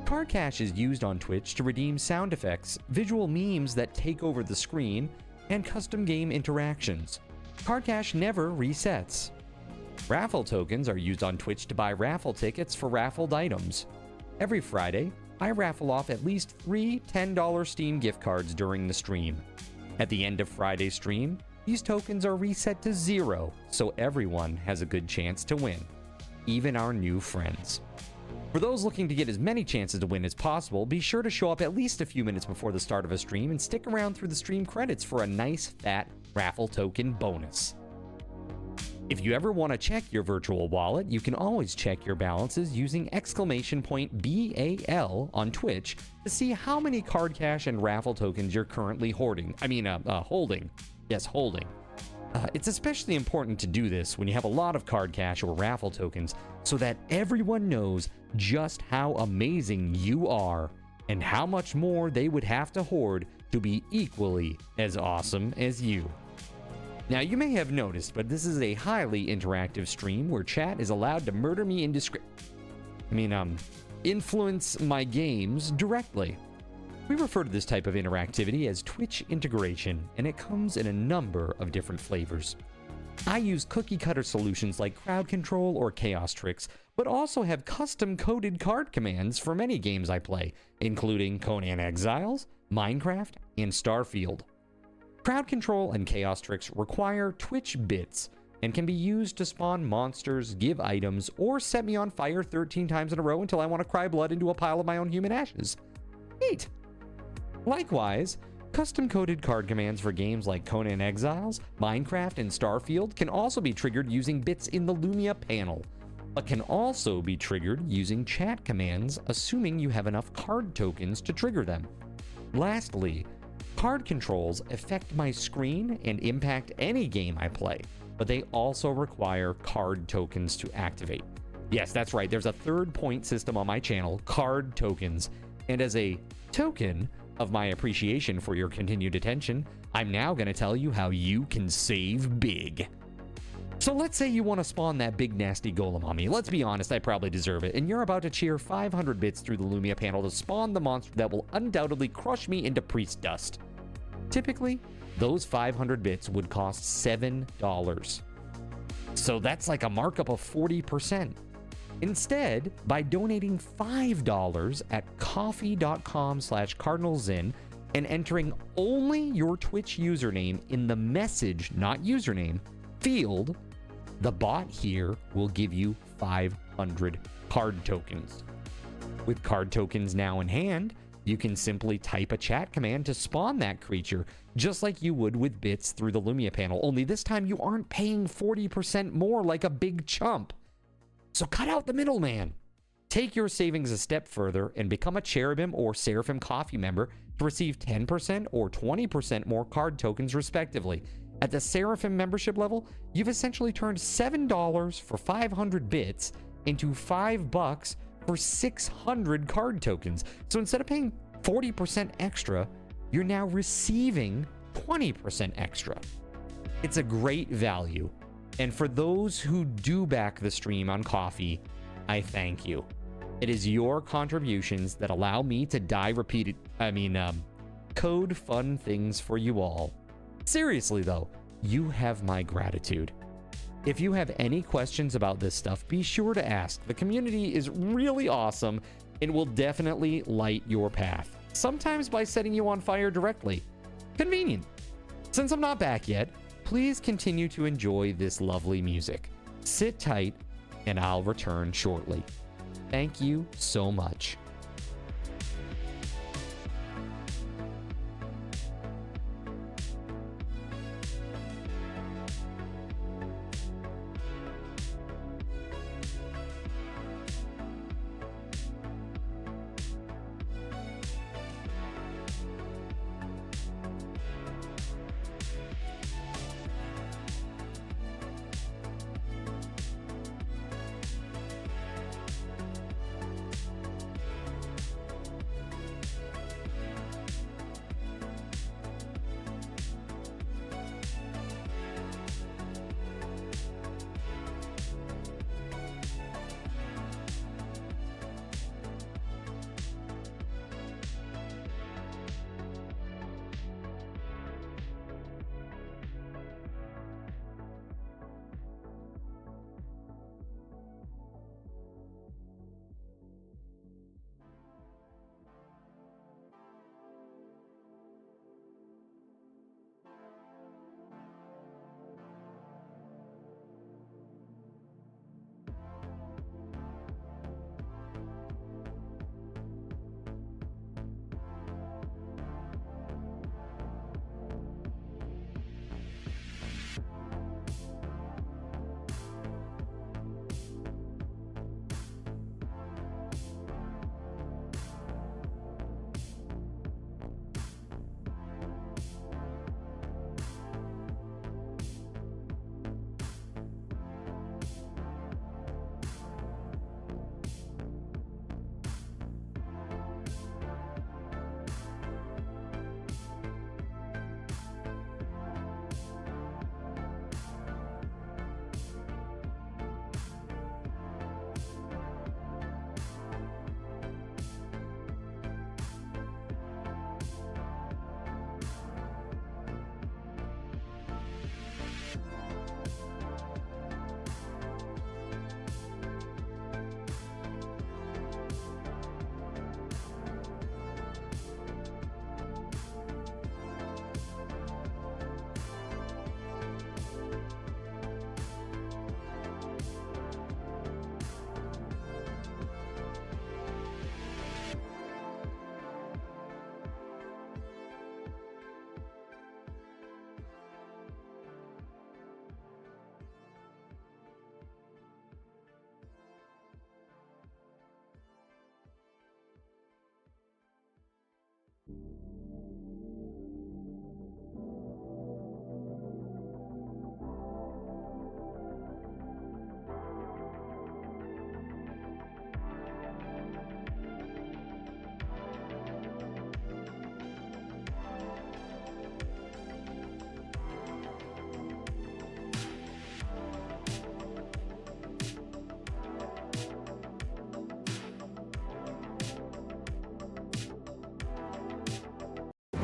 Card cash is used on Twitch to redeem sound effects, visual memes that take over the screen, and custom game interactions. Card cash never resets. Raffle tokens are used on Twitch to buy raffle tickets for raffled items. Every Friday, I raffle off at least 3 $10 Steam gift cards during the stream. At the end of Friday's stream, these tokens are reset to 0, so everyone has a good chance to win, even our new friends. For those looking to get as many chances to win as possible, be sure to show up at least a few minutes before the start of a stream and stick around through the stream credits for a nice fat raffle token bonus. If you ever want to check your virtual wallet, you can always check your balances using !BAL on Twitch to see how many card cash and raffle tokens you're currently holding. Yes, holding. It's especially important to do this when you have a lot of card cash or raffle tokens so that everyone knows just how amazing you are and how much more they would have to hoard to be equally as awesome as you. Now, you may have noticed, but this is a highly interactive stream where chat is allowed to murder me influence my games directly. We refer to this type of interactivity as Twitch integration, and it comes in a number of different flavors. I use cookie-cutter solutions like crowd control or chaos tricks, but also have custom-coded card commands for many games I play, including Conan Exiles, Minecraft, and Starfield. Crowd control and chaos tricks require Twitch bits and can be used to spawn monsters, give items, or set me on fire 13 times in a row until I want to cry blood into a pile of my own human ashes. Neat! Likewise, custom-coded card commands for games like Conan Exiles, Minecraft, and Starfield can also be triggered using bits in the Lumia panel, but can also be triggered using chat commands, assuming you have enough card tokens to trigger them. Lastly, card controls affect my screen and impact any game I play, but they also require card tokens to activate. Yes, that's right, there's a third point system on my channel, card tokens, and as a token of my appreciation for your continued attention, I'm now going to tell you how you can save big. So let's say you want to spawn that big nasty golem on me. Let's be honest, I probably deserve it. And you're about to cheer 500 bits through the Lumia panel to spawn the monster that will undoubtedly crush me into priest dust. Typically, those 500 bits would cost $7. So that's like a markup of 40%. Instead, by donating $5 at coffee.com/cardinalzin and entering only your Twitch username in the message, not username, field, the bot here will give you 500 card tokens. With card tokens now in hand, you can simply type a chat command to spawn that creature, just like you would with bits through the Lumia panel, only this time you aren't paying 40% more like a big chump. So cut out the middleman. Take your savings a step further and become a Cherubim or Seraphim Coffee member to receive 10% or 20% more card tokens respectively. At the Seraphim membership level, you've essentially turned $7 for 500 bits into $5 for 600 card tokens. So instead of paying 40% extra, you're now receiving 20% extra. It's a great value. And for those who do back the stream on Coffee, I thank you. It is your contributions that allow me to code fun things for you all. Seriously though, you have my gratitude. If you have any questions about this stuff, be sure to ask. The community is really awesome and will definitely light your path. Sometimes by setting you on fire directly. Convenient. Since I'm not back yet, please continue to enjoy this lovely music. Sit tight, and I'll return shortly. Thank you so much.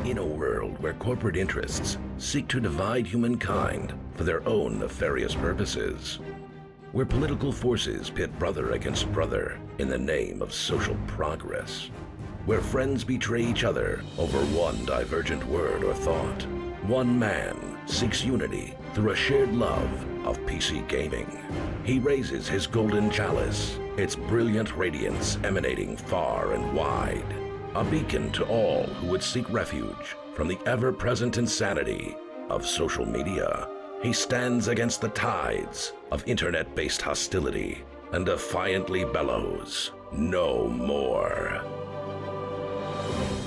In a world where corporate interests seek to divide humankind for their own nefarious purposes, where political forces pit brother against brother in the name of social progress, where friends betray each other over one divergent word or thought, one man seeks unity through a shared love of PC gaming. He raises his golden chalice, its brilliant radiance emanating far and wide, a beacon to all who would seek refuge from the ever-present insanity of social media. He stands against the tides of internet-based hostility and defiantly bellows, "No more."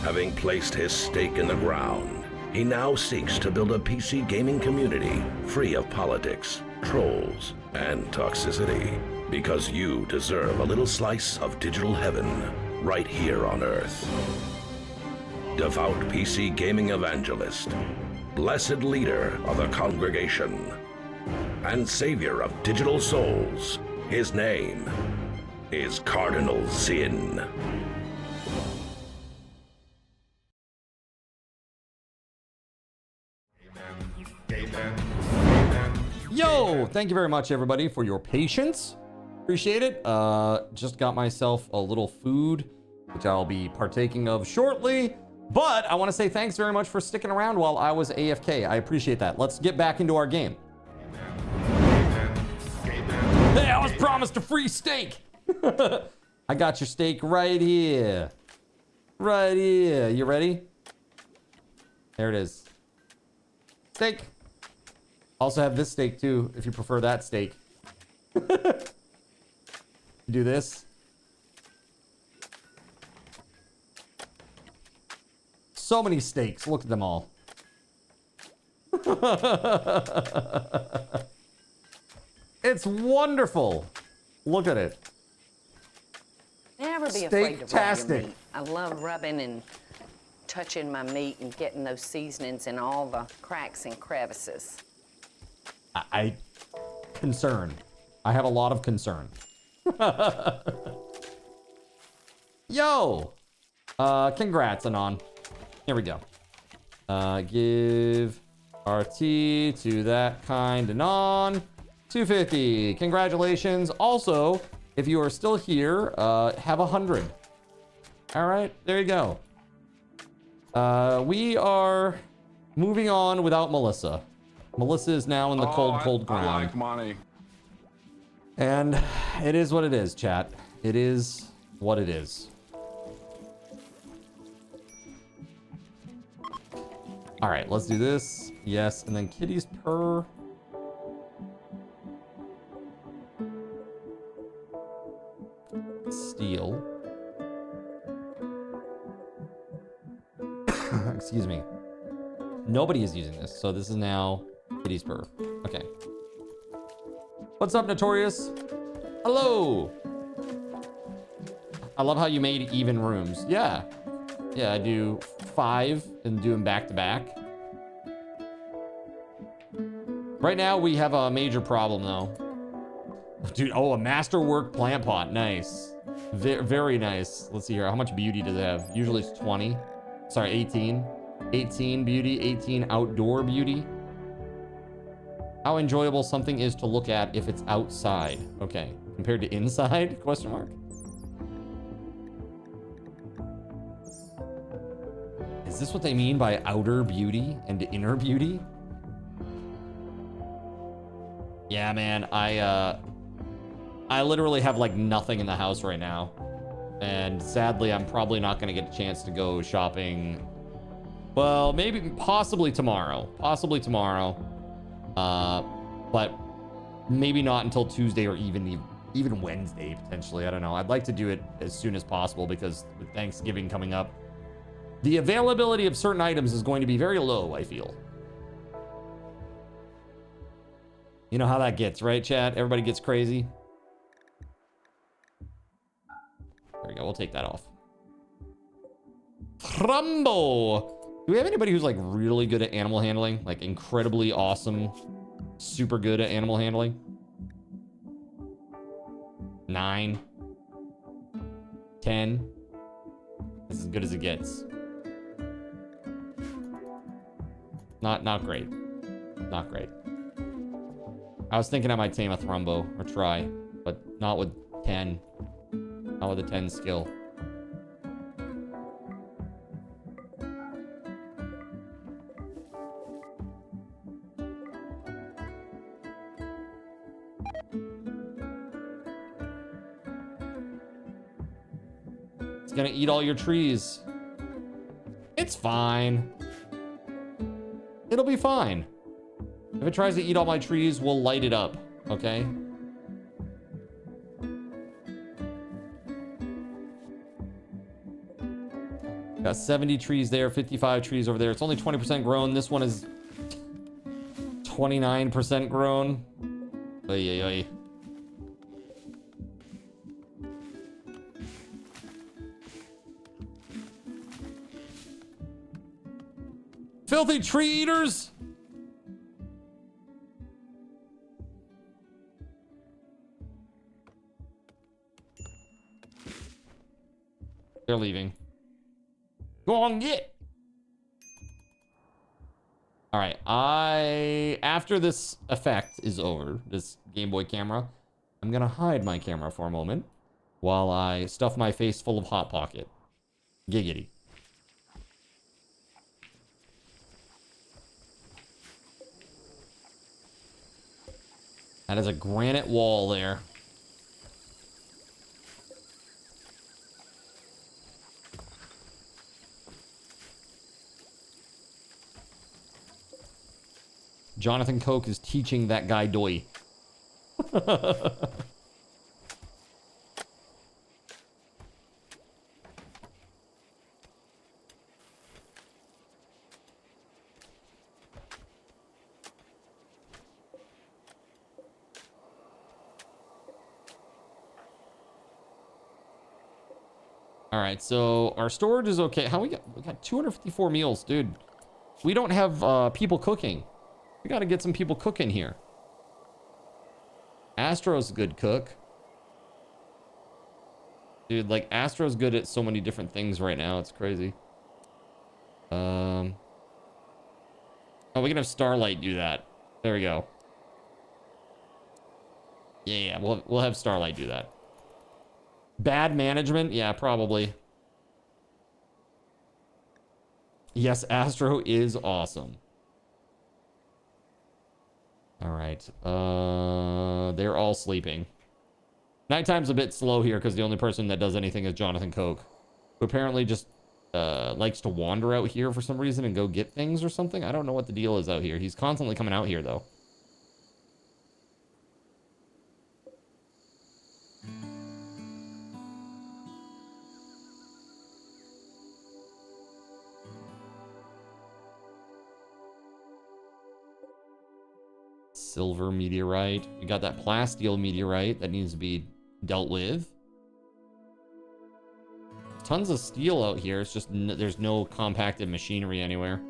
Having placed his stake in the ground, he now seeks to build a PC gaming community free of politics, trolls, and toxicity. Because you deserve a little slice of digital heaven right here on Earth. Devout PC gaming evangelist, blessed leader of the congregation, and savior of digital souls, his name is Cardinal Zin. Yo, thank you very much, everybody, for your patience. Appreciate it. Just got myself a little food, which I'll be partaking of shortly. But I want to say thanks very much for sticking around while I was AFK. I appreciate that. Let's get back into our game. Hey, I was promised a free steak. I got your steak right here. Right here. You ready? There it is. Steak. Also have this steak too, if you prefer that steak. Do this. So many steaks. Look at them all. It's wonderful. Look at it. Never be afraid to rub your Steak-tastic. meat. I love rubbing and touching my meat and getting those seasonings in all the cracks and crevices. Concern. I have a lot of concern. Yo! Congrats, Anon. Here we go. Give RT to that kind Anon. 250. Congratulations. Also, if you are still here, have 100. All right, there you go. We are moving on without Melissa. Melissa is now in the cold ground. I like money. And it is what it is, chat. It is what it is. All right, let's do this. Yes, and then kitties purr. Steal. Excuse me. Nobody is using this, so this is now kitties purr. Okay. What's up, Notorious? Hello. I love how you made even rooms. Yeah. Yeah, I do 5 and do them back to back. Right now, we have a major problem, though. Dude, oh, a masterwork plant pot. Nice. Very nice. Let's see here. How much beauty does it have? Usually it's 20. Sorry, 18. 18 beauty, 18 outdoor beauty. How enjoyable something is to look at if it's outside. Okay. Compared to inside? Question mark. Is this what they mean by outer beauty and inner beauty? Yeah, man. I literally have like nothing in the house right now. And sadly, I'm probably not going to get a chance to go shopping. Well, maybe, possibly tomorrow. Possibly tomorrow. But maybe not until Tuesday or even Wednesday, potentially. I don't know. I'd like to do it as soon as possible because with Thanksgiving coming up, the availability of certain items is going to be very low, I feel. You know how that gets, right, chat? Everybody gets crazy. There we go. We'll take that off. Trumbo. Do we have anybody who's like really good at animal handling? Like incredibly awesome, super good at animal handling? 9. 10. This is as good as it gets. Not great. Not great. I was thinking I might tame a Thrumbo or try, but not with 10. Not with a 10 skill. It's gonna eat all your trees. It's fine. It'll be fine. If it tries to eat all my trees, we'll light it up, okay? Got 70 trees there, 55 trees over there. It's only 20% grown. This one is 29% grown. Oy, oy, oy. Filthy tree eaters! They're leaving. Go on, get! All right, after this effect is over, this Game Boy camera, I'm gonna hide my camera for a moment while I stuff my face full of Hot Pocket. Giggity. That is a granite wall there. Jonathan Coke is teaching that guy Doi. All right, so our storage is okay. How we got 254 meals, dude. We don't have people cooking. We got to get some people cooking here. Astro's a good cook. Dude, like Astro's good at so many different things right now. It's crazy. Oh, we can have Starlight do that. There we go. Yeah, we'll have Starlight do that. Bad management? Yeah, probably. Yes, Astro is awesome. All right. They're all sleeping. Nighttime's a bit slow here because the only person that does anything is Jonathan Coke, who apparently just likes to wander out here for some reason and go get things or something. I don't know what the deal is out here. He's constantly coming out here, though. Silver meteorite. We got that plasteel meteorite that needs to be dealt with. Tons of steel out here. It's just there's no compacted machinery anywhere.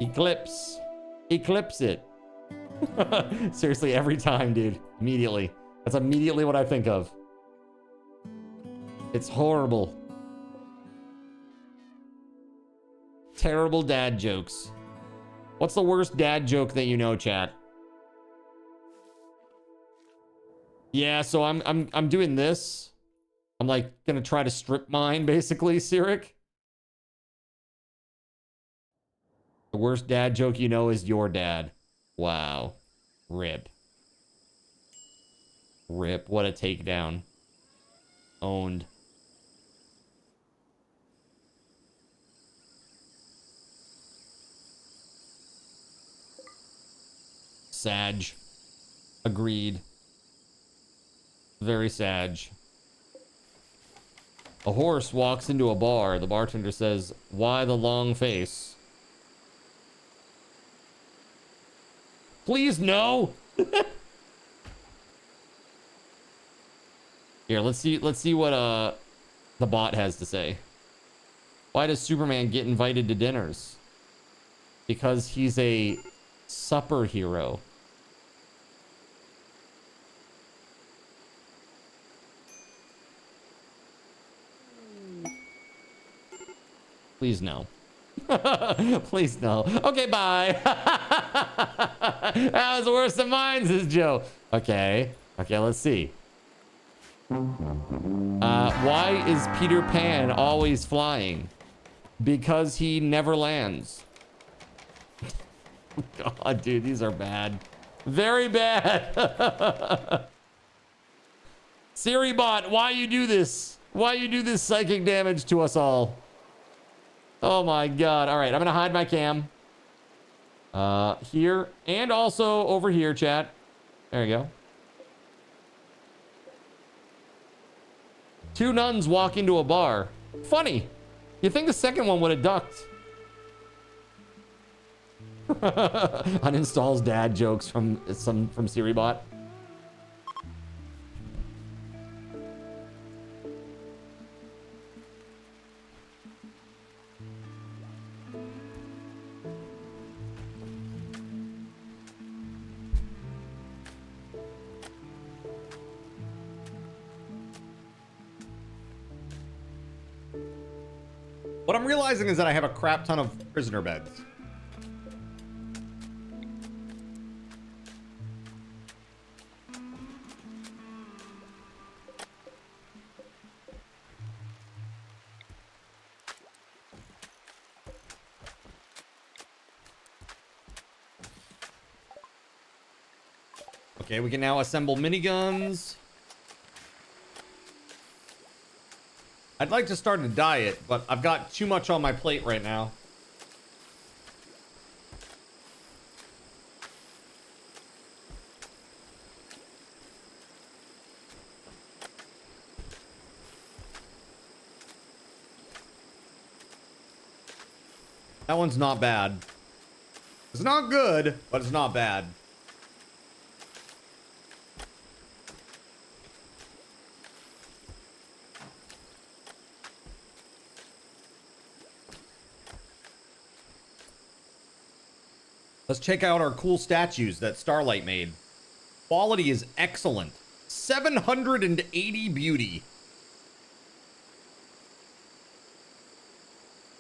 Eclipse. Eclipse it. Seriously, every time, dude. Immediately. That's immediately what I think of. It's horrible. Terrible dad jokes. What's the worst dad joke that you know, chat? Yeah, so I'm doing this. I'm like gonna try to strip mine, basically, Cyric. The worst dad joke you know is your dad. Wow. Rip. Rip. What a takedown. Owned. Sag. Agreed. Very sag. A horse walks into a bar. The bartender says, "Why the long face?" Please, no. Here, let's see what the bot has to say. Why does Superman get invited to dinners? Because he's a supper hero. Please no. Please no. Okay, bye. That was worse than mine, says Joe. Okay. Okay, let's see. Why is Peter Pan always flying? Because he never lands. God, dude, these are bad. Very bad. Siri bot, why you do this? Why you do this psychic damage to us all? Oh my God. All right, I'm gonna hide my cam. Here and also over here, chat. There you go. Two nuns walk into a bar. Funny. You think the second one would have ducked. Uninstalls dad jokes from SiriBot. What I'm realizing is that I have a crap ton of prisoner beds. Okay, we can now assemble miniguns. I'd like to start a diet, but I've got too much on my plate right now. That one's not bad. It's not good, but it's not bad. Let's check out our cool statues that Starlight made. Quality is excellent. 780 beauty.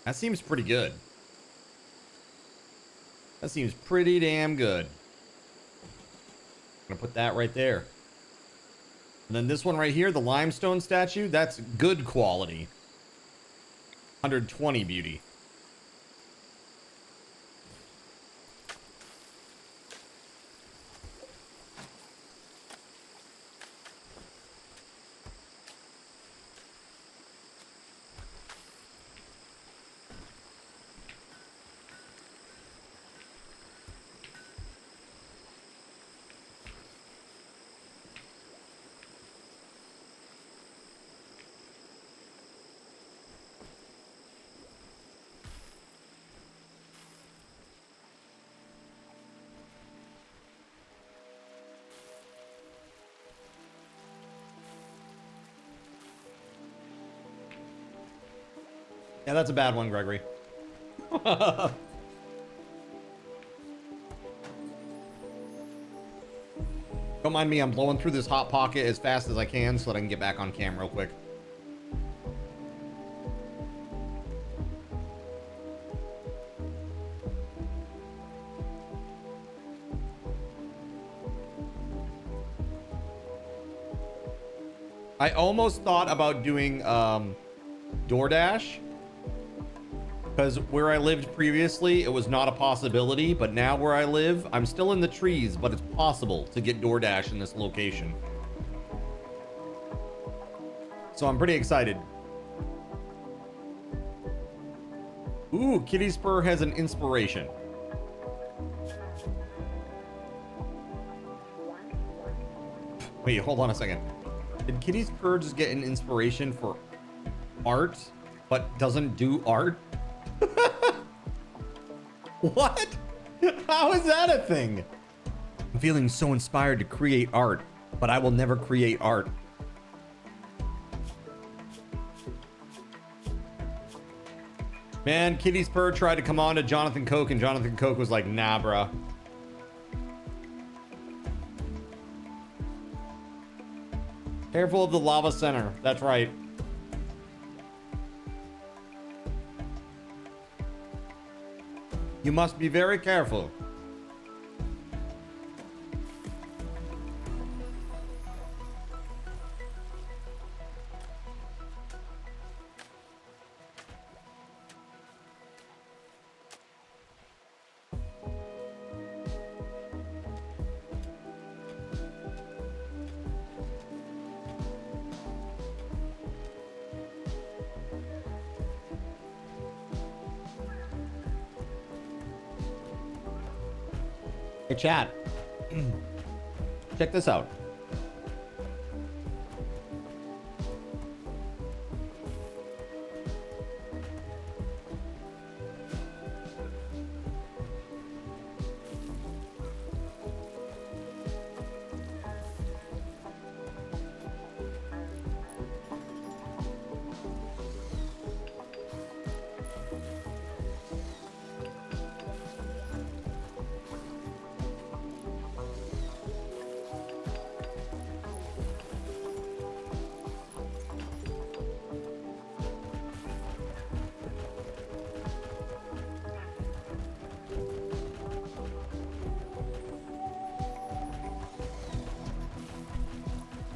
That seems pretty good. That seems pretty damn good. I'm gonna put that right there. And then this one right here, the limestone statue, that's good quality. 120 beauty. Yeah, that's a bad one, Gregory. Don't mind me, I'm blowing through this hot pocket as fast as I can so that I can get back on cam real quick. I almost thought about doing DoorDash, because where I lived previously, it was not a possibility, but now where I live, I'm still in the trees, but it's possible to get DoorDash in this location. So I'm pretty excited. Ooh, Kitty Spur has an inspiration. Wait, hold on a second. Did Kitty Spur just get an inspiration for art, but doesn't do art? What? How is that a thing? I'm feeling so inspired to create art, but I will never create art. Man, Kitty Spur tried to come on to Jonathan Coke, and Jonathan Coke was like, nah, bruh. Careful of the lava center. That's right. You must be very careful. Hey, chat. Check this out.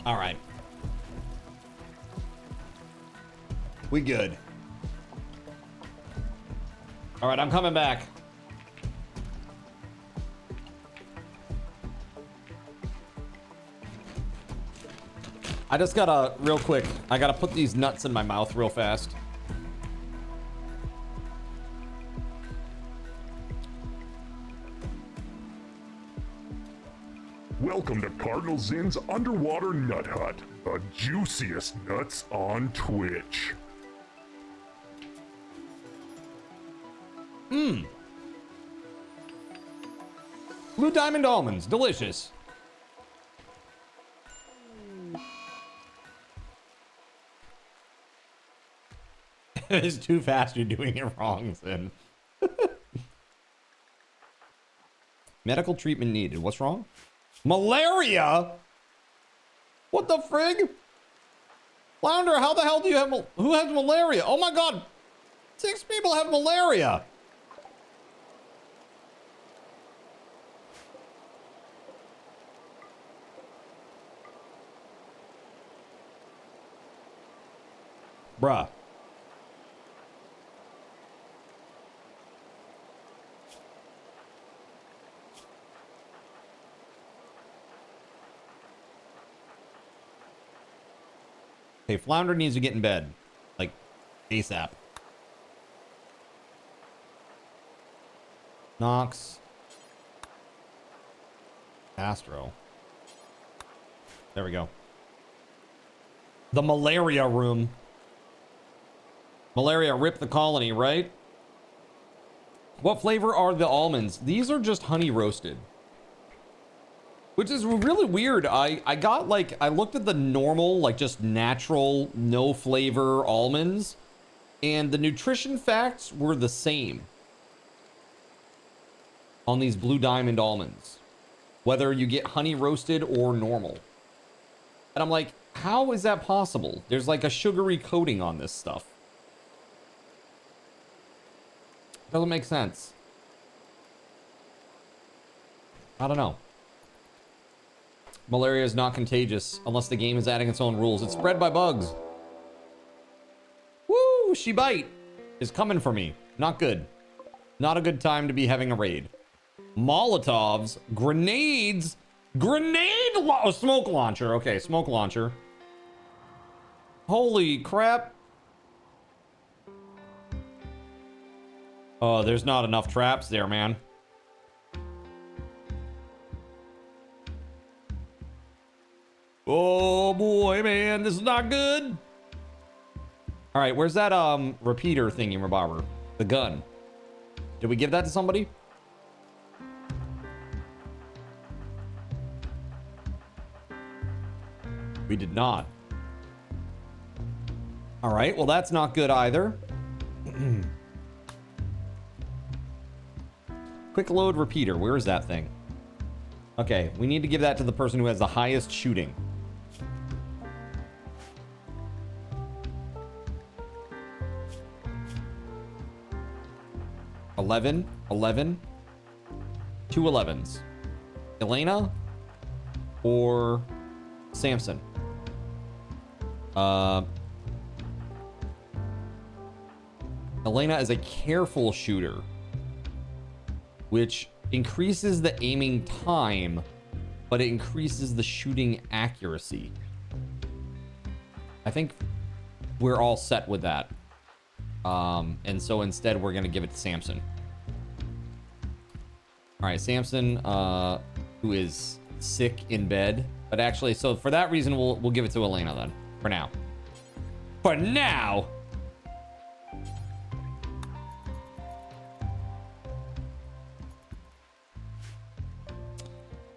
All right. We good. All right, I'm coming back. I just gotta, real quick, I gotta put these nuts in my mouth real fast. Welcome to Cardinal Zin's Underwater Nut Hut, the juiciest nuts on Twitch. Mmm. Blue Diamond Almonds, delicious. It's too fast, you're doing it wrong, Zin. Medical treatment needed. What's wrong? Malaria? What the frig? Flounder, how the hell do you have who has malaria? Oh my god. 6 people have malaria. Bruh. Okay, Flounder needs to get in bed. Like, ASAP. Nox. Astro. There we go. The malaria room. Malaria rip the colony, right? What flavor are the almonds? These are just honey roasted. Which is really weird. I got like, I looked at the normal, like just natural, no flavor almonds, and the nutrition facts were the same on these Blue Diamond almonds, whether you get honey roasted or normal. And I'm like, how is that possible? There's like a sugary coating on this stuff. Doesn't make sense. I don't know. Malaria is not contagious unless the game is adding its own rules. It's spread by bugs. Woo! She bite is coming for me. Not good. Not a good time to be having a raid. Molotovs, grenades, smoke launcher. Okay, smoke launcher. Holy crap. Oh, there's not enough traps there, man. Oh boy, man, this is not good. All right, where's that repeater thingy, rebobber? The gun. Did we give that to somebody? We did not. All right, well, that's not good either. Quick load repeater. Where is that thing? Okay, we need to give that to the person who has the highest shooting. 11, 11, 2 11s. Elena or Samson? Elena is a careful shooter, which increases the aiming time, but it increases the shooting accuracy. I think we're all set with that. And so instead we're gonna give it to Samson. All right, Samson, who is sick in bed, but actually, so for that reason, we'll give it to Elena then, for now. For now.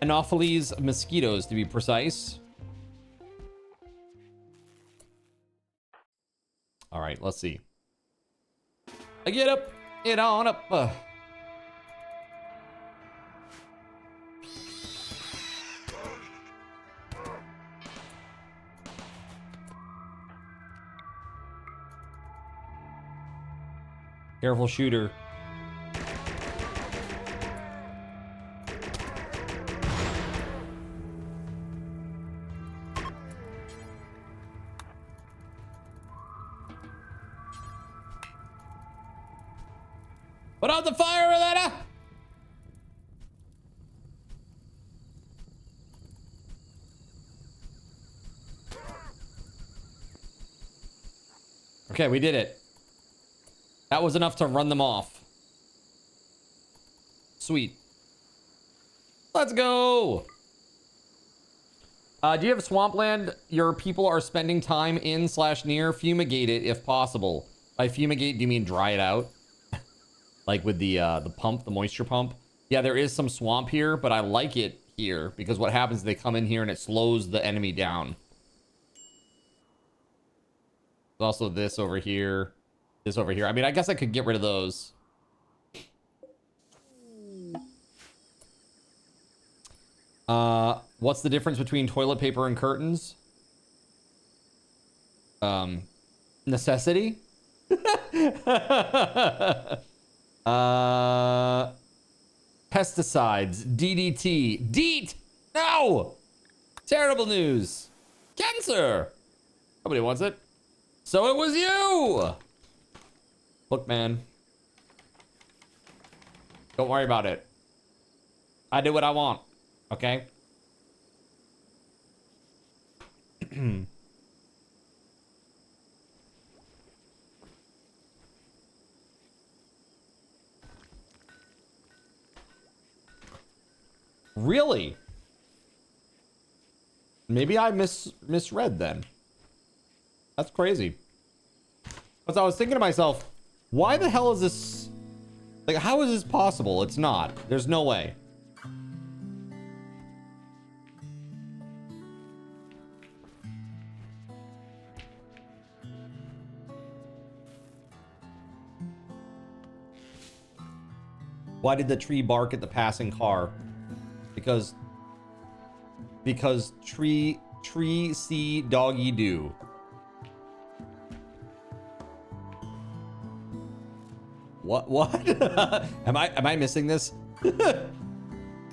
Anopheles mosquitoes, to be precise. All right, let's see. Get up, get on up. Careful shooter. Put out the fire, Elena! Okay, we did it. That was enough to run them off. Sweet. Let's go! Do you have swampland your people are spending time in / near? Fumigate it if possible. By fumigate, do you mean dry it out? Like with the pump, the moisture pump. Yeah, there is some swamp here, but I like it here because what happens is they come in here and it slows the enemy down. There's also this over here. This over here. I mean, I guess I could get rid of those. What's the difference between toilet paper and curtains? Necessity? Pesticides, DDT, DEET! No! Terrible news. Cancer! Nobody wants it. So it was you! Look, man. Don't worry about it. I do what I want, okay? Really? Maybe I misread then. That's crazy. Because I was thinking to myself, why the hell is this? Like, how is this possible? It's not. There's no way. Why did the tree bark at the passing car? Because tree see doggy do. What? Am I missing this?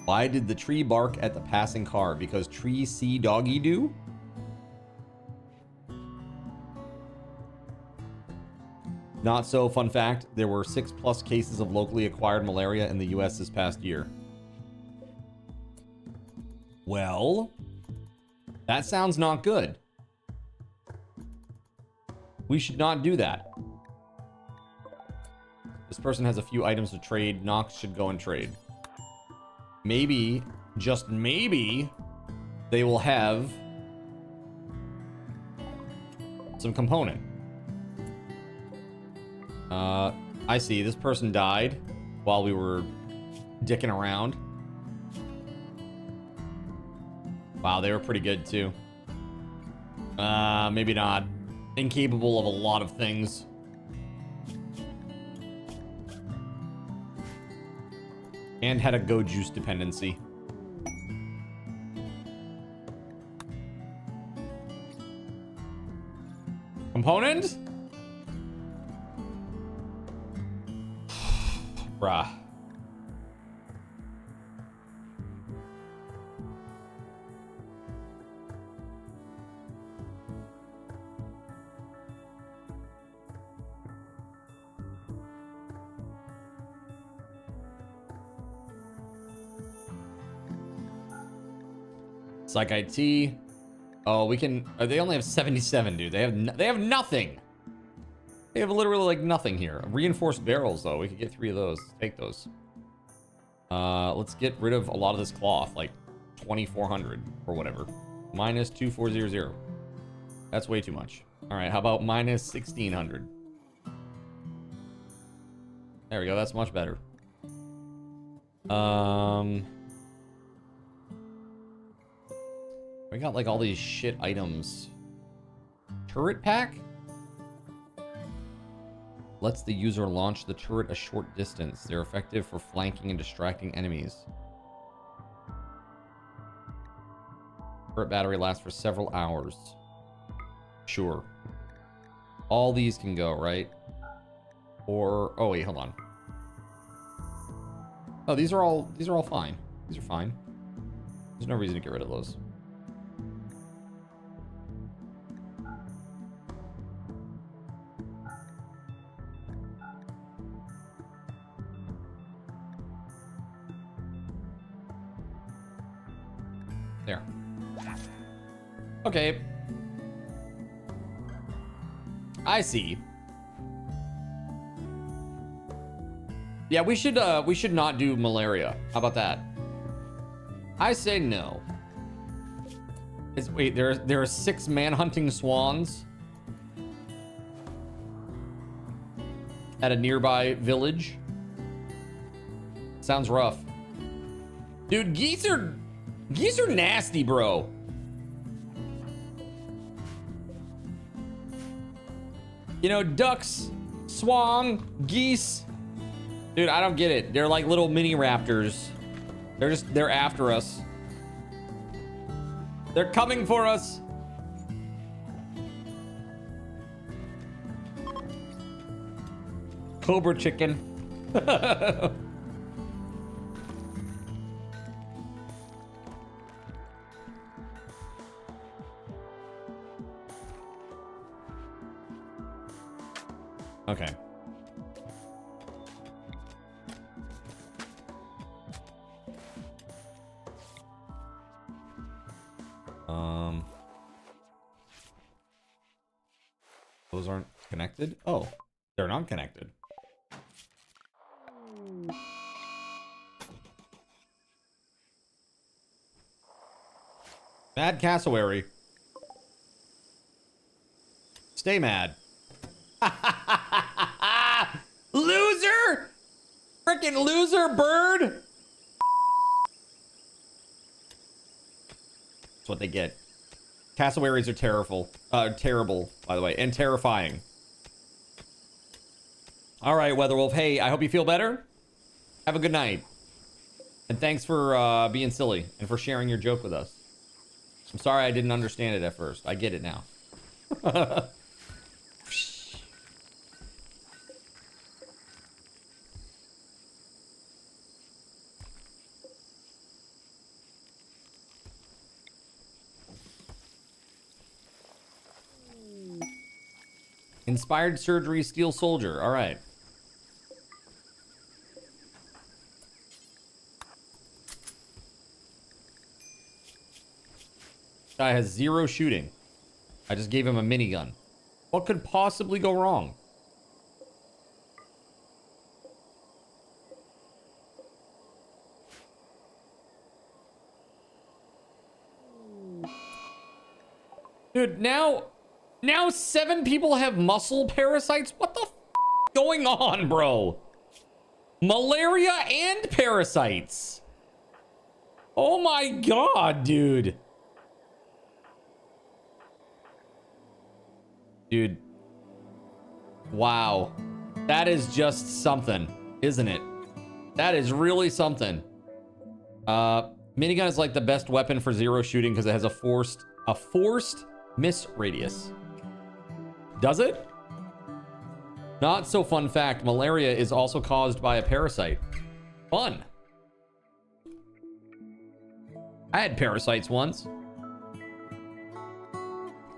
Why did the tree bark at the passing car? Because tree see doggy do? Not so. Fun fact, there were 6+ cases of locally acquired malaria in the US this past year. Well, that sounds not good. We should not do that. This person has a few items to trade. Nox should go and trade. Maybe, just maybe, they will have some component. I see. This person died while we were dicking around. Wow, they were pretty good too. Maybe not. Incapable of a lot of things. And had a go juice dependency. Component? Bruh. Psych IT. Oh, we can. They only have 77, dude. They have nothing. They have literally like nothing here. Reinforced barrels, though. We could get 3 of those. Take those. Let's get rid of a lot of this cloth, like 2,400 or whatever. Minus 2,400. That's way too much. All right, how about minus 1,600? There we go. That's much better. We got like all these shit items. Turret pack? Lets the user launch the turret a short distance. They're effective for flanking and distracting enemies. Turret battery lasts for several hours. Sure. All these can go, right? Or oh wait, hold on. Oh, these are all fine. These are fine. There's no reason to get rid of those. There. Okay. I see. Yeah, we should not do malaria. How about that? I say no. Wait, there are 6 manhunting swans at a nearby village. Sounds rough. Dude, geese are nasty, bro. You know, ducks, swan, geese. Dude, I don't get it. They're like little mini raptors. They're after us. They're coming for us. Cobra chicken. Okay. Those aren't connected? Oh, they're not connected. Mad cassowary. Stay mad. Loser! Freaking loser bird! That's what they get. Cassowaries are terrible, by the way, and terrifying. All right, Weatherwolf. Hey, I hope you feel better. Have a good night. And thanks for being silly and for sharing your joke with us. I'm sorry I didn't understand it at first. I get it now. Inspired surgery, steel soldier. All right. Guy has 0 shooting. I just gave him a minigun. What could possibly go wrong? Dude, now 7 people have muscle parasites? What the f going on, bro? Malaria and parasites. Oh my god, dude. Dude. Wow. That is just something, isn't it? That is really something. Minigun is like the best weapon for 0 shooting because it has a forced miss radius. Does it? Not so fun fact, malaria is also caused by a parasite. Fun. I had parasites once.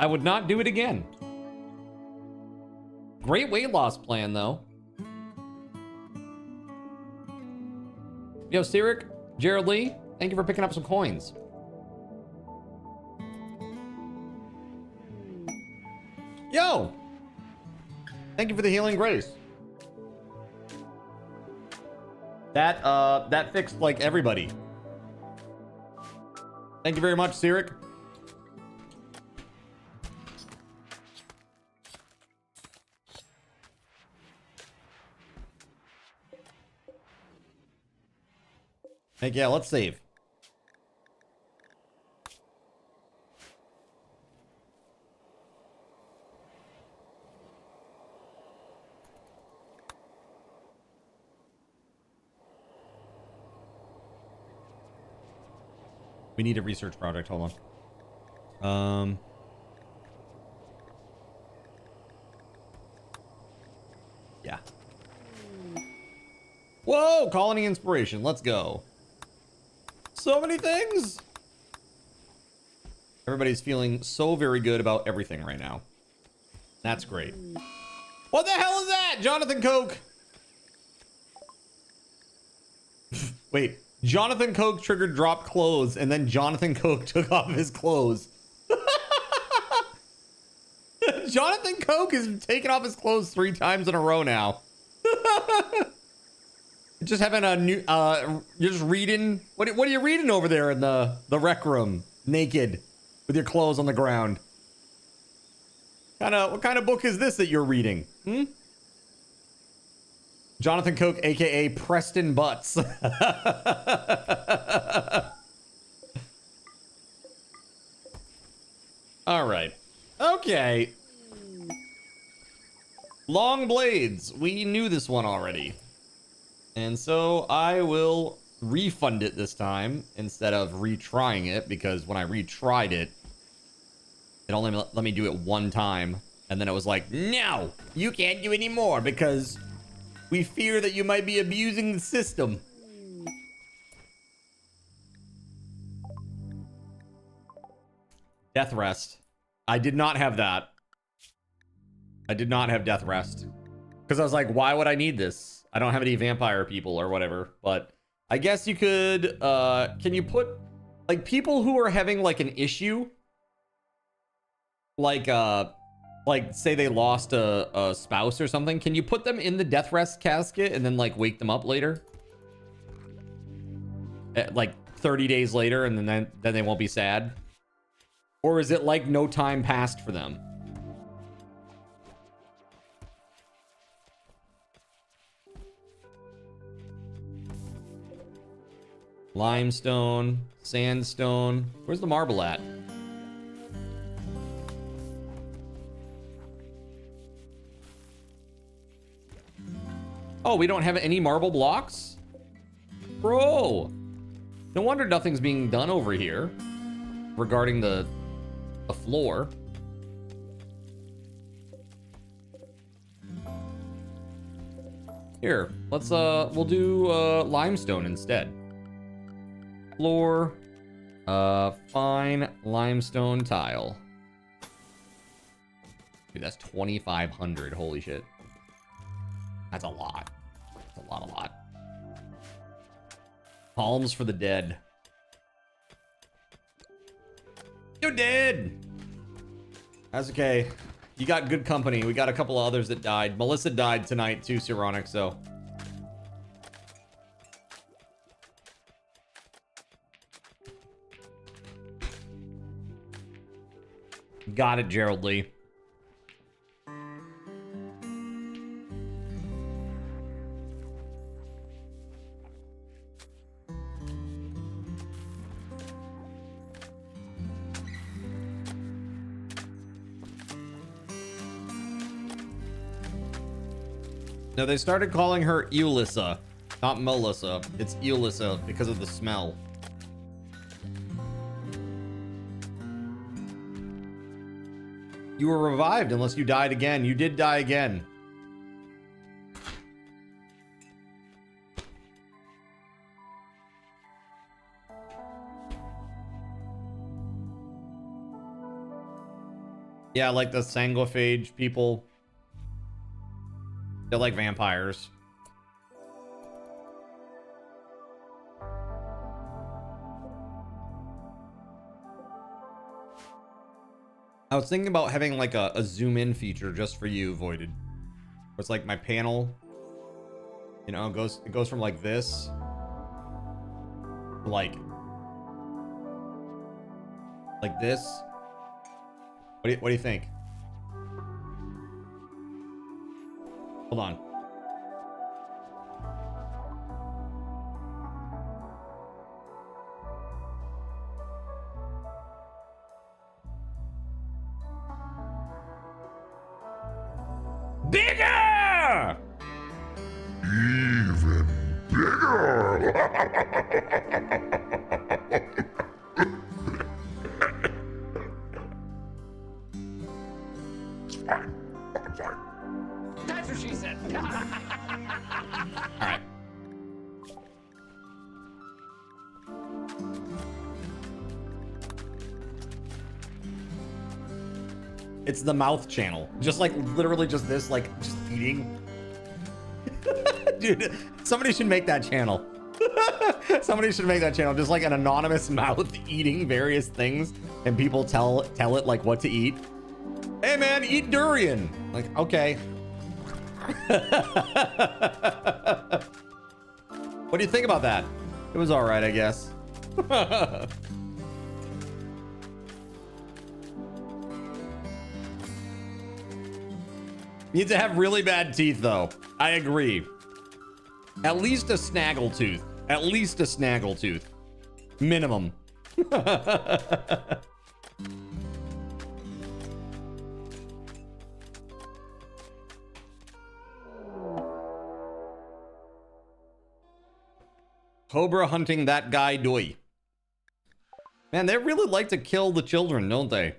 I would not do it again. Great weight loss plan, though. Yo, Cyric, Gerald Lee, thank you for picking up some coins. Yo! Thank you for the healing grace. That fixed like everybody. Thank you very much, Cyric. Heck yeah, let's save. We need a research project. Hold on. Yeah. Whoa, colony inspiration. Let's go. So many things. Everybody's feeling so very good about everything right now. That's great. What the hell is that? Jonathan Coke. Wait. Jonathan Coke triggered drop clothes, and then Jonathan Coke took off his clothes. Jonathan Coke is taking off his clothes 3 times in a row now. Just having a new, you're just reading. What are you reading over there in the rec room, naked, with your clothes on the ground? What kind of book is this that you're reading? Hmm? Jonathan Coke, aka Preston Butts. All right. Okay. Long blades. We knew this one already. And so I will refund it this time instead of retrying it, because when I retried it, it only let me do it one time. And then it was like, no, you can't do any more because we fear that you might be abusing the system. Death Rest. I did not have that. I did not have Death Rest. Because I was like, why would I need this? I don't have any vampire people or whatever. But I guess you could... can you put... like, people who are having, like, an issue... like, say they lost a spouse or something. Can you put them in the death rest casket and then like wake them up later? Like 30 days later, and then they won't be sad? Or is it like no time passed for them? Limestone, sandstone. Where's the marble at? Oh, we don't have any marble blocks? Bro! No wonder nothing's being done over here regarding the floor. Here, let's we'll do limestone instead. Floor, fine limestone tile. Dude, that's 2,500. Holy shit. That's a lot. That's a lot. Palms for the dead. You're dead! That's okay. You got good company. We got a couple of others that died. Melissa died tonight too, Sironic, so. Got it, Gerald Lee. No, they started calling her Ulissa, not Melissa. It's Ulissa because of the smell. You were revived unless you died again. You did die again. Yeah, like the sanguiphage people. They're like vampires. I was thinking about having like a zoom in feature just for you, Voided. Where it's like my panel, you know, it goes from like this to like this. What do you think? Hold on. Bigger! Even bigger! It's fine. I'm fine. That's what she said. All right. It's the mouth channel. Just like literally just this, like just eating. Dude, somebody should make that channel. Somebody should make that channel. Just like an anonymous mouth eating various things and people tell it like what to eat. Hey man, eat durian. Like, okay. What do you think about that? It was all right, I guess. Need to have really bad teeth, though. I agree. At least a snaggle tooth. At least a snaggle tooth. Minimum. Cobra hunting that guy Doi. Man, they really like to kill the children, don't they?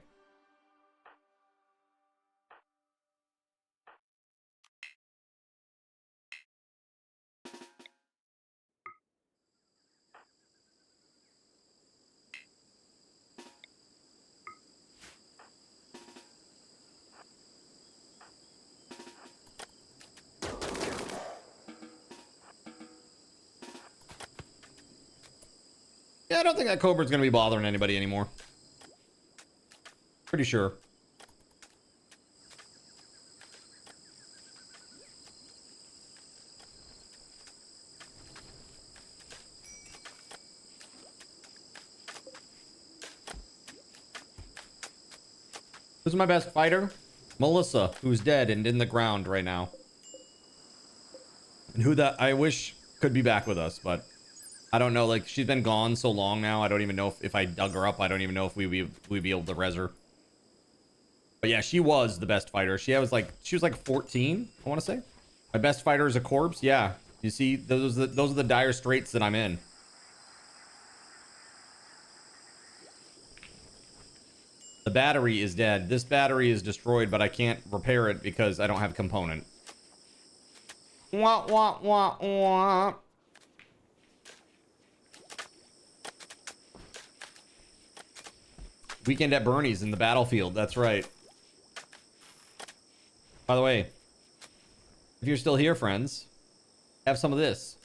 Yeah, I don't think that Cobra's gonna be bothering anybody anymore. Pretty sure. Who's my best fighter? Melissa, who's dead and in the ground right now. And who that I wish could be back with us, but I don't know, like, she's been gone so long now, I don't even know if I dug her up, I don't even know if we'd be able to res her. But yeah, she was the best fighter. She was like 14, I want to say. My best fighter is a corpse? Yeah. You see, those are the dire straits that I'm in. The battery is dead. This battery is destroyed, but I can't repair it because I don't have component. Wah, wah, wah, wah. Weekend at Bernie's in the battlefield. That's right. By the way, if you're still here, friends, have some of this.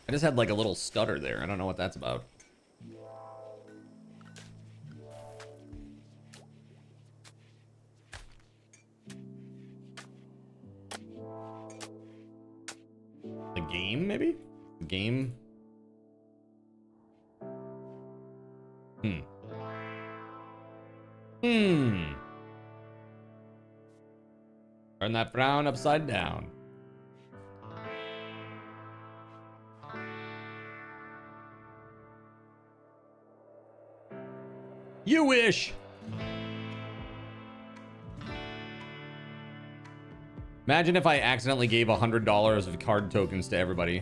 I just had like a little stutter there. I don't know what that's about. The game, maybe? The game. Turn that frown upside down. You wish. Imagine if I accidentally gave $100 of card tokens to everybody.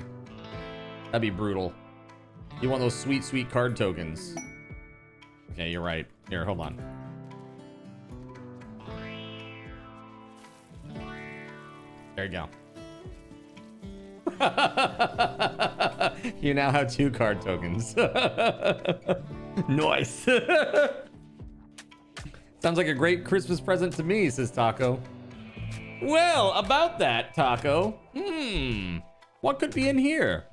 That'd be brutal. You want those sweet, sweet card tokens. Okay, you're right. Here, hold on. There you go. You now have 2 card tokens. Nice. Sounds like a great Christmas present to me, says Taco. Well, about that, Taco. What could be in here?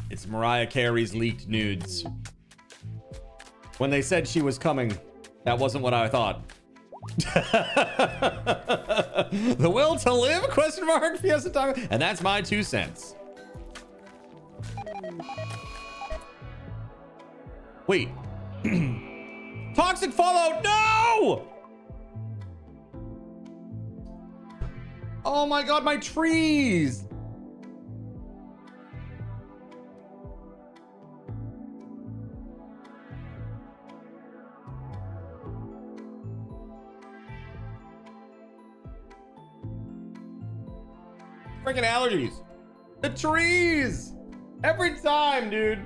It's Mariah Carey's leaked nudes. When they said she was coming, that wasn't what I thought. The will to live? Question mark. Fiesta Taco. And that's my 2 cents. Wait. Toxic Fallout. No! Oh my god, my trees. Freaking allergies. The trees. Every time, dude.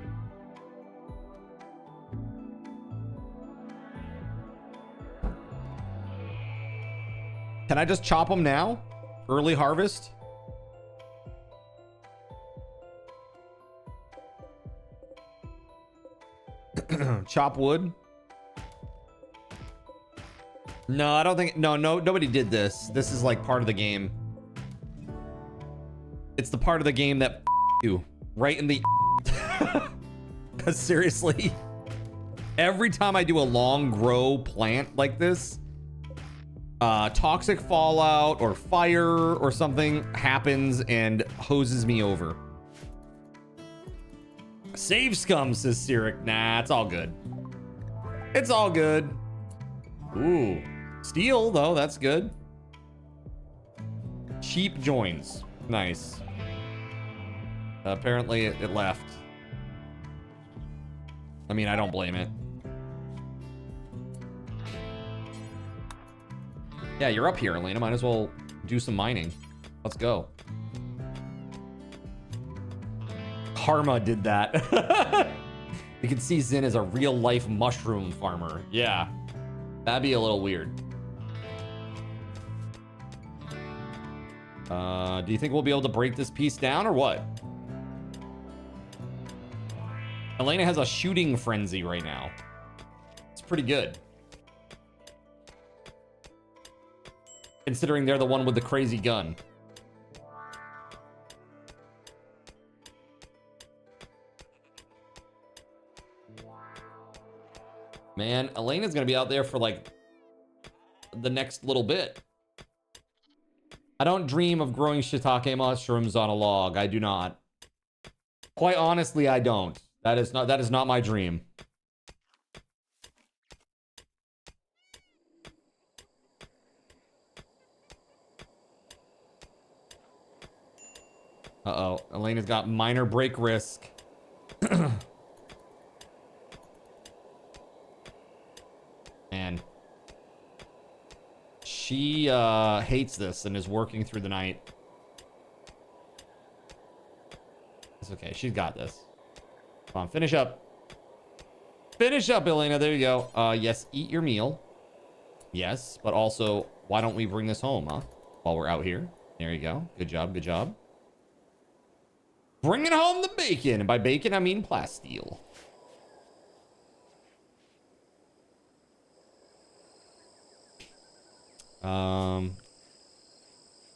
Can I just chop them now? Early harvest? Chop wood? No, I don't think. No, nobody did this. This is like part of the game. It's the part of the game that you right in the. Because seriously, every time I do a long grow plant like this, toxic fallout or fire or something happens and hoses me over. Save scum, says Cyric. Nah, it's all good. It's all good. Ooh, steel though, that's good. Cheap joins, nice. Apparently it left. I mean, I don't blame it. Yeah, you're up here, Elena. Might as well do some mining. Let's go. Karma did that. You can see Zin as a real-life mushroom farmer. Yeah, that'd be a little weird. Do you think we'll be able to break this piece down or what? Elena has a shooting frenzy right now. It's pretty good. Considering they're the one with the crazy gun. Man, Elena's gonna be out there for like the next little bit. I don't dream of growing shiitake mushrooms on a log. I do not. Quite honestly, I don't. That is not my dream. Uh-oh. Elena's got minor break risk. Man. She hates this and is working through the night. It's okay. She's got this. Come on, finish up. Finish up, Elena. There you go. Yes, eat your meal. Yes, but also, why don't we bring this home, huh? While we're out here. There you go. Good job, good job. Bringing home the bacon. And by bacon, I mean plasteel.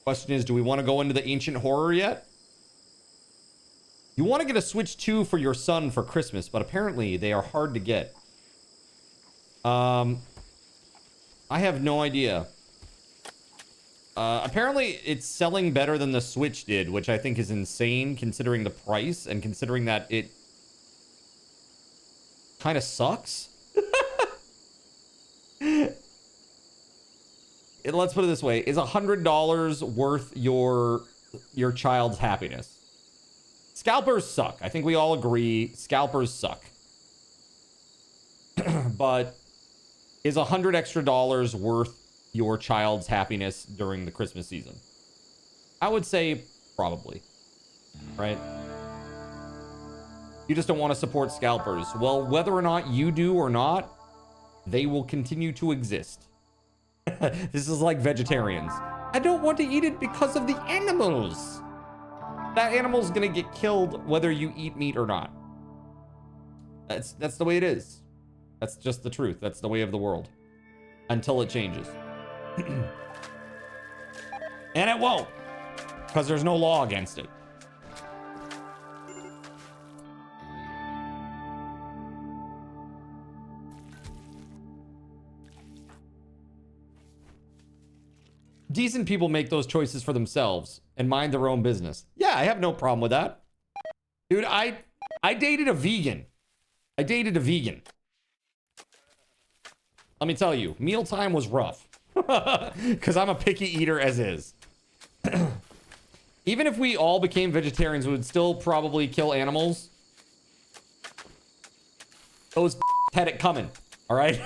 Question is, do we want to go into the ancient horror yet? You want to get a Switch 2 for your son for Christmas, but apparently they are hard to get. I have no idea. Apparently it's selling better than the Switch did, which I think is insane considering the price and considering that it kind of sucks. Let's put it this way. Is $100 worth your child's happiness? Scalpers suck. I think we all agree scalpers suck. But is $100 extra worth your child's happiness during the Christmas season? I would say probably, right? You just don't want to support scalpers. Well, whether or not you do or not, they will continue to exist. This is like vegetarians. I don't want to eat it because of the animals. That animal's gonna get killed whether you eat meat or not. That's the way it is. That's just the truth. That's the way of the world. Until it changes. And it won't. Because there's no law against it. Decent people make those choices for themselves and mind their own business. Yeah, I have no problem with that. Dude, I dated a vegan. I dated a vegan. Let me tell you, mealtime was rough. Because I'm a picky eater as is. Even if we all became vegetarians, we would still probably kill animals. Those had it coming, all right?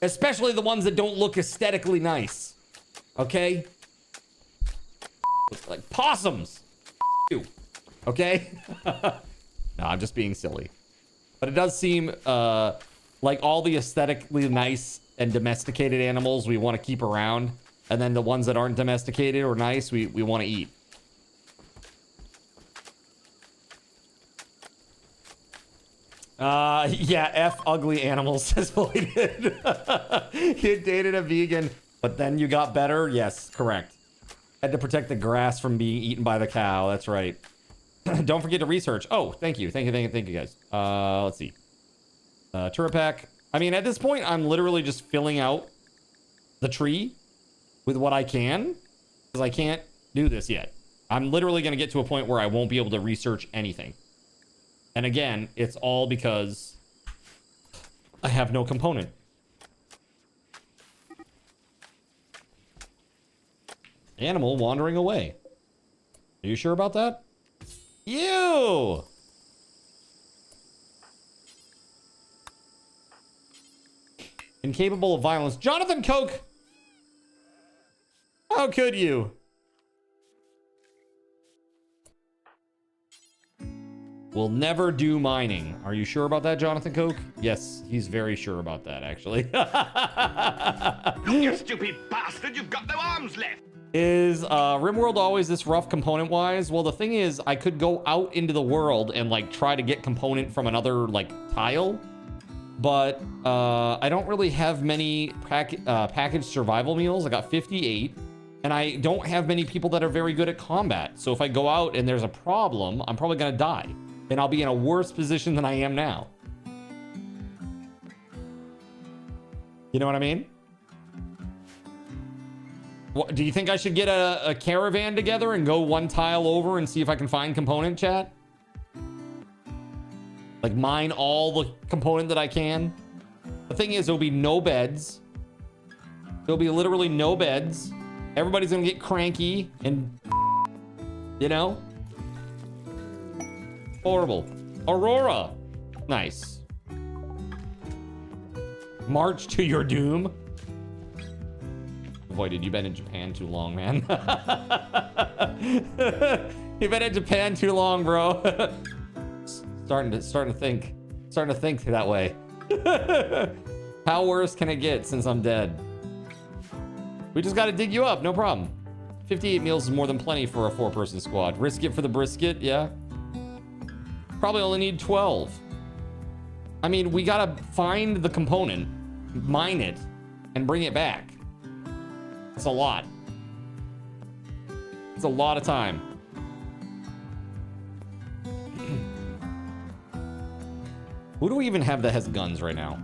Especially the ones that don't look aesthetically nice. Okay? Like possums. Okay? No, I'm just being silly. But it does seem like all the aesthetically nice and domesticated animals we want to keep around. And then the ones that aren't domesticated or nice, we want to eat. Yeah, F ugly animals, says Voided. You dated a vegan, but then you got better? Yes, correct. Had to protect the grass from being eaten by the cow. That's right. Don't forget to research. Oh, thank you. Thank you, guys. Let's see. Turret pack. I mean, at this point, I'm literally just filling out the tree with what I can, because I can't do this yet. I'm literally going to get to a point where I won't be able to research anything. And again, it's all because I have no component. Animal wandering away. Are you sure about that? You! Incapable of violence. Jonathan Coke! How could you? We'll never do mining. Are you sure about that, Jonathan Coke? Yes, he's very sure about that, actually. You stupid bastard, you've got no arms left. Is Rimworld always this rough component-wise? Well, the thing is, I could go out into the world and, like, try to get component from another, like, tile. But I don't really have many packaged survival meals. I got 58. And I don't have many people that are very good at combat. So if I go out and there's a problem, I'm probably going to die. And I'll be in a worse position than I am now. You know what I mean? What, do you think I should get a caravan together and go one tile over and see if I can find component, chat? Like mine all the component that I can? The thing is, there'll be no beds. There'll be literally no beds. Everybody's gonna get cranky and, you know? Horrible. Aurora. Nice. March to your doom. Voided, you've been in Japan too long, man. You've been in Japan too long, bro. starting to think that way. How worse can it get since I'm dead? We just got to dig you up, no problem. 58 meals is more than plenty for a 4-person squad. Risk it for the brisket, yeah. Probably only need 12. I mean, we got to find the component, mine it, and bring it back. It's a lot. It's a lot of time. Who do we even have that has guns right now?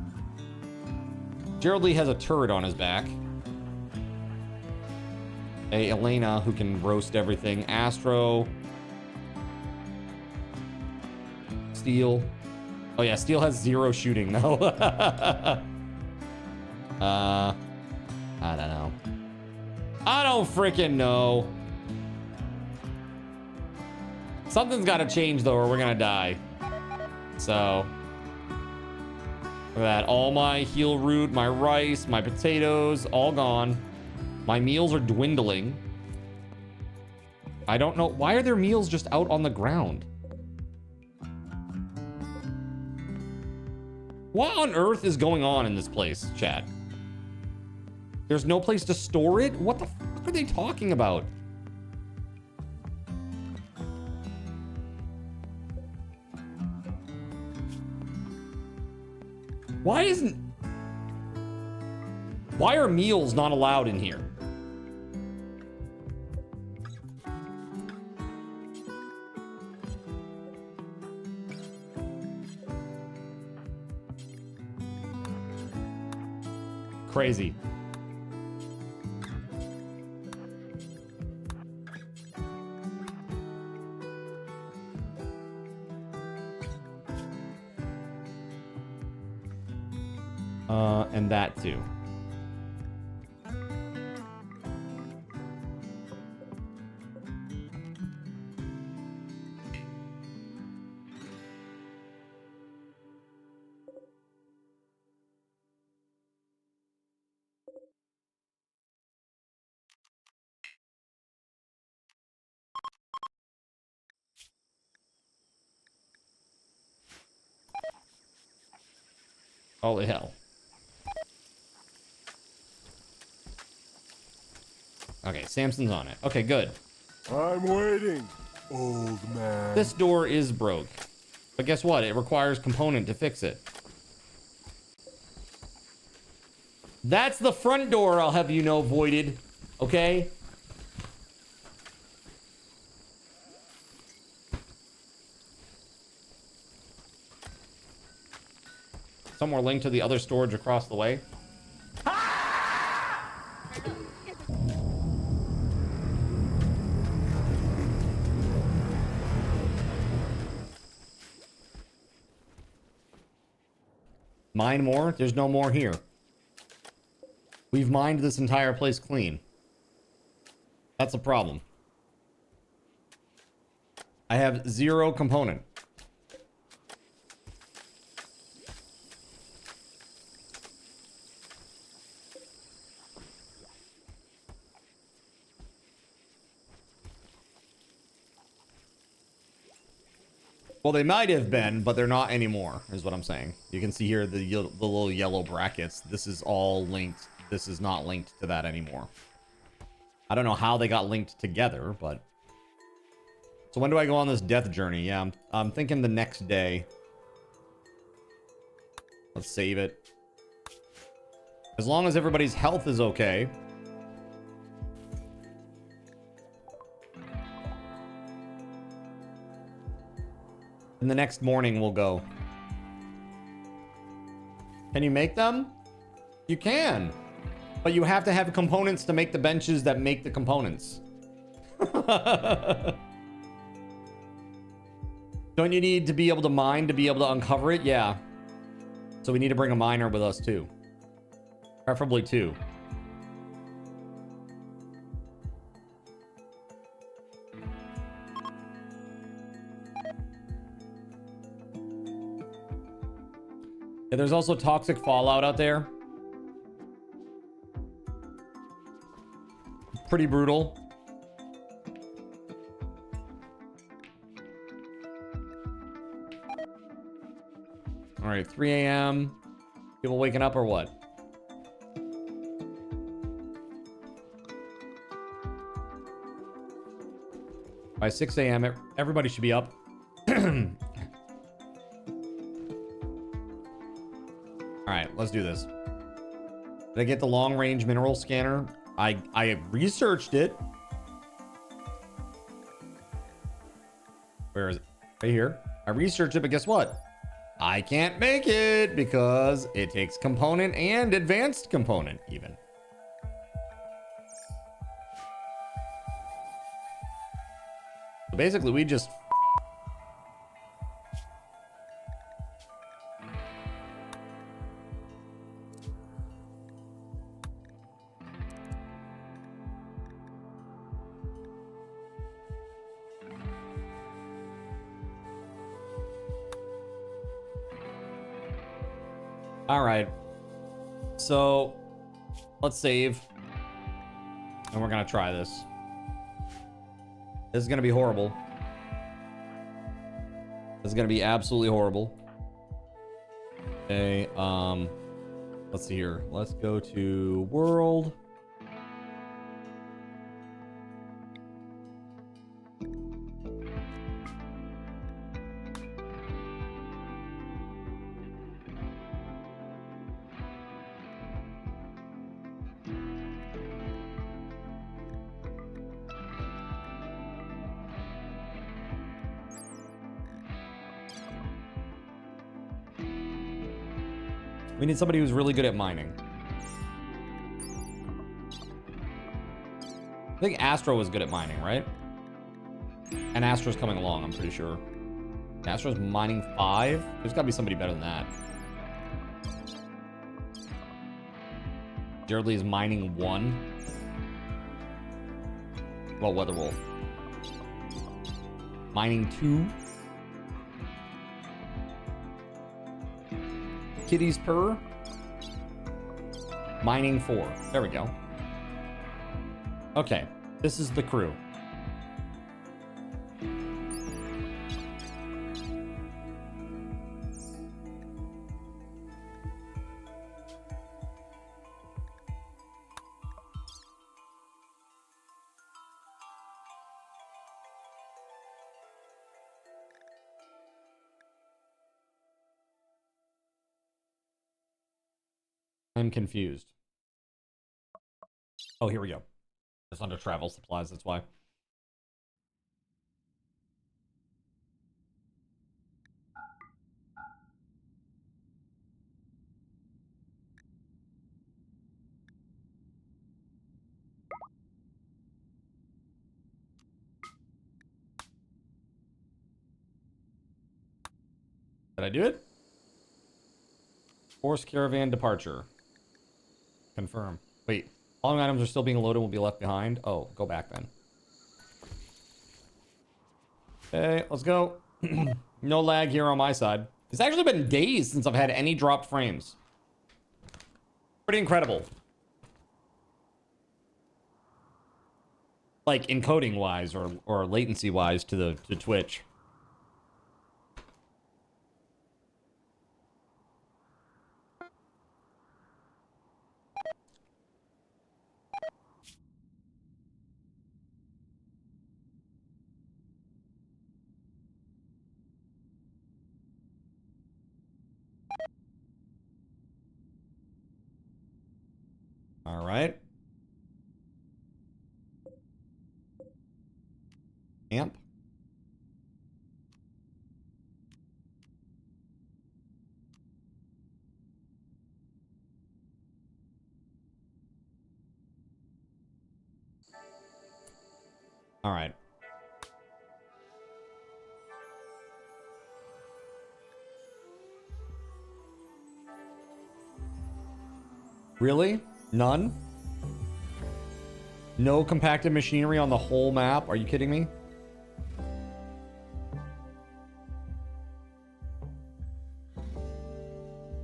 Gerald Lee has a turret on his back. A Elena who can roast everything. Astro. Steel. Oh yeah, Steel has 0 shooting though. I don't know. I don't freaking know. Something's got to change though, or we're gonna die. So, look at that. All my heel root, my rice, my potatoes, all gone. My meals are dwindling. I don't know. Why are there meals just out on the ground? What on earth is going on in this place, chat? There's no place to store it? What the fuck are they talking about? Why are meals not allowed in here? Crazy. And that too. Holy hell. Okay, Samson's on it. Okay, good. I'm waiting, old man. This door is broke. But guess what? It requires component to fix it. That's the front door, I'll have you know, voided. Okay? Somewhere linked to the other storage across the way. Mine more? There's no more here. We've mined this entire place clean. That's a problem. I have 0 component. Well, they might have been, but they're not anymore, is what I'm saying. You can see here the little yellow brackets. This is all linked. This is not linked to that anymore. I don't know how they got linked together, but... So when do I go on this death journey? Yeah, I'm thinking the next day. Let's save it. As long as everybody's health is okay. And the next morning we'll go. Can you make them? You can. But you have to have components to make the benches that make the components. Don't you need to be able to mine to be able to uncover it? Yeah. So we need to bring a miner with us too. Preferably 2. Yeah, there's also toxic fallout out there. Pretty brutal. All right, 3 a.m. People waking up or what? By 6 a.m., everybody should be up. All right, let's do this. Did I get the long-range mineral scanner? I researched it. Where is it? Right here. I researched it, but guess what? I can't make it because it takes component and advanced component even. So basically, we just... All right, so let's save, and we're gonna try this. This is gonna be horrible. This is gonna be absolutely horrible. Okay, Let's see here. Let's go to world. We need somebody who's really good at mining. I think Astro was good at mining, right? And Astro's coming along, I'm pretty sure. Astro's mining 5? There's gotta be somebody better than that. Jared Lee is mining 1. Well, WeatherWolf. Mining 2. Kitties purr. Mining 4. There we go. Okay, this is the crew. I'm confused. Oh, here we go. It's under travel supplies, that's why. Did I do it? Forced caravan departure. Confirm. Wait. Following items are still being loaded and will be left behind. Oh, go back then. Okay, let's go. No lag here on my side. It's actually been days since I've had any dropped frames. Pretty incredible. Like encoding wise or latency wise to Twitch. All right. Amp. All right. Really? None? No compacted machinery on the whole map? Are you kidding me?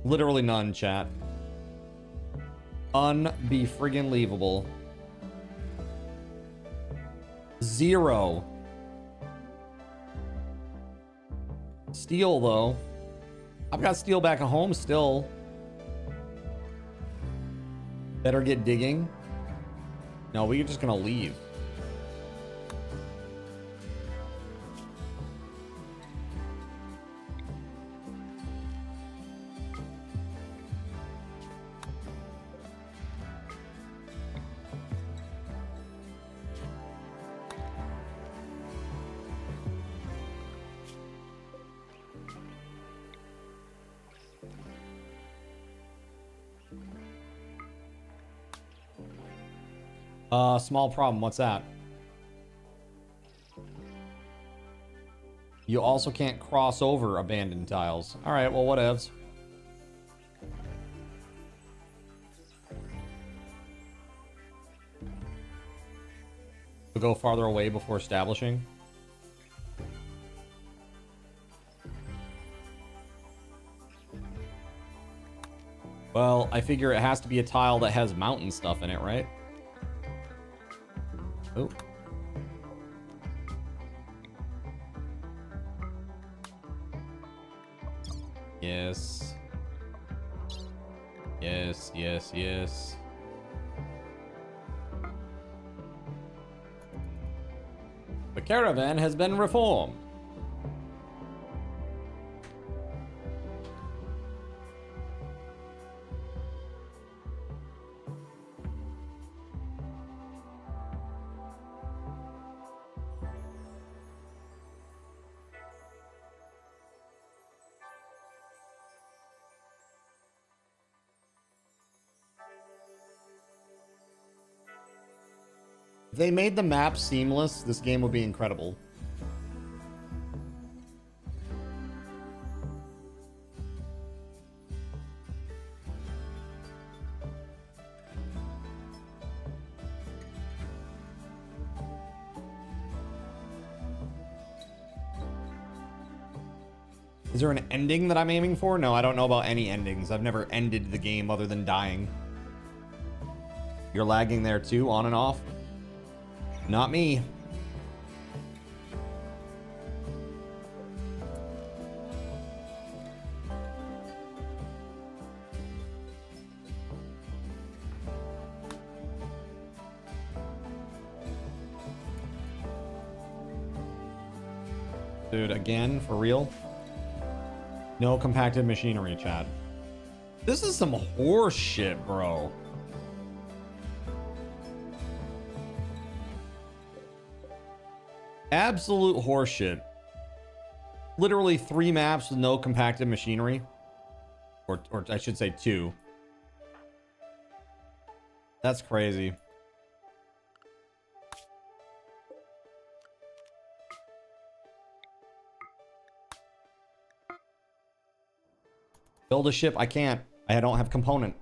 Literally none, chat. Unbe-friggin-leavable. 0. Steel, though. I've got steel back at home still. Better get digging. No, we're just gonna leave. Small problem. What's that? You also can't cross over abandoned tiles. All right, well, whatevs. We'll go farther away before establishing. Well, I figure it has to be a tile that has mountain stuff in it, right? Oh. Yes. Yes, yes, yes. The caravan has been reformed. If they made the map seamless, this game would be incredible. Is there an ending that I'm aiming for? No, I don't know about any endings. I've never ended the game other than dying. You're lagging there too, on and off? Not me. Dude, again, for real? No compacted machinery, chat. This is some horse shit, bro. Absolute horseshit. Literally 3 maps with no compacted machinery. Or I should say 2. That's crazy. Build a ship. I can't. I don't have component.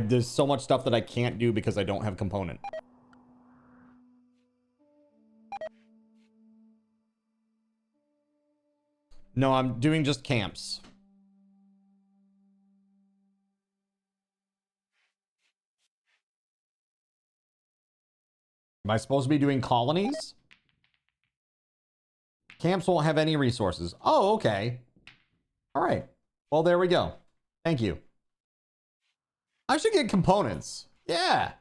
There's so much stuff that I can't do because I don't have component. No, I'm doing just camps. Am I supposed to be doing colonies? Camps won't have any resources. Oh, okay. All right. Well, there we go. Thank you. I should get components. Yeah.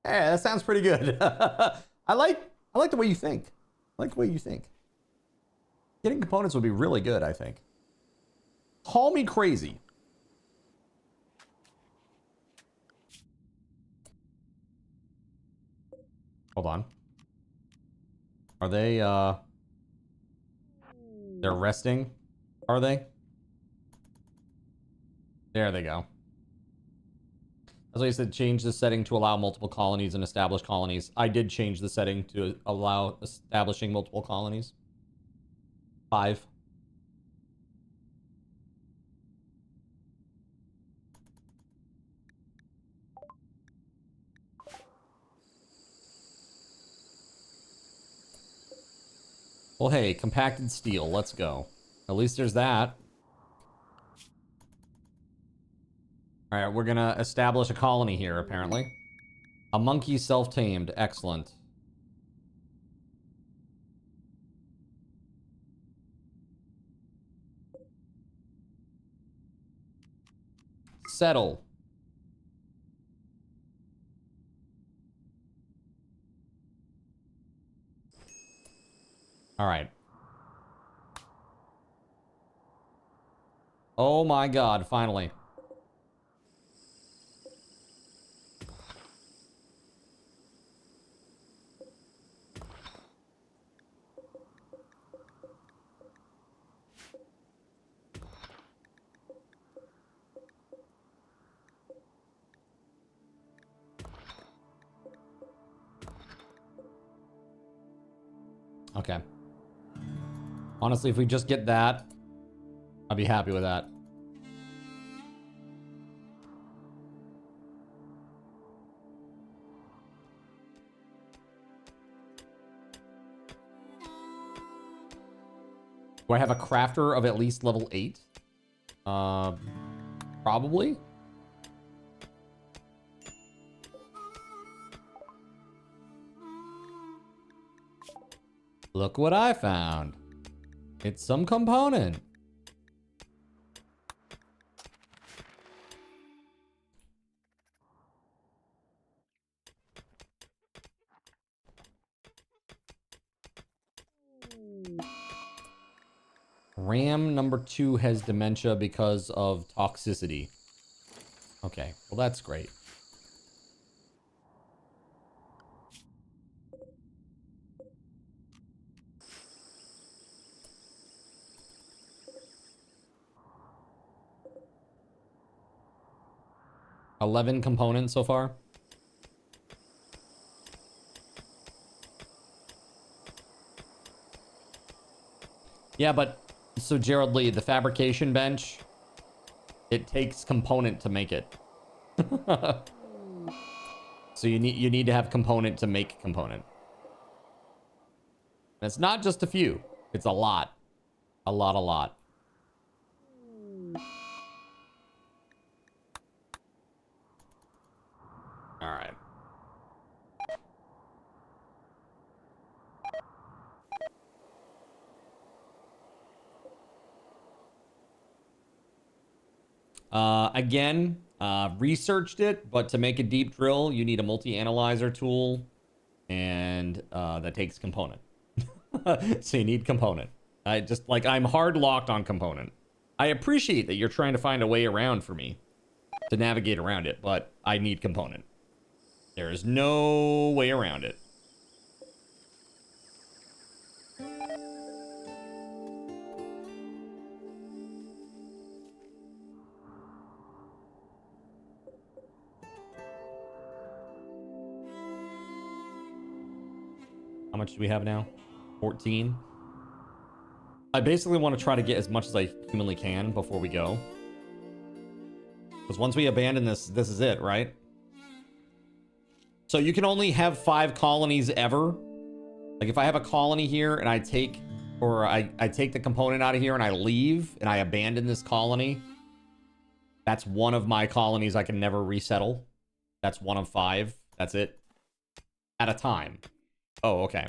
Yeah, that sounds pretty good. I like the way you think. I like the way you think. Getting components would be really good, I think. Call me crazy. Hold on. Are they, they're resting? Are they? There they go. As I said, change the setting to allow multiple colonies and establish colonies. I did change the setting to allow establishing multiple colonies. 5. Well, hey, compacted steel. Let's go. At least there's that. All right, we're going to establish a colony here, apparently. A monkey self-tamed. Excellent. Settle. All right. Oh my God, finally. Okay. Honestly, if we just get that, I'd be happy with that. Do I have a crafter of at least level 8? Probably. Look what I found. It's some component. RAM number 2 has dementia because of toxicity. Okay, well that's great. $11 components so far. Yeah, but so Gerald Lee, the fabrication bench, it takes component to make it. So you need to have component to make component. And it's not just a few. It's a lot. A lot. All right. Again, researched it, but to make a deep drill, you need a multi-analyzer tool, and that takes component. So you need component. I'm hard locked on component. I appreciate that you're trying to find a way around for me to navigate around it, but I need component. There is no way around it. How much do we have now? 14. I basically want to try to get as much as I humanly can before we go. Because once we abandon this, this is it, right? So you can only have 5 colonies ever. Like if I have a colony here and I take the component out of here and I leave and I abandon this colony, that's one of my colonies I can never resettle. That's one of 5. That's it. At a time. Oh, okay.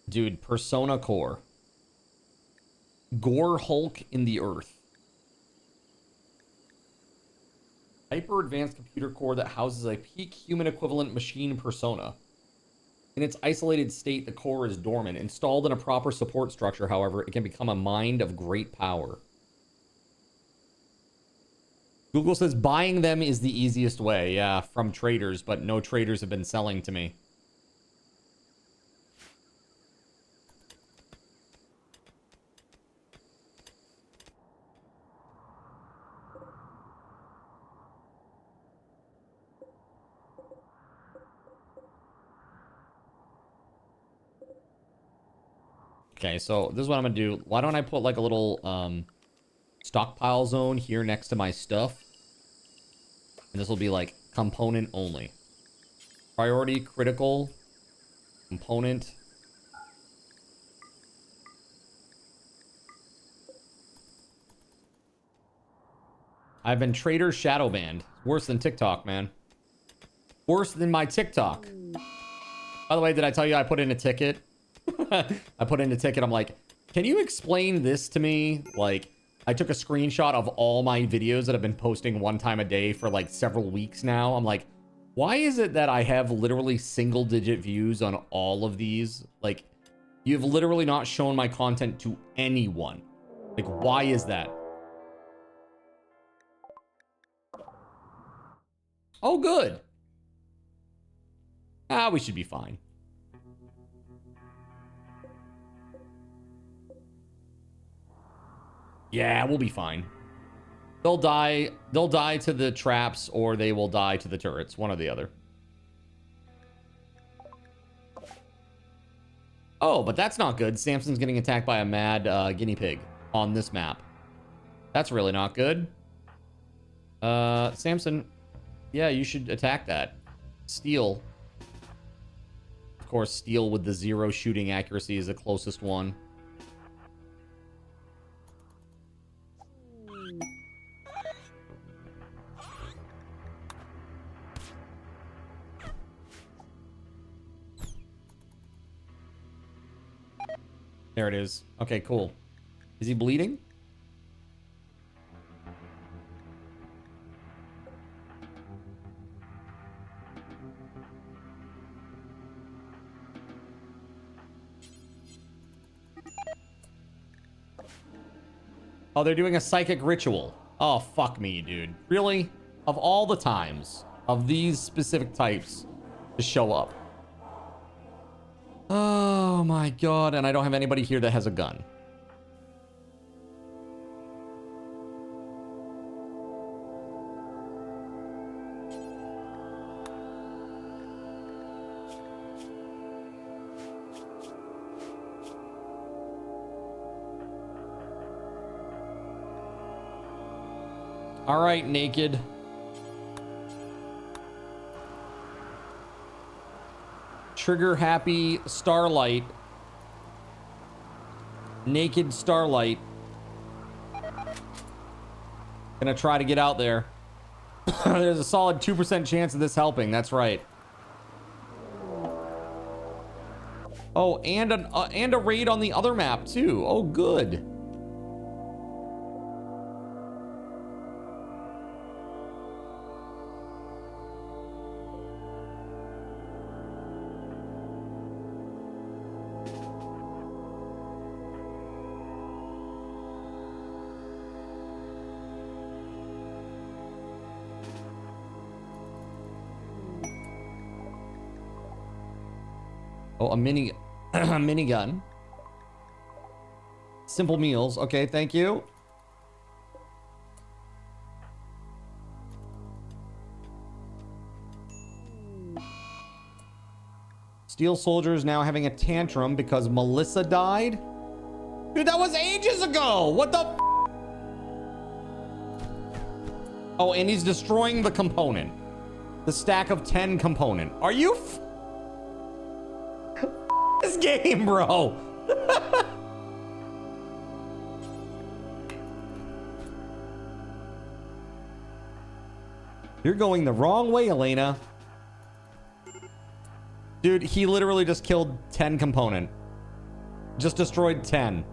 Dude, Persona Core. Gore Hulk in the Earth. Hyper advanced computer core that houses a peak human equivalent machine persona. In its isolated state, the core is dormant. Installed in a proper support structure, however, it can become a mind of great power. Google says buying them is the easiest way. Yeah, from traders, but no traders have been selling to me. Okay, so this is what I'm gonna do. Why don't I put like a little stockpile zone here next to my stuff? And this will be like component only. Priority, critical, component. I've been trader shadow banned. Worse than TikTok, man. Worse than my TikTok. By the way, did I tell you I put in a ticket? I put in a ticket. I'm like, can you explain this to me? Like, I took a screenshot of all my videos that I've been posting one time a day for like several weeks now. I'm like, why is it that I have literally single-digit views on all of these? Like, you've literally not shown my content to anyone. Like, why is that? Oh, good. Ah, we should be fine. Yeah, we'll be fine. They'll die to the traps, or they will die to the turrets. One or the other. Oh, but that's not good. Samson's getting attacked by a mad guinea pig on this map. That's really not good. Samson, yeah, you should attack that. Steal. Of course, steal with the 0 shooting accuracy is the closest one. There it is. Okay, cool. Is he bleeding? Oh, they're doing a psychic ritual. Oh, fuck me, dude. Really? Of all the times of these specific types to show up. Oh my god, and I don't have anybody here that has a gun. All right, naked. Trigger happy Starlight. Naked Starlight. Gonna try to get out there. There's a solid 2% chance of this helping. That's right. Oh, and a raid on the other map too. Oh, good. Oh, a minigun. Simple meals. Okay, thank you. Steel Soldier is now having a tantrum because Melissa died. Dude, that was ages ago. What the? Oh, and he's destroying the component. The stack of 10 component. Are you? This game, bro. You're going the wrong way, Elena. Dude, he literally just killed 10 component. Just destroyed 10.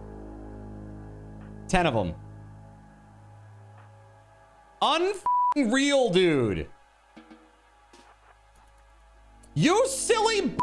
10 of them. Unreal, dude. You silly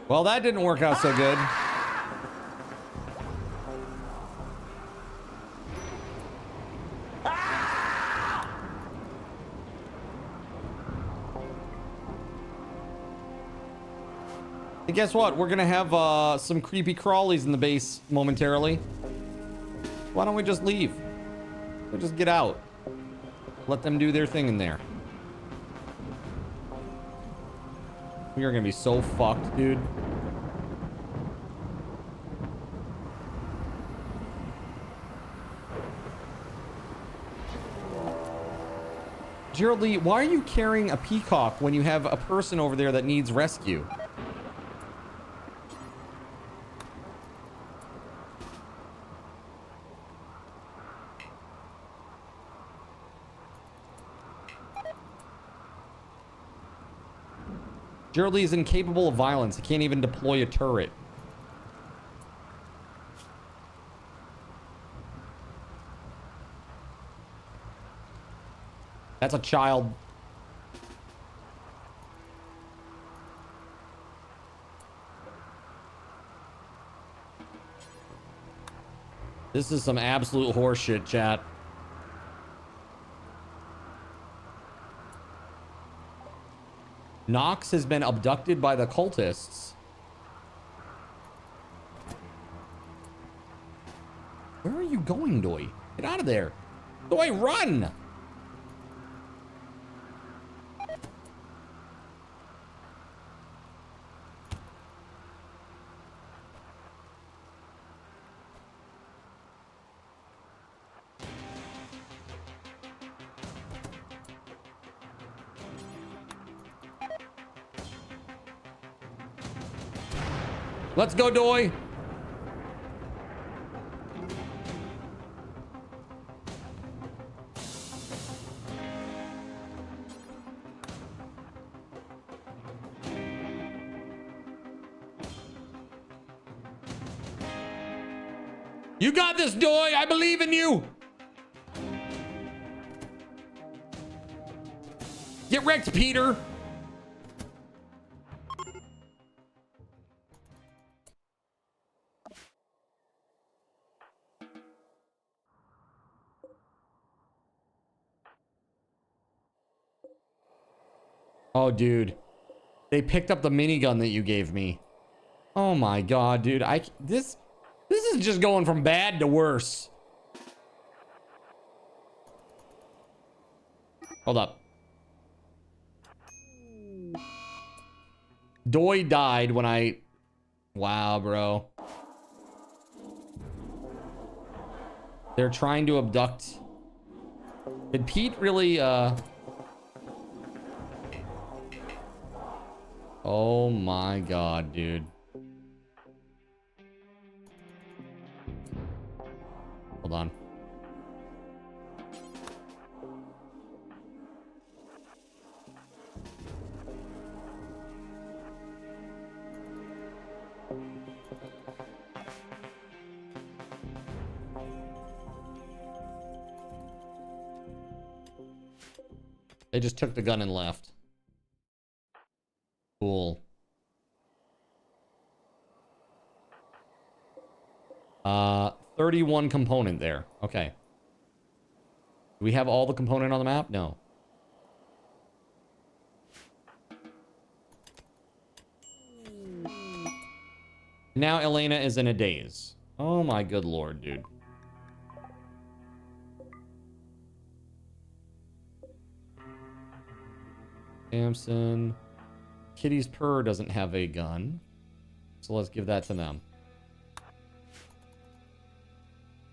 Well, that didn't work out so good. And guess what? We're gonna have some creepy crawlies in the base momentarily. Why don't we just leave? We'll just get out. Let them do their thing in there. We are gonna be so fucked, dude. Gerald Lee, why are you carrying a peacock when you have a person over there that needs rescue? Gerald Lee is incapable of violence. He can't even deploy a turret. That's a child. This is some absolute horseshit, chat. Nox has been abducted by the cultists. Where are you going, Doi? Get out of there. Doi, run! Let's go, Doi. You got this, Doi. I believe in you. Get wrecked, Peter. Oh, dude. They picked up the minigun that you gave me. Oh my god, dude. This is just going from bad to worse. Hold up. Doi died when I... Wow, bro. They're trying to abduct... Did Pete really, Oh my god, dude. Hold on. They just took the gun and left. Cool. 31 component there. Okay. Do we have all the component on the map? No. Now Elena is in a daze. Oh my good lord, dude. Samson. Kitty's purr doesn't have a gun. So let's give that to them.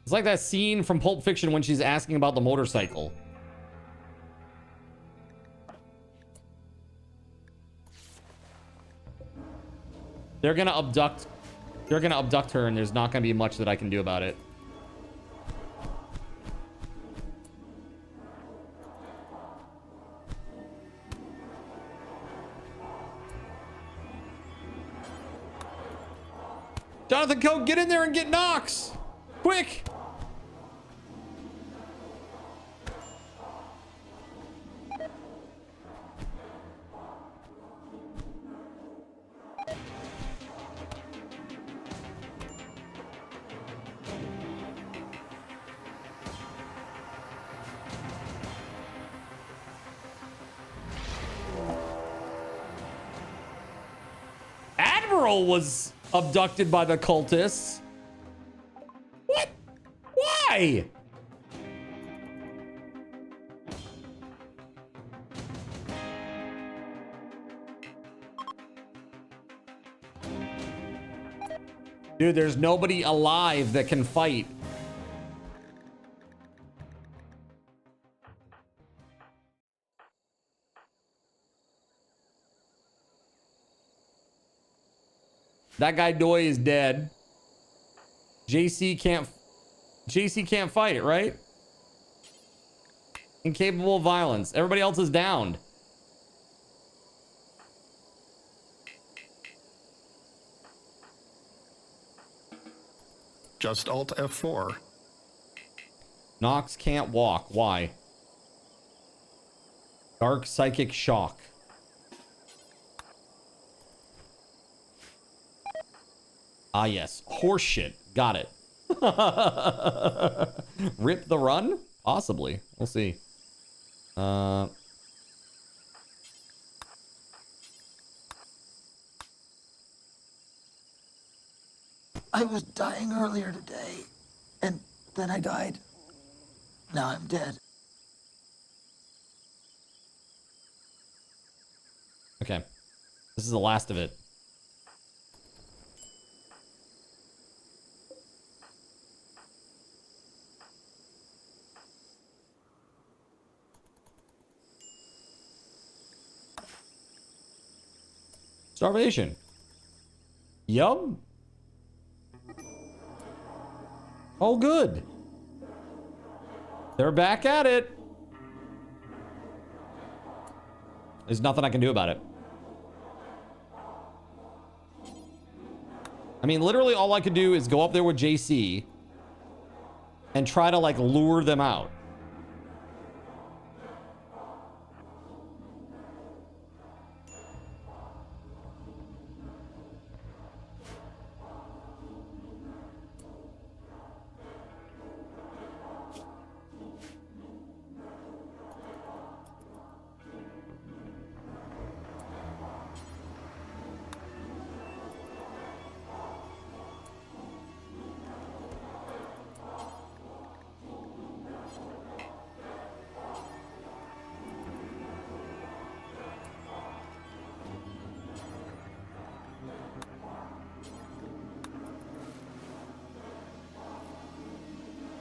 It's like that scene from Pulp Fiction when she's asking about the motorcycle. They're gonna abduct her, and there's not gonna be much that I can do about it. Jonathan Coe, get in there and get Nox! Quick! Admiral was abducted by the cultists. What? Why? Dude, there's nobody alive that can fight. That guy Doi is dead. JC can't fight it, right? Incapable of violence. Everybody else is downed. Just Alt F4. Nox can't walk. Why? Dark psychic shock. Ah, yes. Horseshit. Got it. Rip the run? Possibly. We'll see. I was dying earlier today, and then I died. Now I'm dead. Okay. This is the last of it. Starvation. Yum. Oh, good. They're back at it. There's nothing I can do about it. I mean, literally all I could do is go up there with JC and try to, like, lure them out.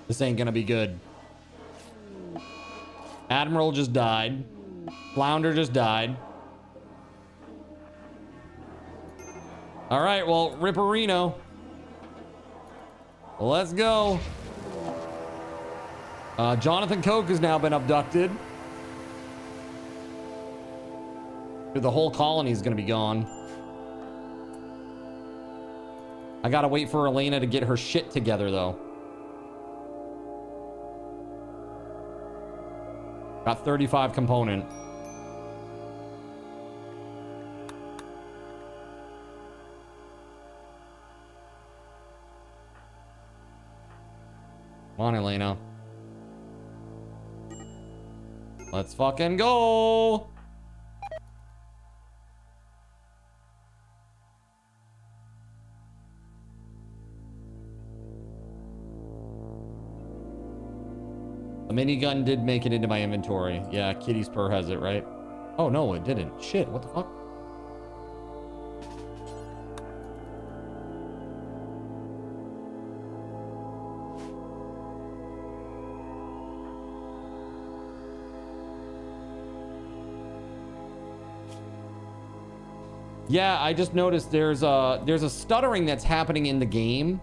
This ain't gonna be good. Admiral just died. Flounder just died. All right, well, Ripperino. Let's go. Jonathan Coke has now been abducted. Dude, the whole colony is gonna be gone. I gotta wait for Elena to get her shit together, though. Got 35 component. Come on, Elena. Let's fucking go. The minigun did make it into my inventory. Yeah, Kitty's Purr has it, right? Oh, no, it didn't. Shit, what the fuck? Yeah, I just noticed there's a stuttering that's happening in the game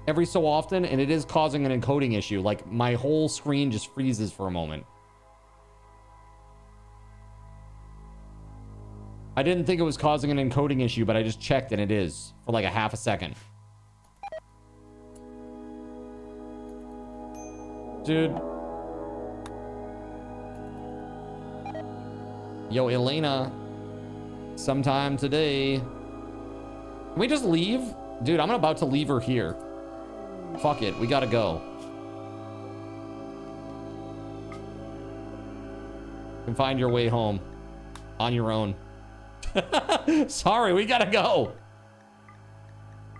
every so often, and it is causing an encoding issue. Like, my whole screen just freezes for a moment. I didn't think it was causing an encoding issue, but I just checked and it is for like a half a second. Dude. Yo, Elena. Sometime today. Can we just leave? Dude, I'm about to leave her here. Fuck it, we gotta go. You can find your way home on your own. Sorry, we gotta go.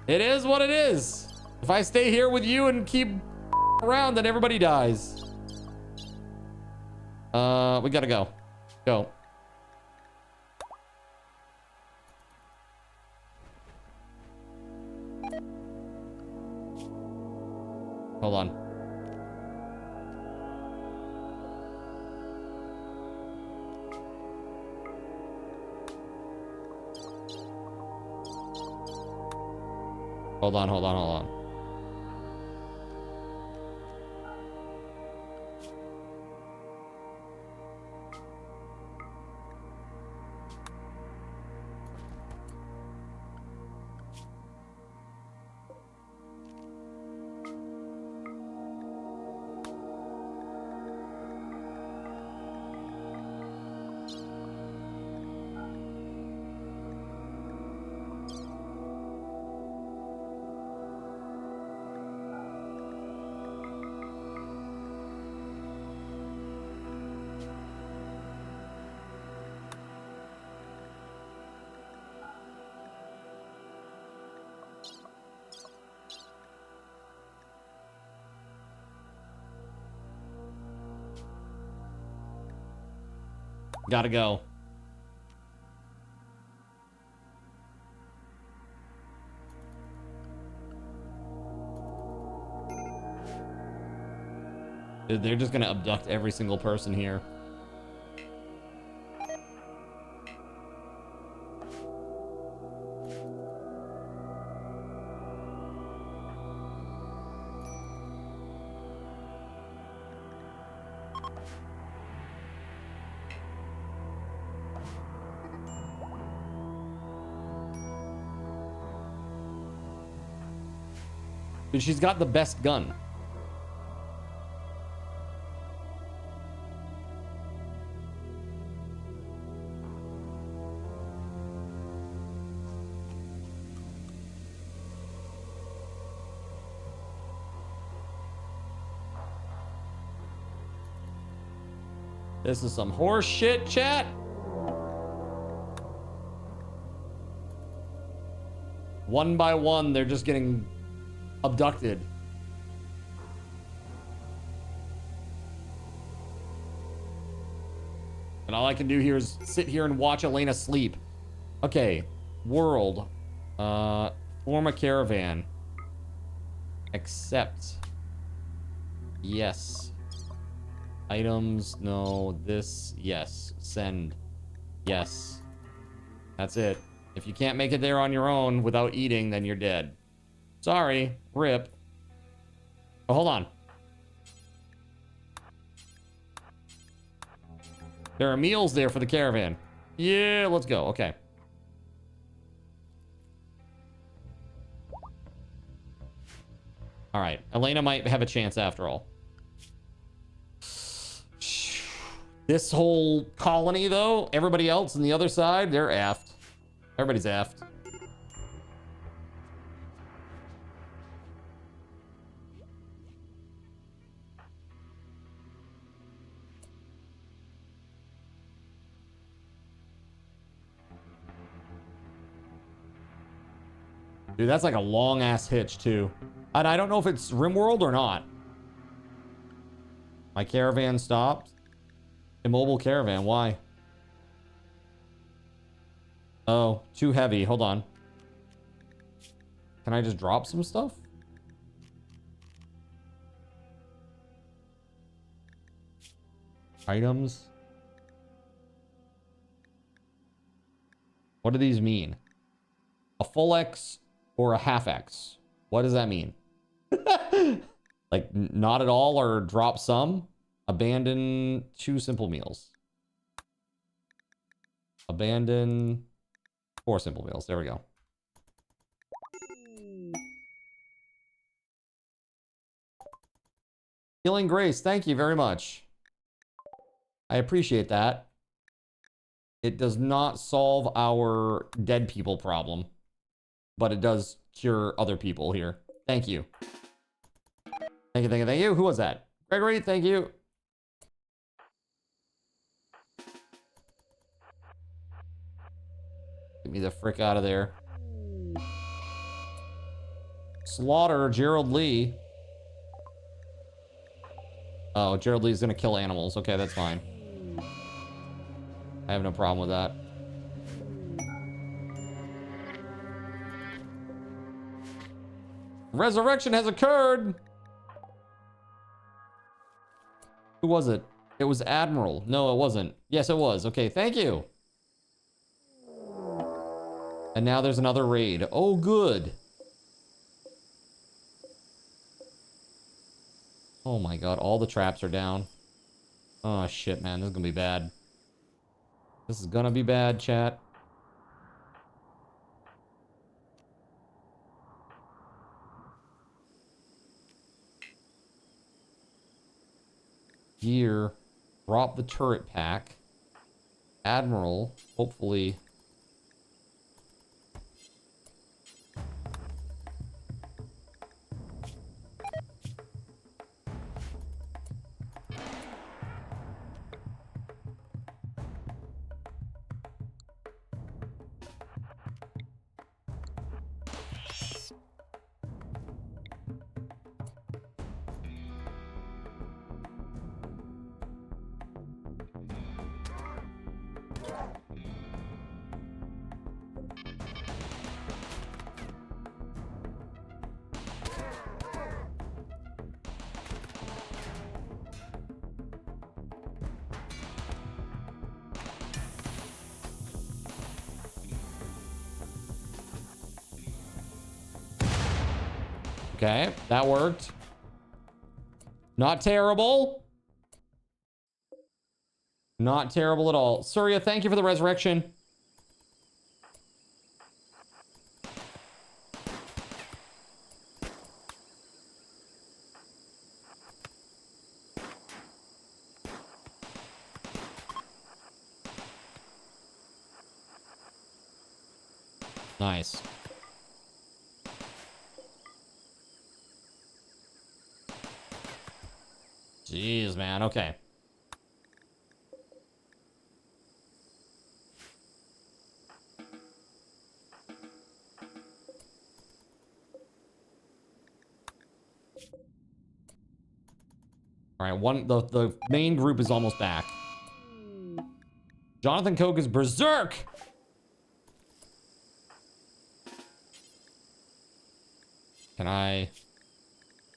It is what it is. If I stay here with you and keep around, then everybody dies. We gotta go. Go. Hold on. Hold on, hold on, hold on. Gotta go. Dude, they're just gonna abduct every single person here. Dude, she's got the best gun. This is some horse shit, chat. One by one, they're just getting abducted. And all I can do here is sit here and watch Elena sleep. Okay, world. Form a caravan. Accept. Yes. Items, no. This, yes. Send. Yes. That's it. If you can't make it there on your own without eating, then you're dead. Sorry. Rip. Oh, hold on. There are meals there for the caravan. Yeah, let's go. Okay. All right. Elena might have a chance after all. This whole colony, though, everybody else on the other side, they're effed. Everybody's effed. Dude, that's like a long-ass hitch, too. And I don't know if it's Rimworld or not. My caravan stopped. Immobile caravan, why? Oh, too heavy. Hold on. Can I just drop some stuff? Items. What do these mean? A full X or a half X? What does that mean? Like, not at all or drop some? Abandon 2 simple meals. Abandon 4 simple meals. There we go. Healing Grace, thank you very much. I appreciate that. It does not solve our dead people problem, but it does cure other people here. Thank you. Thank you, thank you, thank you. Who was that? Gregory, thank you. Get me the frick out of there. Slaughter Gerald Lee. Oh, Gerald Lee's gonna kill animals. Okay, that's fine. I have no problem with that. Resurrection has occurred! Who was it? It was Admiral. No, it wasn't. Yes, it was. Okay, thank you. And now there's another raid. Oh, good. Oh my god, all the traps are down. Oh shit, man, this is gonna be bad. This is gonna be bad, chat. Gear. Drop the turret pack. Admiral, hopefully. Okay, that worked. Not terrible. Not terrible at all. Surya, thank you for the resurrection. Nice. Jeez, man. Okay. All right, the main group is almost back. Jonathan Coke is berserk. Can I?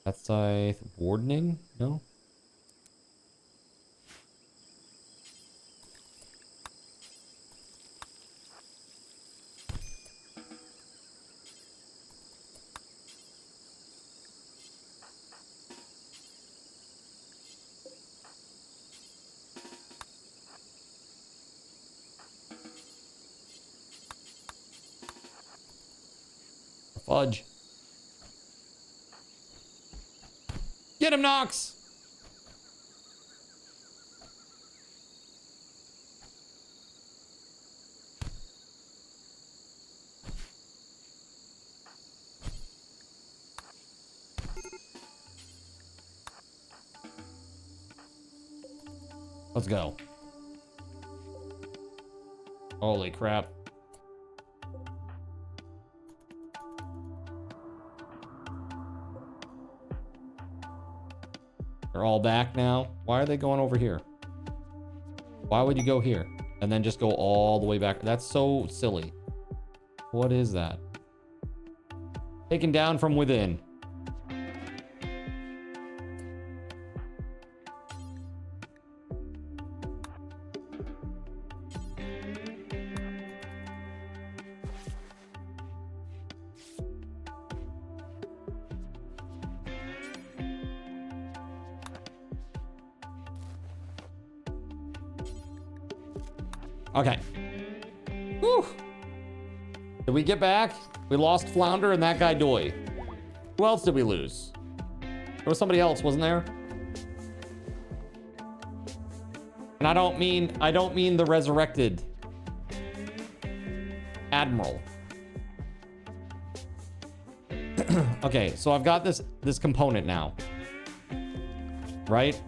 That's wardening? No. Fudge. Get him, Nox! Let's go. Holy crap. They're all back now. Why are they going over here? Why would you go here and then just go all the way back? That's so silly. What is that? Taken down from within. Okay. Whew. Did we get back? We lost Flounder and that guy Doy. Who else did we lose? There was somebody else, wasn't there? And I don't mean the resurrected Admiral. Okay, so I've got this component now. Right?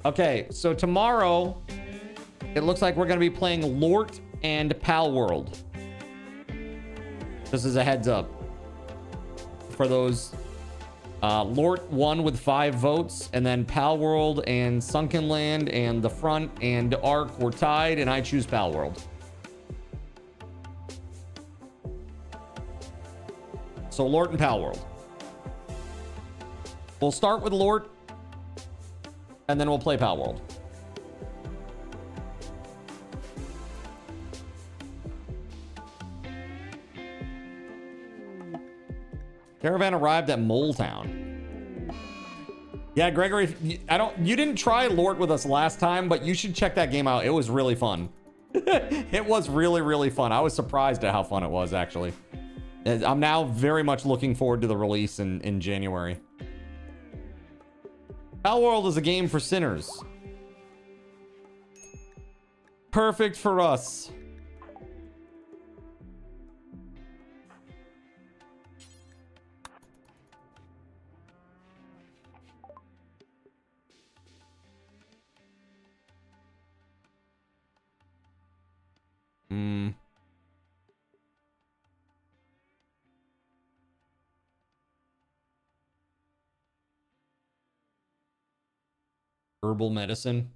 Okay, so tomorrow, it looks like we're going to be playing Lort and Palworld. This is a heads up. For those, Lort won with 5 votes, and then Palworld and Sunken Land and The Front and Ark were tied, and I choose Palworld. So Lort and Palworld. We'll start with Lort, and then we'll play Palworld. Caravan arrived at Mole Town. Yeah, Gregory, you didn't try Lort with us last time, but you should check that game out. It was really fun. It was really, really fun. I was surprised at how fun it was, actually. I'm now very much looking forward to the release in January. Palworld is a game for sinners. Perfect for us. Herbal medicine.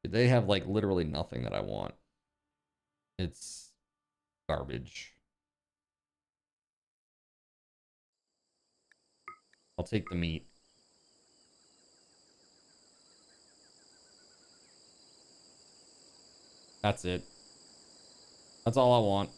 They have like literally nothing that I want. It's garbage. I'll take the meat. That's it. That's all I want.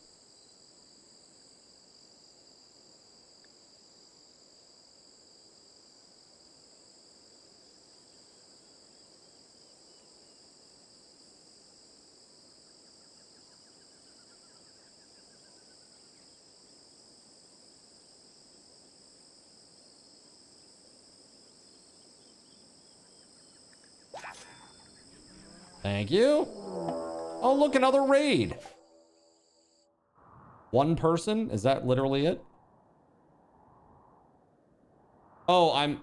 Thank you. Oh, look, another raid. One person? Is that literally it? Oh,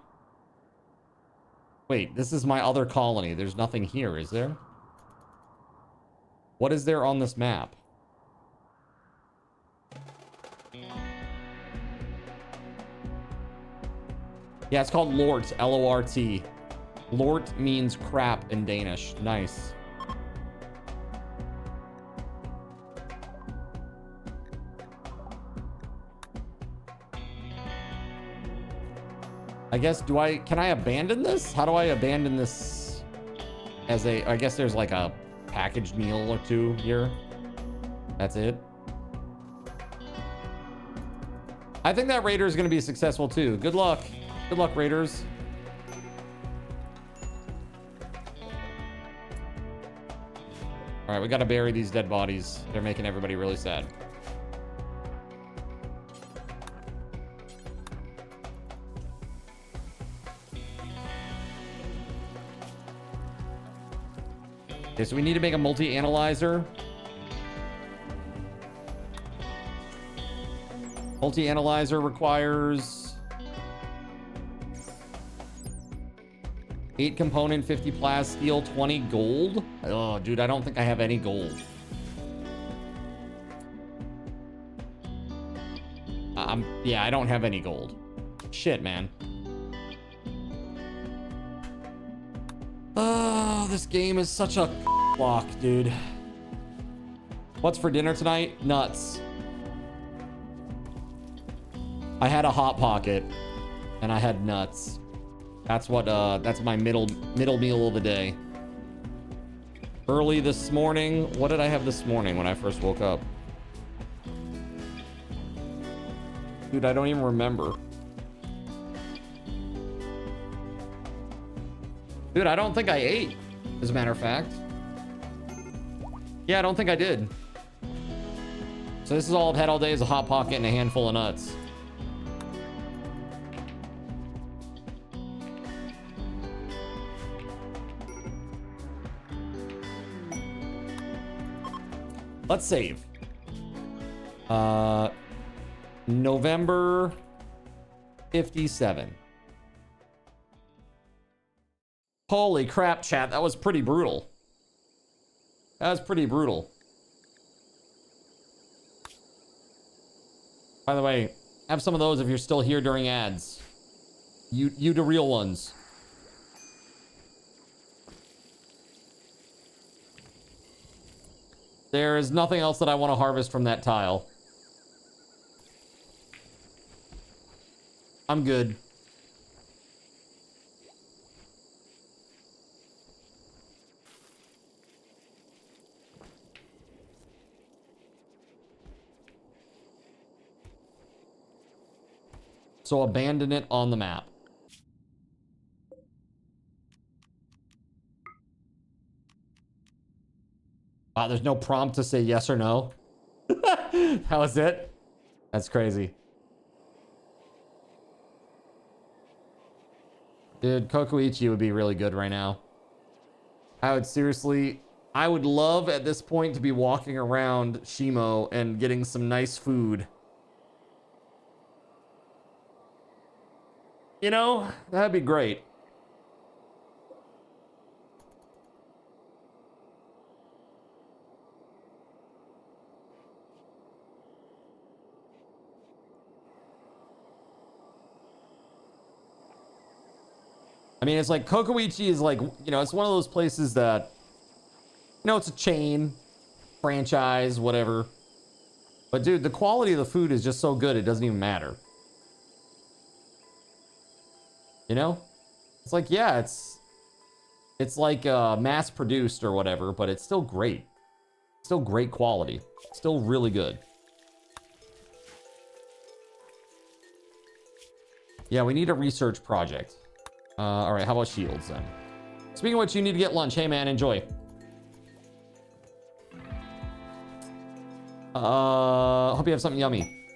wait, this is my other colony. There's nothing here, is there? What is there on this map? Yeah, it's called Lort, L-O-R-T. Lort means crap in Danish. Nice. I guess, can I abandon this? How do I abandon this as I guess there's like a packaged meal or two here. That's it. I think that raider is going to be successful too. Good luck. Good luck, raiders. All right, we got to bury these dead bodies. They're making everybody really sad. Okay, so we need to make a multi-analyzer. Multi-analyzer requires 8 component, 50 plas steel, 20 gold. Oh, dude, I don't think I have any gold. Yeah, I don't have any gold. Shit, man. Oh, this game is such a block, dude. What's for dinner tonight? Nuts. I had a Hot Pocket and I had nuts. That's what that's my middle meal of the day. Early this morning, what did I have this morning when I first woke up? Dude, I don't even remember. Dude, I don't think I ate, as a matter of fact. Yeah, I don't think I did. So this is all I've had all day is a Hot Pocket and a handful of nuts. Let's save. November 57. Holy crap, chat. That was pretty brutal. That was pretty brutal. By the way, have some of those if you're still here during ads. You the real ones. There is nothing else that I want to harvest from that tile. I'm good. So abandon it on the map. Wow, there's no prompt to say yes or no. That was it? That's crazy. Dude, Kokoichi would be really good right now. I would love at this point to be walking around Shimo and getting some nice food. You know, that'd be great. I mean, it's like Kokoichi is like, you know, it's one of those places that, you know, it's a chain, franchise, whatever. But dude, the quality of the food is just so good, it doesn't even matter. You know? It's like, yeah, it's like mass produced or whatever, but it's still great. Still great quality. Still really good. Yeah, we need a research project. All right, how about shields then? Speaking of which, you need to get lunch. Hey man, enjoy. Hope you have something yummy.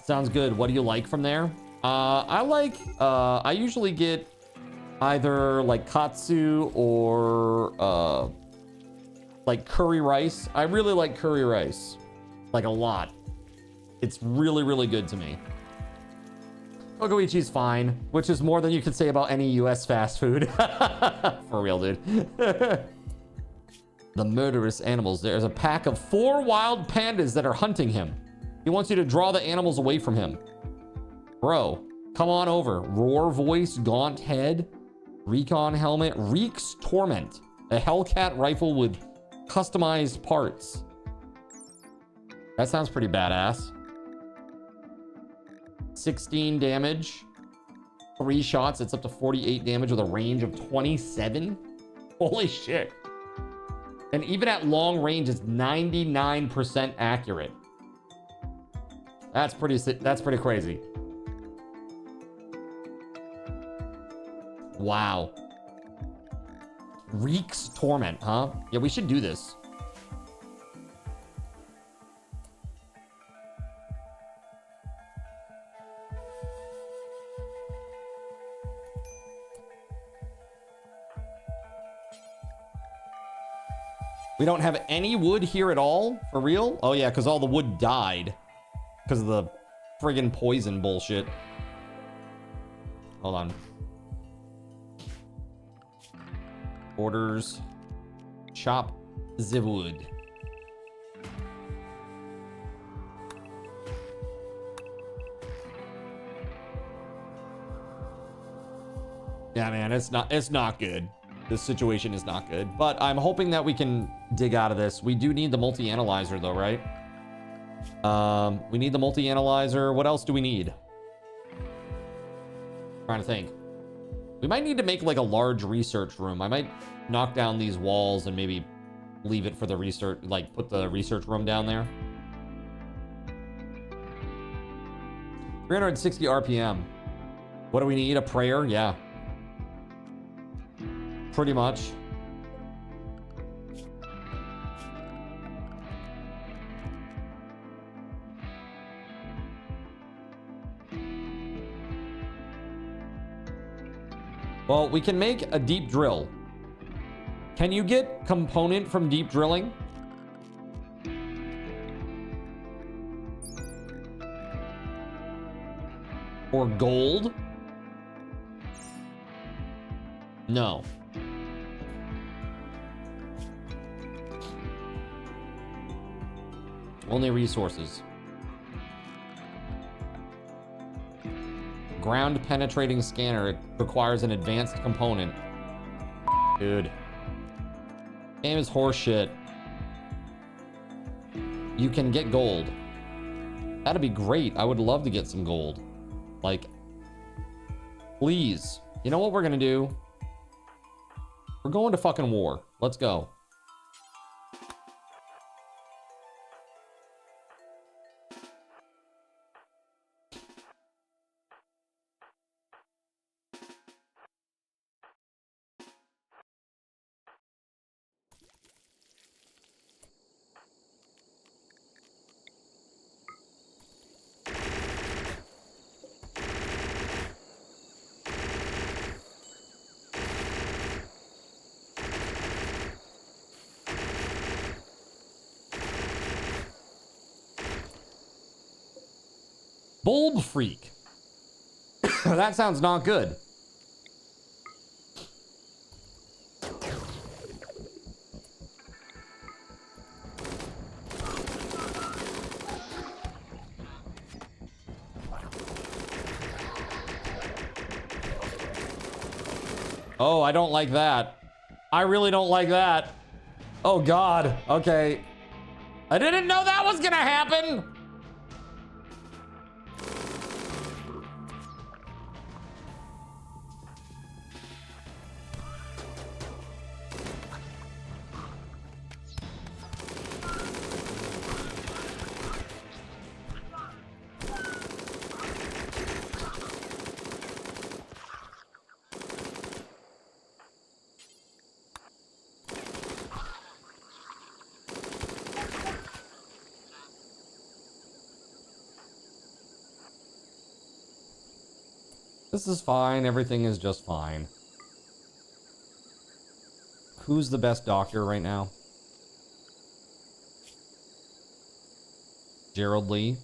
Sounds good. What do you like from there? I usually get either like katsu or Like curry rice. I really like curry rice. Like a lot. It's really, really good to me. Ogoichi's fine, which is more than you could say about any US fast food. For real, dude. The murderous animals. There's a pack of 4 wild pandas that are hunting him. He wants you to draw the animals away from him. Bro, come on over. Roar voice, gaunt head, recon helmet, Reek's Torment. A Hellcat rifle with customized parts. That sounds pretty badass. 16 damage. 3 shots. It's up to 48 damage with a range of 27. Holy shit. And even at long range, it's 99% accurate. That's pretty crazy. Wow. Reek's Torment, huh? Yeah, we should do this. We don't have any wood here at all? For real? Oh yeah, because all the wood died. Because of the friggin' poison bullshit. Hold on. Orders. Chop the wood. Yeah, man, it's not good. This situation is not good, but I'm hoping that we can dig out of this. We do need the multi-analyzer though, right? We need the multi-analyzer. What else do we need? Trying to think. We might need to make like a large research room. I might knock down these walls and maybe leave it for the research, like put the research room down there. 360 RPM. What do we need? A prayer? Yeah. Pretty much. Well, we can make a deep drill. Can you get component from deep drilling? Or gold? No. Only resources. Ground penetrating scanner. It requires an advanced component. Dude. Game is horseshit. You can get gold. That'd be great. I would love to get some gold. Like, please. You know what we're gonna do? We're going to fucking war. Let's go. Bulb freak. That sounds not good. Oh, I don't like that. I really don't like that. Oh God. Okay. I didn't know that was gonna happen. This is fine. Everything is just fine. Who's the best doctor right now? Gerald Lee.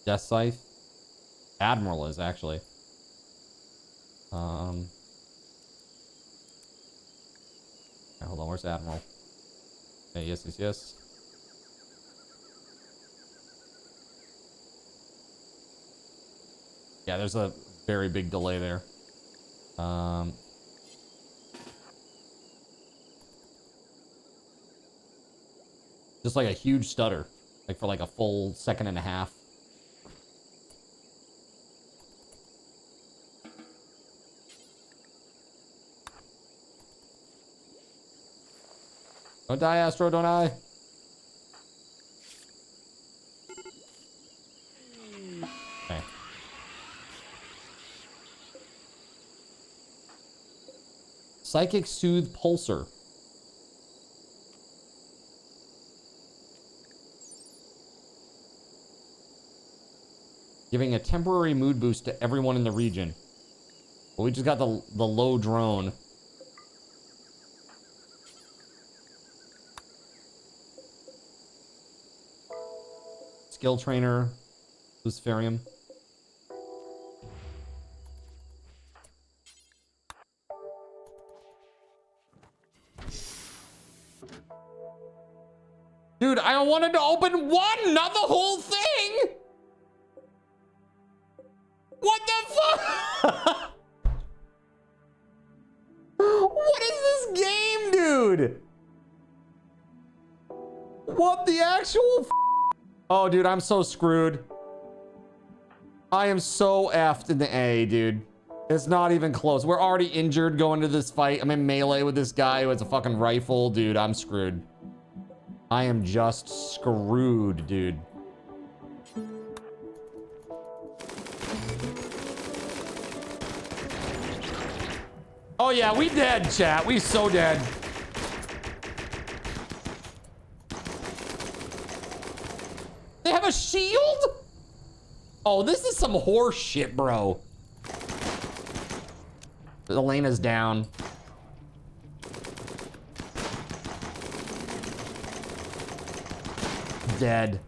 Death Scythe. Admiral is actually. Okay, hold on, where's Admiral? Okay, yes, yes, yes. Yeah, there's a very big delay there. Just like a huge stutter, like for like a full second and a half. Don't die, Astro, don't die. Okay. Psychic Soothe Pulsar. Giving a temporary mood boost to everyone in the region. Well, we just got the low drone. Skill Trainer. Luciferium. Dude, I wanted to open one, not the whole thing! What the fuck? What is this game, dude? What the actual Oh, dude, I'm so screwed. I am so effed in the A, dude. It's not even close. We're already injured going to this fight. I'm in melee with this guy who has a fucking rifle. Dude, I'm screwed. I am just screwed, dude. Oh yeah, we dead, chat. We so dead. They have a shield? Oh, this is some horse shit, bro. Elena's down. Dead.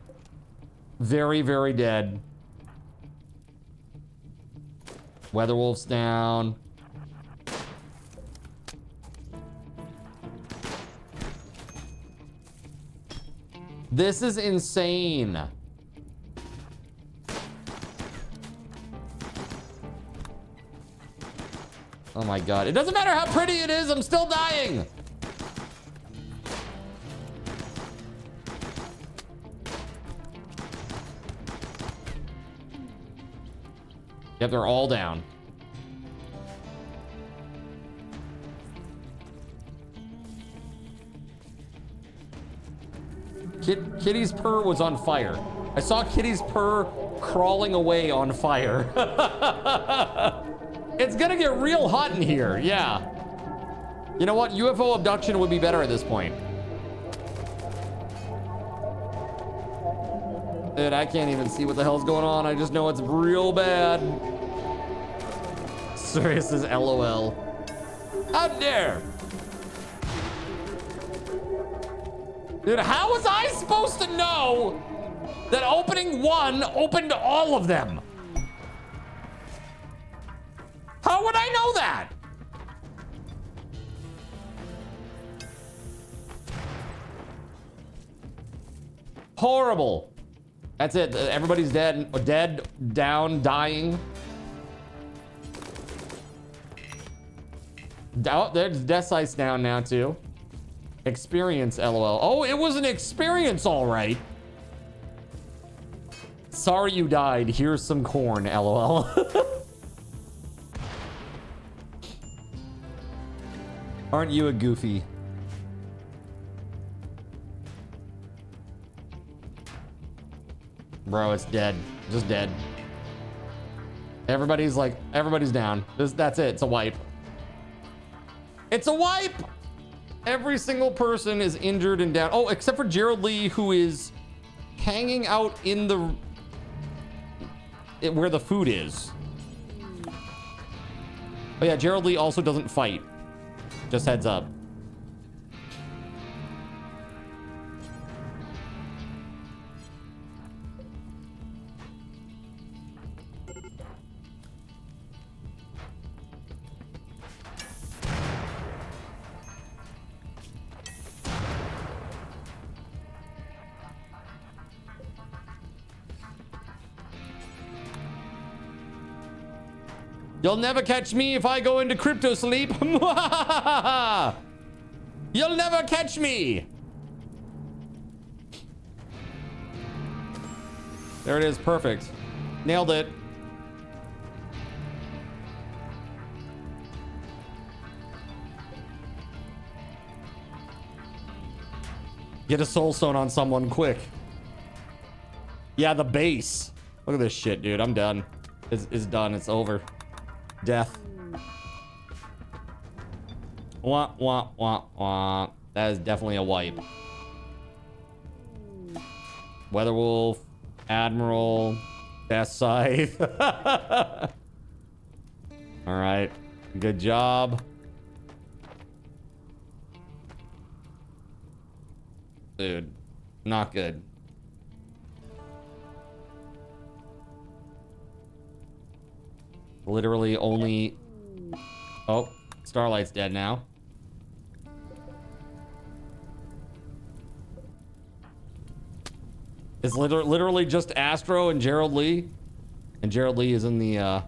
Very, very dead. Weatherwolf's down. This is insane. Oh my god. It doesn't matter how pretty it is, I'm still dying. Yep, they're all down. Kitty's purr was on fire. I saw Kitty's purr crawling away on fire. It's gonna get real hot in here, yeah. You know what? UFO abduction would be better at this point. Dude, I can't even see what the hell's going on. I just know it's real bad. Serious as LOL. How dare! Dude, how was I supposed to know that opening one opened all of them? How would I know that? Horrible. That's it. Everybody's dead. Dead, down, dying. Oh, there's Death Ice down now too. Experience, LOL. Oh, it was an experience, all right. Sorry you died. Here's some corn, LOL. Aren't you a goofy? Bro, it's dead. Just dead. Everybody's down. That's it. It's a wipe. It's a wipe! Every single person is injured and down. Oh, except for Gerald Lee, who is hanging out in the... where the food is. Oh yeah, Gerald Lee also doesn't fight. Just heads up. You'll never catch me if I go into crypto sleep. You'll never catch me. There it is. Perfect. Nailed it. Get a soul stone on someone quick. Yeah, the base. Look at this shit, dude. I'm done. It's done. It's over. Death. Wah, wah, wah, wah. That is definitely a wipe. Weatherwolf, Admiral, Best Scythe. All right. Good job. Dude, not good. Literally only... Oh, Starlight's dead now. It's literally just Astro and Gerald Lee. And Gerald Lee is in the... I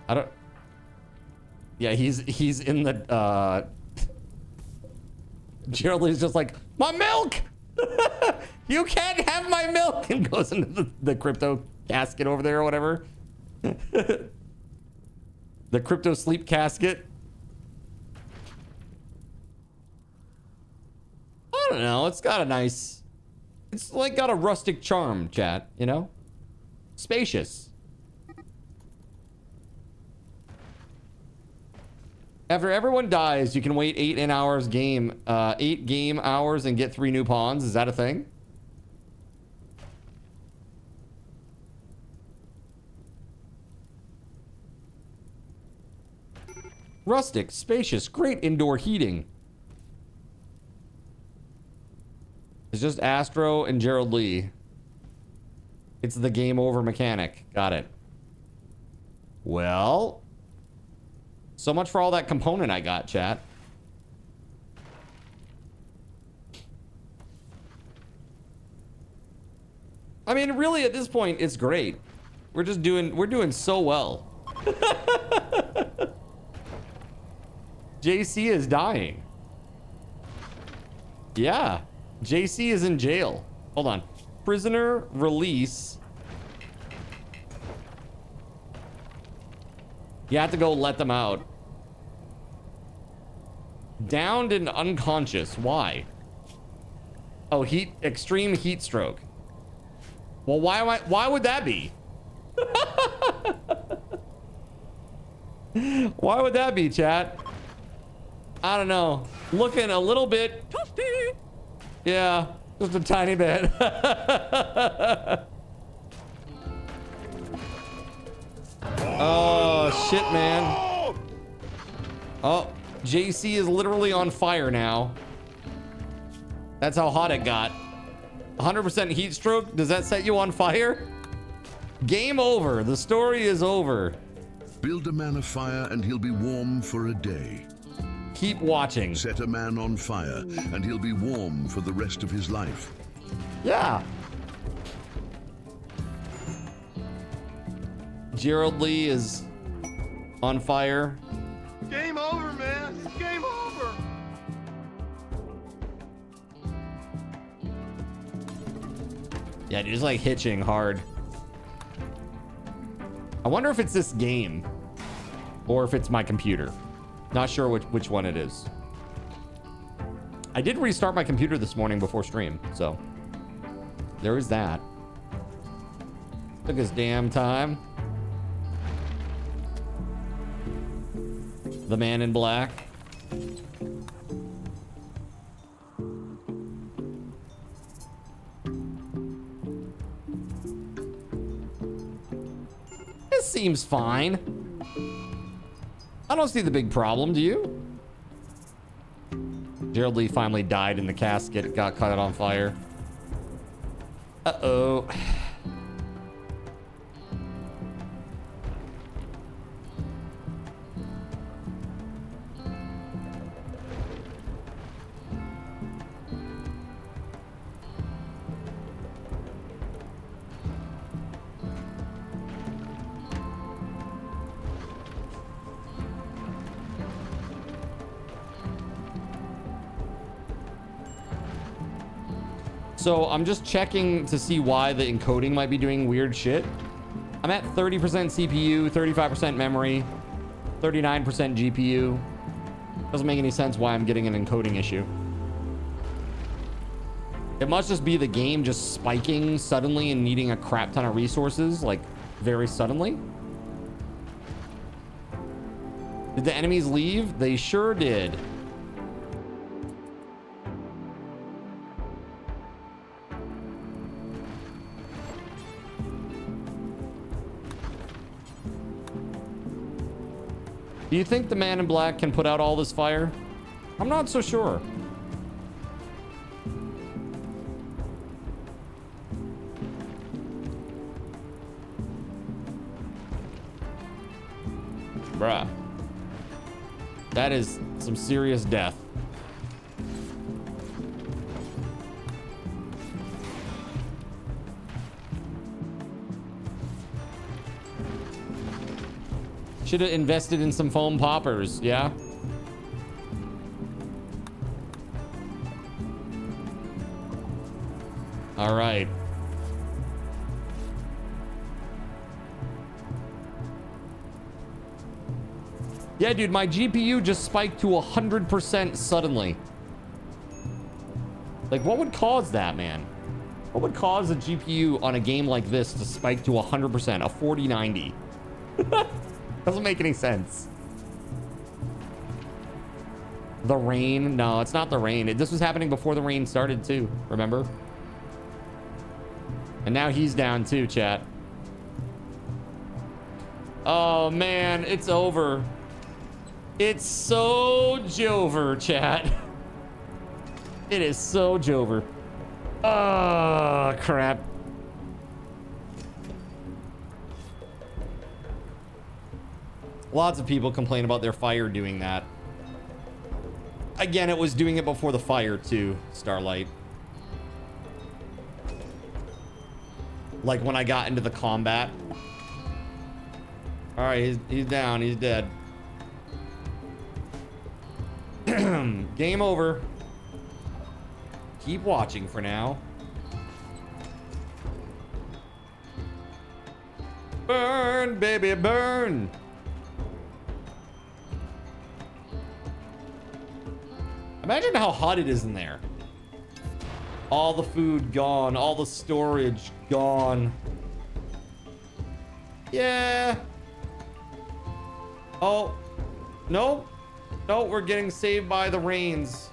don't... Yeah, he's in the... Gerald Lee's just like, my milk! You can't have my milk! And goes into the crypto casket over there or whatever. The crypto sleep casket. I don't know. It's got a nice... It's like got a rustic charm, chat, you know? Spacious. After everyone dies, you can wait 8 game hours and get 3 new pawns. Is that a thing? Rustic, spacious, great indoor heating. It's just Astro and Gerald Lee. It's the game over mechanic. Got it. Well... So much for all that component I got, chat. I mean, really, at this point, it's great. We're doing so well. JC is dying. Yeah. JC is in jail. Hold on. Prisoner release. You have to go let them out. Downed and unconscious. Why? Oh, extreme heat stroke. Well, why would that be? Why would that be, chat? I don't know. Looking a little bit toasty. Yeah, just a tiny bit. Oh, shit, man. Oh, JC is literally on fire now. That's how hot it got. 100% heat stroke. Does that set you on fire? Game over. The story is over. Build a man a fire and he'll be warm for a day. Keep watching. Set a man on fire and he'll be warm for the rest of his life. Yeah. Gerald Lee is on fire. Game over, man. Game over. Yeah, dude, it's like hitching hard. I wonder if it's this game or if it's my computer. Not sure which one it is. I did restart my computer this morning before stream, so there is that. Took his damn time. The man in black. This seems fine. I don't see the big problem, do you? Gerald Lee finally died in the casket. It got caught on fire. Uh-oh. So I'm just checking to see why the encoding might be doing weird shit. I'm at 30% CPU, 35% memory, 39% GPU. Doesn't make any sense why I'm getting an encoding issue. It must just be the game just spiking suddenly and needing a crap ton of resources, like very suddenly. Did the enemies leave? They sure did. Do you think the man in black can put out all this fire? I'm not so sure. Bruh. That is some serious death. Should have invested in some foam poppers, yeah? All right. Yeah, dude, my GPU just spiked to 100% suddenly. Like, what would cause that, man? What would cause a GPU on a game like this to spike to 100%, a 4090? Doesn't make any sense. The rain? No, it's not the rain. This was happening before the rain started too, remember? And now he's down too, chat. Oh man, it's over. It's so Jover, chat. It is so Jover. Oh, crap. Lots of people complain about their fire doing that. Again, it was doing it before the fire too, Starlight. Like when I got into the combat. All right, he's down, he's dead. Game over. Keep watching for now. Burn, baby, burn. Imagine how hot it is in there. All the food gone, all the storage gone. Yeah. Oh, no. No, we're getting saved by the rains.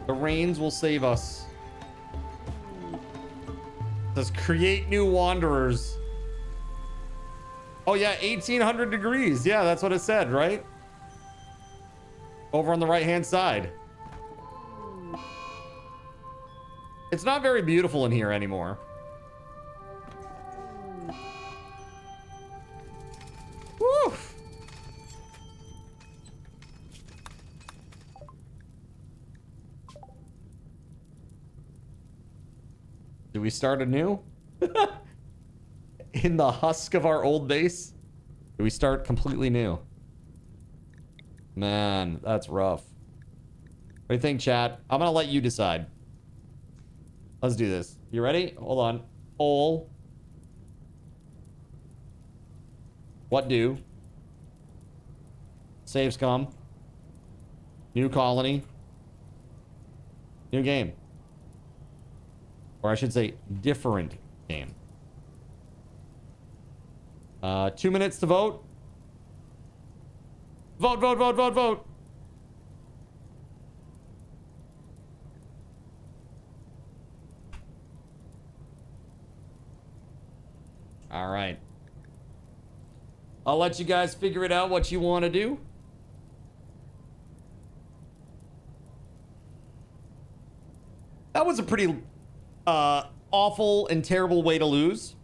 The rains will save us. It says create new wanderers. Oh yeah, 1800 degrees. Yeah, that's what it said, right? Over on the right-hand side. It's not very beautiful in here anymore. Woo! Do we start anew? In the husk of our old base? Do we start completely new? Man, that's rough. What do you think, chat? I'm gonna let you decide. Let's do this. You ready? Hold on. All. What do? Saves come. New colony. New game. Or I should say, different game. 2 minutes to vote. Vote, vote, vote, vote, vote. All right. I'll let you guys figure it out what you want to do. That was a pretty awful and terrible way to lose.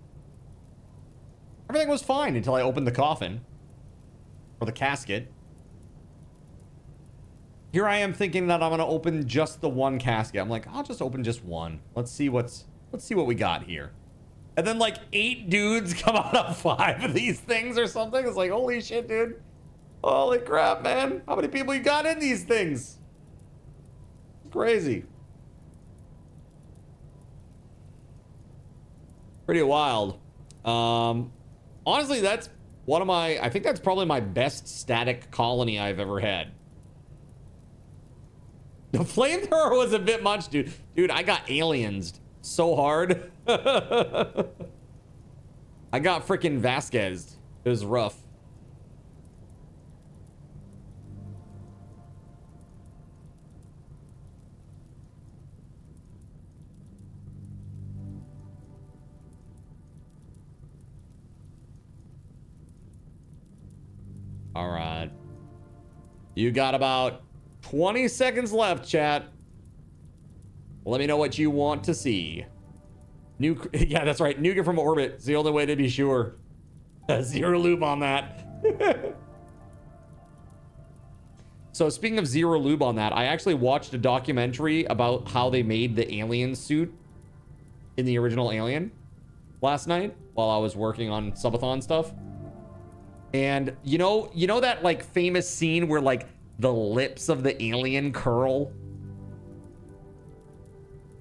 Everything was fine until I opened the coffin. Or the casket. Here I am thinking that I'm gonna open just the one casket. I'm like, I'll just open just one. Let's see what we got here. And then like 8 dudes come out of 5 of these things or something. It's like, holy shit, dude. Holy crap, man. How many people you got in these things? Crazy. Pretty wild. Honestly, that's one of my, I think that's probably my best static colony I've ever had. The flamethrower was a bit much, dude. Dude, I got aliensed so hard. I got freaking Vasquez. It was rough. All right. You got about 20 seconds left, chat. Let me know what you want to see. Yeah, that's right. Nuke it from orbit. It's the only way to be sure. Zero lube on that. So speaking of zero lube on that, I actually watched a documentary about how they made the alien suit in the original Alien last night while I was working on subathon stuff. And you know that like famous scene where like the lips of the alien curl?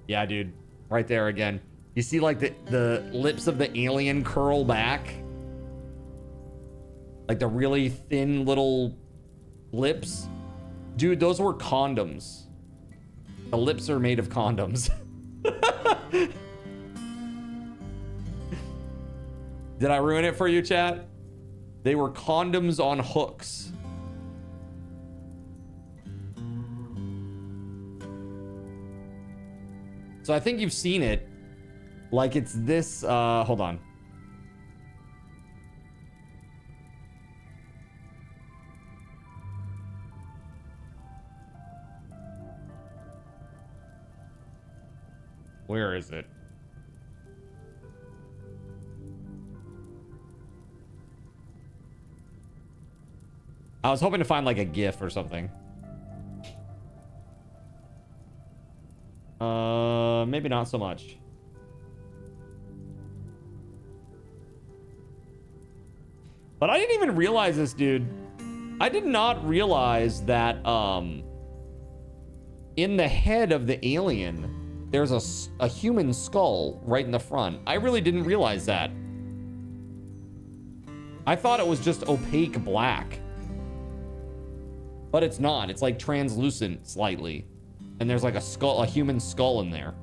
Yeah, dude. Right there again. You see like the lips of the alien curl back? Like the really thin little lips? Dude, those were condoms. The lips are made of condoms. Did I ruin it for you, chat? They were condoms on hooks. So I think you've seen it. Like it's this, hold on. Where is it? I was hoping to find like a GIF or something. Maybe not so much. But I didn't even realize this, dude. I did not realize that in the head of the alien, there's a human skull right in the front. I really didn't realize that. I thought it was just opaque black. But it's not. It's like translucent slightly. And there's like a skull, a human skull in there.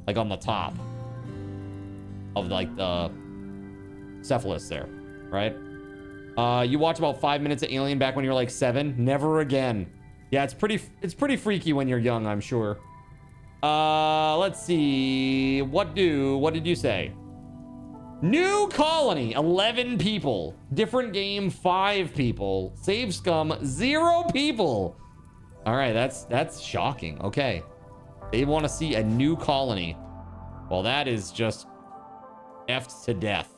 Like on the top of like the cephalus there, right? You watch about 5 minutes of Alien back when you were like 7. Never again. Yeah, it's pretty freaky when you're young, I'm sure. Let's see. What did you say? New colony, 11 people. Different game, 5 people. Save scum, 0 people. All right, that's shocking. Okay. They want to see a new colony. Well, that is just effed to death.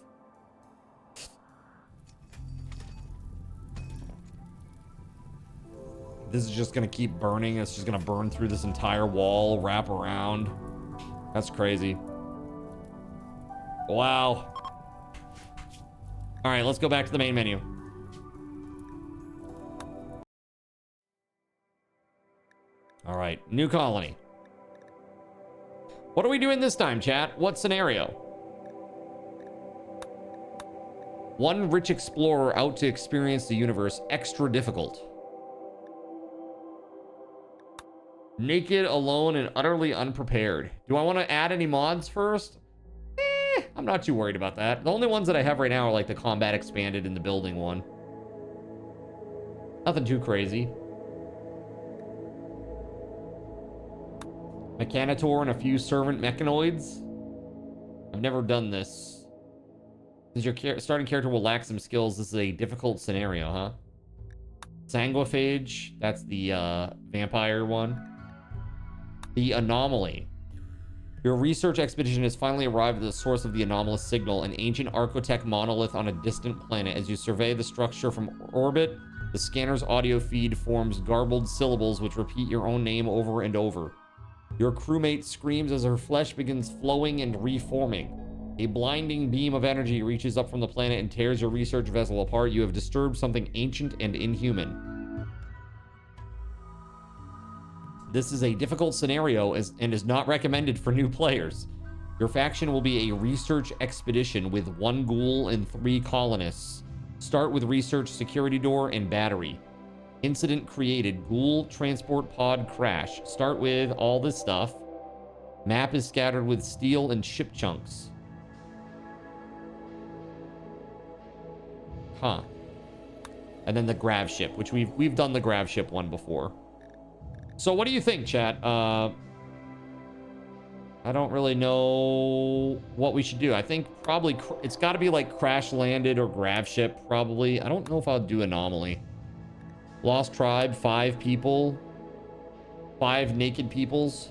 This is just going to keep burning. It's just going to burn through this entire wall, wrap around. That's crazy. Wow. All right, let's go back to the main menu. All right, new colony. What are we doing this time, chat? What scenario? One rich explorer out to experience the universe. Extra difficult. Naked, alone, and utterly unprepared. Do I want to add any mods first? I'm not too worried about that. The only ones that I have right now are like the combat expanded and the building one. Nothing too crazy. Mechanitor and a few servant mechanoids. I've never done this. Since your starting character will lack some skills, this is a difficult scenario, huh? Sanguiphage, that's the vampire one. The anomaly. Your research expedition has finally arrived at the source of the anomalous signal, an ancient Archotech monolith on a distant planet. As you survey the structure from orbit, the scanner's audio feed forms garbled syllables which repeat your own name over and over. Your crewmate screams as her flesh begins flowing and reforming. A blinding beam of energy reaches up from the planet and tears your research vessel apart. You have disturbed something ancient and inhuman. This is a difficult scenario and is not recommended for new players. Your faction will be a research expedition with 1 ghoul and 3 colonists. Start with research, security door, and battery. Incident created. Ghoul transport pod crash. Start with all this stuff. Map is scattered with steel and ship chunks. Huh. And then the grav ship, which we've done the grav ship one before. So what do you think, chat? I don't really know what we should do. I think probably it's got to be like crash landed or grav ship, probably. I don't know if I'll do anomaly. Lost tribe, 5 people. 5 naked peoples.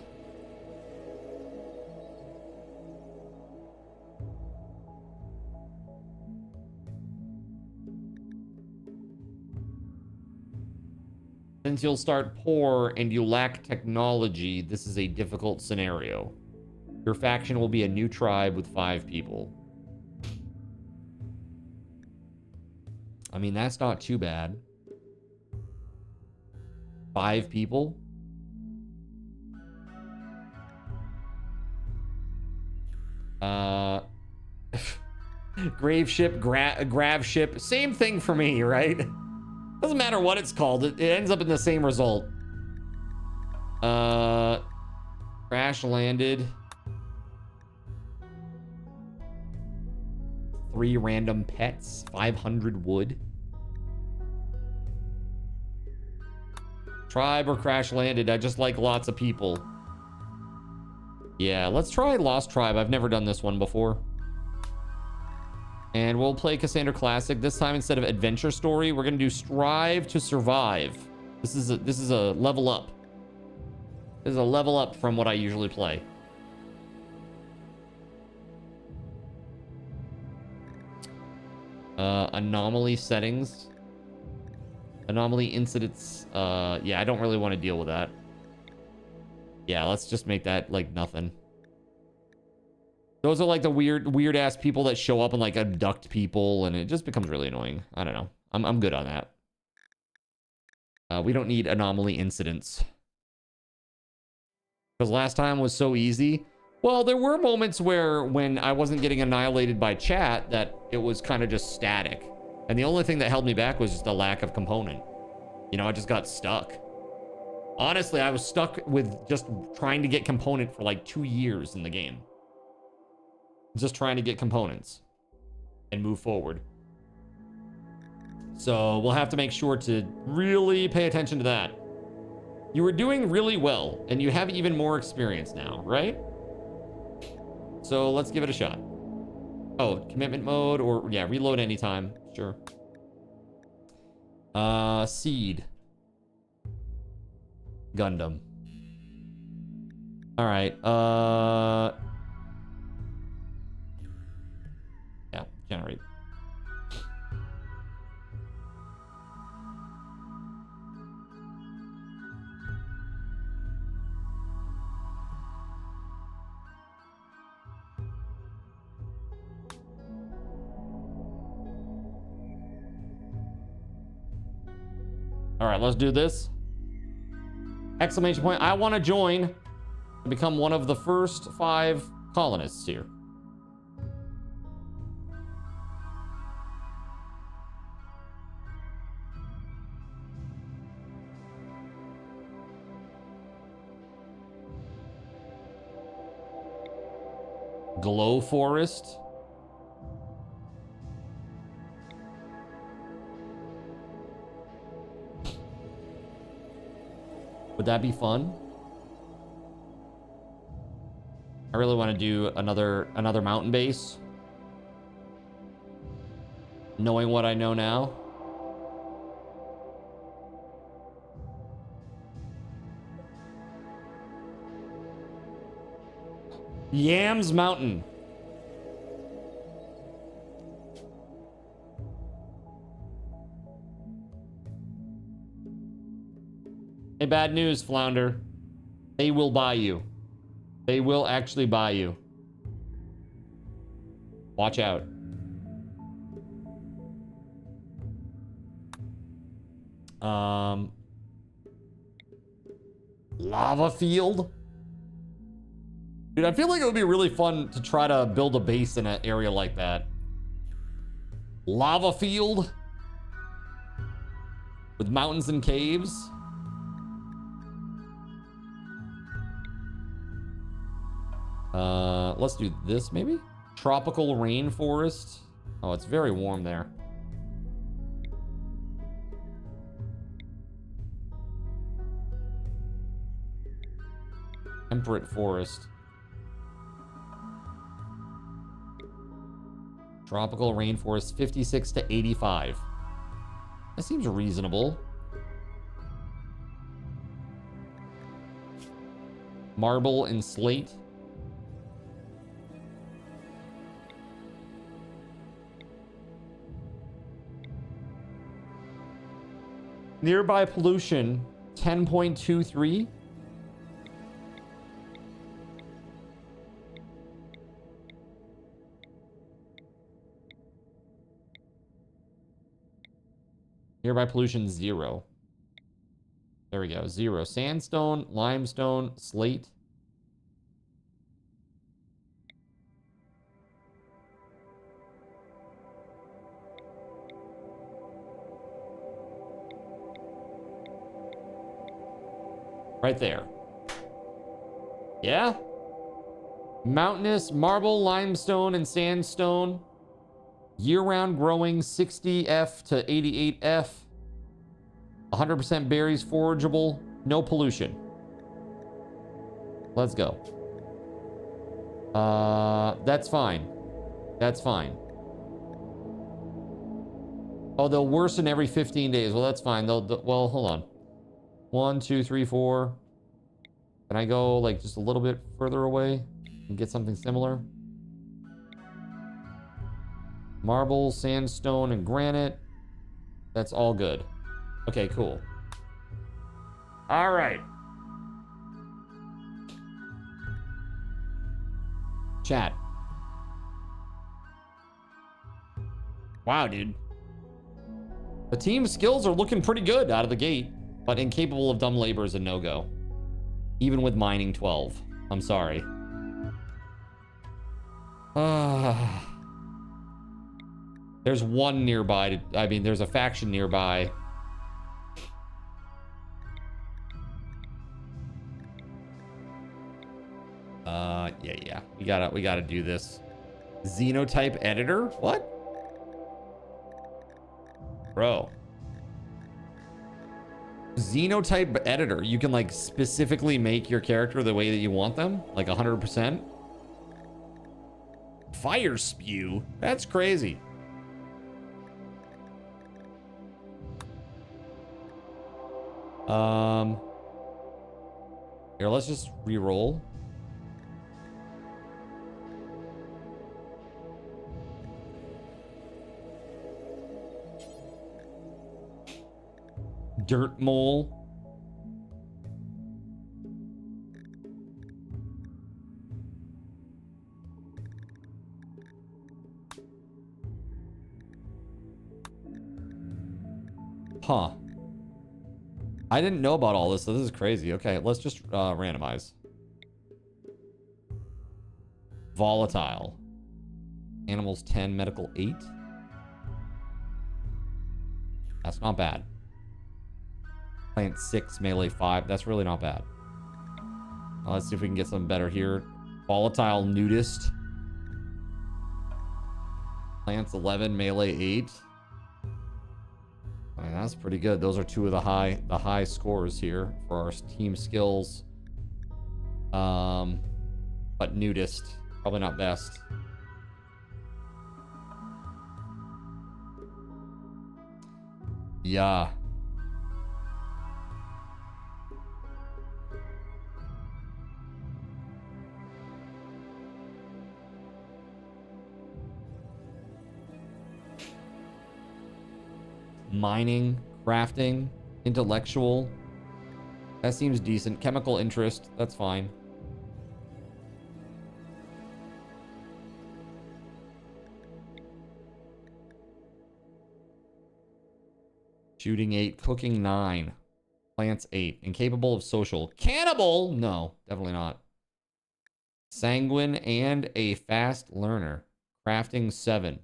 Since you'll start poor and you lack technology, this is a difficult scenario. Your faction will be a new tribe with 5 people. I mean, that's not too bad. 5 people? Grave ship, grav ship. Same thing for me, right? Doesn't matter what it's called. It ends up in the same result. Crash landed. 3 random pets. 500 wood. Tribe or crash landed. I just like lots of people. Yeah, let's try Lost Tribe. I've never done this one before. And we'll play Cassandra Classic. This time, instead of Adventure Story, we're gonna do Strive to Survive. This is a level up. This is a level up from what I usually play. Anomaly settings. Anomaly incidents. Yeah, I don't really want to deal with that. Yeah, let's just make that like nothing. Those are like the weird ass people that show up and like abduct people, and it just becomes really annoying. I don't know. I'm good on that. We don't need anomaly incidents. Because last time was so easy. Well, there were moments where when I wasn't getting annihilated by chat that it was kind of just static. And the only thing that held me back was just the lack of component. You know, I just got stuck. Honestly, I was stuck with just trying to get component for like 2 years in the game. Just trying to get components and move forward. So we'll have to make sure to really pay attention to that. You were doing really well, and you have even more experience now, right? So let's give it a shot. Oh, commitment mode, or yeah, reload anytime. Sure. Seed. Gundam. All right. Yeah, generate. All right, let's do this. Exclamation point. I want to join and become one of the first 5 colonists here. Glow Forest. Would that be fun? I really want to do another mountain base. Knowing what I know now. Yams Mountain. Hey, bad news, Flounder. They will buy you. They will actually buy you. Watch out. Lava field? Dude, I feel like it would be really fun to try to build a base in an area like that. Lava field with mountains and caves. Let's do this maybe. Tropical rainforest. Oh, it's very warm there. Temperate forest. Tropical rainforest, 56 to 85. That seems reasonable. Marble and slate. Nearby pollution, 10.23. Nearby pollution, 0. There we go, 0. Sandstone, limestone, slate. Right there. Yeah? Mountainous, marble, limestone, and sandstone. Year-round growing, 60F to 88F. 100% berries, forageable, no pollution. Let's go. That's fine. That's fine. Oh, they'll worsen every 15 days. Well, that's fine. Well, hold on. 1, 2, 3, 4. Can I go like just a little bit further away and get something similar? Marble, sandstone, and granite. That's all good. Okay, cool. All right. Chat. Wow, dude. The team's skills are looking pretty good out of the gate, but incapable of dumb labor is a no-go. Even with mining 12. I'm sorry. There's one nearby. I mean, there's a faction nearby. Yeah. We gotta do this. Xenotype editor? What? Bro. Xenotype editor. You can like specifically make your character the way that you want them, like 100%. Fire spew. That's crazy. Here, let's just re-roll. Dirt mole. Huh. I didn't know about all this, so this is crazy. Okay, let's just randomize. Volatile. Animals 10, medical 8. That's not bad. Plant 6, melee 5. That's really not bad. Let's see if we can get something better here. Volatile nudist. Plants 11, melee 8. I mean, that's pretty good. Those are two of the high scores here for our team skills. But nudist, probably not best. Yeah. Mining, crafting, intellectual. That seems decent. Chemical interest, that's fine. Shooting 8, cooking 9, plants 8, incapable of social. Cannibal? No, definitely not. Sanguine and a fast learner. Crafting 7.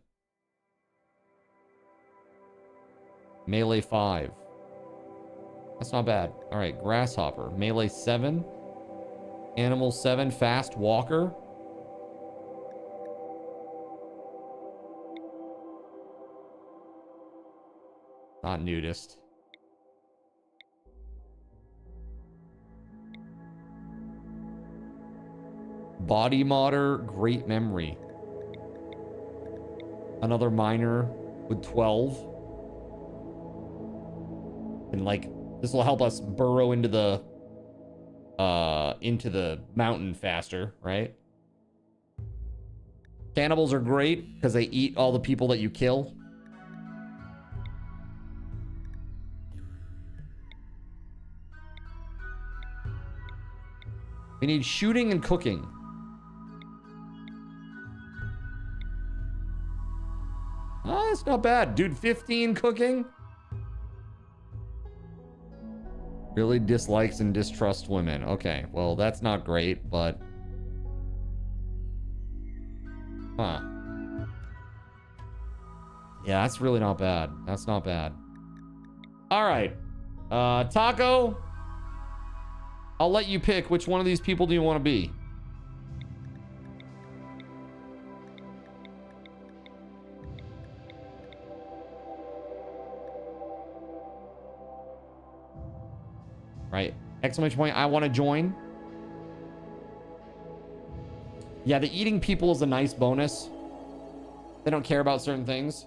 Melee 5. That's not bad. All right, grasshopper. Melee 7. Animal 7. Fast walker. Not nudist. Body modder, great memory. Another miner with 12. And like, this will help us burrow into the mountain faster, right? Cannibals are great because they eat all the people that you kill. We need shooting and cooking. Oh, that's not bad. Dude, 15 cooking? Really dislikes and distrusts women. Okay, well, that's not great, but... Huh. Yeah, that's really not bad. That's not bad. All right. Taco. I'll let you pick. Which one of these people do you want to be? Right. Exclamation point. I want to join. Yeah, the eating people is a nice bonus. They don't care about certain things.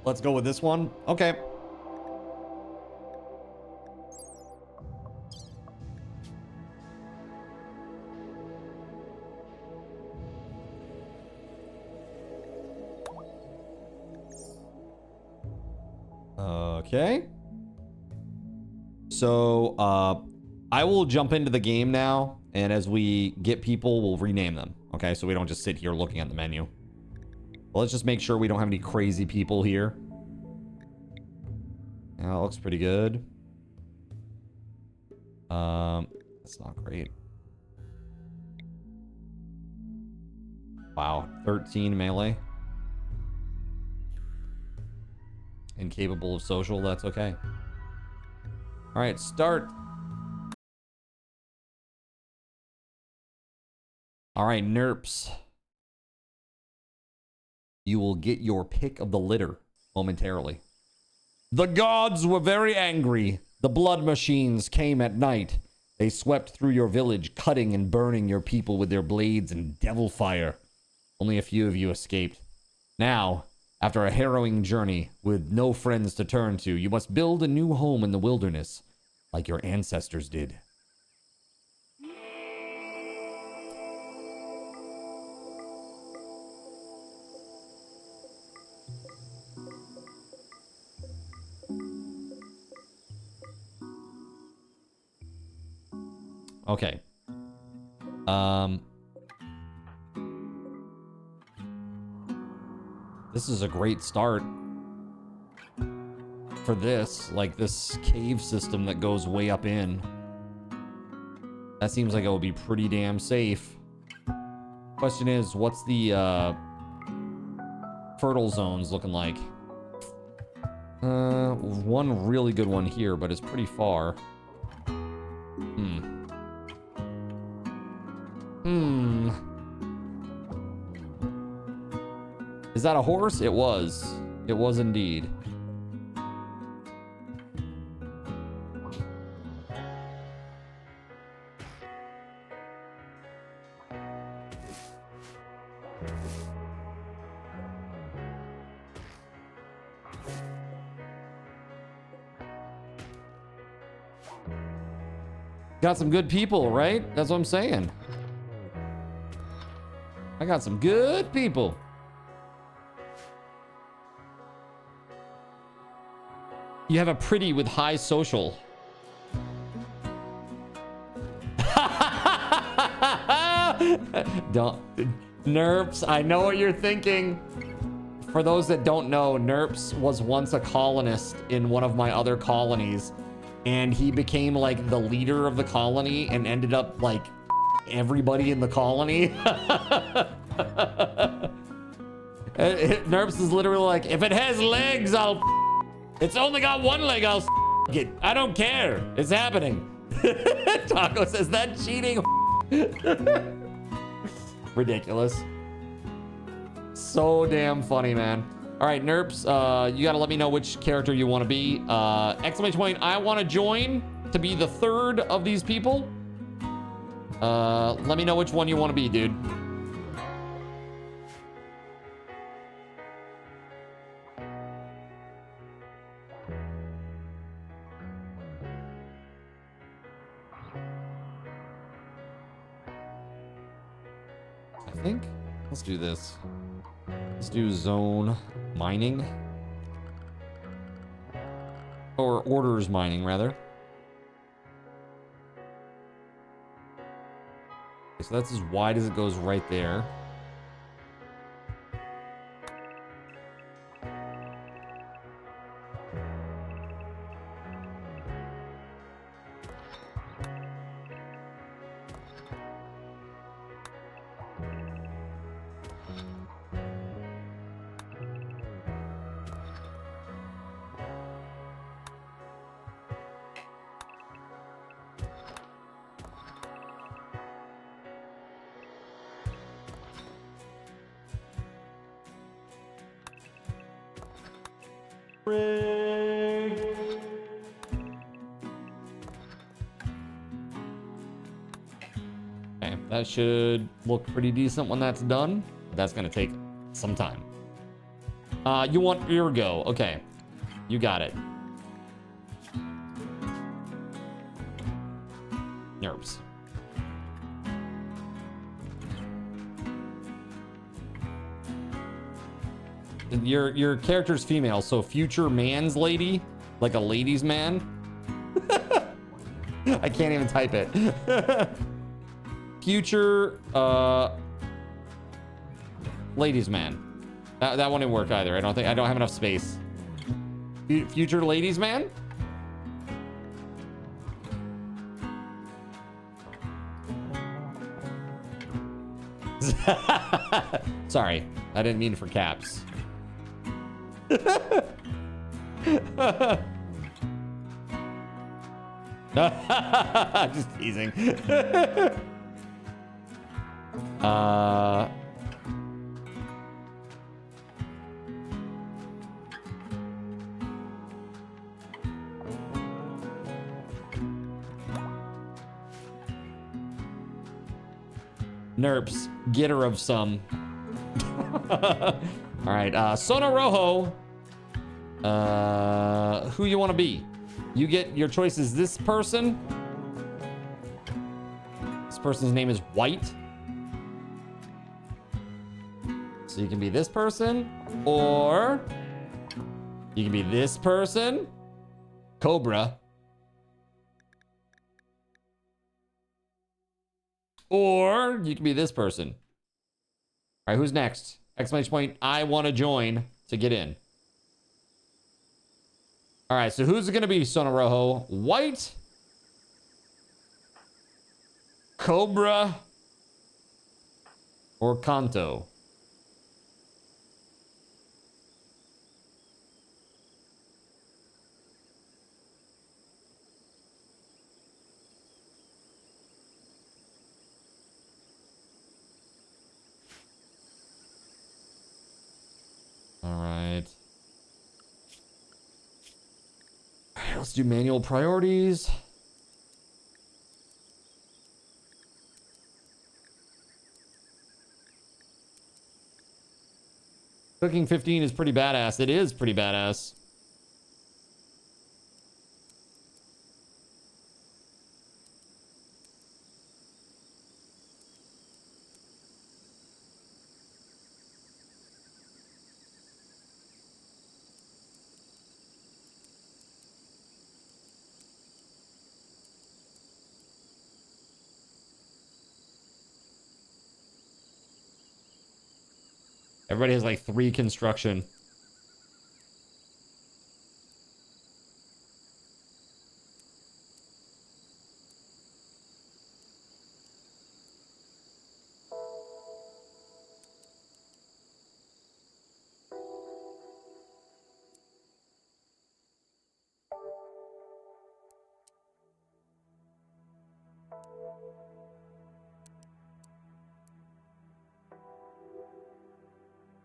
Let's go with this one. Okay. Okay. So, I will jump into the game now, and as we get people, we'll rename them. Okay, so we don't just sit here looking at the menu. Well, let's just make sure we don't have any crazy people here. Yeah, that looks pretty good. That's not great. Wow, 13 melee. Incapable of social, that's okay. All right, start. All right, Nerps. You will get your pick of the litter momentarily. The gods were very angry. The blood machines came at night. They swept through your village, cutting and burning your people with their blades and devil fire. Only a few of you escaped. Now, after a harrowing journey with no friends to turn to, you must build a new home in the wilderness, like your ancestors did. Okay. This is a great start for this, like this cave system that goes way up in. That seems like it would be pretty damn safe. Question is, what's the fertile zones looking like? One really good one here, but it's pretty far. Is that a horse? It was. It was indeed. Got some good people, right? That's what I'm saying. I got some good people. You have a pretty with high social. Don't, Nerps, I know what you're thinking. For those that don't know, Nerps was once a colonist in one of my other colonies. and he became like the leader of the colony and ended up like everybody in the colony. Nerps is literally like, if it has legs, I'll. It's only got one leg, I'll it. I don't care. It's happening. Taco says that cheating. Ridiculous. So damn funny, man. All right, Nerps, you gotta let me know which character you want to be. Exclamation point, I want to join to be the third of these people. Let me know which one you want to be, dude. I think let's do this. Let's do zone mining. Or orders mining, rather. Okay, so that's as wide as it goes right there. Okay, that should look pretty decent when that's done. That's gonna take some time. You want your go. Okay, you got it. Nerves. Your character's female, so future man's lady, like a ladies man. I can't even type it. Future ladies man. That wouldn't work either. I don't have enough space. Future ladies man. Sorry, I didn't mean for caps. Just teasing. Nerps, get her of some. All right, Sono Rojo. Who you want to be? You get your choice is this person. This person's name is White. So you can be this person, or you can be this person, Cobra. Or you can be this person. All right, who's next? Exclamation point, I want to join to get in. All right, so who's it going to be, Sono Rojo? White, Cobra, or Kanto? All right. Let's do manual priorities. Cooking 15 is pretty badass. It is pretty badass. Everybody has like 3 construction.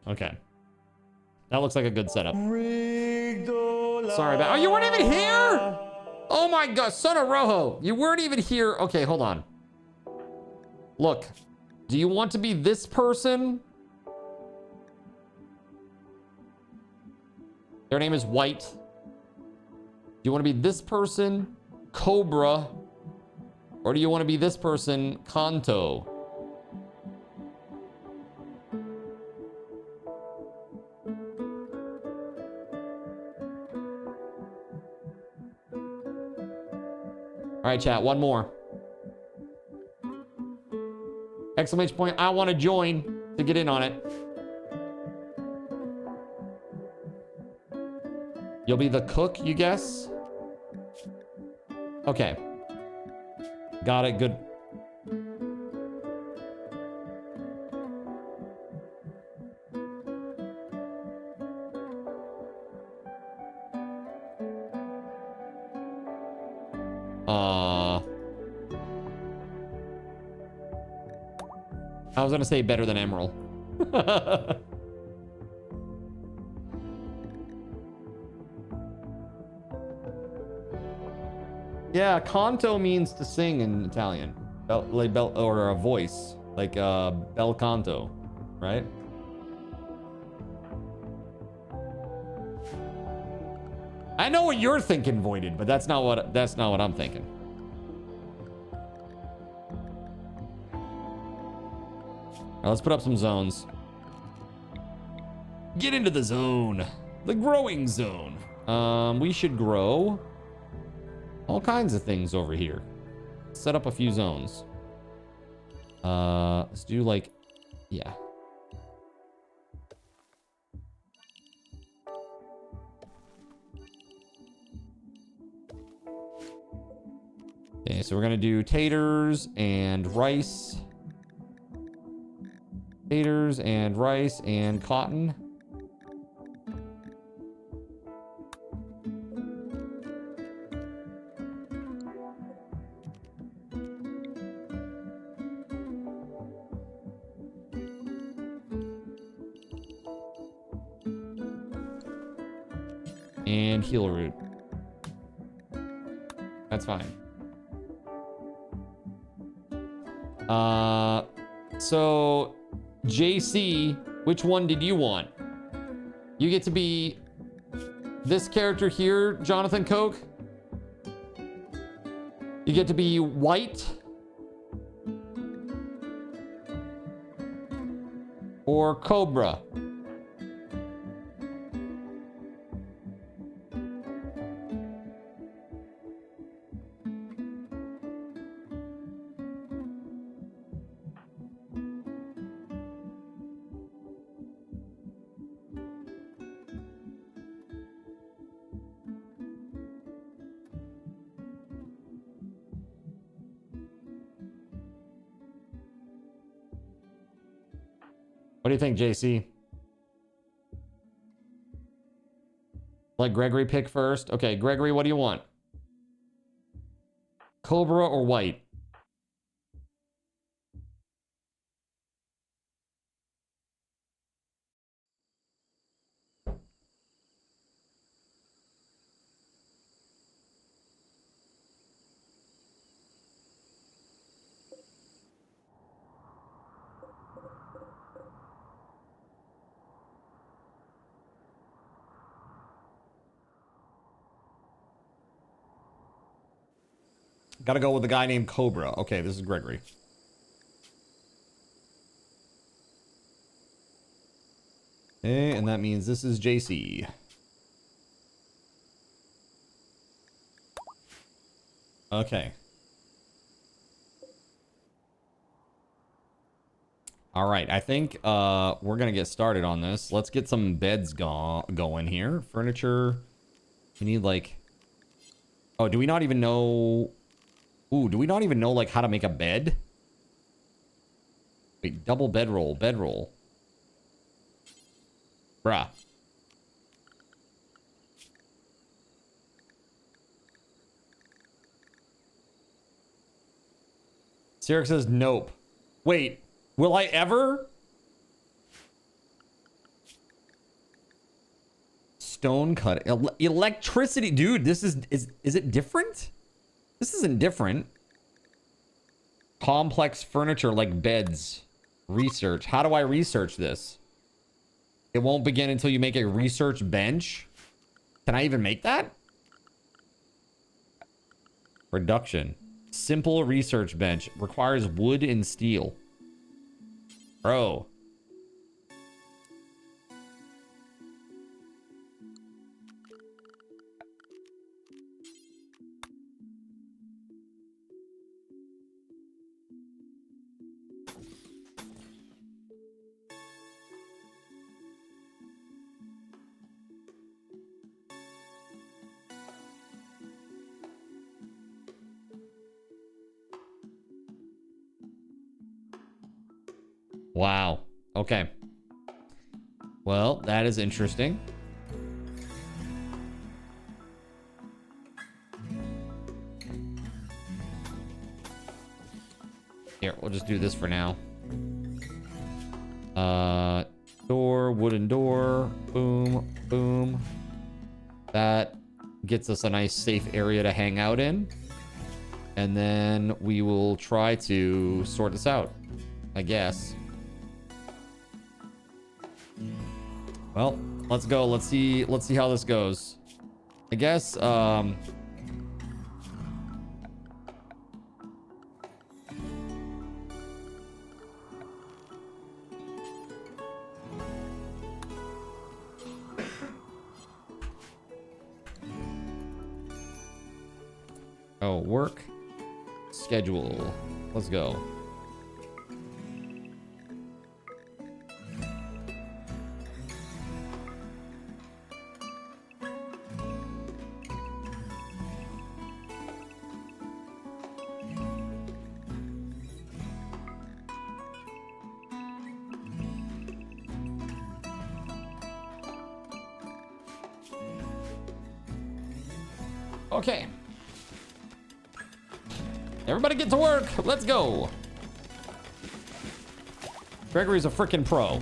Okay. That looks like a good setup. Sorry about... Oh, you weren't even here? Oh my god, son of Rojo. You weren't even here. Okay, hold on. Look. Do you want to be this person? Their name is White. Do you want to be this person, Cobra? Or do you want to be this person, Kanto? All right, chat, one more. Exclamation point, I want to join to get in on it. You'll be the cook, you guess? Okay. Got it, good. I was gonna say better than Emerald. Yeah, canto means to sing in Italian. Or a voice. Like bel canto, right? I know what you're thinking, Voided, but that's not what I'm thinking. Now let's put up some zones. Get into the zone. The growing zone. We should grow all kinds of things over here. Set up a few zones. Let's do like, yeah. Okay, so we're gonna do taters and rice. Taters and rice and cotton. And heel root. That's fine. So JC, which one did you want? You get to be this character here, Jonathan Coke. You get to be White. Or Cobra. What do you think, JC? Let Gregory pick first. Okay, Gregory, what do you want? Cobra or White? Gotta go with a guy named Cobra. Okay, this is Gregory. Okay, and that means this is JC. Okay. All right, I think we're gonna get started on this. Let's get some beds going here. Furniture. We need like... Oh, do we not even know... Ooh, do we not even know, like, how to make a bed? Wait, double bedroll, bedroll. Bruh. Sirix says nope. Wait, will I ever? Stone cut. Electricity. Dude, this is it different? This isn't different. Complex furniture like beds. Research. How do I research this? It won't begin until you make a research bench. Can I even make that? Reduction. Simple research bench. Requires wood and steel. Bro. Wow. Okay. Well, that is interesting. Here, we'll just do this for now. Door, wooden door. Boom, boom. That gets us a nice safe area to hang out in. And then we will try to sort this out, I guess. Well, let's go. Let's see how this goes. I guess oh, work schedule. Let's go. Okay. Everybody get to work. Let's go. Gregory's a freaking pro.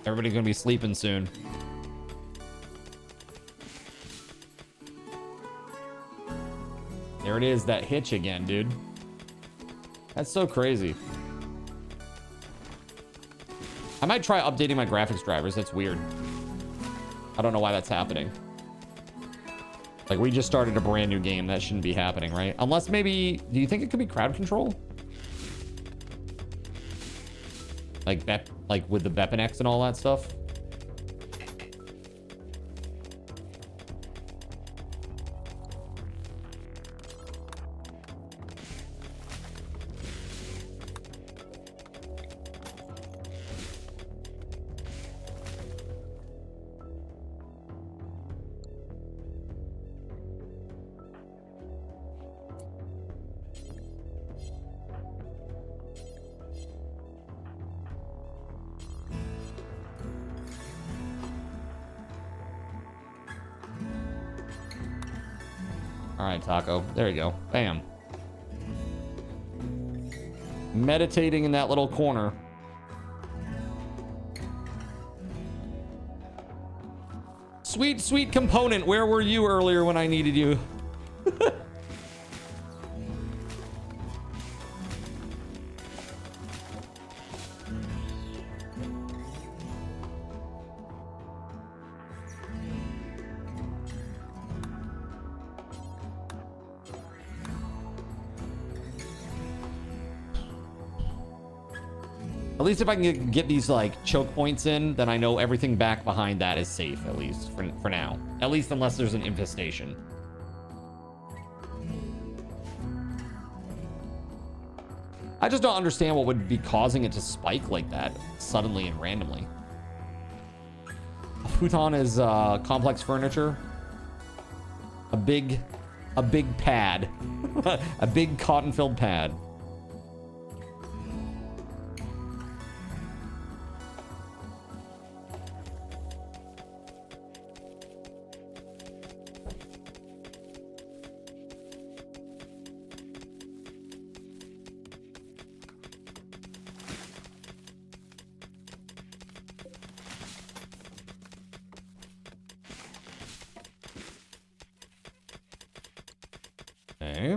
Everybody's gonna be sleeping soon. There it is, that hitch again, dude. That's so crazy. I might try updating my graphics drivers. That's weird. I don't know why that's happening. Like, we just started a brand new game. That shouldn't be happening, right? Unless maybe... Do you think it could be crowd control? Like with the Bepinex and all that stuff? All right, Taco. There you go. Bam. Meditating in that little corner. Sweet, sweet component. Where were you earlier when I needed you? At least if I can get these like choke points in, then I know everything back behind that is safe, at least for now. At least unless there's an infestation. I just don't understand what would be causing it to spike like that suddenly and randomly. futon is complex furniture. A big pad. A big cotton-filled pad. Okay.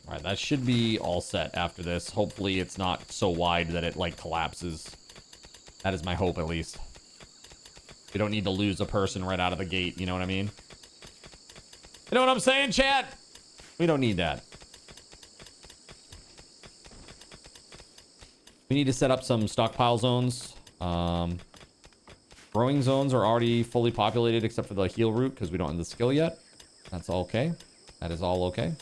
All right, that should be all set after this. Hopefully it's not so wide that it like collapses. That is my hope, at least. We don't need to lose a person right out of the gate, you know what I mean? You know what I'm saying, chat? We don't need that. We need to set up some stockpile zones. Growing zones are already fully populated except for the heal route because we don't have the skill yet. That's all okay. That is all okay.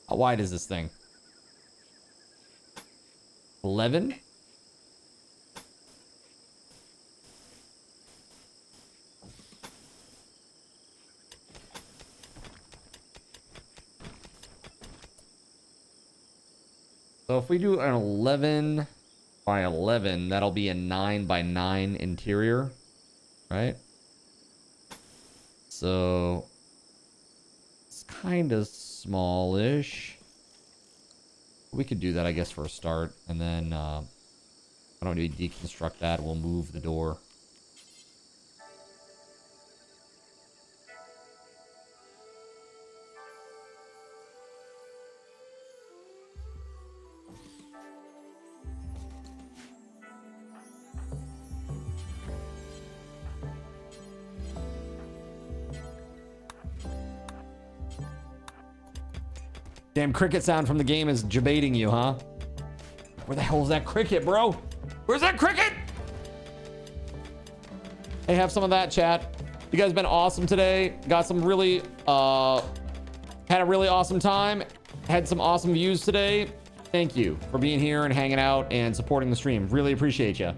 How wide is this thing? 11? So if we do an 11 by 11, that'll be a 9 by 9 interior, right? So it's kind of smallish. We could do that, I guess, for a start, and then I don't need to deconstruct that. We'll move the door. Damn cricket sound from the game is debating you, huh? Where the hell is that cricket, bro? Where's that cricket? Hey, have some of that, chat. You guys been awesome today. Got some really, had a really awesome time. Had some awesome views today. Thank you for being here and hanging out and supporting the stream. Really appreciate you.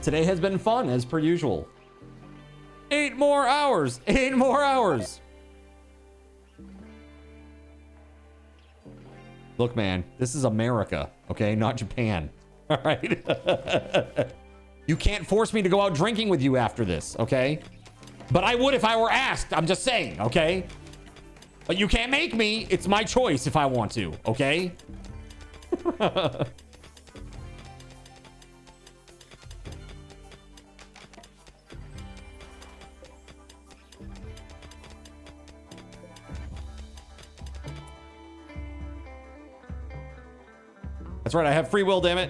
Today has been fun, as per usual. 8 more hours. 8 more hours. Look, man, this is America, okay? Not Japan. All right? You can't force me to go out drinking with you after this, okay? But I would if I were asked. I'm just saying, okay? But you can't make me. It's my choice if I want to, okay? That's right, I have free will, damn it.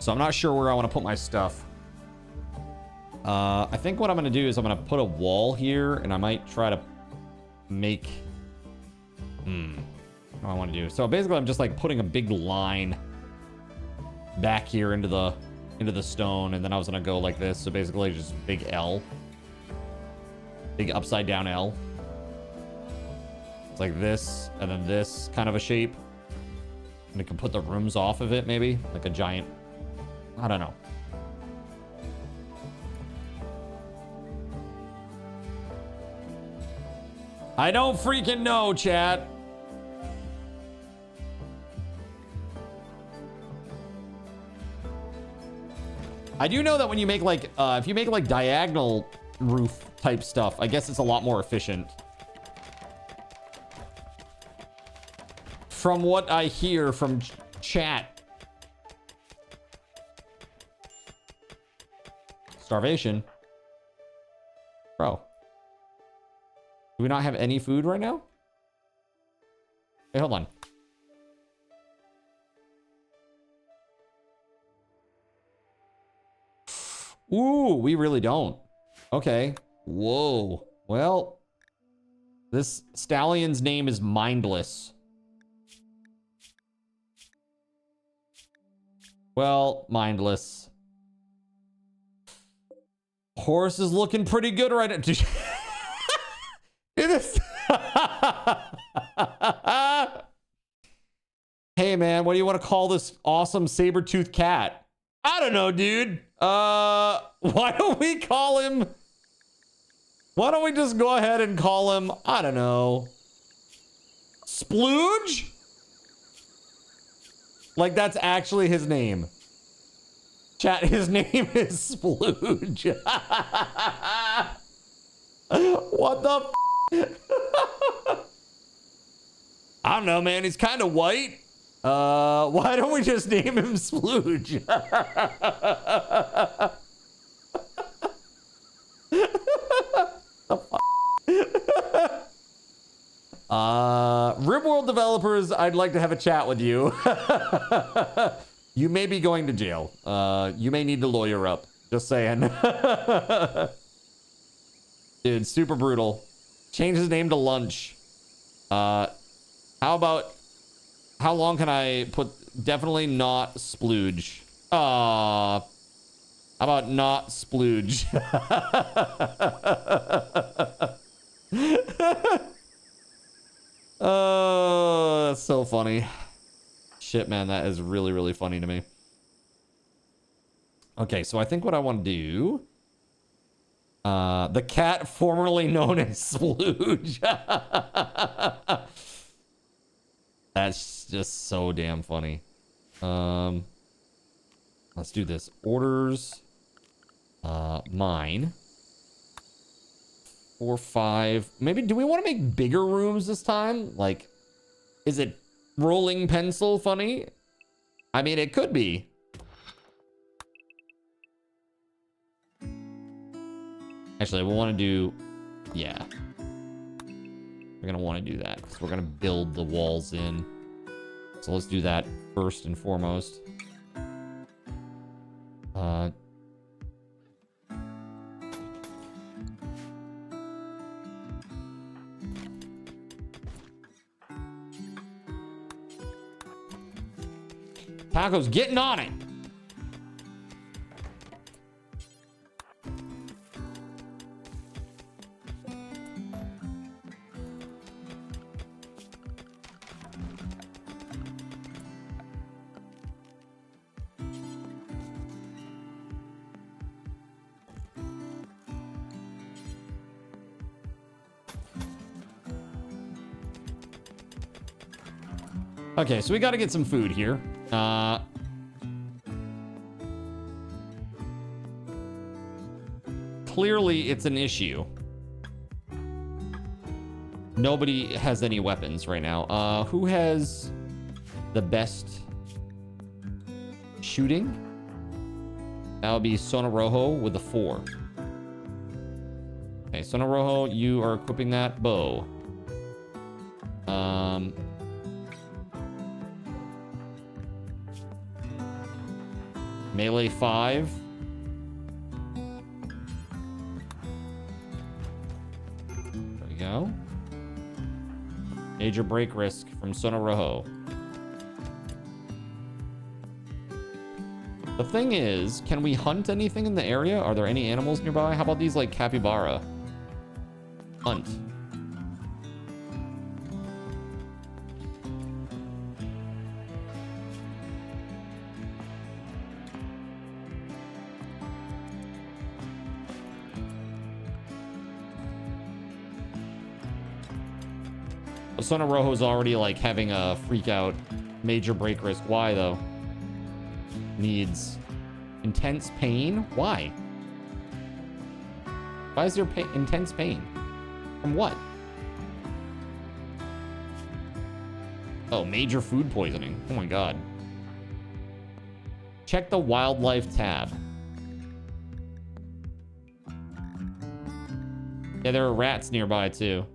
So I'm not sure where I want to put my stuff. I think what I'm going to do is I'm going to put a wall here, and I might try to make... What do I want to do? So basically, I'm just like putting a big line back here into the stone, and then I was going to go like this. So basically, just big L. Big upside down L. It's like this, and then this kind of a shape. And I can put the rooms off of it, maybe. Like a giant... I don't know. I don't freaking know, chat. I do know that when you make like, if you make like diagonal roof type stuff, I guess it's a lot more efficient. From what I hear from chat. Starvation. Bro. Do we not have any food right now? Hey, hold on. Ooh, we really don't. Okay. Whoa. Well, this stallion's name is Mindless. Well, Mindless. Horse is looking pretty good right now. It is. Hey, man, what do you want to call this awesome saber-toothed cat? I don't know, dude. Why don't we call him... Why don't we just go ahead and call him, I don't know, Splooge? Like, that's actually his name. Chat, his name is Splooge. What the f? I don't know, man. He's kind of white. Why don't we just name him Splooge? Rimworld developers, I'd like to have a chat with you. You may be going to jail. You may need to lawyer up. Just saying. Dude, super brutal. Change his name to Lunch. How long can I put? Definitely not Splooge. How about not Splooge? Oh, that's so funny. Shit, man, that is really, really funny to me. Okay, so I think what I want to do... the cat formerly known as Splooge. That's just so damn funny. Let's do this. Orders. Mine. 4, 5. Maybe, do we want to make bigger rooms this time? Like, is it rolling pencil funny? I mean, it could be. Actually, we'll want to do... Yeah. We're going to want to do that because we're going to build the walls in. So let's do that first and foremost. Taco's getting on it. Okay, so we got to get some food here. Clearly, it's an issue. Nobody has any weapons right now. Who has the best shooting? That would be Sonorojo with a 4. Okay, Sonorojo, you are equipping that bow. Melee 5. There we go. Major break risk from Sono Rojo. The thing is, can we hunt anything in the area? Are there any animals nearby? How about these, like, capybara? Hunt. Sono Rojo's already, like, having a freak out major break risk. Why, though? Needs intense pain? Why? Why is there intense pain? From what? Oh, major food poisoning. Oh my god. Check the wildlife tab. Yeah, there are rats nearby too.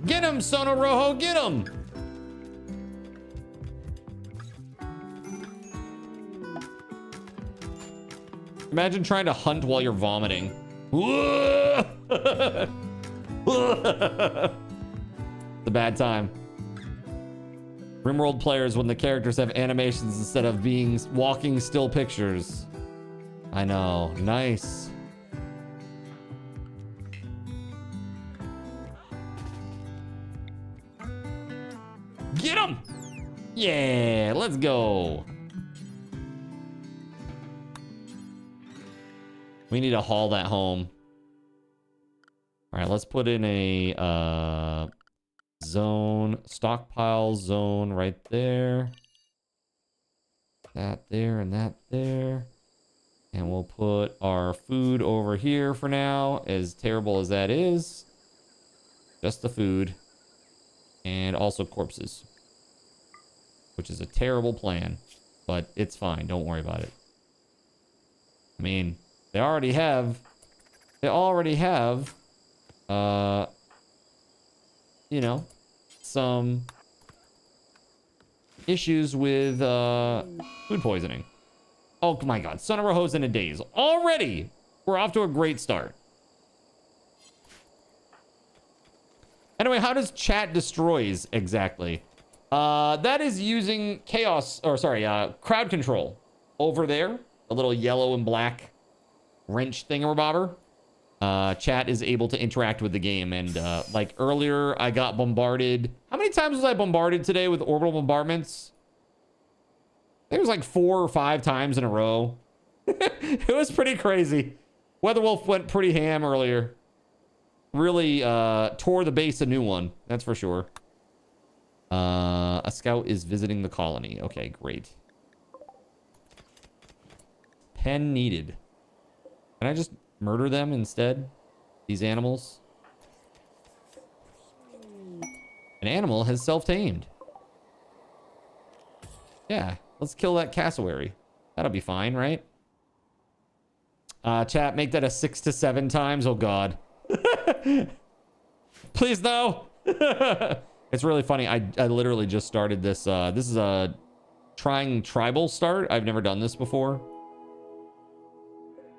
Get him, Sono Rojo, get him! Imagine trying to hunt while you're vomiting. It's a bad time. Rimworld players when the characters have animations instead of being walking still pictures. I know, nice. Get him! Yeah, let's go. We need to haul that home. All right, let's put in a zone, stockpile zone right there. That there and that there. And we'll put our food over here for now, as terrible as that is. Just the food. And also corpses. Which is a terrible plan, but it's fine. Don't worry about it. I mean, they already have, you know, some issues with food poisoning. Oh my god, Sono Rojo's in a daze. Already, we're off to a great start. Anyway, how does chat destroys exactly? That is using crowd control over there. A little yellow and black wrench thingamabobber. Chat is able to interact with the game. And like earlier, I got bombarded. How many times was I bombarded today with orbital bombardments? I think it was like 4 or 5 times in a row. It was pretty crazy. WeatherWolf went pretty ham earlier. Really tore the base a new one. That's for sure. A scout is visiting the colony. Okay, great. Pen needed. Can I just murder them instead? These animals? An animal has self-tamed. Yeah, let's kill that cassowary. That'll be fine, right? Chat, make that a 6 to 7 times. Oh, God. Please, no. It's really funny. I literally just started this. This is a trying tribal start. I've never done this before.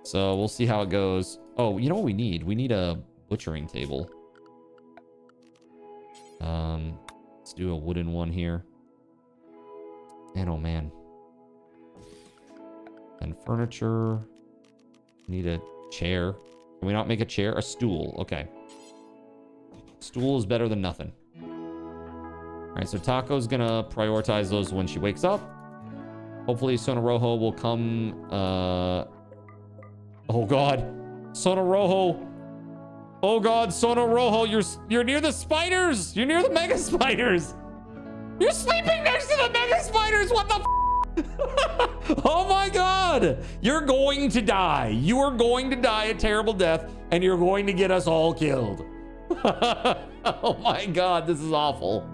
So we'll see how it goes. Oh, you know what we need? We need a butchering table. Let's do a wooden one here. And oh man. And furniture. Need a chair. Can we not make a chair? A stool. Okay. Stool is better than nothing. All right, so Taco's gonna prioritize those when she wakes up. Hopefully Sono Rojo will come. Oh God, Sono Rojo. Oh God, Sono Rojo, you're near the spiders. You're near the mega spiders. You're sleeping next to the mega spiders. What the? Oh my God, you're going to die. You are going to die a terrible death, and you're going to get us all killed. Oh my God, this is awful.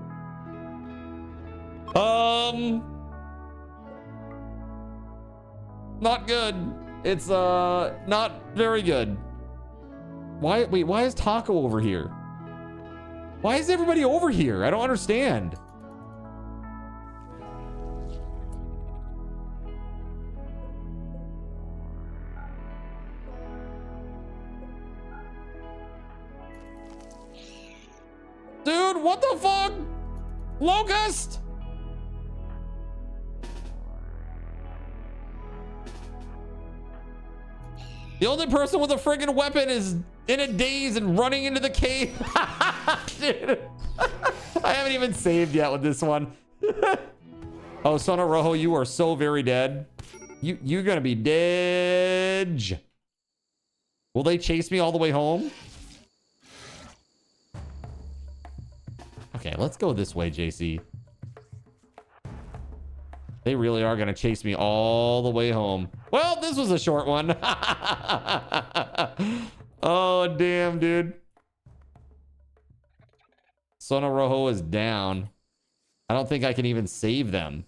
Not good. It's not very good. Wait, why is Taco over here? Why is everybody over here? I don't understand. Dude, what the fuck? Locust? The only person with a friggin' weapon is in a daze and running into the cave. Dude. I haven't even saved yet with this one. Oh, Sono Rojo, you are so very dead. You're gonna be dead. Will they chase me all the way home? Okay, let's go this way, JC. They really are gonna chase me all the way home. Well, this was a short one. Oh, damn, dude. Sono Rojo is down. I don't think I can even save them.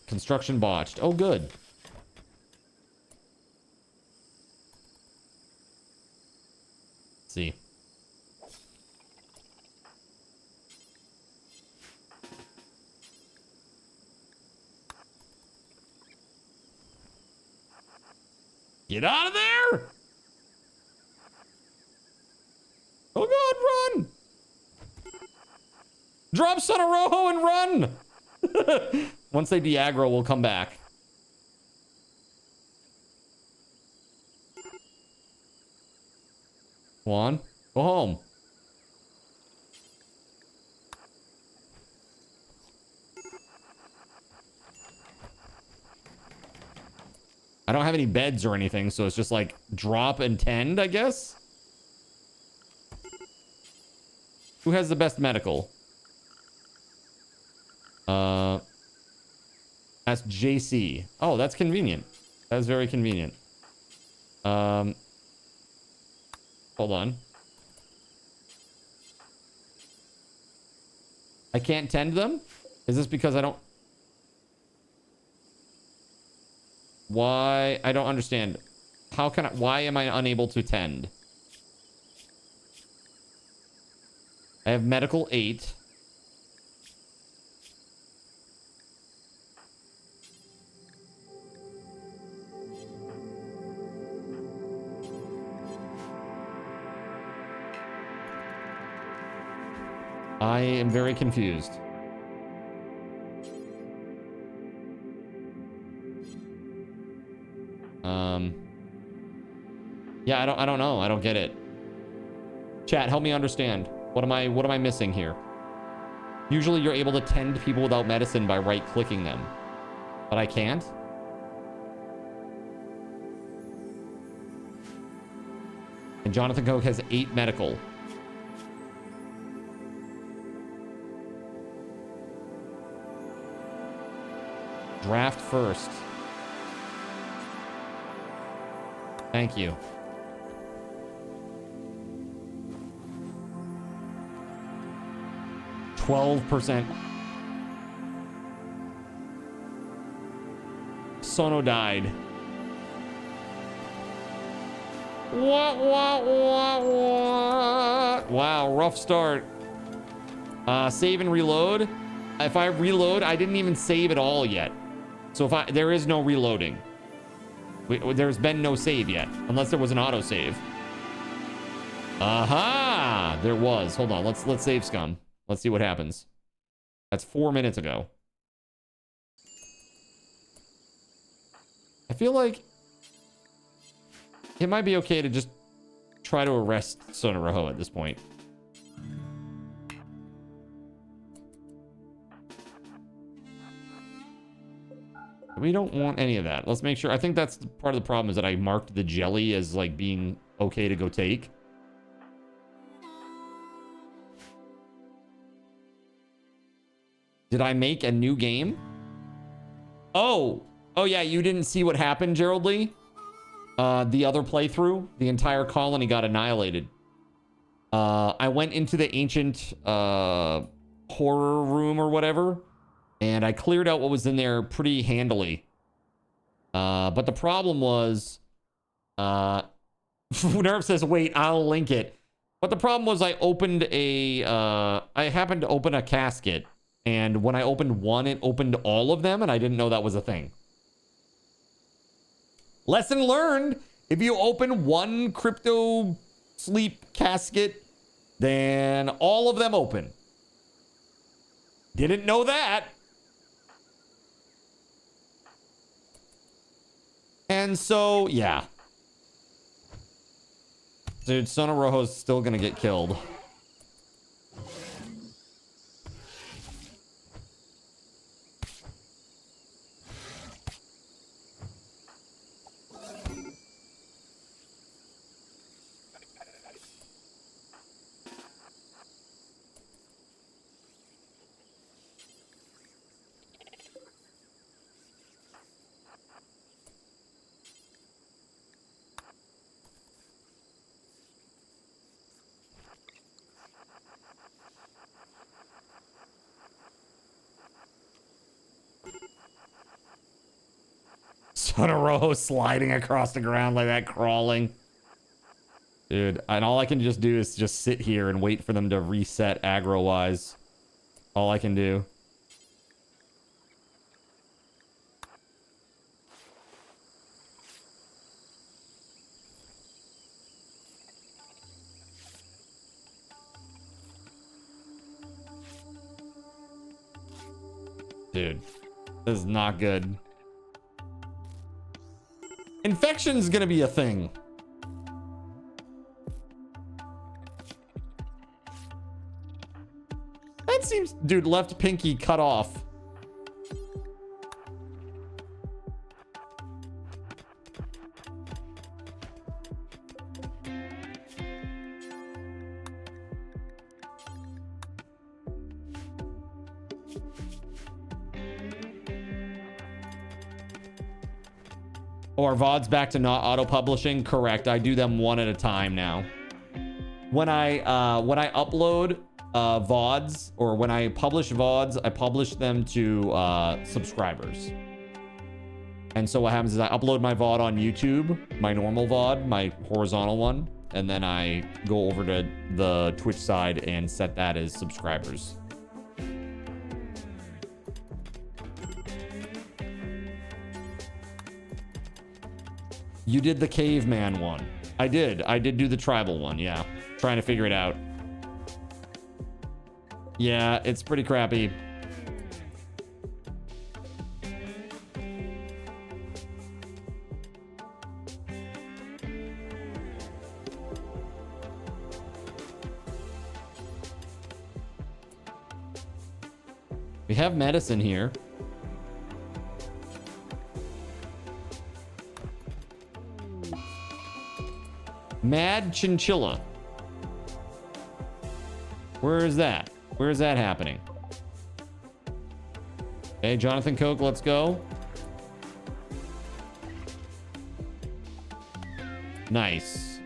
Construction botched. Oh, good. Let's see. Get out of there! Oh God, run! Drop Sono Rojo and run! Once they de-aggro, we'll come back. Go on. Go home. I don't have any beds or anything, so it's just like drop and tend, I guess. Who has the best medical? That's JC. Oh, that's convenient. That's very convenient. Hold on. I can't tend them? Is this because I don't... Why? I don't understand. How can I... Why am I unable to tend? I have medical 8. I am very confused. Yeah, I don't know. I don't get it. Chat, help me understand. What am I missing here? Usually you're able to tend people without medicine by right-clicking them. But I can't? And Jonathan Coke has 8 medical. Draft first. Thank you. %. Sono died. What? Wow, rough start. Save and reload. If I reload, I didn't even save at all yet. So there is no reloading. There's been no save yet, unless there was an autosave. Aha! There was. Hold on. Let's save scum. Let's see what happens. That's 4 minutes ago. I feel like it might be okay to just try to arrest Sono Rojo at this point. We don't want any of that. Let's make sure. I think that's part of the problem, is that I marked the jelly as like being okay to go take. Did I make a new game? Oh yeah, you didn't see what happened, Gerald Lee? The other playthrough, the entire colony got annihilated. I went into the ancient horror room or whatever, and I cleared out what was in there pretty handily. But the problem was, Nerf says, wait, I'll link it. But the problem was I happened to open a casket, and when I opened one, it opened all of them, and I didn't know that was a thing. Lesson learned, if you open one crypto sleep casket, then all of them open. Didn't know that. And so, yeah. Dude, Son of Rojo's still gonna get killed. Son of Rojo sliding across the ground like that, crawling. Dude, and all I can just do is just sit here and wait for them to reset aggro-wise. All I can do. Dude, this is not good. Infection's gonna be a thing. That seems... Dude, left pinky cut off. Or VODs back to not auto-publishing? Correct. I do them one at a time now. When I upload VODs, or when I publish VODs, I publish them to subscribers. And so what happens is I upload my VOD on YouTube, my normal VOD, my horizontal one, and then I go over to the Twitch side and set that as subscribers. You did the caveman one. I did do the tribal one, yeah. Trying to figure it out. Yeah, it's pretty crappy. We have medicine here. Mad Chinchilla. Where is that? Where is that happening? Hey, Jonathan Coke, let's go. Nice.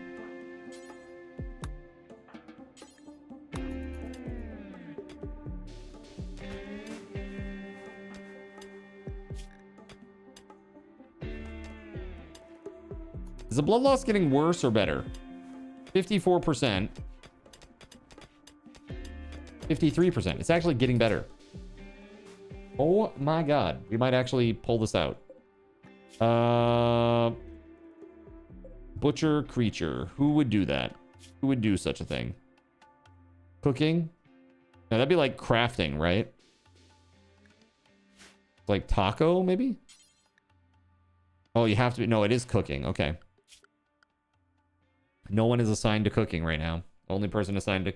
Is the blood loss getting worse or better? 54%. 53%. It's actually getting better. Oh my god. We might actually pull this out. Butcher creature. Who would do that? Who would do such a thing? Cooking? Now that'd be like crafting, right? Like taco, maybe? Oh, you have to be... No, it is cooking. Okay. No one is assigned to cooking right now. Only person assigned to...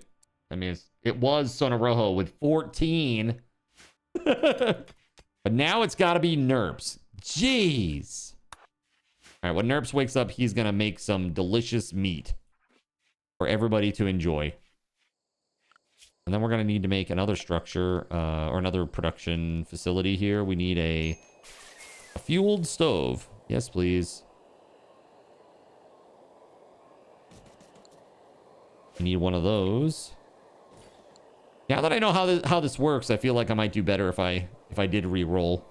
I mean, it was Son of Rojo with 14. But now it's got to be Nerps. Jeez. All right, when Nerps wakes up, he's going to make some delicious meat for everybody to enjoy. And then we're going to need to make another structure or another production facility here. We need a fueled stove. Yes, please. I need one of those. Now that I know how this works, I feel like I might do better if I did re-roll.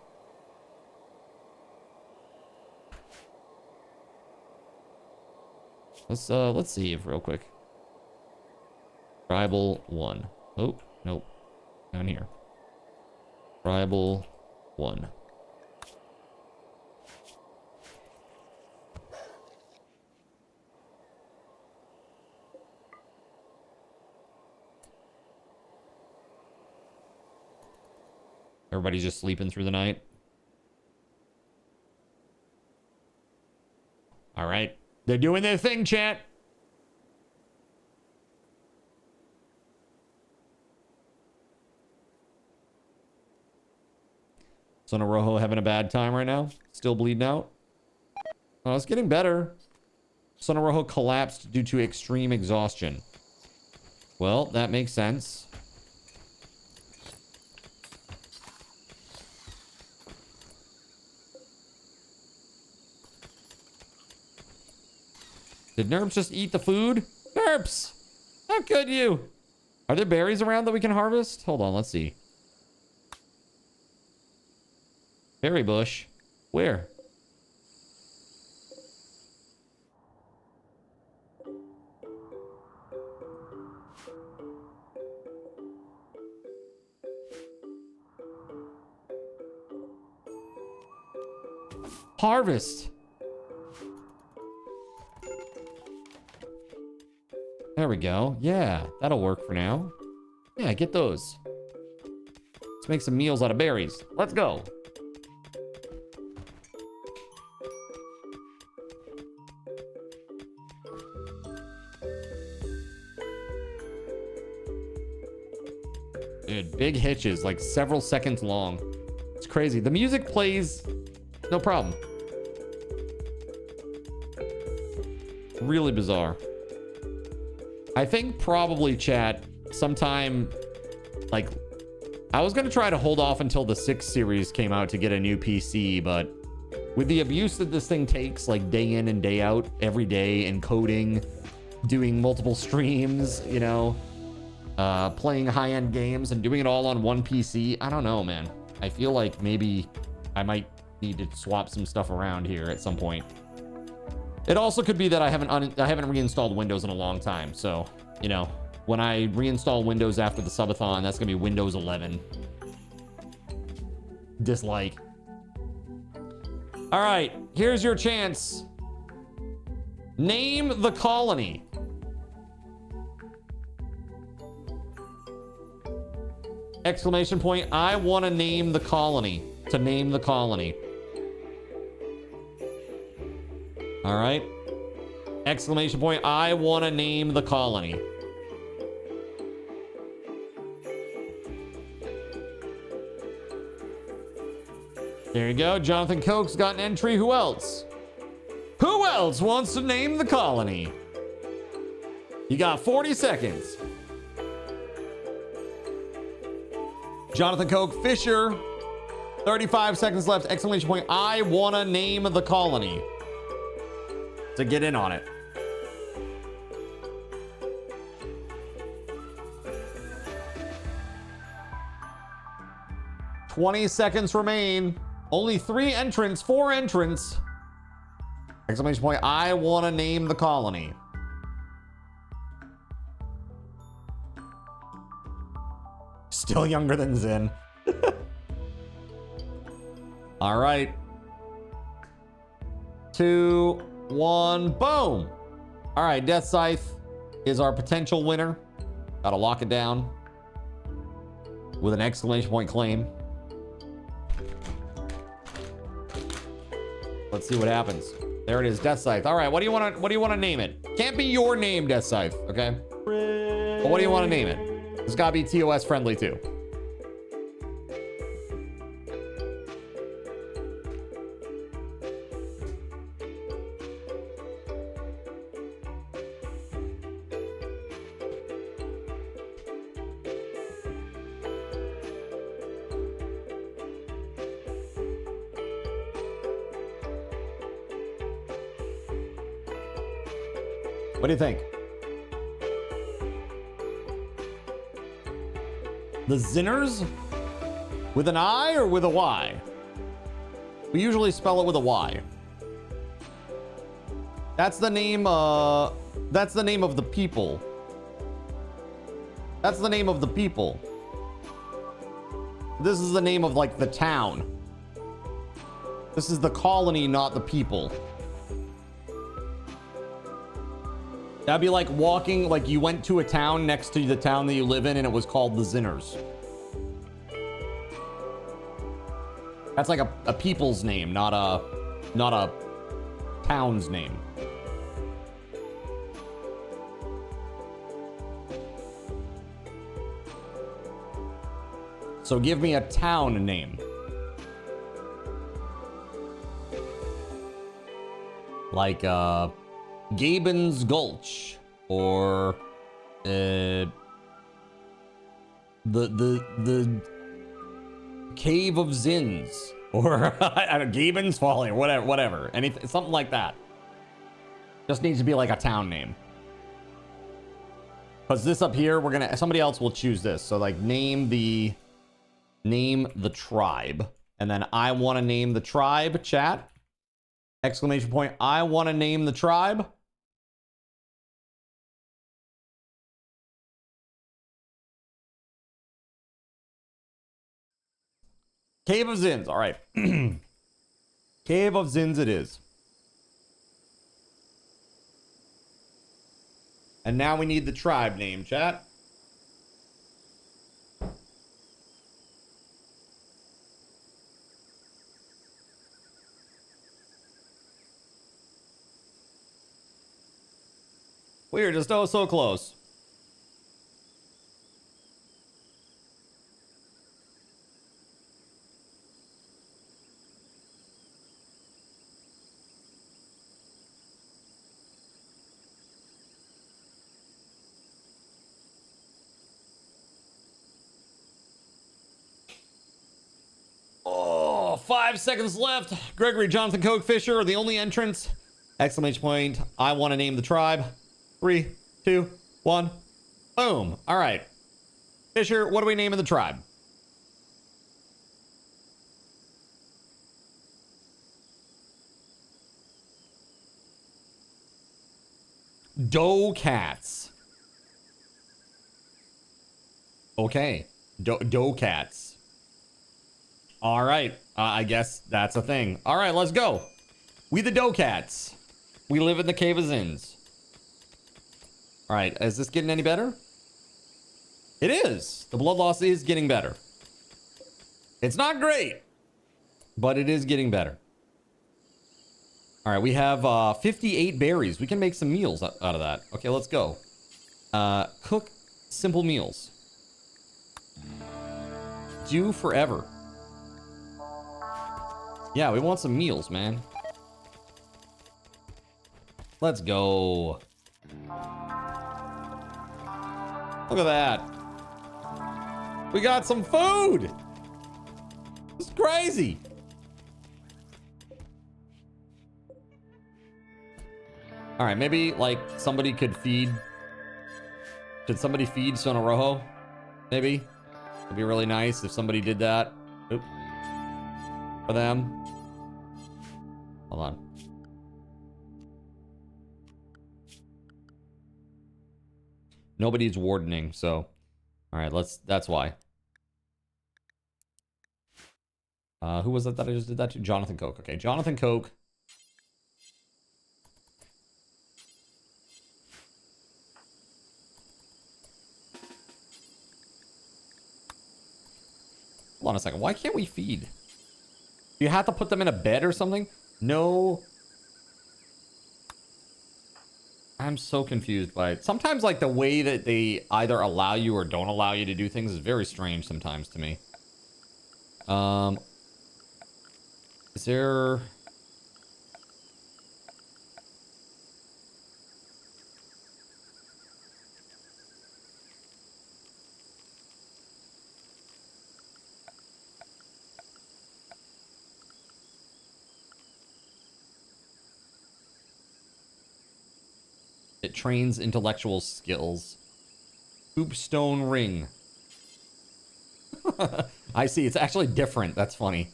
Let's see if real quick. Tribal 1. Oh, nope. Down here. Tribal 1. Everybody's just sleeping through the night. All right. They're doing their thing, chat. Son of Rojo having a bad time right now. Still bleeding out. Oh, it's getting better. Son of Rojo collapsed due to extreme exhaustion. Well, that makes sense. Did Nerps just eat the food? Nerps! How could you? Are there berries around that we can harvest? Hold on, let's see. Berry bush. Where? Harvest. There we go. Yeah, that'll work for now. Yeah, get those. Let's make some meals out of berries. Let's go. Dude, big hitches, like several seconds long. It's crazy. The music plays, no problem. Really bizarre. I think probably, chat, sometime, like, I was going to try to hold off until the 6 series came out to get a new PC, but with the abuse that this thing takes, like, day in and day out, every day, encoding, doing multiple streams, you know, playing high-end games and doing it all on one PC, I don't know, man. I feel like maybe I might need to swap some stuff around here at some point. It also could be that I haven't reinstalled Windows in a long time. So, you know, when I reinstall Windows after the subathon, that's gonna be Windows 11. Dislike. All right, here's your chance. Name the colony. Exclamation point, I want to name the colony. To name the colony. All right. Exclamation point, I want to name the colony. There you go. Jonathan Koch's got an entry. Who else? Who else wants to name the colony? You got 40 seconds. Jonathan Koch, Fisher. 35 seconds left. Exclamation point, I want to name the colony. To get in on it. $20 seconds remain. Only 3 entrants, 4 entrants. Exclamation point, I want to name the colony. Still younger than Zen. All right. 2, 1, boom. All right, Death Scythe is our potential winner. Gotta lock it down with an exclamation point claim. Let's see what happens. There it is, Death Scythe. All right, what do you want to name it? Can't be your name, Death Scythe, okay? But what do you want to name it? It's gotta be TOS friendly too. What do you think? The Zinners? With an I or with a Y? We usually spell it with a Y. That's the name, that's the name of the people. That's the name of the people. This is the name of, like, the town. This is the colony, not the people. That'd be like walking, like you went to a town next to the town that you live in and it was called the Zinners. That's like a people's name, not a town's name. So give me a town name. Like, Gaben's Gulch, or, the Cave of Zins, or, I don't know, Gaben's Folly, whatever, anything, something like that. Just needs to be like a town name. Because this up here, somebody else will choose this. So, like, name the tribe. And then I want to name the tribe, chat. Exclamation point, I want to name the tribe. Cave of Zins, all right. Cave of Zins it is. And now we need the tribe name, chat. We are just so close. Oh, 5 seconds left. Gregory, Jonathan, Coke, Fisher are the only entrants. Exclamation point. I want to name the tribe. 3, 2, 1. Boom. All right. Fisher, what are we naming the tribe? Doe cats. Okay. Doe cats. All right. I guess that's a thing. All right, let's go. We the Doe cats. We live in the Cave of Zins. All right, is this getting any better? It is. The blood loss is getting better. It's not great, but it is getting better. All right, we have 58 berries. We can make some meals out of that. Okay, let's go. Cook simple meals. Do forever. Yeah, we want some meals, man. Let's go. Look at that. We got some food. It's crazy. All right, maybe like somebody could feed. Could somebody feed Sona Rojo? Maybe. It'd be really nice if somebody did that. Oop. For them. Hold on. Nobody's wardening, so. All right, that's why. Who was it that I just did that to? Jonathan Coke. Okay, Jonathan Coke. Hold on a second. Why can't we feed? You have to put them in a bed or something? No. I'm so confused by it. Sometimes, like, the way that they either allow you or don't allow you to do things is very strange sometimes to me. Is there... It trains intellectual skills. Hoopstone ring. I see. It's actually different. That's funny.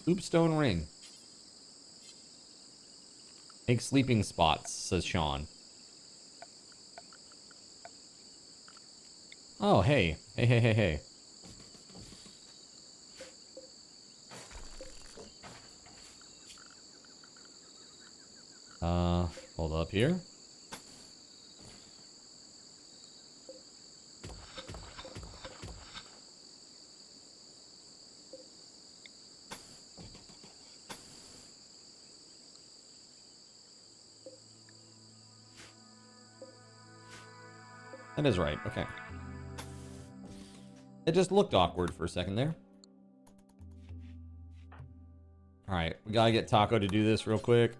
Loopstone ring. Make sleeping spots, says Sean. Oh, hey. Hey. Hold up here. That is right. Okay. It just looked awkward for a second there. All right, we gotta get Taco to do this real quick.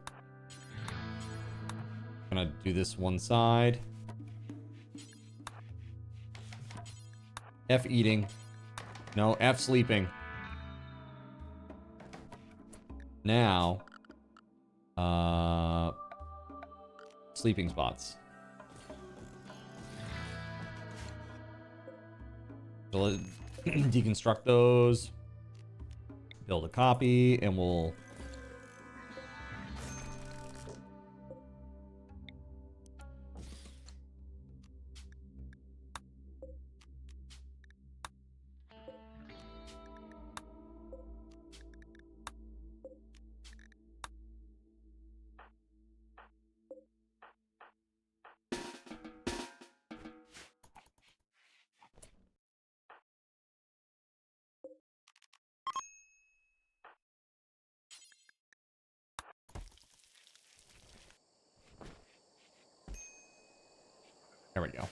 Gonna do this one side. F eating. No, F sleeping. Now, sleeping spots. So let's deconstruct those, build a copy, and we'll there we go.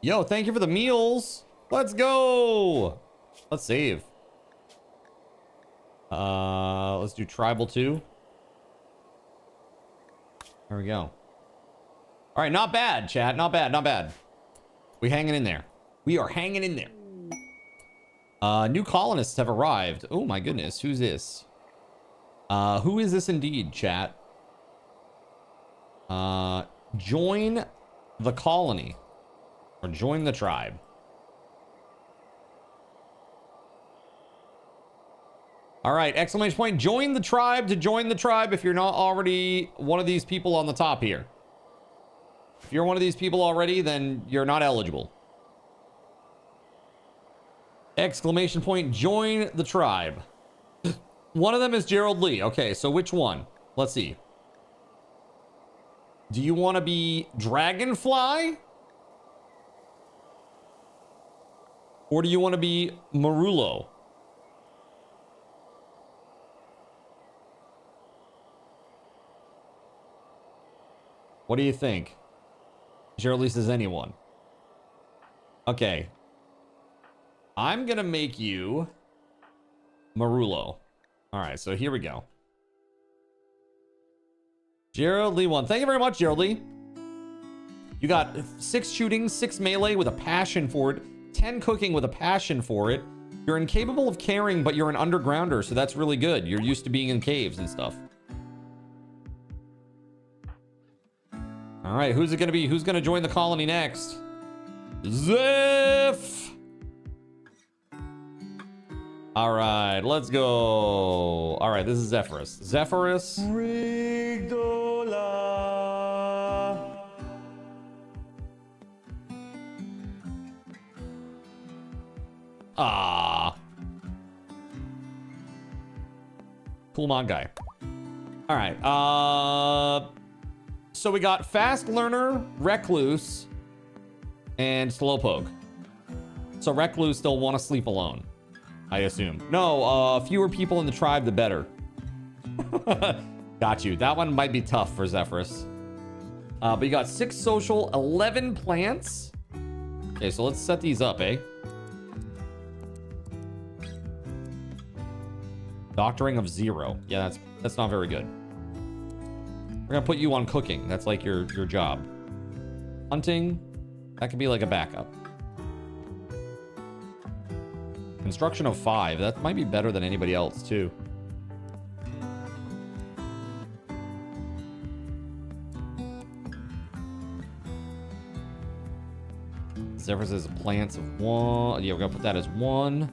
Yo, thank you for the meals. Let's go. Let's save. Let's do tribal 2. There we go. All right, not bad, chat. Not bad. We hanging in there. We are hanging in there. New colonists have arrived. Oh my goodness, who's this? Who is this indeed, chat? Join the colony. Or join the tribe. All right, exclamation point. Join the tribe to join the tribe if you're not already one of these people on the top here. If you're one of these people already, then you're not eligible. Exclamation point. Join the tribe. One of them is Gerald Lee. Okay, so which one? Let's see. Do you want to be Dragonfly? Or do you want to be Marullo? What do you think? Gerald Lee says anyone. Okay. I'm going to make you Marullo. All right, so here we go. Gerald Lee 1. Thank you very much, Gerald Lee. You got 6 shooting, 6 melee with a passion for it, 10 cooking with a passion for it. You're incapable of carrying, but you're an undergrounder, so that's really good. You're used to being in caves and stuff. All right, who's it going to be? Who's going to join the colony next? Zeph! All right, let's go. All right, this is Zephyrus. Zephyrus. Ah. Cool mod guy. All right. So we got Fast Learner, Recluse, and Slowpoke. So Recluse still want to sleep alone, I assume. No, fewer people in the tribe, the better. Got you. That one might be tough for Zephyrus. But you got 6 social, 11 plants. Okay, so let's set these up, eh? Doctoring of 0. Yeah, that's not very good. We're gonna put you on cooking. That's like your job. Hunting, that could be like a backup. Construction of 5. That might be better than anybody else, too. Zephyr says plants of 1. Yeah, we're going to put that as 1.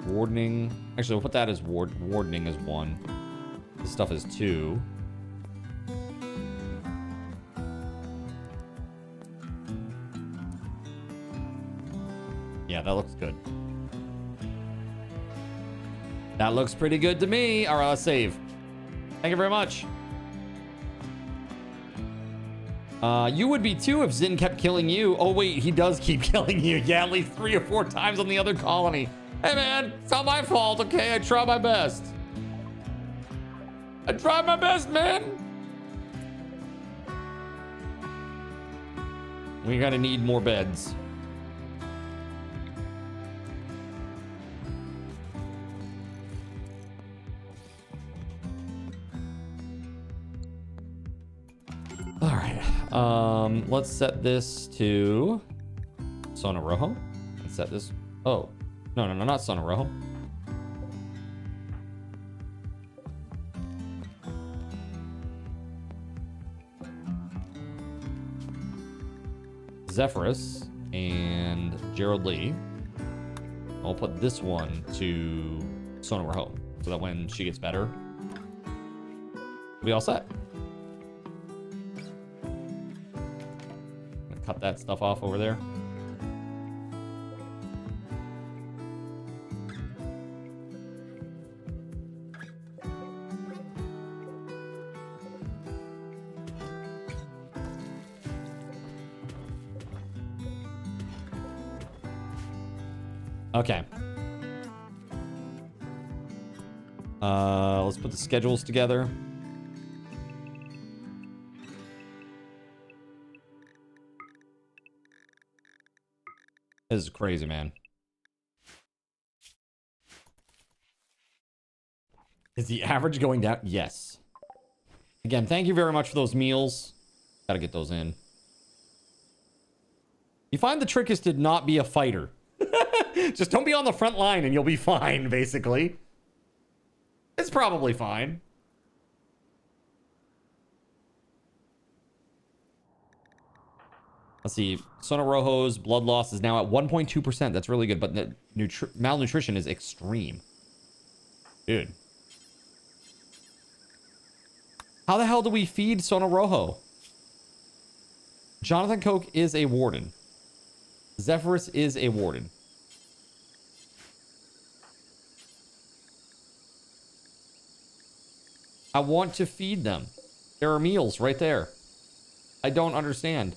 Wardening. Actually, we'll put that as wardening as 1. This stuff is 2. Yeah, that looks good. That looks pretty good to me. All right, let's save. Thank you very much. You would be too if Zin kept killing you. Oh, wait, he does keep killing you. Yeah, at least 3 or 4 times on the other colony. Hey, man, it's not my fault, okay? I try my best. I tried my best, man. We're gonna need more beds. All right. Let's set this to Sono Rojo. Let's set this. Oh, no, not Sono Rojo. Zephyrus and Gerald Lee. I'll put this one to Sono Rojo so that when she gets better, we'll be all set. Cut that stuff off over there. Okay. Let's put the schedules together. This is crazy, man. Is the average going down? Yes. Again, thank you very much for those meals. Gotta get those in. You find the trick is to not be a fighter. Just don't be on the front line and you'll be fine, basically. It's probably fine. Let's see. Sono Rojo's blood loss is now at 1.2%. That's really good, but the malnutrition is extreme. Dude. How the hell do we feed Sono Rojo? Jonathan Koch is a warden. Zephyrus is a warden. I want to feed them. There are meals right there. I don't understand.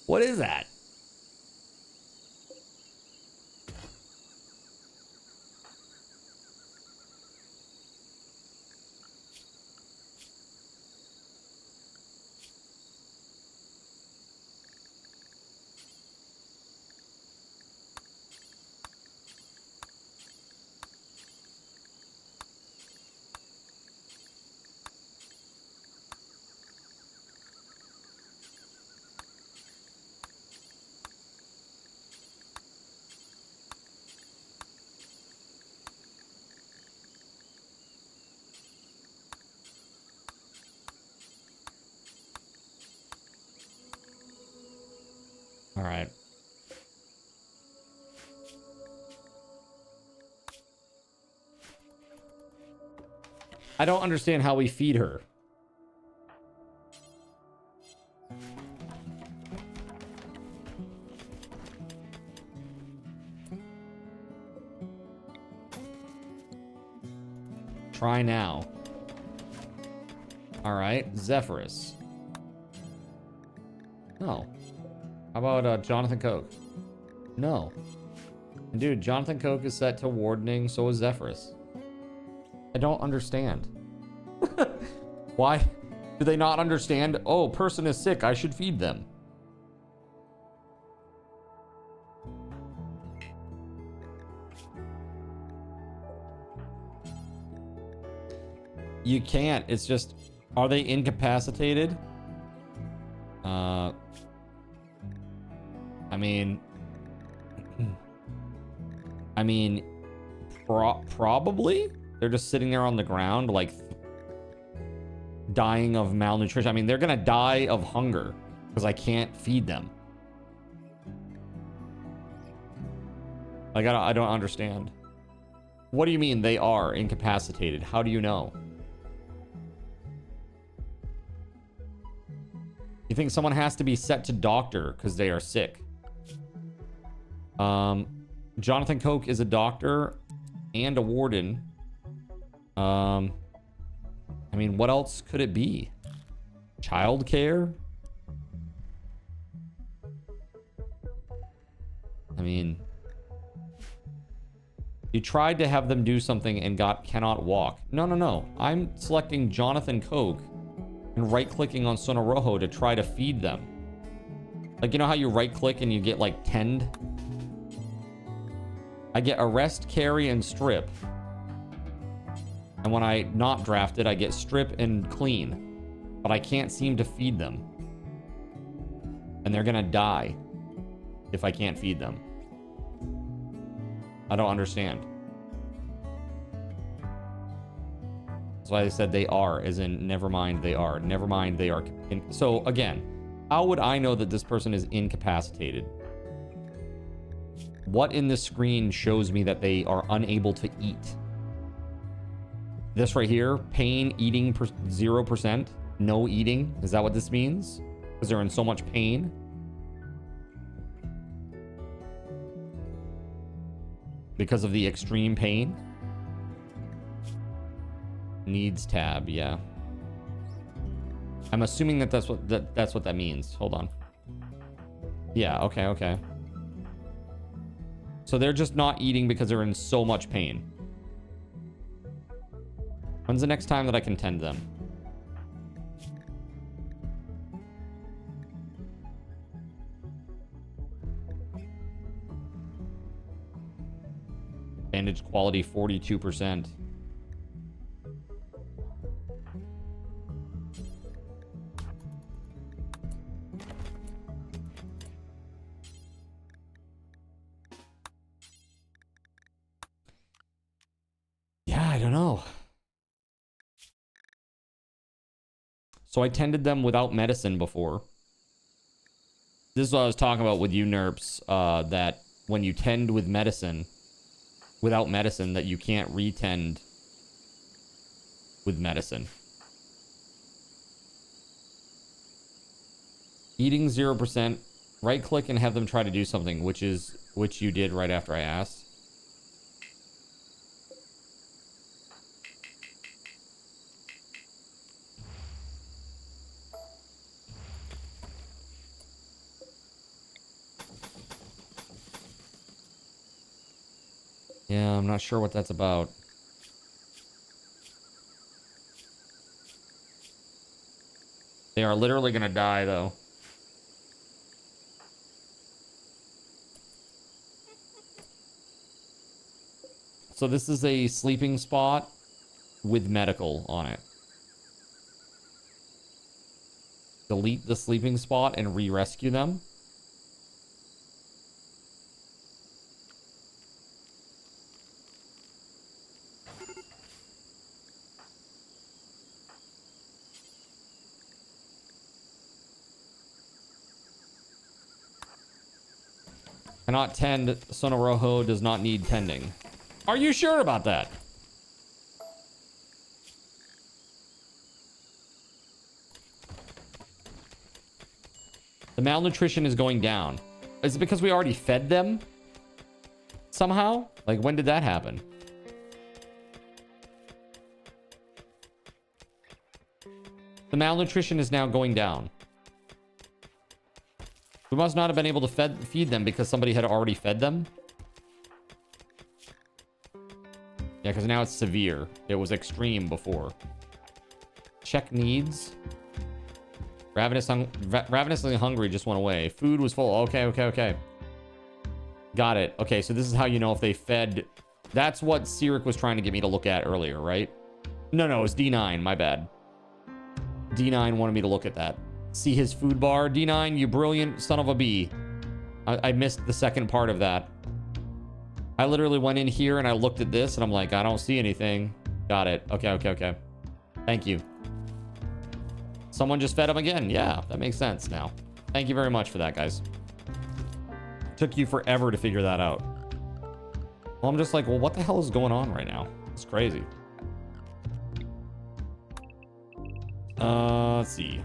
What is that? All right. I don't understand how we feed her. Try now. All right, Zephyrus. No. How about Jonathan Koch? No. And dude, Jonathan Koch is set to wardening, so is Zephyrus. I don't understand. Why do they not understand? Oh, person is sick, I should feed them. You can't. It's just, are they incapacitated? I mean, probably they're just sitting there on the ground, like dying of malnutrition. I mean, they're gonna die of hunger because I can't feed them. Like, I don't understand. What do you mean they are incapacitated? How do you know? You think someone has to be set to doctor because they are sick? Jonathan Koch is a doctor and a warden. I mean, what else could it be? Childcare? I mean, you tried to have them do something and cannot walk. No. I'm selecting Jonathan Koch and right-clicking on Sono Rojo to try to feed them. Like, you know how you right-click and you get, like, tend? I get arrest, carry, and strip. And when I not drafted, I get strip and clean. But I can't seem to feed them. And they're gonna die if I can't feed them. I don't understand. That's why I said they are, as in never mind they are. Never mind they are. So again, how would I know that this person is incapacitated? What in this screen shows me that they are unable to eat? This right here, pain, eating 0%, no eating. Is that what this means? Because they're in so much pain. Because of the extreme pain. Needs tab, yeah. I'm assuming that that's what that means. Hold on. Yeah, okay. So they're just not eating because they're in so much pain. When's the next time that I can tend them? Bandage quality 42%. Yeah, I don't know. So I tended them without medicine before. This is what I was talking about with you, Nerps, that when you tend with medicine, without medicine, that you can't retend with medicine. Eating 0%, right click and have them try to do something, which you did right after I asked. Yeah, I'm not sure what that's about. They are literally gonna die, though. So this is a sleeping spot with medical on it. Delete the sleeping spot and re-rescue them. Cannot tend. Sono Rojo does not need tending. Are you sure about that? The malnutrition is going down. Is it because we already fed them? Somehow? Like, when did that happen? The malnutrition is now going down. We must not have been able to feed them because somebody had already fed them. Yeah, because now it's severe. It was extreme before. Check needs. Ravenously hungry just went away. Food was full. Okay. Got it. Okay, so this is how you know if they fed. That's what Sirik was trying to get me to look at earlier, right? No, it's D9. My bad. D9 wanted me to look at that. See his food bar. D9, you brilliant son of a bee. I missed the second part of that. I literally went in here and I looked at this and I'm like, I don't see anything. Got it. Okay. Thank you. Someone just fed him again. Yeah, that makes sense now. Thank you very much for that, guys. Took you forever to figure that out. Well, I'm just like, well, what the hell is going on right now? It's crazy. Let's see.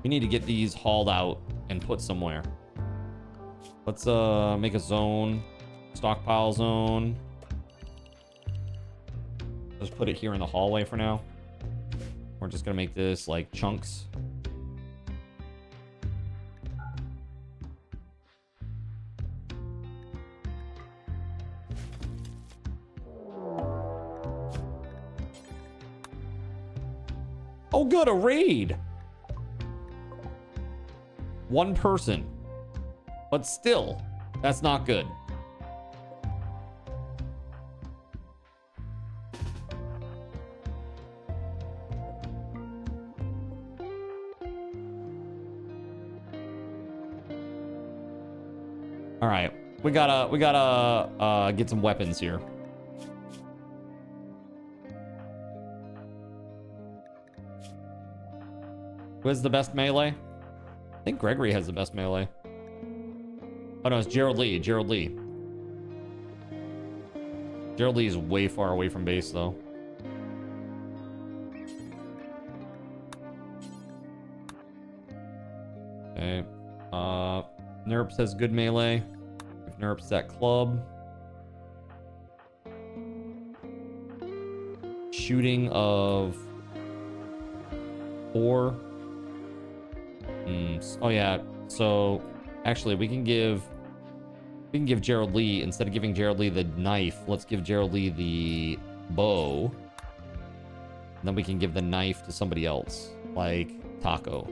We need to get these hauled out and put somewhere. Let's make a zone. Stockpile zone. Just put it here in the hallway for now. We're just gonna make this like chunks. Oh, good, a raid. One person. But still, that's not good. All right, we gotta get some weapons here. Who has the best melee? I think Gregory has the best melee. Oh no, it's Gerald Lee. Gerald Lee is way far away from base though. Okay. Nerps has good melee. If Nerps at club. Shooting of 4. Oh yeah, so actually we can give Gerald Lee, instead of giving Gerald Lee the knife, let's give Gerald Lee the bow. And then we can give the knife to somebody else, like Taco.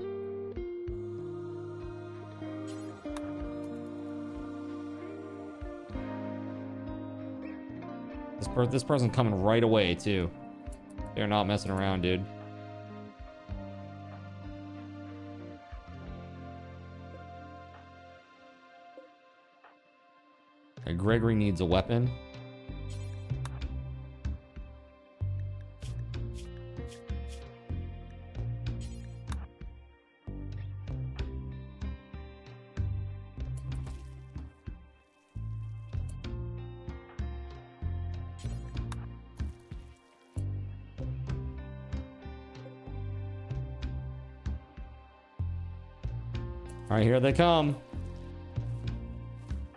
This person's coming right away too. They're not messing around, dude. Okay, Gregory needs a weapon. All right, here they come.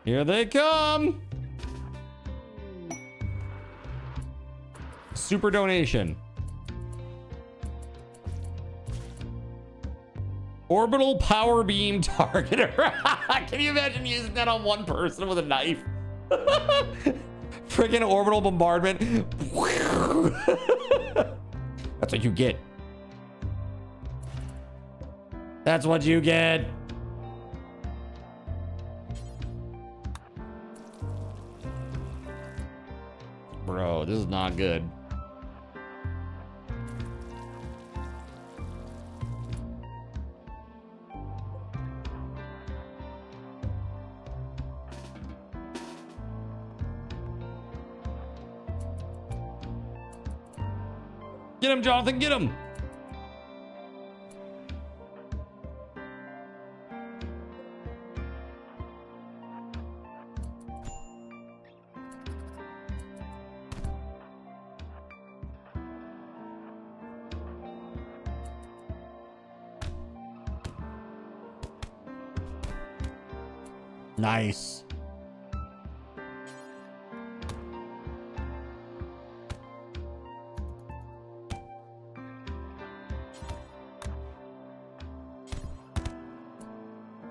Here they come. Super donation. Orbital power beam targeter. Can you imagine using that on one person with a knife? Freaking orbital bombardment. That's what you get. That's what you get. Bro, this is not good. Get him, Jonathan, get him. Nice.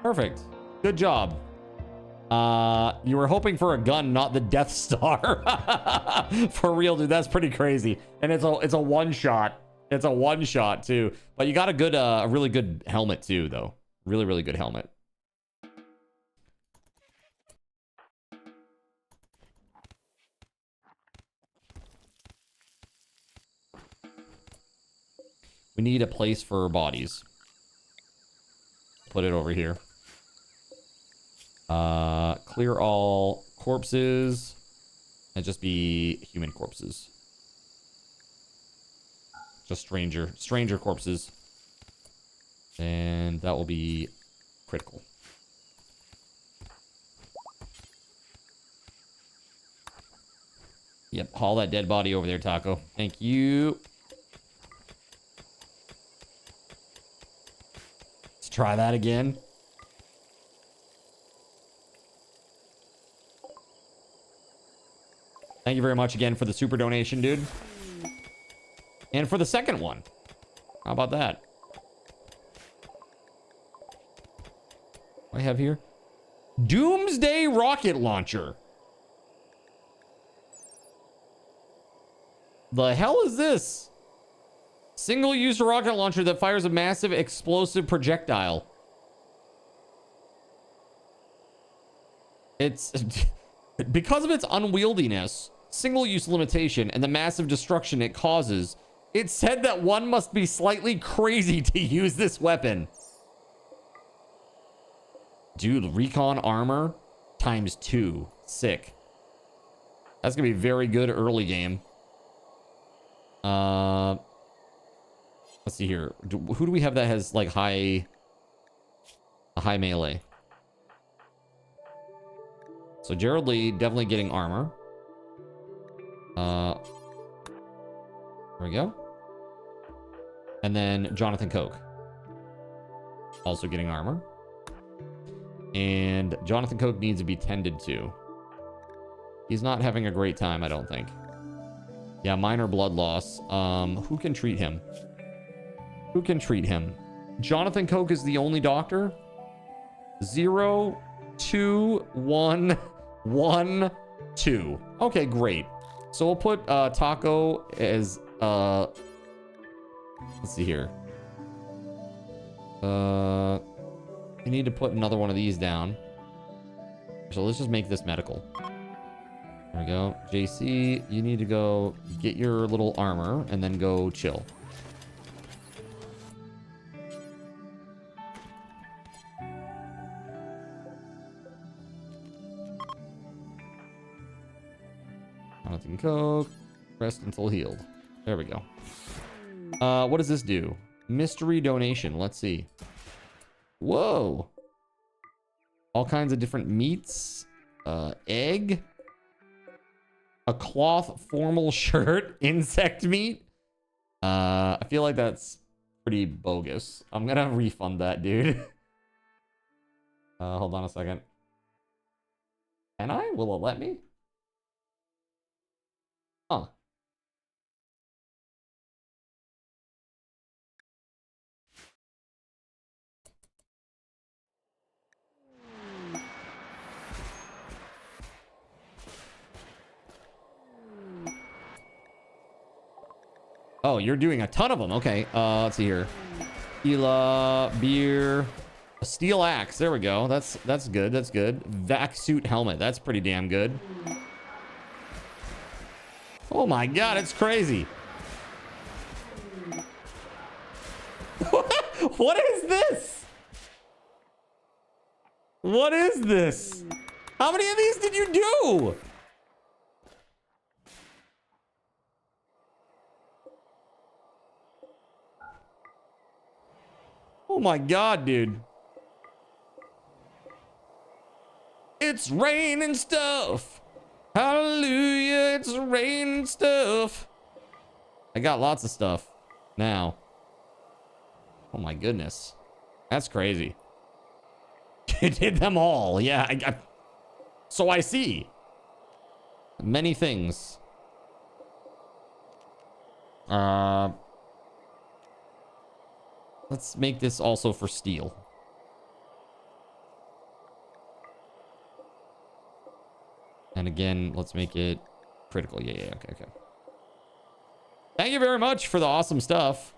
Perfect. Good job. You were hoping for a gun, not the Death Star. For real, dude. That's pretty crazy. And it's a one shot. It's a one shot too. But you got a good, a really good helmet too, though. Really, really good helmet. We need a place for bodies. Put it over here. Clear all corpses. And just be human corpses. Just stranger corpses. And that will be critical. Yep, haul that dead body over there, Taco. Thank you. Let's try that again. Thank you very much again for the super donation, dude. And for the second one. How about that? What do I have here? Doomsday Rocket Launcher. The hell is this? Single-use rocket launcher that fires a massive explosive projectile. It's because of its unwieldiness, single-use limitation, and the massive destruction it causes, it's said that one must be slightly crazy to use this weapon. Dude, recon armor ×2. Sick. That's gonna be very good early game. Let's see here. Who do we have that has like a high melee? So Gerald Lee definitely getting armor. There we go. And then Jonathan Koch also getting armor. And Jonathan Koch needs to be tended to. He's not having a great time, I don't think. Yeah, minor blood loss. Who can treat him? Who can treat him? Jonathan Koch is the only doctor. 0, 2, 1, 1, 2. Okay, great. So we'll put Taco as let's see here. We need to put another one of these down. So let's just make this medical. There we go. JC, you need to go get your little armor and then go chill. Jonathan Koch. Rest until healed. There we go. What does this do? Mystery donation. Let's see. Whoa. All kinds of different meats. Egg. A cloth formal shirt. Insect meat. I feel like that's pretty bogus. I'm gonna refund that, dude. Hold on a second. Can I? Will it let me? Huh. Oh, you're doing a ton of them. Okay. Let's see here. Tequila, beer, a steel axe. There we go. That's good. That's good. Vac suit helmet. That's pretty damn good. Oh my god, it's crazy. What is this? What is this? How many of these did you do? Oh my god, dude. It's raining stuff. Hallelujah, it's raining stuff. I got lots of stuff now. Oh my goodness. That's crazy. You did them all. Yeah, so I see. Many things. Let's make this also for steel. And again, let's make it critical. Yeah, okay. Thank you very much for the awesome stuff.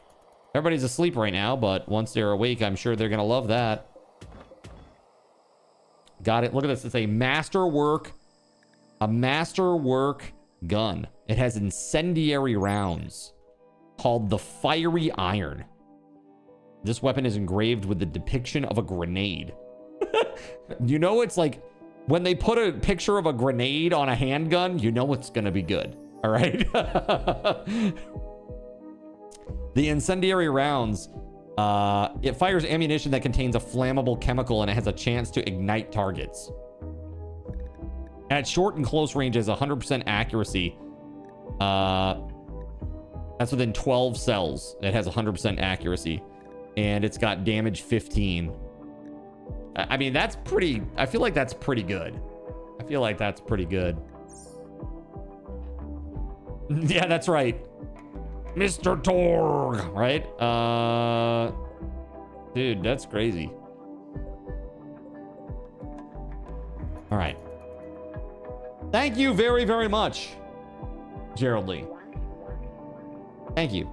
Everybody's asleep right now, but once they're awake, I'm sure they're going to love that. Got it. Look at this. It's a masterwork gun. It has incendiary rounds called the Fiery Iron. This weapon is engraved with the depiction of a grenade. You know, it's like when they put a picture of a grenade on a handgun, you know it's going to be good. All right. The incendiary rounds, it fires ammunition that contains a flammable chemical and it has a chance to ignite targets. At short and close range, it has 100% accuracy. That's within 12 cells. It has 100% accuracy. And it's got damage 15. I mean, that's pretty... I feel like that's pretty good. I feel like that's pretty good. Yeah, that's right. Mr. Torg, right? Dude, that's crazy. All right. Thank you very, very much, Gerald Lee. Thank you.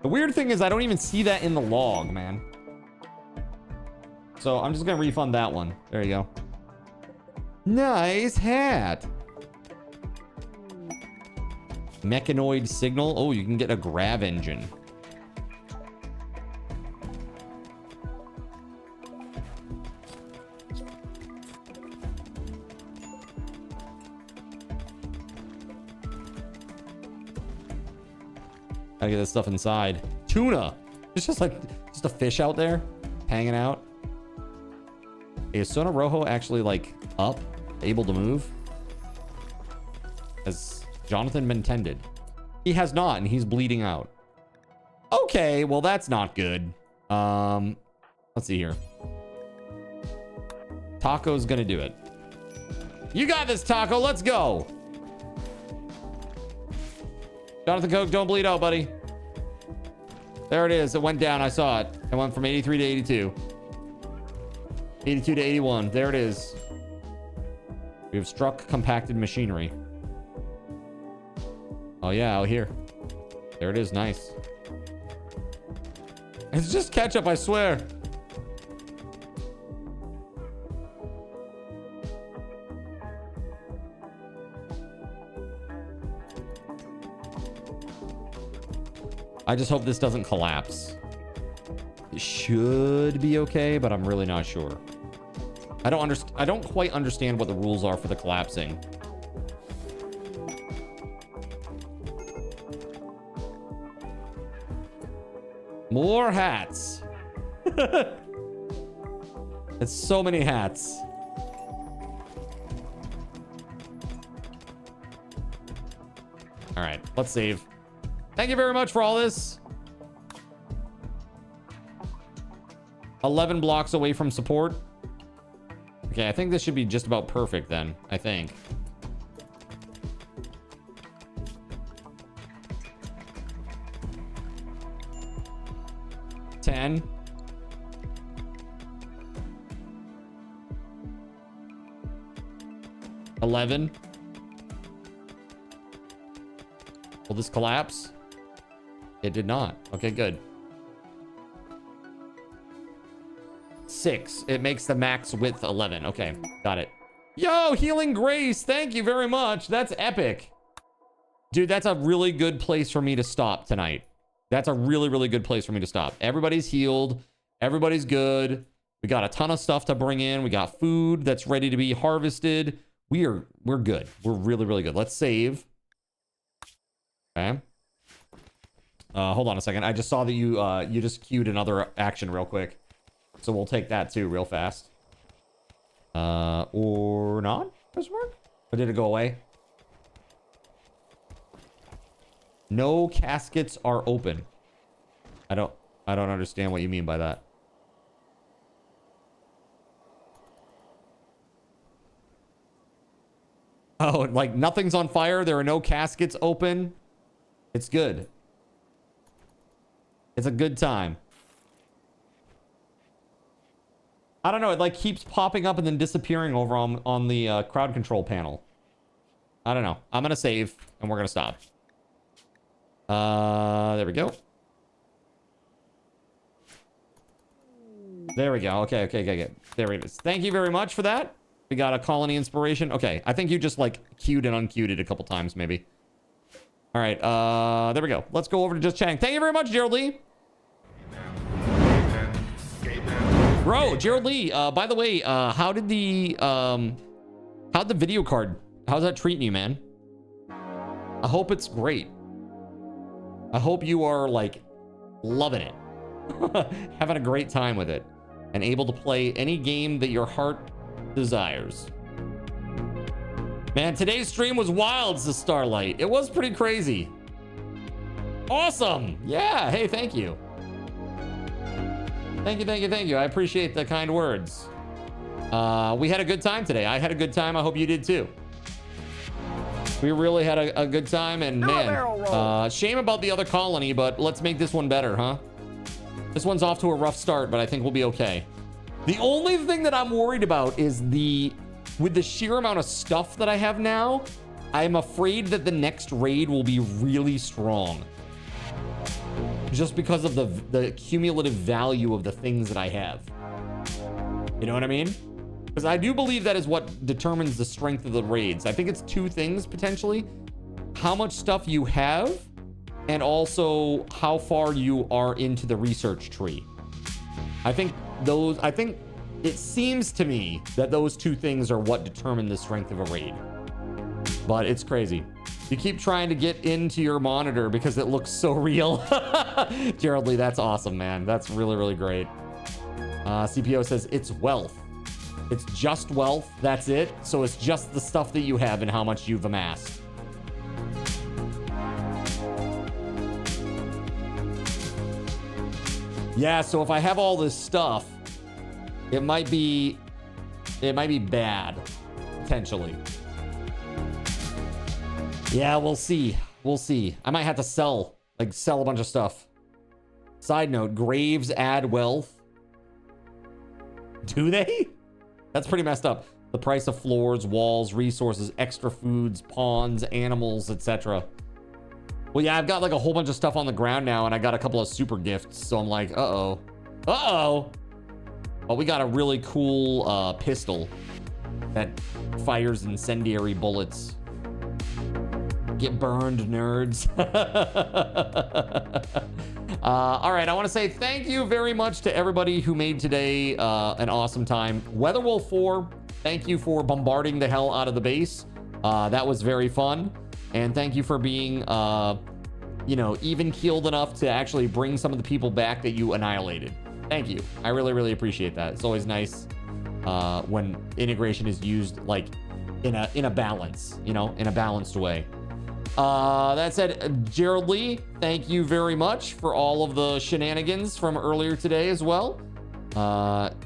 The weird thing is I don't even see that in the log, man. So I'm just gonna refund that one. There you go. Nice hat. Mechanoid signal. Oh, you can get a grav engine. Gotta get this stuff inside. Tuna. It's just like just a fish out there hanging out. Is Sona Rojo actually like up, able to move? Has Jonathan been tended? He has not, and he's bleeding out. Okay, well that's not good. Let's see here. Taco's gonna do it. You got this, Taco. Let's go. Jonathan Coke, don't bleed out, buddy. There it is. It went down. I saw it. It went from 83 to 82. 82 to 81. There it is. We have struck compacted machinery. Oh, yeah, out here. There it is. Nice. It's just ketchup, I swear. I just hope this doesn't collapse. It should be okay, but I'm really not sure. I don't quite understand what the rules are for the collapsing. More hats. It's so many hats. All right, let's save. Thank you very much for all this. 11 blocks away from support. Okay, I think this should be just about perfect then, I think. $10. $11. Will this collapse? It did not. Okay, good. 6. It makes the max width 11. Okay, got it. Yo, Healing Grace. Thank you very much. That's epic. Dude, that's a really good place for me to stop tonight. That's a really, really good place for me to stop. Everybody's healed. Everybody's good. We got a ton of stuff to bring in. We got food that's ready to be harvested. We're good. We're really, really good. Let's save. Okay. Hold on a second. I just saw that you just queued another action real quick. So we'll take that too real fast. Or not? Does it work? Or did it go away? No caskets are open. I don't understand what you mean by that. Oh, like nothing's on fire. There are no caskets open. It's good. It's a good time. I don't know. It like keeps popping up and then disappearing over on the crowd control panel. I don't know. I'm going to save and we're going to stop. There we go. There we go. Okay. There it is. Thank you very much for that. We got a colony inspiration. Okay. I think you just like queued and unqueued it a couple times maybe. All right, there we go. Let's go over to just chatting. Thank you very much, Gerald Lee. Bro, Gerald Lee, by the way, how'd the video card, how's that treating you, man? I hope it's great. I hope you are like loving it. Having a great time with it and able to play any game that your heart desires. Man, today's stream was wild, says Starlight. It was pretty crazy. Awesome. Yeah. Hey, thank you. Thank you, thank you, thank you. I appreciate the kind words. We had a good time today. I had a good time. I hope you did too. We really had a good time, and man, shame about the other colony, but let's make this one better, huh? This one's off to a rough start, but I think we'll be okay. The only thing that I'm worried about is with the sheer amount of stuff that I have now, I'm afraid that the next raid will be really strong. Just because of the cumulative value of the things that I have. You know what I mean? Because I do believe that is what determines the strength of the raids. I think it's two things, potentially. How much stuff you have, and also how far you are into the research tree. I think it seems to me that those two things are what determine the strength of a raid. But it's crazy. You keep trying to get into your monitor because it looks so real. Gerald Lee, that's awesome, man. That's really, really great. CPO says it's wealth. It's just wealth. That's it. So it's just the stuff that you have and how much you've amassed. Yeah, so if I have all this stuff, it might be bad, potentially. Yeah, we'll see. We'll see. I might have to sell a bunch of stuff. Side note, graves add wealth. Do they? That's pretty messed up. The price of floors, walls, resources, extra foods, pawns, animals, etc. Well, yeah, I've got like a whole bunch of stuff on the ground now, and I got a couple of super gifts, so I'm like, uh-oh. Uh-oh! Well, we got a really cool pistol that fires incendiary bullets. Get burned, nerds. All right, I want to say thank you very much to everybody who made today an awesome time. WeatherWolf4, thank you for bombarding the hell out of the base. That was very fun. And thank you for being, even-keeled enough to actually bring some of the people back that you annihilated. Thank you. I really, really appreciate that. It's always nice when integration is used like in a balance, in a balanced way. That said, Gerald Lee, thank you very much for all of the shenanigans from earlier today as well.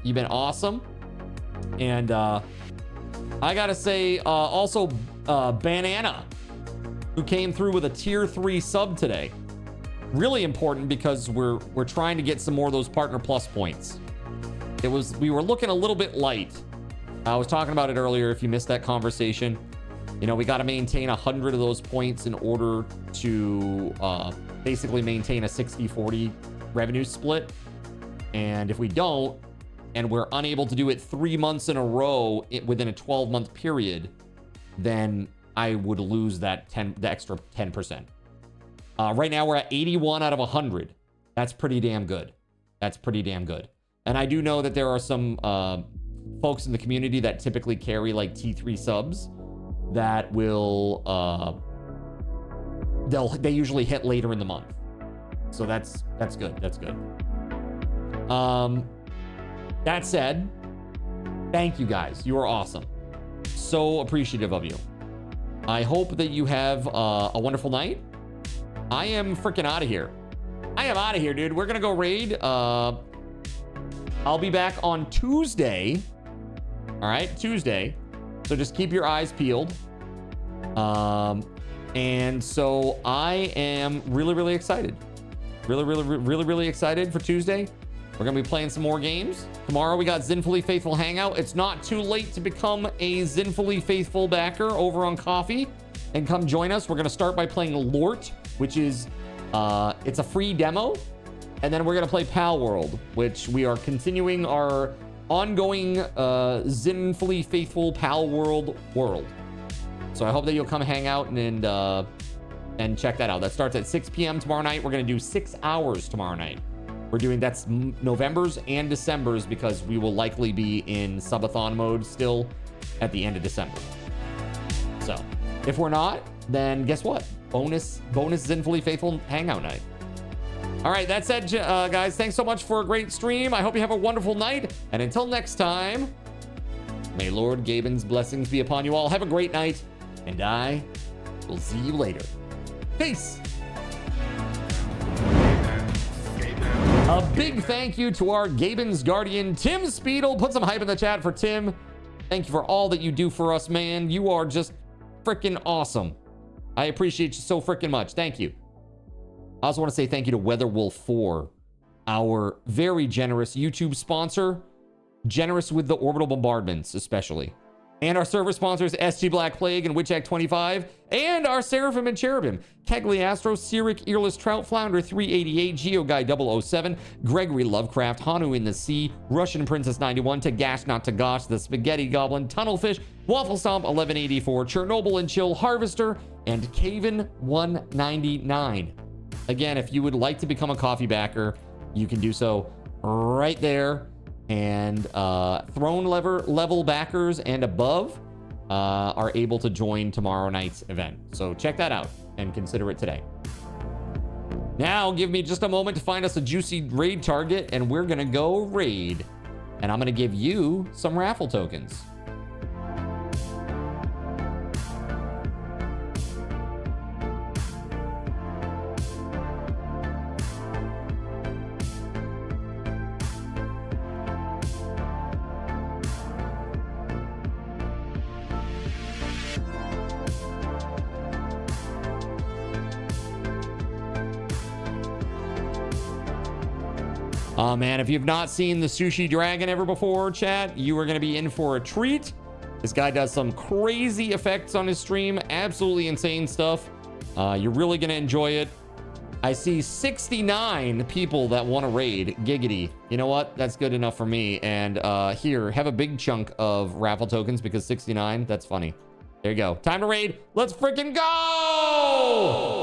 You've been awesome. And I gotta say, also, Banana, who came through with a tier 3 sub today. Really important because we're trying to get some more of those Partner Plus points. We were looking a little bit light. I was talking about it earlier if you missed that conversation. We got to maintain 100 of those points in order to basically maintain a 60-40 revenue split. And if we don't, and we're unable to do it 3 months in a row within a 12-month period, then I would lose the extra 10%. Right now, we're at 81 out of 100. That's pretty damn good. That's pretty damn good. And I do know that there are some folks in the community that typically carry like T3 subs that will they usually hit later in the month. So that's good. That's good. That said, thank you guys. You are awesome. So appreciative of you. I hope that you have a wonderful night. I am freaking out of here. I am out of here, dude. We're gonna go raid. I'll be back on Tuesday. All right, Tuesday. So just keep your eyes peeled. And so I am really, really excited. Really excited for Tuesday. We're gonna be playing some more games. Tomorrow we got Zinfully Faithful Hangout. It's not too late to become a Zinfully Faithful backer over on Coffee and come join us. We're gonna start by playing Lort, which is it's a free demo, and then we're gonna play Pal World, which we are continuing our ongoing Zinfully Faithful Pal World. So I hope that you'll come hang out and and check that out. That starts at 6 p.m. tomorrow night. We're going to do 6 hours tomorrow night. We're doing that's November's and December's because we will likely be in subathon mode still at the end of December. So if we're not, then guess what? Bonus Zinfully Faithful Hangout night. All right, that said, guys, thanks so much for a great stream. I hope you have a wonderful night. And until next time, may Lord Gaben's blessings be upon you all. Have a great night, and I will see you later. Peace. A big thank you to our Gaben's guardian, TimSpeedle. Put some hype in the chat for Tim. Thank you for all that you do for us, man. You are just freaking awesome. I appreciate you so freaking much. Thank you. I also want to say thank you to WeatherWolf4, our very generous YouTube sponsor. Generous with the orbital bombardments, especially. And our server sponsors, SG Black Plague and Witch Act 25. And our Seraphim and Cherubim, Kegliastro, Cyric, Earless Trout, Flounder 388, GeoGuy 007, Gregory Lovecraft, Hanu in the Sea, Russian Princess 91, Tagash Not Tagash, The Spaghetti Goblin, Tunnelfish, Waffle Stomp 1184, Chernobyl and Chill, Harvester, and Caven 199. Again, if you would like to become a coffee backer, you can do so right there. And throne level backers and above are able to join tomorrow night's event. So check that out and consider it today. Now give me just a moment to find us a juicy raid target, and we're gonna go raid. And I'm gonna give you some raffle tokens. Oh man, if you've not seen the Sushi Dragon ever before, chat, you are going to be in for a treat. This guy does some crazy effects on his stream. Absolutely insane stuff. You're really going to enjoy it. I see 69 people that want to raid Giggity. You know what? That's good enough for me. And here, have a big chunk of raffle tokens because 69, that's funny. There you go. Time to raid. Let's freaking go!